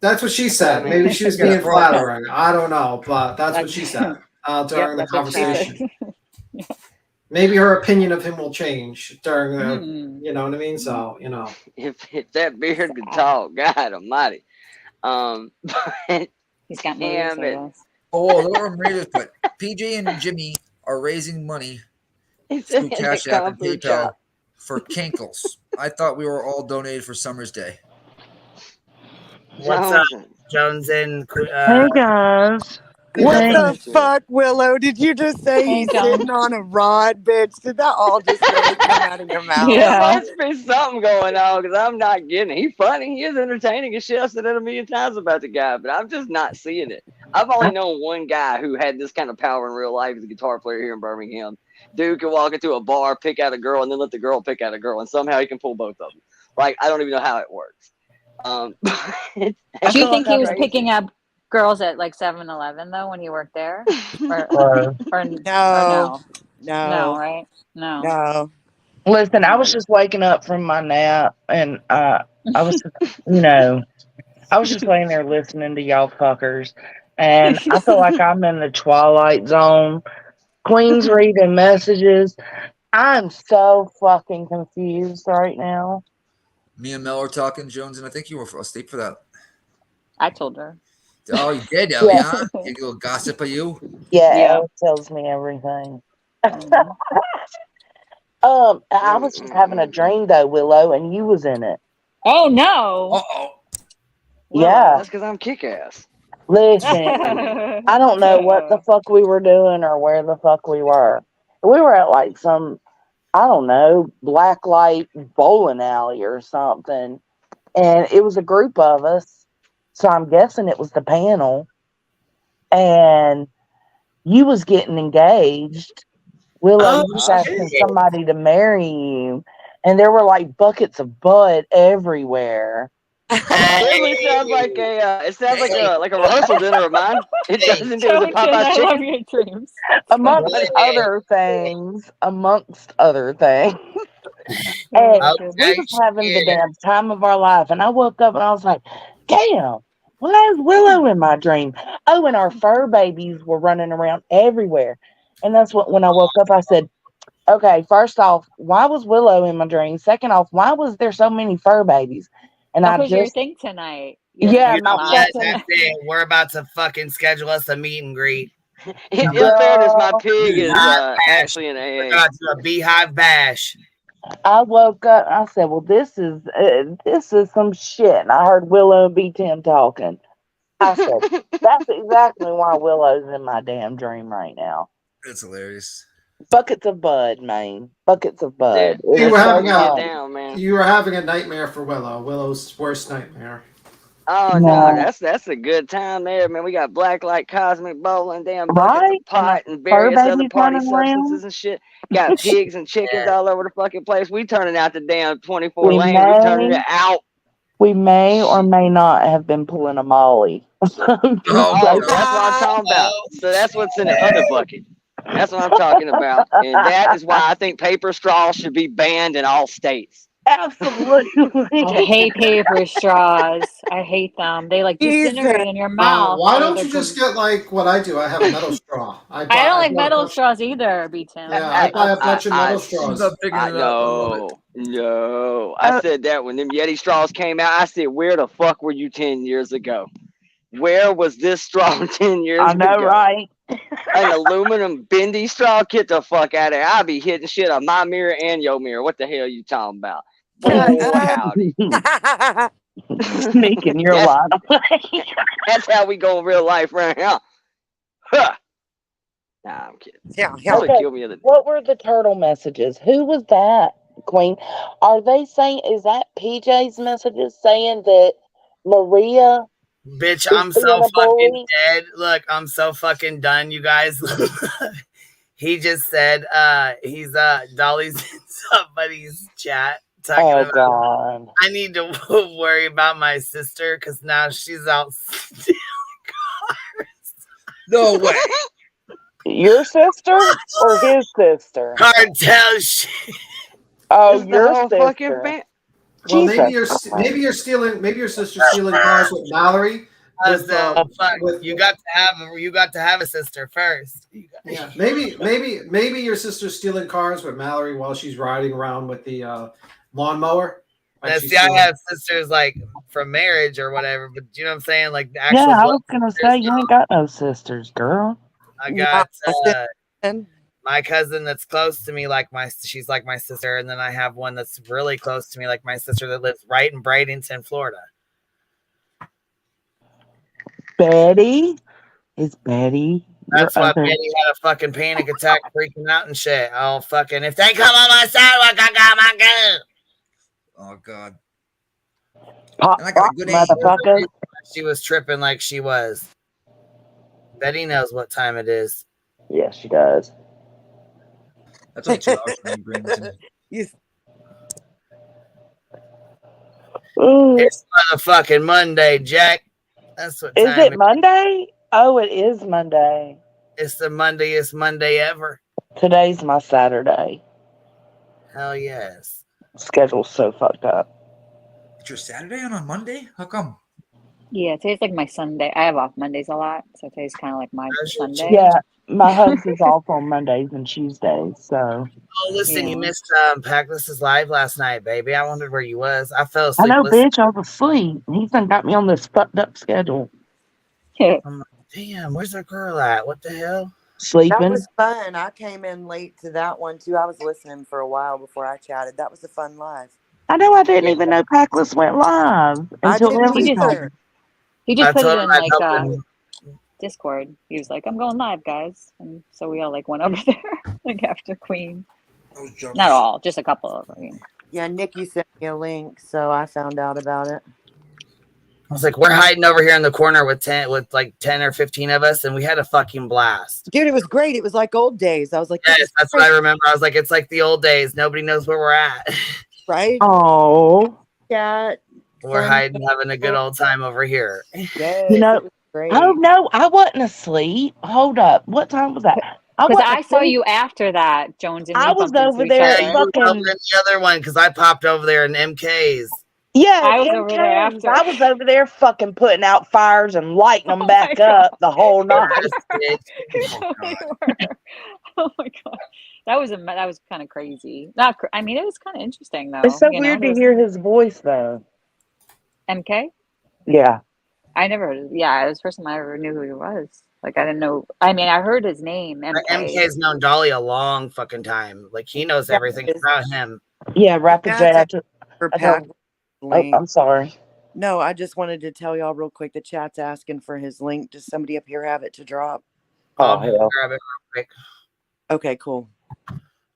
That's what she said. Maybe she was being flattering. I don't know, but that's what she said during the conversation. Maybe her opinion of him will change during the, you know what I mean? So, you know. If that beard could talk, God almighty. He's got damn but PJ and Jimmy are raising money through Cash App and PayPal for Cankles. I thought we were all donated for Summer's Day. What's up, Jones and hey guys. What the fuck, Willow? Did you just say he's sitting on a rod, bitch? Did that all just really come out of your mouth? There must be something going on because I'm not getting it. He's funny. He is entertaining as shit. I've said that a million times about the guy, but I'm just not seeing it. I've only known one guy who had this kind of power in real life as a guitar player here in Birmingham. Dude can walk into a bar, pick out a girl, and then let the girl pick out a girl, and somehow he can pull both of them. Like, I don't even know how it works. Do you think he was picking up girls at like 7-Eleven though when he worked there? Or no, right? No. Listen, I was just waking up from my nap, and I was, I was just laying there listening to y'all fuckers, and I feel like I'm in the twilight zone. Queen's reading messages. I'm so fucking confused right now. Me and Mel are talking, Jones, and I think you were asleep for that. I told her. Oh, you did, Ellie, huh? You little gossip of you? Yeah, Elle tells me everything. I was just having a dream though, Willow, and you was in it. Oh no! Uh-oh. Yeah, that's because I'm kick-ass. Listen, I don't know what the fuck we were doing or where the fuck we were. We were at like some, I don't know, black light bowling alley or something. And it was a group of us. So I'm guessing it was the panel. And you was getting engaged. Willow, you was asking somebody to marry you. And there were like buckets of bud everywhere. It sounds like a rehearsal dinner of mine. It doesn't do the Popeye's chicken. Dreams. Amongst other things. And we was having the damn time of our life. And I woke up and I was like, damn, Why is Willow in my dream? Oh, and our fur babies were running around everywhere. And that's what, when I woke up, I said, okay, first off, why was Willow in my dream? Second off, why was there so many fur babies? And That I was your just, thing tonight. yeah, You know my what? fucking That's it. We're about to fucking schedule us a meet and greet. In fairness, my pig Beehive is bash. actually an We're AA. going to a beehive bash. I woke up, I said, well, this is some shit. And I heard Willow and B10 talking. I said, that's exactly why Willow's in my damn dream right now. That's hilarious. Buckets of bud, man. Buckets of bud. Dude, It You is were so having get a down, man. you were having a nightmare for Willow. Willow's worst nightmare. Oh No. no, that's a good time there, man. We got blacklight, cosmic bowling, damn buckets Right? of pot and Fur various other babies party running around. substances and shit. Got pigs and chickens all over the fucking place. We turning out the damn 24 We lanes. We turning may, it out. we may or may not have been pulling a Molly. Oh, that's what I'm talking about. So that's what's in the other bucket. That's what I'm talking about. And that is why I think paper straws should be banned in all states. Absolutely. I hate paper straws. I hate them. They like disintegrate in your mouth. Why They're don't the you just get like what I do? I have a metal straw. I don't like metal straws either, B-Tim. Yeah, I buy a bunch of metal straws. No. I said that when them Yeti straws came out. I said, where the fuck were you 10 years ago? Where was this straw 10 years ago? I know, right? An aluminum bendy straw? Get the fuck out of there. I'll be hitting shit on my mirror and your mirror. What the hell you talking about? Boy, howdy. Sneaking your line away. That's how we go in real life right now. Huh. Nah, I'm kidding. Yeah. Probably Okay. kill me the What were the turtle messages? Who was that, Queen? Are they saying, is that PJ's messages saying that Maria Bitch, is I'm so being a fucking bully? dead. Look, I'm so fucking done, you guys. He just said he's Dolly's in somebody's chat talking Oh, about God. I need to worry about my sister because now she's out stealing cars. No way. Your sister or his sister? Cartel shit. Oh, the your whole sister. fucking fan. Well, Jesus maybe you're Christ. maybe your sister's stealing cars with Mallory. With, You got to have a sister first. yeah, maybe your sister's stealing cars with Mallory while she's riding around with the lawnmower. Like Now, she's see, I stealing- have sisters like from marriage or whatever, but you know what I'm saying? Like the actual Yeah, I blood was going to sisters, say, you ain't got no sisters, girl. I got my cousin that's close to me, she's like my sister, and then I have one that's really close to me, like my sister that lives right in Bradenton, Florida. Betty? Is Betty? That's why Betty had a fucking panic attack, freaking out and shit. Oh, fucking, if they come on my sidewalk, I got my gun. Oh, God. Pop, And I got a good aim. motherfucker. She was tripping like she was. Betty knows what time it is. Yes, she does. That's only 2 hours from me, Bradenton. It's motherfucking Monday, Jack. That's what Is time it Monday? Oh, it is Monday. It's the Mondayest Monday ever. Today's my Saturday. Hell yes. Schedule's so fucked up. It's your Saturday on a Monday? How come? Yeah, today's like my Sunday. I have off Mondays a lot, so today's kind of like my Sunday. Yeah, my host is off on Mondays and Tuesdays, so. Oh, listen, Yeah. you missed Packless's live last night, baby. I wondered where you was. I fell I asleep. know, listening. bitch, I was asleep. He's done got me on this fucked up schedule. I'm like, damn, where's our girl at? What the hell? That Sleeping. was fun. I came in late to that one too. I was listening for a while before I chatted. That was a fun live. I know, I didn't even know Packless went live until didn't Emily either. told me. He just I put told it him in I'd like help him. Discord. He was like, "I'm going live, guys," and so we all like went over there like after Queen. Not all, just a couple of them. Yeah, Nikki sent me a link, so I found out about it. I was like, we're hiding over here in the corner with 10 or 15 of us, and we had a fucking blast. Dude, it was great. It was like old days. I was like, Yes, that's what I remember. I was like, it's like the old days. Nobody knows where we're at. Right? Oh. Yeah. We're hiding, having a good old time over here. Yes, You know, it was great. oh no, I wasn't asleep. Hold up. What time was that? Because wasn't I saw asleep. you after that, Jones, and I we was bumped into over each there other. Yeah, you were over in the other one because I popped over there in MK's. Yeah, I was in over there caves. after. I was over there fucking putting out fires and lighting them Oh back my up the whole night. So we were. Oh my god, that was kind of crazy. Not, I mean, it was kind of interesting though. It's so You know, weird there to was hear his voice though. MK. Yeah. I never heard. Yeah, it was the first time I ever knew who he was. Like I didn't know. I mean, I heard his name, MK. MK's known Dolly a long fucking time. Like he knows everything about him. Yeah, Rapid J. Chat's for Pack Oh, link. I'm sorry. No, I just wanted to tell y'all real quick. The chat's asking for his link. Does somebody up here have it to drop? Oh, Grab it real quick. Okay, cool.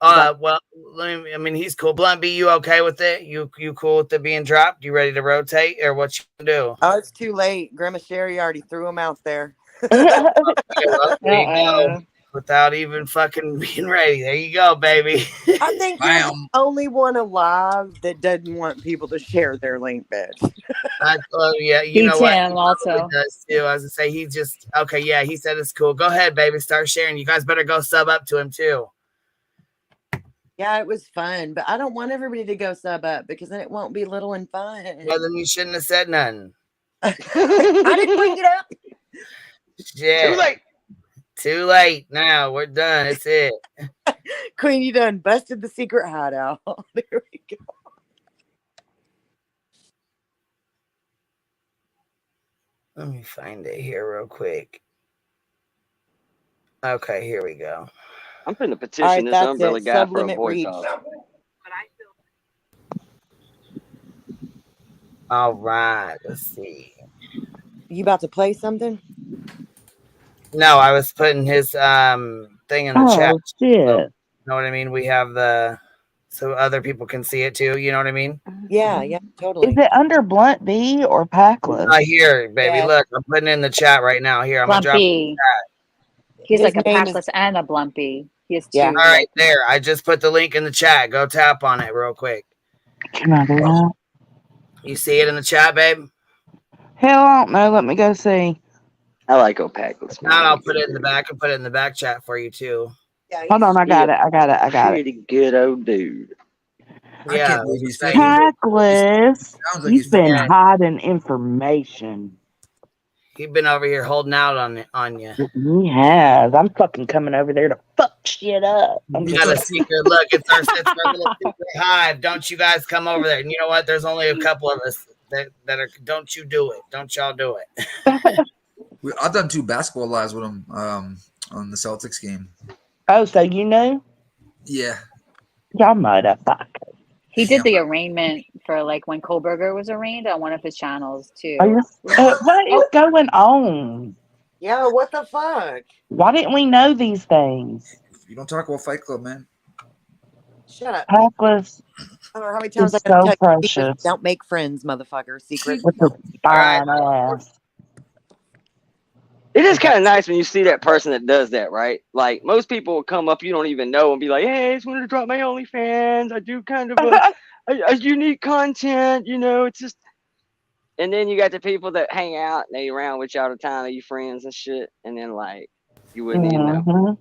Well, I mean, he's cool. Blunt B, you okay with it? You cool with it being dropped? You ready to rotate, or what you gonna do? Oh, it's too late. Grandma Sherry already threw him out there. Well, there you go. Without even fucking being ready. There you go, baby. I think you're the only one alive that doesn't want people to share their link, bitch. Yeah, you know what? He also probably does too. I was gonna say he just okay. Yeah, he said it's cool. Go ahead, baby. Start sharing. You guys better go sub up to him too. Yeah, it was fun, but I don't want everybody to go sub up because then it won't be little and fun. Well, then you shouldn't have said nothing. I didn't bring it up. Yeah. Too late. Too late. Now we're done. That's it. Queen, you done busted the secret hideout. There we go. Let me find it here real quick. Okay, here we go. I'm putting a petition this umbrella guy for a Sublimit voice reach. off. All right, let's see. You about to play something? No, I was putting his thing in the chat. Oh shit! So, you know what I mean? We have so other people can see it too. You know what I mean? Yeah, totally. Is it under Blunt B or Packless? Right here, baby. Yeah. Look, I'm putting it in the chat right now. Here, I'm gonna drop it in the Blumpy. chat. He's His like a name Packless and a Blumpy. He has two. Yeah. All right, there. I just put the link in the chat. Go tap on it real quick. Can I do that? You see it in the chat, babe? Hell, I don't know. Let me go see. I like Opacless. Now I'll put it in the back and put it in the back chat for you too. Hold on, I got it. I got it. Pretty good old dude. Yeah, Packless. Sounds like He's been Yeah. hiding information. He's been over here holding out on you. He has. I'm fucking coming over there to fuck shit up. We got a secret look. It's our little secret hive. Don't you guys come over there? And you know what? There's only a couple of us that are. Don't you do it? Don't y'all do it? I've done 2 basketball lives with him on the Celtics game. Oh, so you know? Yeah. Y'all motherfuckers. He did the arraignment for like when Kohlberger was arraigned on one of his channels too. What is going on? Yeah, what the fuck? Why didn't we know these things? You don't talk about Fight Club, man. Shut up. Packless. I don't know how many times I It's gotta so tell you, precious. secrets don't make friends, motherfucker. Secrets. With the fine ass. It is kind of nice when you see that person that does that, right? Like most people will come up you don't even know and be like, "Hey, I just wanted to drop my OnlyFans. I do kind of a unique content, you know." It's just, and then you got the people that hang out and they around with you all the time, are you friends and shit, and then like you wouldn't even know.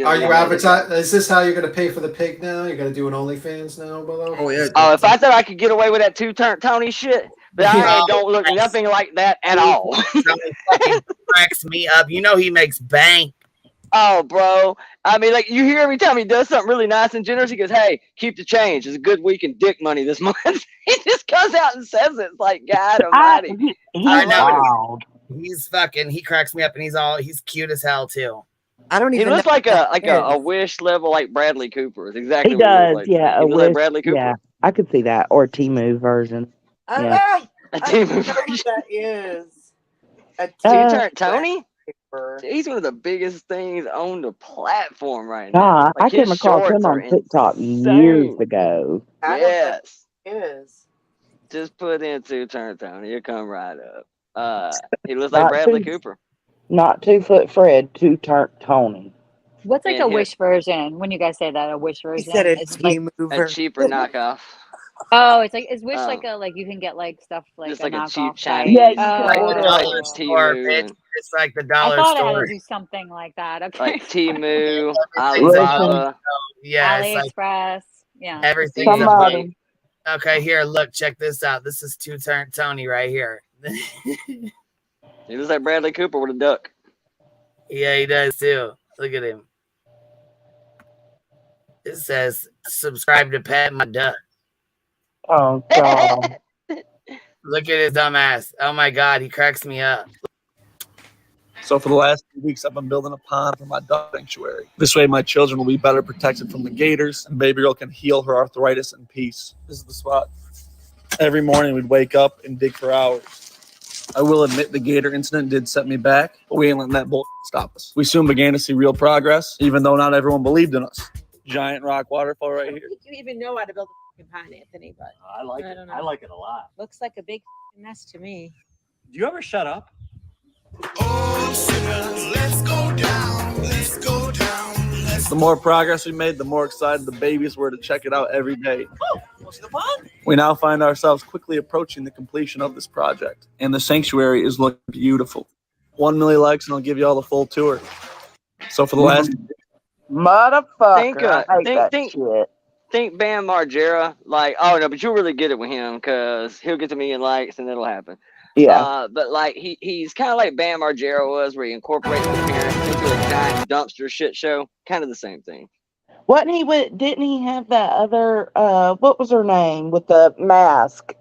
Are you advertising? Is this how you're going to pay for the pig now? You're going to do an OnlyFans now, Below? Oh yeah. Oh, if I thought I could get away with that two-turn Tony shit, but I don't look nothing like that at all. Fucking cracks me up. You know he makes bank. Oh, bro. I mean, like, you hear every time he does something really nice and generous, he goes, "Hey, keep the change. It's a good week in dick money this month." He just comes out and says it. It's like, God almighty. I know. He's fucking, he cracks me up and he's cute as hell too. I don't He even looks know like what a that is. Wish level like Bradley Cooper. It's exactly He what does, he looks like. yeah. He A looks like wish, Bradley Cooper. yeah, I could see that. Or Temu version. Yeah. A I Temu don't know what that is. A Two-turn Tony? He's one of the biggest things on the platform right now. Nah, Like, I came his across him shorts are on TikTok years ago. Yes. Is. Just put in two-turn Tony. He'll come right up. He looks like Not Bradley two- Cooper. Not 2 foot Fred, 2-turn Tony. What's like And a here- Wish version? When you guys say that, a Wish version? said a It's like, A cheaper knockoff. oh, it's like is Wish Oh. like a like you can get like stuff like Just a like a knockoff cheap type? Chinese. Yeah, you can Oh. Like the order dollar it. store, Temu bitch. and- It's like the I dollar thought I had store. to do something like that. Okay. Like Temu, Everything's Alibaba. Yeah, it's like AliExpress. Yeah. everything's a Somebody. bank. Okay, here, look, check this out. This is two-turn Tony right here. He looks like Bradley Cooper with a duck. Yeah, he does too. Look at him. It says, subscribe to Pat My Duck. Oh, God. Look at his dumb ass. Oh, my God. He cracks me up. So for the last 2 weeks, I've been building a pond for my duck sanctuary. This way, my children will be better protected from the gators, and baby girl can heal her arthritis in peace. This is the spot. Every morning, we'd wake up and dig for hours. I will admit the gator incident did set me back, but we ain't letting that bull stop us. We soon began to see real progress, even though not everyone believed in us. Giant rock waterfall right here. You even know how to build a pond, Anthony, but I like it. I like it a lot. looks like a big mess to me. Do you ever shut up? Let's go down. Let's go down. The more progress we made, the more excited the babies were to check it out every day. Oh, what's the pond? We now find ourselves quickly approaching the completion of this project, and the sanctuary is looking beautiful. 1 million likes, and I'll give you all the full tour. So for the last... Motherfucker, I hate that shit. Think Bam Margera, like, oh no, but you'll really get it with him because he'll get to 1 million likes and it'll happen. Yeah. But like he's kind of like Bam Margera was, where he incorporates the parents into a giant dumpster shit show. Kind of the same thing. Wasn't he with, didn't he have that other, what was her name with the mask?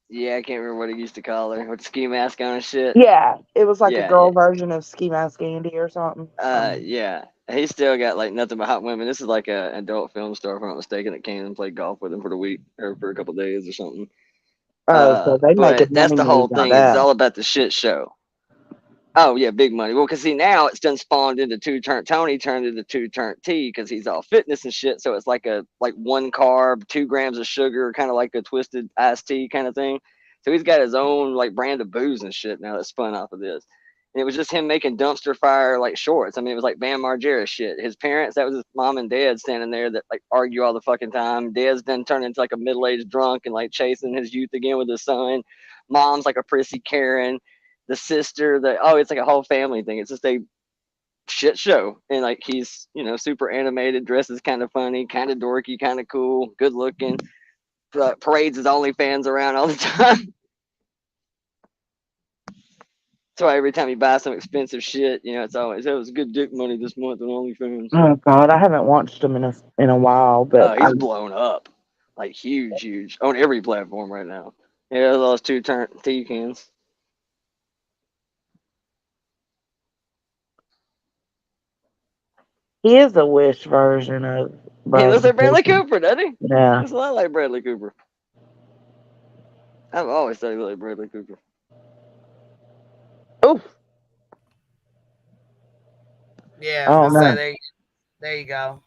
Yeah, I can't remember what he used to call her with the ski mask on and shit. Yeah, it was like Yeah, a girl version of Ski Mask Andy or something. Yeah. He still got like nothing but hot women. This is like an adult film star, if I'm not mistaken, that came and played golf with him for the week or for a couple of days or something. So they make But that's the whole thing. It's that. all about the shit show. Oh yeah, big money. Well, because see now it's done spawned into two-turn Tony turned into two-turn T because he's all fitness and shit. So it's like 1 carb, 2 grams of sugar, kind of like a twisted iced tea kind of thing. So he's got his own like brand of booze and shit now that's spun off of this. And it was just him making dumpster fire like shorts. I mean, it was like Bam Margera shit. His parents, that was his mom and dad standing there that like argue all the fucking time. Dad's then turned into like a middle-aged drunk and like chasing his youth again with his son. Mom's like a prissy Karen. The sister, it's like a whole family thing. It's just a shit show. And like he's, super animated, dresses kind of funny, kind of dorky, kind of cool, good looking. Parades his OnlyFans around all the time. That's why every time he buys some expensive shit, it's always, it was good dick money this month on OnlyFans. Oh God, I haven't watched them in a while, but He's blown up, like huge on every platform right now. Yeah, those two-turn tea cans. he is a Wish version of. He looks like Bradley Cooper, doesn't he? Yeah. He looks a lot like Bradley Cooper. I've always thought he looked like Bradley Cooper. Oh. Yeah, Oh, so man. there you go.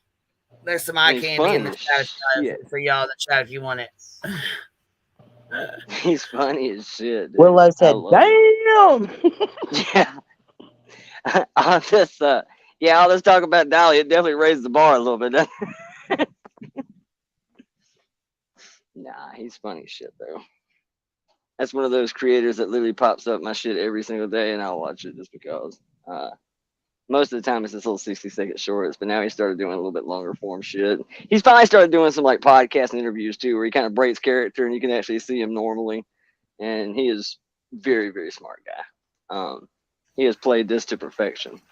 There's some eye candy in the chat for y'all in the chat if you want it. He's funny as shit. Dude. Willow said, "Damn." Yeah. All this talk about Dolly, it definitely raised the bar a little bit. Nah, he's funny as shit though. That's one of those creators that literally pops up my shit every single day, and I'll watch it just because. Most of the time it's this little 60-second shorts, but now he started doing a little bit longer form shit. He's finally started doing some like podcast interviews too, where he kind of breaks character and you can actually see him normally. And he is very, very smart guy. He has played this to perfection.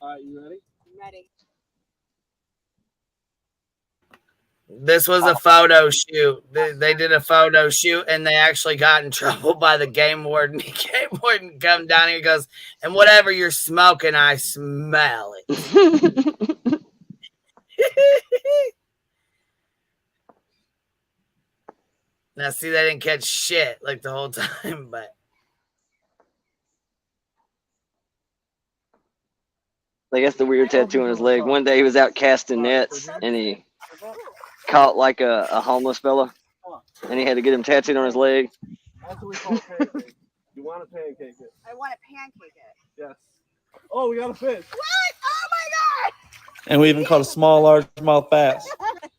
All right, you ready? I'm ready. This was a photo shoot. They did a photo shoot and they actually got in trouble by the game warden. The game warden come down here and goes, "And whatever you're smoking, I smell it." Now, see, they didn't catch shit like the whole time, but. Like, that's the weird tattoo on his leg. One day he was out casting nets and he caught like a homeless fella and he had to get him tattooed on his leg. That's what we call pancake. You want to pancake it? I want to pancake it. Yes. Oh, we got a fish. What? Oh my God! And we even caught a small largemouth bass.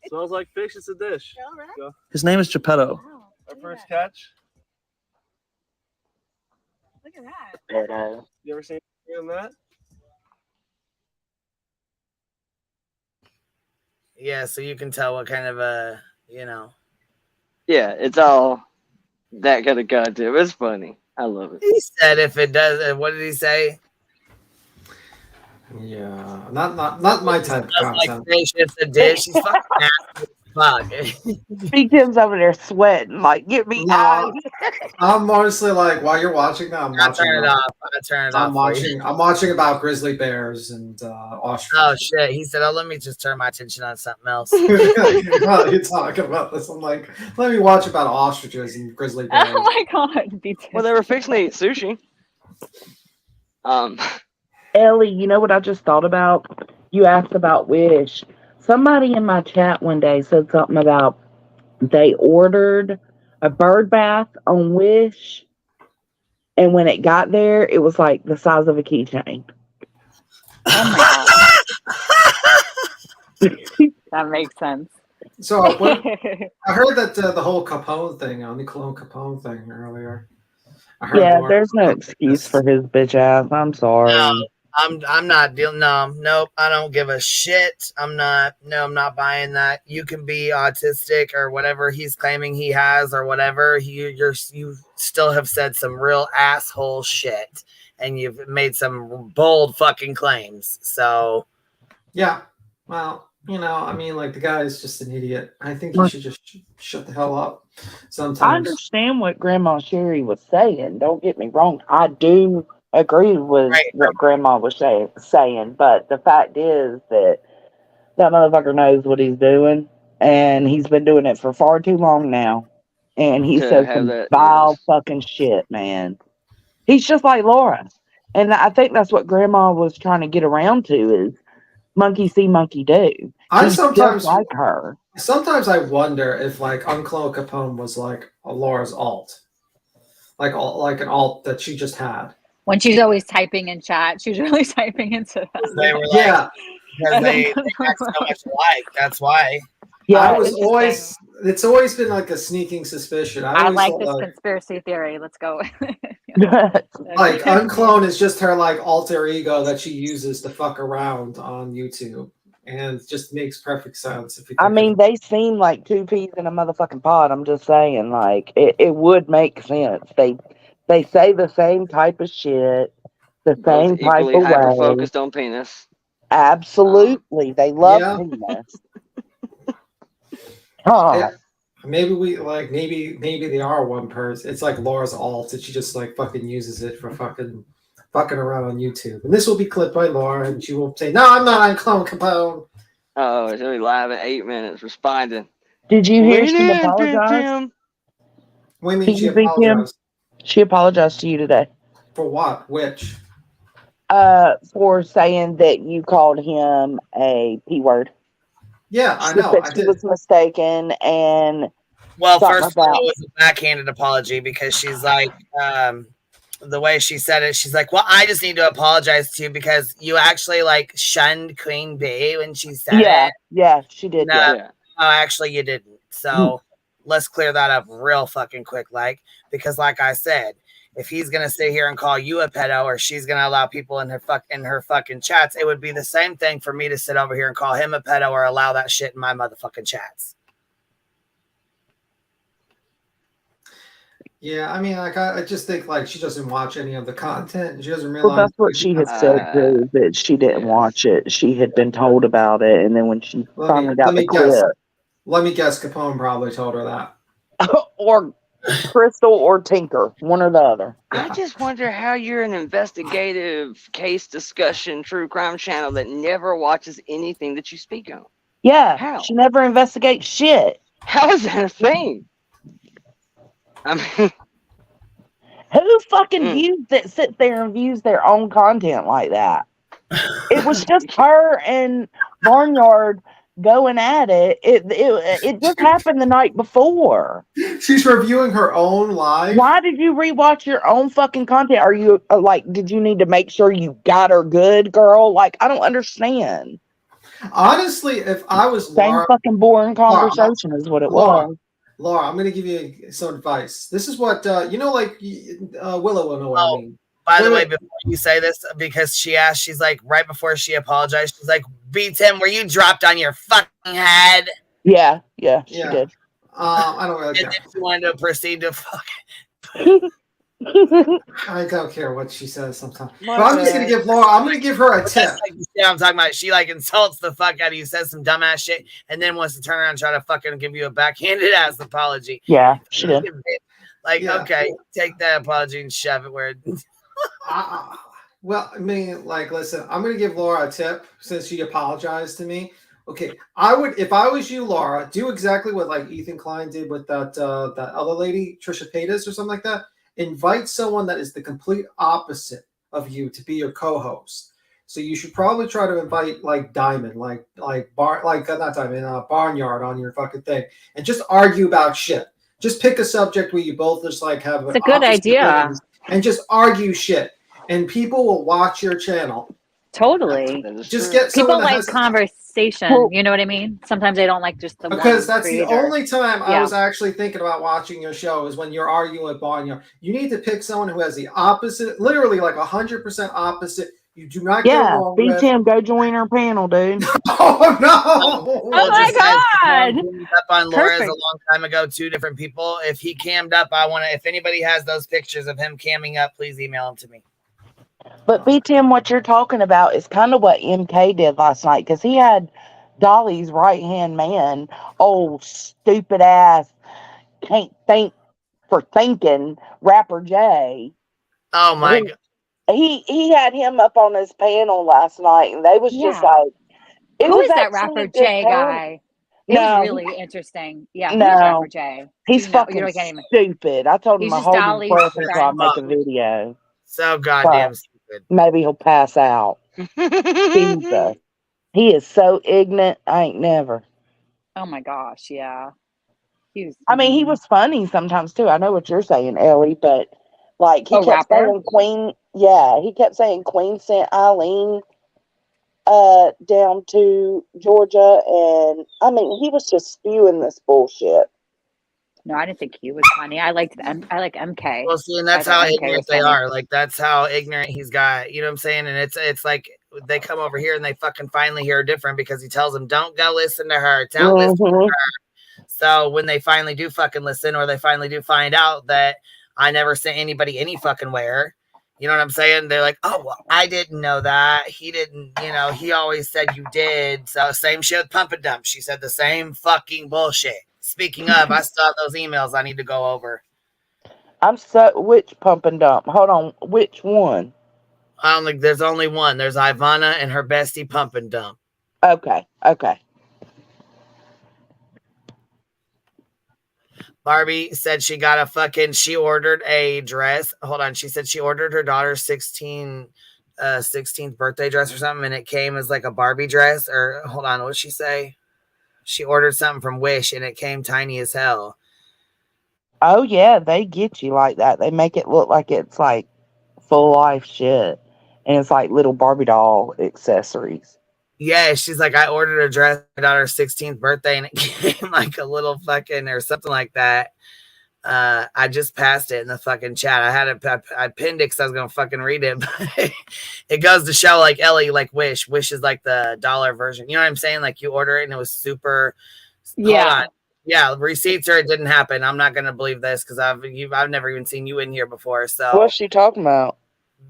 Smells like fish. It's a dish. Go. His name is Geppetto. Our first catch. Look at that. You ever seen anything on that? Yeah, so you can tell what kind of a, you know. Yeah, it's all that kind of content. It's funny. I love it. He said if it does, what did he say? Yeah, not my type of Like content. it's a dish. He's fucking nasty as fuck. Beacons over there sweating, like, get me out of here. I'm honestly like, while you're watching that, I'll turn it off. I'll turn it off. I'm watching about grizzly bears and ostriches. Oh shit! He said, "Oh, let me just turn my attention on something else." While you're talking about this, I'm like, let me watch about ostriches and grizzly bears. Oh my god! Well, they were fixing to eat sushi. Ellie, you know what I just thought about? You asked about Wish. Somebody in my chat one day said something about they ordered a bird bath on Wish, and when it got there, it was like the size of a keychain. Oh my god. That makes sense. So I heard that the whole Capone thing, Nicole Capone thing earlier. I heard Yeah, more there's no about excuse this. for his bitch ass. I'm sorry. No, I'm not dealing. No, nope. I don't give a shit. I'm not buying that. You can be autistic or whatever he's claiming he has or whatever. You still have said some real asshole shit, and you've made some bold fucking claims. So Yeah, well, I mean, like the guy is just an idiot. I think he should just shut the hell up. Sometimes I understand what Grandma Sherry was saying. Don't get me wrong. I do agree with what Grandma was saying, but the fact is that motherfucker knows what he's doing, and he's been doing it for far too long now. And he To says have some that, vile fucking shit, man. He's just like Laura. And I think that's what Grandma was trying to get around to is monkey see, monkey do. He's just like her. Sometimes I wonder if like Uncle Capone was like a Laura's alt, like an alt that she just had. When she's always typing in chat, she's really typing into that. they were like, Yeah. because they act so much alike. That's why. Yeah, It's always been like a sneaking suspicion. I always like thought, this like, conspiracy theory. Let's go. like Unclone is just her like alter ego that she uses to fuck around on YouTube, and it just makes perfect sense. If you I mean, they seem like two peas in a motherfucking pod. I'm just saying, like, it would make sense. They say the same type of shit, the both same type equally of hyper way. focused on penis. Absolutely, they love Yeah. penis. God. Yeah. Maybe they are one person. It's like Laura's alt, and she just like fucking uses it for fucking around on YouTube. And this will be clipped by Laura, and she will say, "No, I'm not Unclone Capone." Oh, it's only live in 8 minutes responding. Did you hear Lean she in, apologized? Tim. What do you mean Did she you think apologized? She apologized to you today. For what? Which? For saying that you called him a P word. Yeah, I She know. said I she did. was mistaken and Well, something first of all, about- it was a backhanded apology because she's like, the way she said it, she's like, well, I just need to apologize to you because you actually like shunned Queen Bee when she said it. Yeah, she did. No, Yeah. no, actually, you didn't. So let's clear that up real fucking quick, because like I said, if he's gonna sit here and call you a pedo, or she's gonna allow people in her fucking chats, it would be the same thing for me to sit over here and call him a pedo or allow that shit in my motherfucking chats. Yeah, I mean, like I just think like she doesn't watch any of the content, and she doesn't Well, realize. that's what she had said too, that she didn't watch it. She had been told about it, and then when she finally got the clip, Let me guess. Capone probably told her that. or Crystal or Tinker, one or the other. I just wonder how you're an investigative case discussion true crime channel that never watches anything that you speak on. Yeah, How? she never investigates shit. How is that a thing? I mean, who fucking views that sits there and views their own content like that? It was just her and Barnyard going at it. It just happened the night before. She's reviewing her own live. Why did you rewatch your own fucking content? Are you did you need to make sure you got her good, girl? Like, I don't understand. Honestly, if I was Same Laura, fucking boring conversation is what it was. Laura, I'm going to give you some advice. This is what Willow will know what I mean. By the way, before you say this, because she asked, she's like, right before she apologized, she's like, B Tim, were you dropped on your fucking had. Yeah, she Yeah. did. I don't really And care. then she wanted to proceed to fuck. I don't care what she says sometimes. My But I'm just gonna bad. give Laura. I'm gonna give her a But tip. that's like the shit I'm talking about. She like insults the fuck out of you, says some dumbass shit, and then wants to turn around and try to fucking give you a backhanded ass apology. Yeah, she did. Like, Yeah. okay, take that apology and shove it where. Well, I mean, like, listen, I'm gonna give Laura a tip since she apologized to me. Okay, I would, if I was you, Laura, do exactly what like Ethan Klein did with that other lady, Trisha Paytas or something like that. Invite someone that is the complete opposite of you to be your co-host. So you should probably try to invite like Diamond, not Diamond, Barnyard on your fucking thing, and just argue about shit. Just pick a subject where you both just like have It's a good opposite idea. opinions and just argue shit, and people will watch your channel. Totally. Just get People someone that like has conversation. You know what I mean? Sometimes they don't like just the because one that's the creator. only time I Yeah. was actually thinking about watching your show is when you're arguing with Barnyard. You need to pick someone who has the opposite, literally like 100% opposite. You do not get Yeah, along with. B-Tim, go join our panel, dude. Oh no! Oh my God! Up on Laura's a Perfect. long time ago. 2 different people. If he cammed up, I want to. If anybody has those pictures of him camming up, please email them to me. But B-Tim, what you're talking about is kind of what MK did last night, because he had Dolly's right-hand man, old stupid ass, can't think for thinking, Rapper J. Oh my God. He had him up on his panel last night, and they was just Yeah. like, it Who was is that actually rapper a good J panel. guy? He was No, really interesting. Yeah, who's no, rapper J? he's You know, fucking you know, I can't even. stupid. I told him He's to just hold his Dolly's breath until I friend. make a video. So goddamn stupid. Maybe he'll pass out. Jesus. He is so ignorant. I ain't never. Oh my gosh, yeah. He was. I mean, he was funny sometimes too. I know what you're saying, Ellie, but like he Oh, kept rapper? saying Queen. Yeah, he kept saying Queen sent Eileen down to Georgia, and I mean, he was just spewing this bullshit. No, I didn't think he was funny. I like MK. Well, see, and that's I how thought MK ignorant was they funny. are. Like that's how ignorant he's got. You know what I'm saying? And it's like they come over here and they fucking finally hear different because he tells them, "Don't go listen to her. Don't listen to her." So when they finally do fucking listen, or they finally do find out that I never sent anybody any fucking where, you know what I'm saying? They're like, "Oh, well, I didn't know that. He didn't. You know, he always said you did." So same shit with Pump and Dump. She said the same fucking bullshit. Speaking of, I still have those emails I need to go over. Which pump and dump? Hold on, which one? I don't think there's only one. There's Ivana and her bestie Pump and Dump. Okay. Barbie said she ordered a dress. Hold on. She said she ordered her daughter's 16th birthday dress or something, and it came as like a Barbie dress. Or hold on, what'd she say? She ordered something from Wish and it came tiny as hell. Oh yeah, they get you like that. They make it look like it's like full life shit, and it's like little Barbie doll accessories. Yeah, she's like, I ordered a dress for my daughter's 16th birthday and it came like a little fucking or something like that. I just passed it in the fucking chat. I pinned it because I was gonna fucking read it, but it goes to show like Ellie, like Wish is like the dollar version. You know what I'm saying? Like you order it and it was super. Yeah. Hold on. Yeah, receipts or it didn't happen. I'm not gonna believe this because I've never even seen you in here before. So What's she talking about?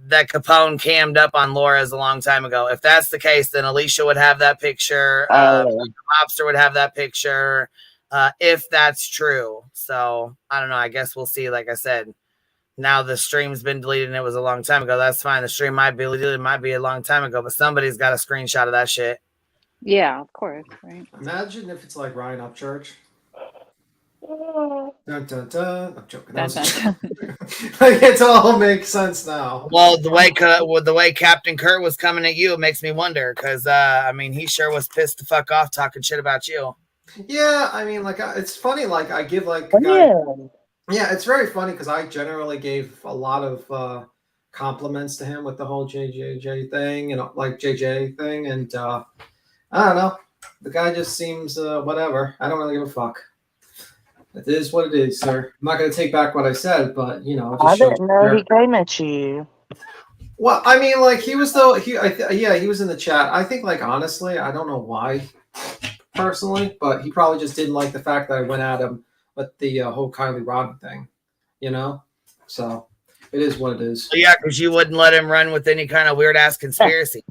That Capone cammed up on Laura's a long time ago. If that's the case, then Alicia would have that picture. Mobster would have that picture. If that's true. So I don't know. I guess we'll see. Like I said, now the stream's been deleted and it was a long time ago. That's fine. The stream might be deleted. It might be a long time ago, but somebody's got a screenshot of that shit. Yeah, of course. Right. Imagine if it's like Ryan Upchurch. Dun, dun, dun. I'm joking. Like it all makes sense now. Well, the way Captain Kurt was coming at you, it makes me wonder because I mean, he sure was pissed the fuck off talking shit about you. Yeah, I mean, like it's funny. Like I give like yeah, it's very funny because I generally gave a lot of compliments to him with the whole JJJ thing, like JJ thing, and I don't know. The guy just seems whatever. I don't really give a fuck. It is what it is, sir. I'm not going to take back what I said, but I didn't know he came at you. Well, I mean, like he was he was in the chat. I think, like honestly, I don't know why. personally, but he probably just didn't like the fact that I went at him with the whole Kylie Rodman thing, you know? So it is what it is. Yeah, because you wouldn't let him run with any kind of weird ass conspiracy.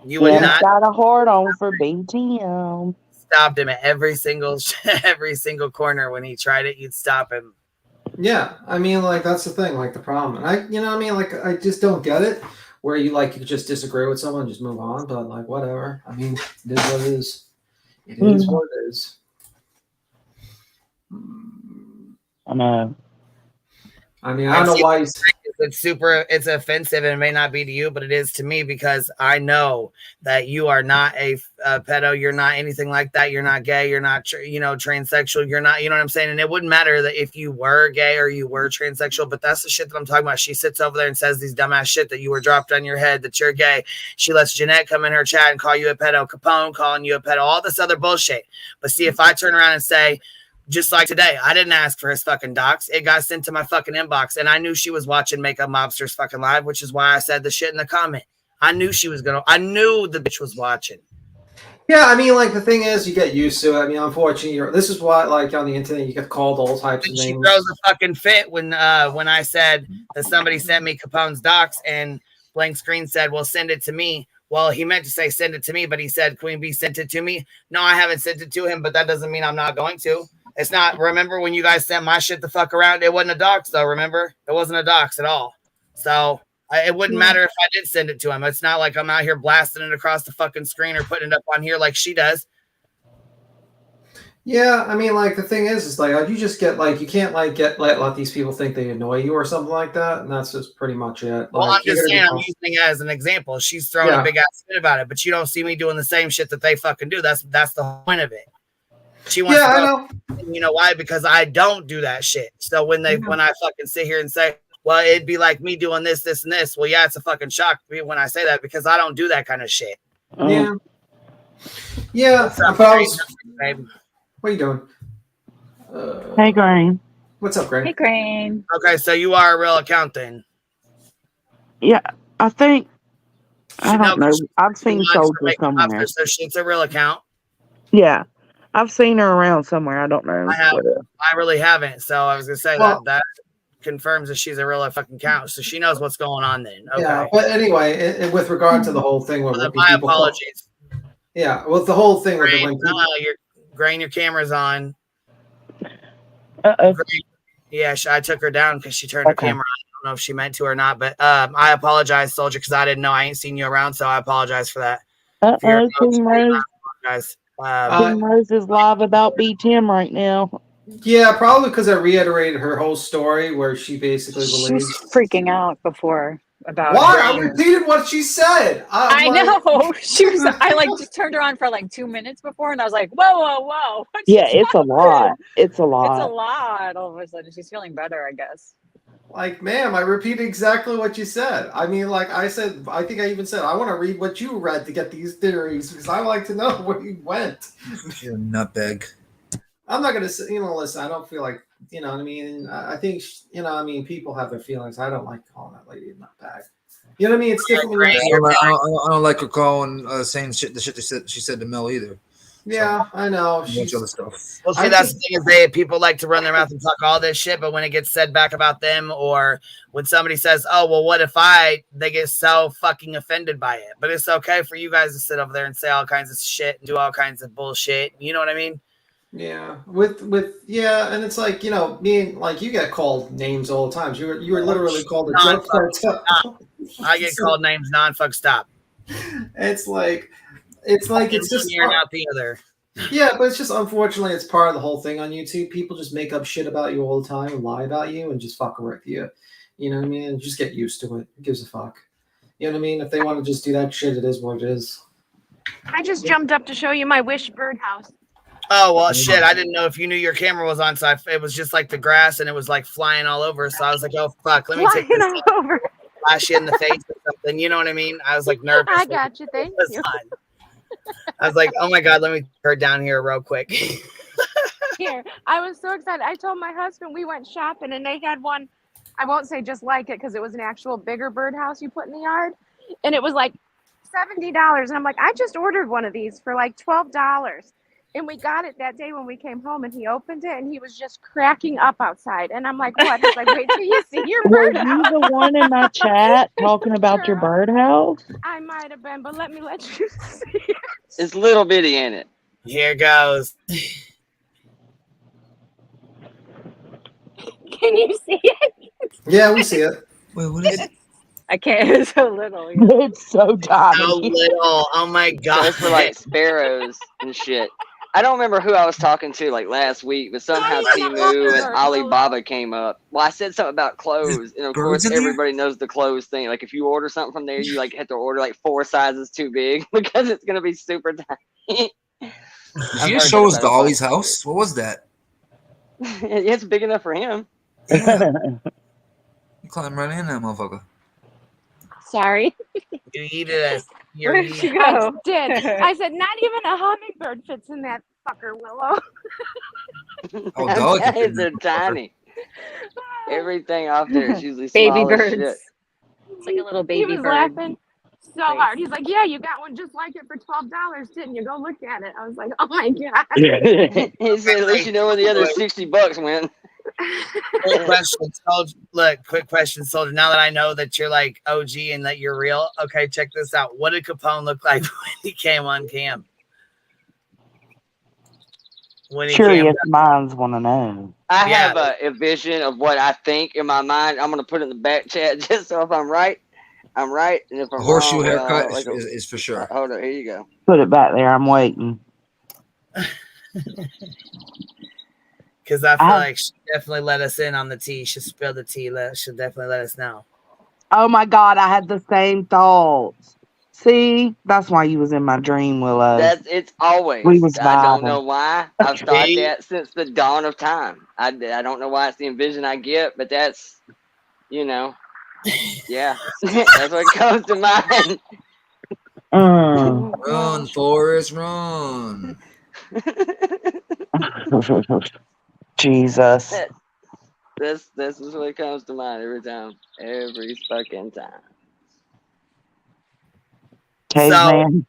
You would not. Got a hard on for BTM. Stopped him at every single corner when he tried it. You'd stop him. Yeah, I mean, like that's the thing, like the problem. And you know what I mean? Like I just don't get it. Where you just disagree with someone, just move on. But like whatever. I mean, it is what it is. It is what it is. I know. I mean, I don't know why it's offensive, and it may not be to you, but it is to me, because I know that you are not a pedo. You're not anything like that. You're not gay. You're not, transsexual. You're not, you know what I'm saying? And it wouldn't matter that if you were gay or you were transsexual, but that's the shit that I'm talking about. She sits over there and says these dumbass shit that you were dropped on your head, that you're gay. She lets Jeanette come in her chat and call you a pedo, Capone calling you a pedo, all this other bullshit. But see, if I turn around and say, just like today, I didn't ask for his fucking docs. It got sent to my fucking inbox, and I knew she was watching Makeup Mobsters fucking live, which is why I said the shit in the comment. I knew I knew the bitch was watching. Yeah, I mean, like the thing is, you get used to it. I mean, unfortunately, this is why, like on the internet, you get called all types of She names. throws a fucking fit when I said that somebody sent me Capone's docs, and blank screen said, "Well, send it to me." Well, he meant to say send it to me, but he said QueenBeez sent it to me. No, I haven't sent it to him, but that doesn't mean I'm not going to. It's not. Remember when you guys sent my shit the fuck around? It wasn't a docs, though. Remember, it wasn't a docs at all. So it wouldn't matter if I did send it to him. It's not like I'm out here blasting it across the fucking screen or putting it up on here like she does. Yeah, I mean, like the thing is like you just get like you can't like let these people think they annoy you or something like that, and that's just pretty much it. Well, Like, I'm just saying, I'm using it as an example. She's throwing a big ass fit about it, but you don't see me doing the same shit that they fucking do. That's the whole point of it. She wants to go, you know why? Because I don't do that shit. So when I fucking sit here and say, well, it'd be like me doing this, this, and this. Well, yeah, it's a fucking shock when I say that, because I don't do that kind of shit. Yeah. Yeah. What are you doing? Hey, Green. What's up, Green? Hey, Crane. Okay, so you are a real account then? Yeah, I think. I don't know. I've seen Soldier somewhere. So it's a real account. Yeah, I've seen her around somewhere. I don't know. I really haven't. So I was gonna say that confirms that she's a real fucking account. So she knows what's going on then. Okay. Yeah, but anyway, with regard to the whole thing, where my apologies. Yeah, well, the whole thing with your camera's on. Uh-oh. Yeah, I took her down because she turned her camera on. I don't know if she meant to or not, but I apologize, Soldier, because I didn't know. I ain't seen you around, so I apologize for that. Team Rose. Team Rose is live about B10 right now. Yeah, probably because I reiterated her whole story where she basically believes. She's freaking out before about. Why? I repeated what she said. I know. She was. I just turned her on for 2 minutes before, and I was like, whoa. Yeah, it's a lot. It's a lot. It's a lot. All of a sudden, she's feeling better, I guess. Like, ma'am, I repeated exactly what you said. I mean, like I said, I think I even said, I want to read what you read to get these theories because I like to know where you went. You're a nutbag. I'm not going to say, listen, I don't feel like, what I mean? I think, people have their feelings. I don't like calling that lady a nutbag. You know what I mean? It's different. I don't like her calling, saying the shit she said to Mel either. Yeah, I know. She's other stuff. Well, see, that's the thing is people like to run their mouth and talk all this shit, but when it gets said back about them, or when somebody says, "Oh, well, what if they get so fucking offended by it?" But it's okay for you guys to sit over there and say all kinds of shit and do all kinds of bullshit. You know what I mean? Yeah, and it's like me and you get called names all the time. You were literally called a joke. I get called names non-fuck stop. It's just you're not the other. Yeah, but it's just unfortunately it's part of the whole thing on YouTube. People just make up shit about you all the time and lie about you and just fuck with you. You know what I mean? And just get used to it. Who gives a fuck? You know what I mean? If they want to just do that shit, it is what it is. I just jumped up to show you my wish birdhouse. Oh, well, shit. I didn't know if you knew your camera was on, so it was just like the grass and it was flying all over. So I was like, oh, fuck, let me take this all over. Flash you in the face or something. You know what I mean? I was nervous. I got you. Thank you. I was like, oh my God, let me turn her down here real quick. Here, I was so excited. I told my husband we went shopping and they had one. I won't say just like it because it was an actual bigger birdhouse you put in the yard. And it was $70. And I'm like, I just ordered one of these for like $12. And we got it that day when we came home, and he opened it and he was just cracking up outside. And I'm like, what? He's like, wait till you see your Were bird you house. the one in my chat talking about your birdhouse? I might have been, but let me let you see it. It's little bitty in it. Here goes. Can you see it? Yeah, we see it. Wait, what is it? I can't. It's so little. It's so tiny. So little. Oh my god. That's for like sparrows and shit. I don't remember who I was talking to like last week, but somehow Temu and Alibaba came up. Well, I said something about clothes, and of course everybody knows the clothes thing. Like if you order something from there, you like have to order like 4 sizes too big because it's gonna be super tiny. Did you show us Dolly's house? What was that? It's big enough for him. You climb right in that motherfucker. Sorry. You eat it. Where did you go? I did. I said, not even a hummingbird fits in that fucker, Willow. Oh, Dolly. They're tiny. Everything off there is usually Baby small as birds. shit. It's like a little He baby was bird. laughing so hard. He's like, yeah, you got one just like it for $12, didn't you? Go look at it. I was like, oh my God. He said, at least you know where the other $60 went. Quick question, Soldier. Look, quick question, Soldier. Now that I know that you're like OG and that you're real, okay, check this out. What did Capone look like when he came on cam? When he Curious minds want to know. I have a vision of what I think in my mind. I'm going to put it in the back chat just so if I'm right, I'm right. And if I'm A horseshoe wrong, haircut like is for sure. Hold on, here you go. Put it back there. I'm waiting. Because I feel like she definitely let us in on the tea. She spilled the tea. She'll definitely let us know. Oh my God, I had the same thoughts. See, that's why you was in my dream, Willow. It's always. We was I don't vibing. know why. I've thought that since the dawn of time. I don't know why it's the vision I get, but that's, yeah, that's what comes to mind. Run, Forrest, run. Jesus. This is what comes to mind every time. Every fucking time. Caveman.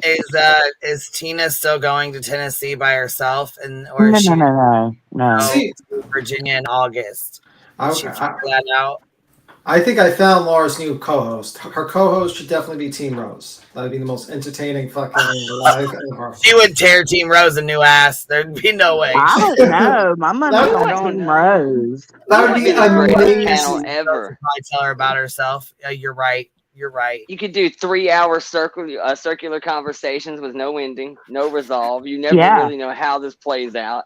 Is Tina still going to Tennessee by herself, or is she No. to Virginia in August? Did she figure that out? I think I found Laura's new co-host. Her co-host should definitely be Team Rose. That'd be the most entertaining fucking live ever. She would tear Team Rose a new ass. There'd be no way. I don't know. My money's on Team Rose. That would be the greatest panel ever. Probably tell her about herself. You're right. You're right. You could do 3-hour circular conversations with no ending, no resolve. You never really know how this plays out.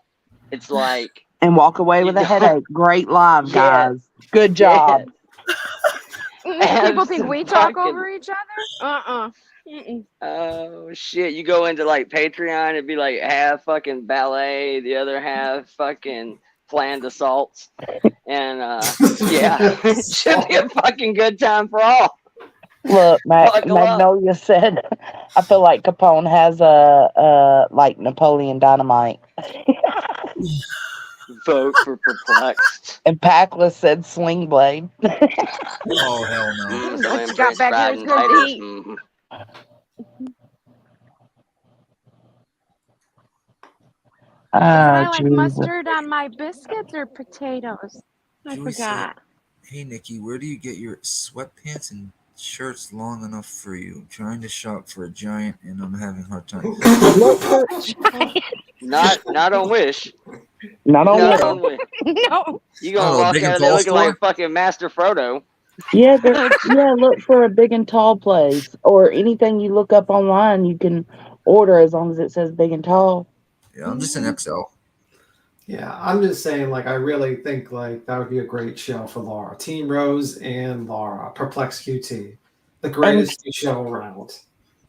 It's like and walk away with a headache. Great live, guys. Good job. People think we talk over each other? Oh shit! You go into like Patreon, it'd be like half fucking ballet, the other half fucking planned assaults, and yeah, it should be a fucking good time for all. Look, Magnolia said, I feel like Capone has like Napoleon Dynamite. Vote for Perplexed. And Packless said Sling Blade. Oh, hell no. What you got back here is good to eat. I like mustard on my biscuits or potatoes. I Joey forgot. said, hey, Nikki, where do you get your sweatpants and shirts long enough for you? I'm trying to shop for a giant, and I'm having a hard time. Not on Wish. Not on Wish. No. You gonna walk out of there looking like fucking Master Frodo. Yeah, look for a big and tall place. Or anything you look up online, you can order as long as it says big and tall. Yeah, I'm just an XL. Yeah, I'm just saying, like, I really think, like, that would be a great show for Laura. Team Rose and Laura. Perplex QT. The greatest show around.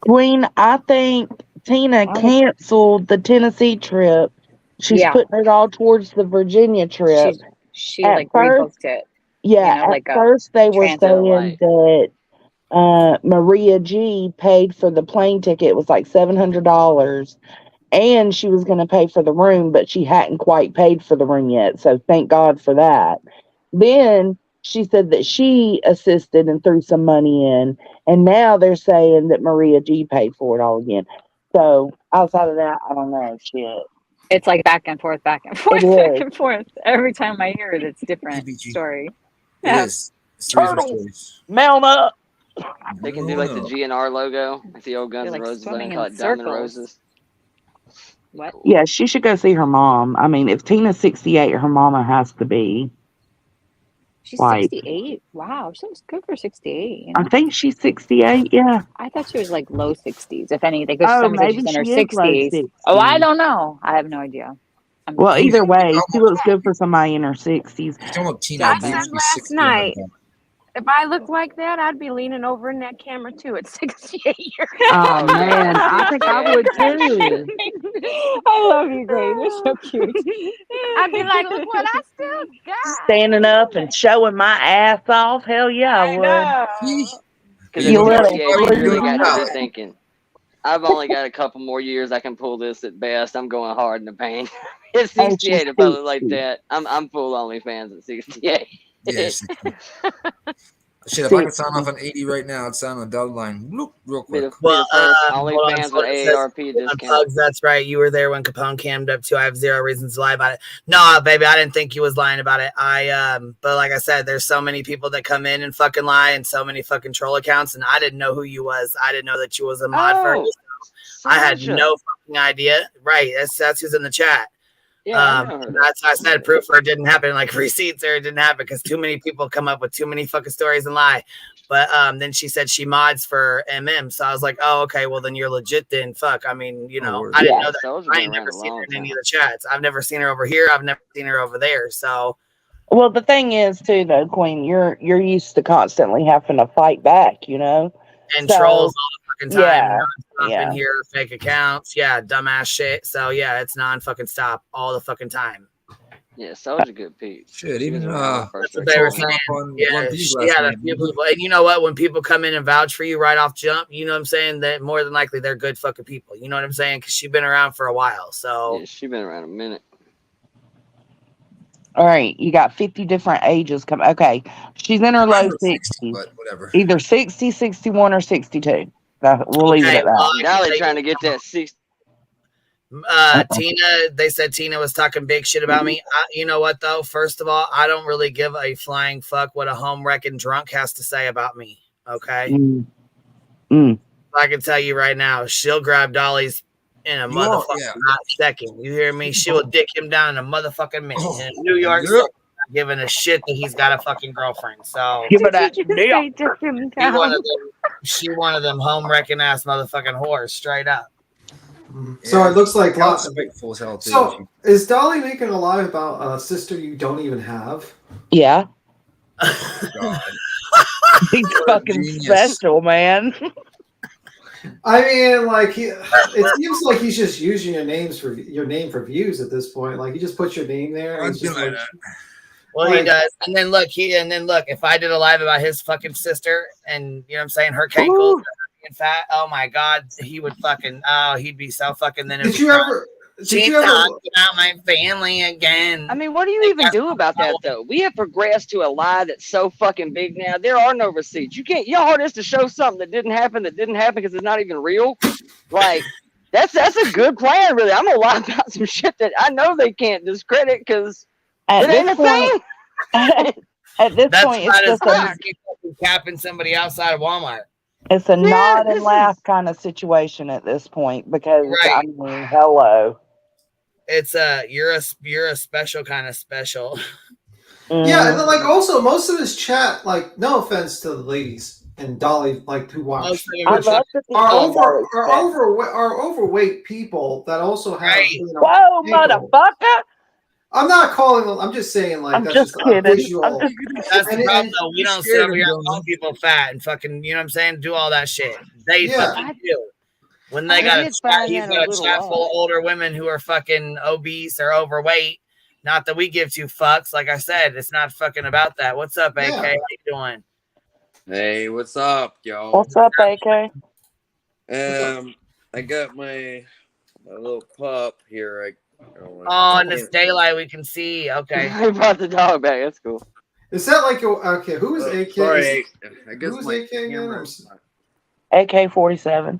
Queen, I think Tina canceled the Tennessee trip. She's putting it all towards the Virginia trip. She like rebooked it. Yeah, like at first they were saying transit that Maria G paid for the plane ticket. It was like $700. And she was going to pay for the room, but she hadn't quite paid for the room yet. So thank God for that. Then she said that she assisted and threw some money in, and now they're saying that Maria G paid for it all again. So outside of that, I don't know shit. It's like back and forth, back and forth, It back is. and forth. Every time I hear it, it's different story. It Yeah. is. It's three different Turtles, stories. mount up. They can do like the GNR logo, like the old Guns They're N' like Roses, swimming and call in it Diamond circles. Roses. What? Yeah, she should go see her mom. I mean, if Tina's 68, her mama has to be. She's Like, 68. Wow, she looks good for 68. You I know? think she's 68. Yeah. I thought she was like low 60s, if anything, because Oh, somebody said maybe she's in her she is low 60s. Oh, I 60s. don't know. I have no idea. I'm Well, just either way, she looks good for somebody in her 60s. I said last night, if I looked like that, I'd be leaning over in that camera too at 68 years Oh, old. man, I think I would too. I love you, Grace. You're so cute. I'd be like, look what I still got. Standing up and showing my ass off. Hell yeah, I would. know. Because You at little 68, you really flea. got to be thinking, I've only got a couple more years I can pull this at best. I'm going hard in the paint. At 68, if I look like that, I'm full OnlyFans at 68. Yes. Shit, if I could sign off on 80 right now, I'd sign on the dotted line. Bloop, real quick. Well, OnlyFans with AARP discount. Pugs, that's right. You were there when Capone cammed up too. I have zero reasons to lie about it. No, baby, I didn't think you was lying about it. But like I said, there's so many people that come in and fucking lie, and so many fucking troll accounts, and I didn't know who you was. I didn't know that you was a mod for it. I had no fucking idea. Right, that's who's in the chat. Yeah, that's how I said proof or it didn't happen, like receipts or it didn't happen, because too many people come up with too many fucking stories and lie. But then she said she mods for so I was like, oh, okay, well then you're legit then. Fuck, I mean, you know, I didn't know that. I ain't never seen her in any of the chats. I've never seen her over here. I've never seen her over there. So Well, the thing is too, though, Queen, you're used to constantly having to fight back, you know, and trolls all the fucking time. Yeah, In here, fake accounts, dumbass shit. So yeah, it's non-fucking stop all the fucking time. Yeah, Soul's a good piece. Shit, She even was that's what they were saying. Yeah, she had a few people, and you know what? When people come in and vouch for you right off jump, you know what I'm saying, that more than likely they're good fucking people. You know what I'm saying? Because she's been around for a while. So yeah, she's been around a minute. All right, you got 50 different ages. Okay, she's in her low 60s, but whatever. Either 60, 61, or 62. We'll leave it at that. Now they're trying to get that 60. Tina, they said Tina was talking big shit about me. You know what though? First of all, I don't really give a flying fuck what a home wrecking drunk has to say about me. Okay, I can tell you right now, she'll grab Dolly's in a motherfucking hot second. You hear me? She will dick him down in a motherfucking minute. And in New York, City, not giving a shit that he's got a fucking girlfriend. So give her that she one of them home wrecking ass motherfucking whores, straight up. So it looks like lots of big full hell too. So is Dolly making a lie about a sister you don't even have? Yeah. He's fucking special, man. I mean, like it seems like he's just using your name for views at this point. Like he just puts your name there. And he's just like, well, he does. And then look, if I did a live about his fucking sister and you know what I'm saying, her cankles and fat, oh my god, he would fucking he'd be so fucking Did you ever talking about my family again? I mean, what do you even do about that though? We have progressed to a lie that's so fucking big now. There are no receipts. You can't. You know how it is to show something that didn't happen because it's not even real. Like that's a good plan, really. I'm gonna lie about some shit that I know they can't discredit because it ain't a thing. At this point, it's just capping somebody outside of Walmart. It's a nod and laugh kind of situation at this point because I mean, hello. It's you're a special kind of special. Yeah, and then like also most of his chat, like no offense to the ladies and Dolly, like who watch, are overweight people that also have. You know, whoa, motherfucker! I'm not calling them. I'm just saying, like, I'm that's just kidding. a visual. That's the problem, though. We don't sit over here and call people fat and fucking, you know what I'm saying? Do all that shit. They fucking do. When they got he's got a chat full of older women who are fucking obese or overweight. Not that we give two fucks. Like I said, it's not fucking about that. What's up, AK? How you doing? Hey, what's up, y'all? What's up, AK? I got my little pup here. Oh, in this daylight we can see. Okay. I brought the dog back. That's cool. Is that like okay? Who is AK? Sorry, I guess Who's my AK again? camera's AK-47.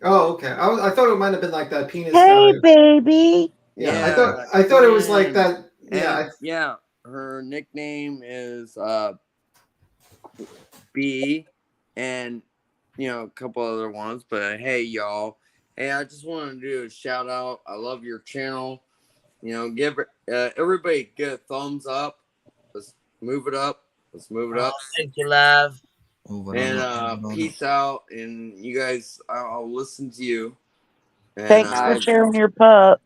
Oh, okay. I thought it might have been like that penis Hey, guy. baby. Yeah, I thought it was like that. And, yeah, her nickname is B, and a couple other ones. But hey, y'all. Hey, I just want to do a shout out. I love your channel. Give everybody get a thumbs up. Let's move it up. Let's move it up. Thank you, love. And peace out. And you guys, I'll listen to you. And, Thanks for sharing your pup.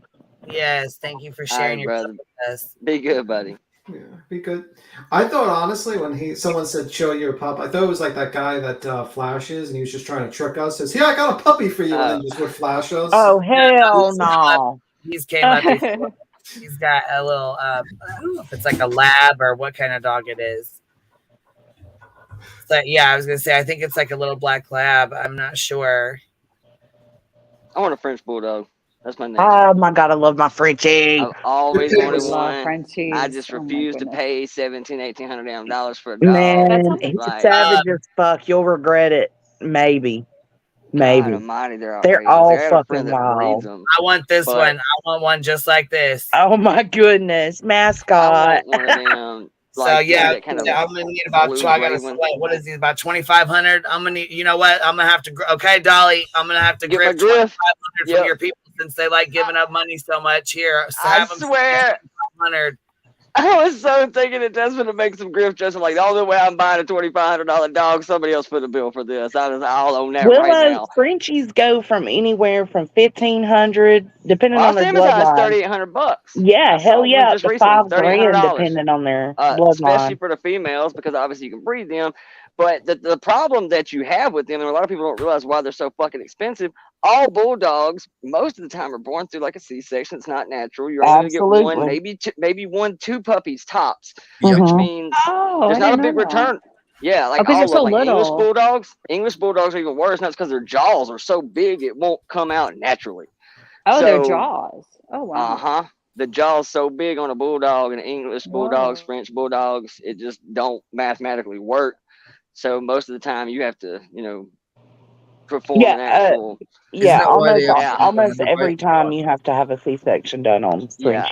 Yes, thank you for sharing your pup with us. Be good, buddy. Yeah, be good. I thought honestly when someone said show your pup, I thought it was like that guy that flashes and he was just trying to trick us. Says, "Here, I got a puppy for you," and then just would flash us. Oh hell no! He's came up before. He's got a little I don't know if it's like a lab or what kind of dog it is. But yeah, I was gonna say I think it's like a little black lab. I'm not sure. I want a French bulldog. That's my name. Oh my god, I love my Frenchie. I've always wanted one. Frenchies. I just Oh my refuse to goodness. pay $1,700, $1,800 for a dog. Man, he's Like, savage as fuck. You'll regret it. Maybe. God almighty, they're They're outrageous. all I got a friend fucking that breeds wild. them, I want this but one. I want one just like this. Oh my goodness, I mascot. want one of them. So Like, yeah, that kind of I'm gonna need about. blue So I gotta. gray one. What is he? About 2,500. I'm gonna need. You know what? I'm gonna have to. Okay, Dolly. I'm gonna have to Get my grip griff. 2,500 from your people since they like giving up money so much. Here, so I have them swear. 2,500. I was so thinking that Desmond to make some grift just like the only way I'm buying a $2,500 dog, somebody else put a bill for this. I'll own that right Willow now. Frenchies go from anywhere from 1,500, depending Well, on their Amazon is bloodline. $3,800. Yeah, I saw hell one yeah, just up to recently, $5,000, $3,800. depending on their Especially bloodline. for the females, because obviously you can breed them. But the problem that you have with them, and a lot of people don't realize why they're so fucking expensive. All bulldogs, most of the time, are born through like a C-section. It's not natural. You're only gonna get one, maybe two puppies tops, which means Oh, there's I not a didn't big know that. return. Yeah, like Because all they're of so like English little. bulldogs. English bulldogs are even worse. And that's because their jaws are so big it won't come out naturally. Oh, their So, jaws. Oh wow. the jaw's so big on a bulldog and English bulldogs, Whoa. French bulldogs, it just don't mathematically work. So most of the time you have to, perform an actual. Yeah, almost Yeah. almost every time you have to have a C-section done on Yeah,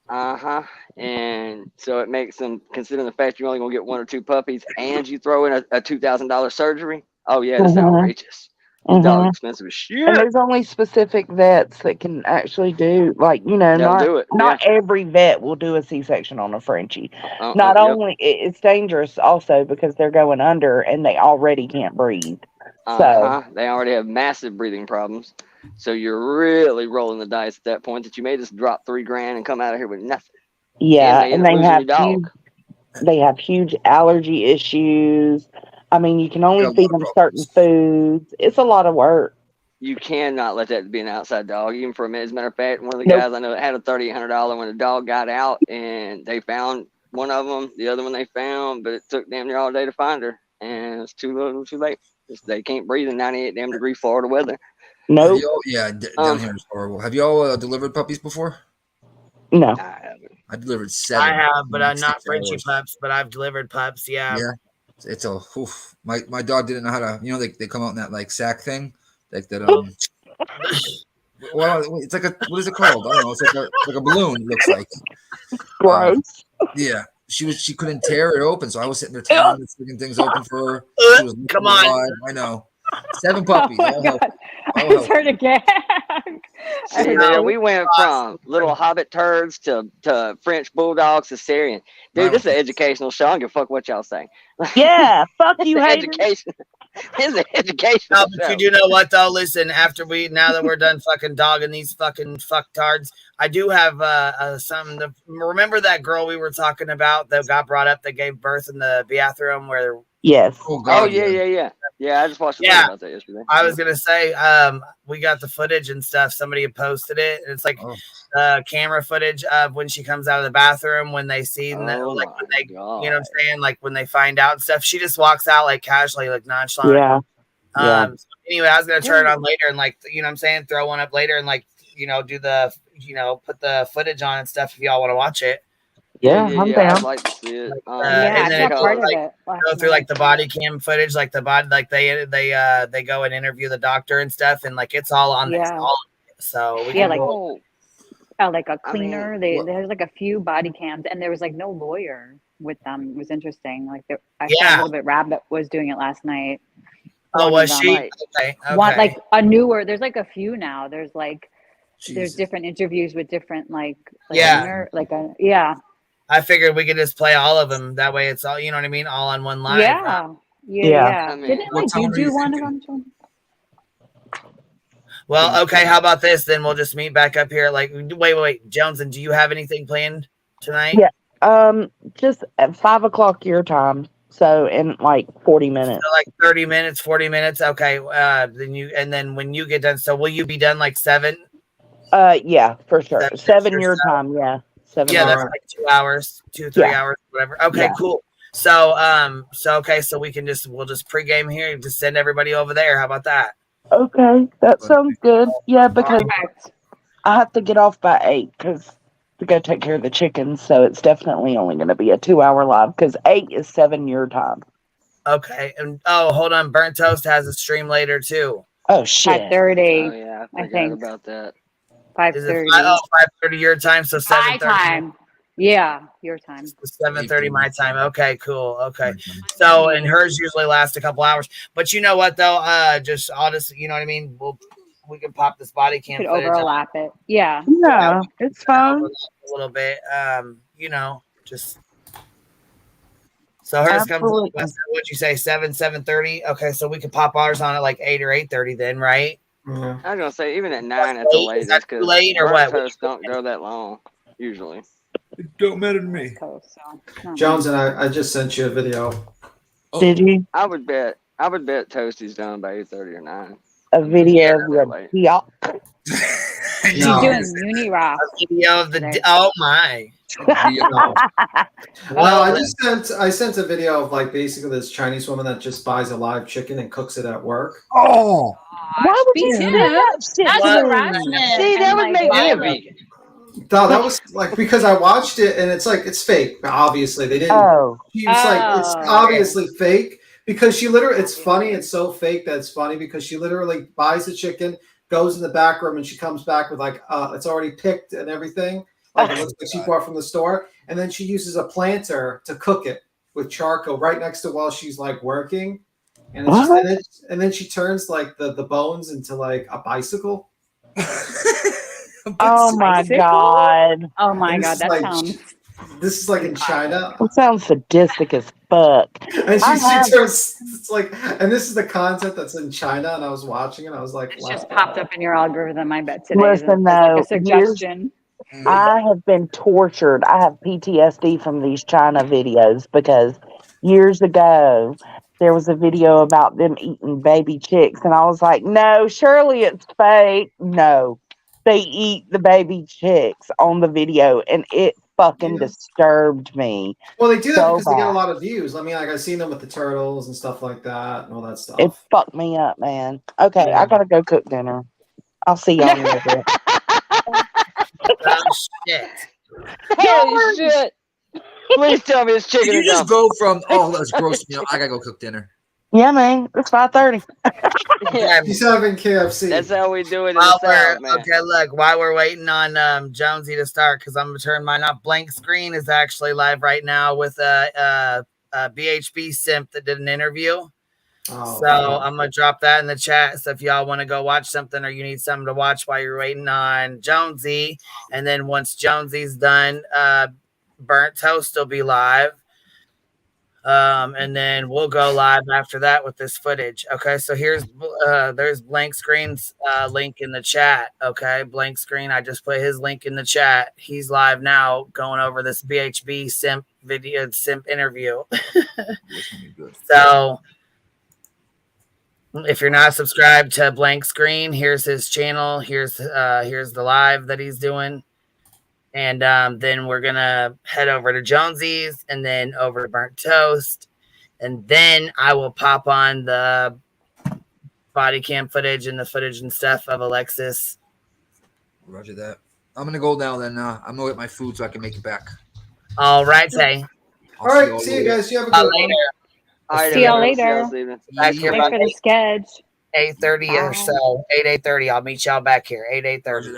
Frenchies. and so it makes them, considering the fact you're only gonna get one or two puppies, and you throw in a $2,000 surgery. Oh yeah, that's outrageous. These dogs expensive as shit. And there's only specific vets that can actually do, like, They'll do it, not every vet will do a C-section on a Frenchie. Yep. Not only it's dangerous also because they're going under and they already can't breathe. So They already have massive breathing problems. So you're really rolling the dice at that point that you may just drop $3,000 and come out of here with nothing. yeah, And and may they end up have losing your dog. they have huge allergy issues. I mean, you can only feed them certain foods. It's a lot of work. You cannot let that be an outside dog, even for a minute. As a matter of fact, one of the Nope. guys I know had a $3,800 when the dog got out, and they found one of them. The other one they found, but it took damn near all day to find her, and it's too little, too late. They can't breathe in 98 damn degree Florida weather. Nope. Down here is horrible. Have y'all delivered puppies before? No. I delivered 7. I have, but I'm 6 not Frenchie hours. pups. But I've delivered pups. Yeah. Yeah, it's a oof. My dog didn't know how to. They come out in that like sack thing, like that. Well, it's like a what is it called? I don't know. It's like a balloon. It looks like. Gross. Yeah, she couldn't tear it open, so I was sitting there tearing the freaking things open for her. She was Come on. alive. I know. 7 puppies. Oh my God. I just heard a gag. See, man, we went from little hobbit turds to French bulldogs to Syrian. Dude, this is an educational show. I don't give a fuck what y'all say. Yeah, fuck you, It's an haters. education. It's an education. No, but you do know what though? Listen, now that we're done fucking dogging these fucking fucktards, I do have something to remember. That girl we were talking about that got brought up that gave birth in the bathroom where. Yes. Oh yeah. Yeah, I just watched the thing about that yesterday. I was gonna say, we got the footage and stuff. Somebody had posted it. And it's like camera footage of when she comes out of the bathroom when they see, you know what I'm saying, like when they find out and stuff. She just walks out like casually, like nonchalant. Yeah. So anyway, I was gonna turn it on later and like you know what I'm saying, throw one up later and like do the put the footage on and stuff if y'all want to watch it. Yeah, I'm I'd down. like to see it. Yeah, what's I it saw part called? of it last Go through night. like the body cam footage, like the body, like they go and interview the doctor and stuff, and like it's all on this. Yeah. All so we Yeah, can like go. like a I mean, cleaner. There's like a few body cams, and there was like no lawyer with them. It was interesting. Like I saw a Yeah. little bit. Rabbit was doing it last night. Oh, One was of she? them. right. Okay. One Okay. like a newer. There's like a few now. There's Jesus. different interviews with different like Yeah. yeah. I figured we could just play all of them. That way, it's all, you know what I mean, all on one live. Yeah. Yeah. I mean, Didn't What like time you are you do one of thinking? them? Well, okay. How about this? Then we'll just meet back up here. Like, wait, Jones, and do you have anything planned tonight? Yeah. Just at 5 o'clock your time. So in like 40 minutes. So like 30 minutes, 40 minutes. Okay. Then when you get done, so will you be done like 7? Yeah, for sure. 7 or your so? time. Yeah. 7. Yeah, your that's time. like 2 hours, 3 Yeah. hours, whatever. Okay, Yeah. cool. So okay, so we'll just pregame here and just send everybody over there. How about that? Okay, that sounds good. Yeah, because Perfect. I have to get off by 8 because to go take care of the chickens. So it's definitely only going to be a 2-hour live because 8 is 7 your time. Okay, and hold on, Burnt Toast has a stream later too. Oh shit! 5:30. Oh yeah, I I forgot think about that. Is it 5:30. 5:30 your time? So My 7:30. time. Yeah, your time. 7:30 my time. Okay, cool. Okay. So and hers usually lasts a couple hours. But you know what though? I'll just you know what I mean? We can pop this body cam Could footage overlap it. Yeah. Yeah, it's fine. a little bit. Just so hers comes Absolutely. what'd you say, 7:30? Okay, so we can pop ours on at like 8 or 8:30 then, right? I was gonna say even at 9 at the Is latest that too because late or burnt what? toast don't go that long usually. It don't matter to me. Jones and I just sent you a video. Did you? I would bet Toasty's done by 8:30 or 9. A video of your late. yuck. She's No. doing uni rock. A video of the oh my. Well, I sent a video of like basically this Chinese woman that just buys a live chicken and cooks it at work. Oh, Why would you Me do too. that shit? That's to me? harassment. See, that would make I am me. vegan. No, that was like because I watched it and it's like it's fake. Obviously, they didn't. Oh. She's like it's Oh. obviously fake because she literally. It's funny. It's so fake that it's funny because she literally buys the chicken, goes in the back room, and she comes back with like it's already picked and everything. Like it looks like she bought from the store, and then she uses a planter to cook it with charcoal right next to while she's like working, and it's just, and then she turns like the bones into like a bicycle. Oh my god! Oh my And god, this is that like- sounds. This is like in China. That sounds sadistic as fuck. And I have- she turns, it's like, and this is the content that's in China. And I was watching it. I was like, It wow. just popped up in your algorithm, I bet today. Listen, Like though, a suggestion. I have been tortured. I have PTSD from these China videos because years ago there was a video about them eating baby chicks, and I was like, no, surely it's fake. No, they eat the baby chicks on the video, and it fucking disturbed me. Well, they do that so because they get a bad. lot of views. I mean, like I've seen them with the turtles and stuff like that and all that stuff. It fucked me up, man. Okay, I gotta go cook dinner. I'll see y'all in a little bit. Oh shit. Holy shit! Please tell me it's chicken. Did you and just dumplings. go from that's gross? I gotta go cook dinner. Yeah, man. It's 5:30. He's having KFC. That's how we do it in While the we're, South, man. okay, look, while we're waiting on Jonesy to start, because I'm gonna turn mine off. Blank Screen is actually live right now with a BHB simp that did an interview. Oh, So I'm gonna drop that in the chat. So if y'all want to go watch something or you need something to watch while you're waiting on Jonesy, and then once Jonesy's done, Burnt Toast will be live. And then we'll go live after that with this footage. Okay, so there's Blank Screen's link in the chat. Okay, Blank Screen, I just put his link in the chat. He's live now going over this BHB simp video, simp interview. So if you're not subscribed to Blank Screen, here's his channel. Here's the live that he's doing. And then we're going to head over to Jonesy's and then over to Burnt Toast. And then I will pop on the body cam footage and the footage and stuff of Alexis. Roger that. I'm going to go now then. I'm going to get my food so I can make it back. All right, Tay. All right, see you guys. You have a good one. Later. All right, See y'all everybody. See y'all later. this evening. Back here Wait about for the sketch. 8:30 or Bye. so. 8:30. I'll meet y'all back here. 8:30.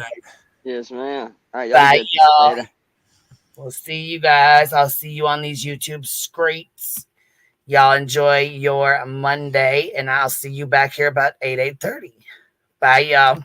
Yes, ma'am. All right, y'all Bye, be good. y'all. Later. We'll see you guys. I'll see you on these YouTube screens. Y'all enjoy your Monday, and I'll see you back here about 8:30. Bye, y'all.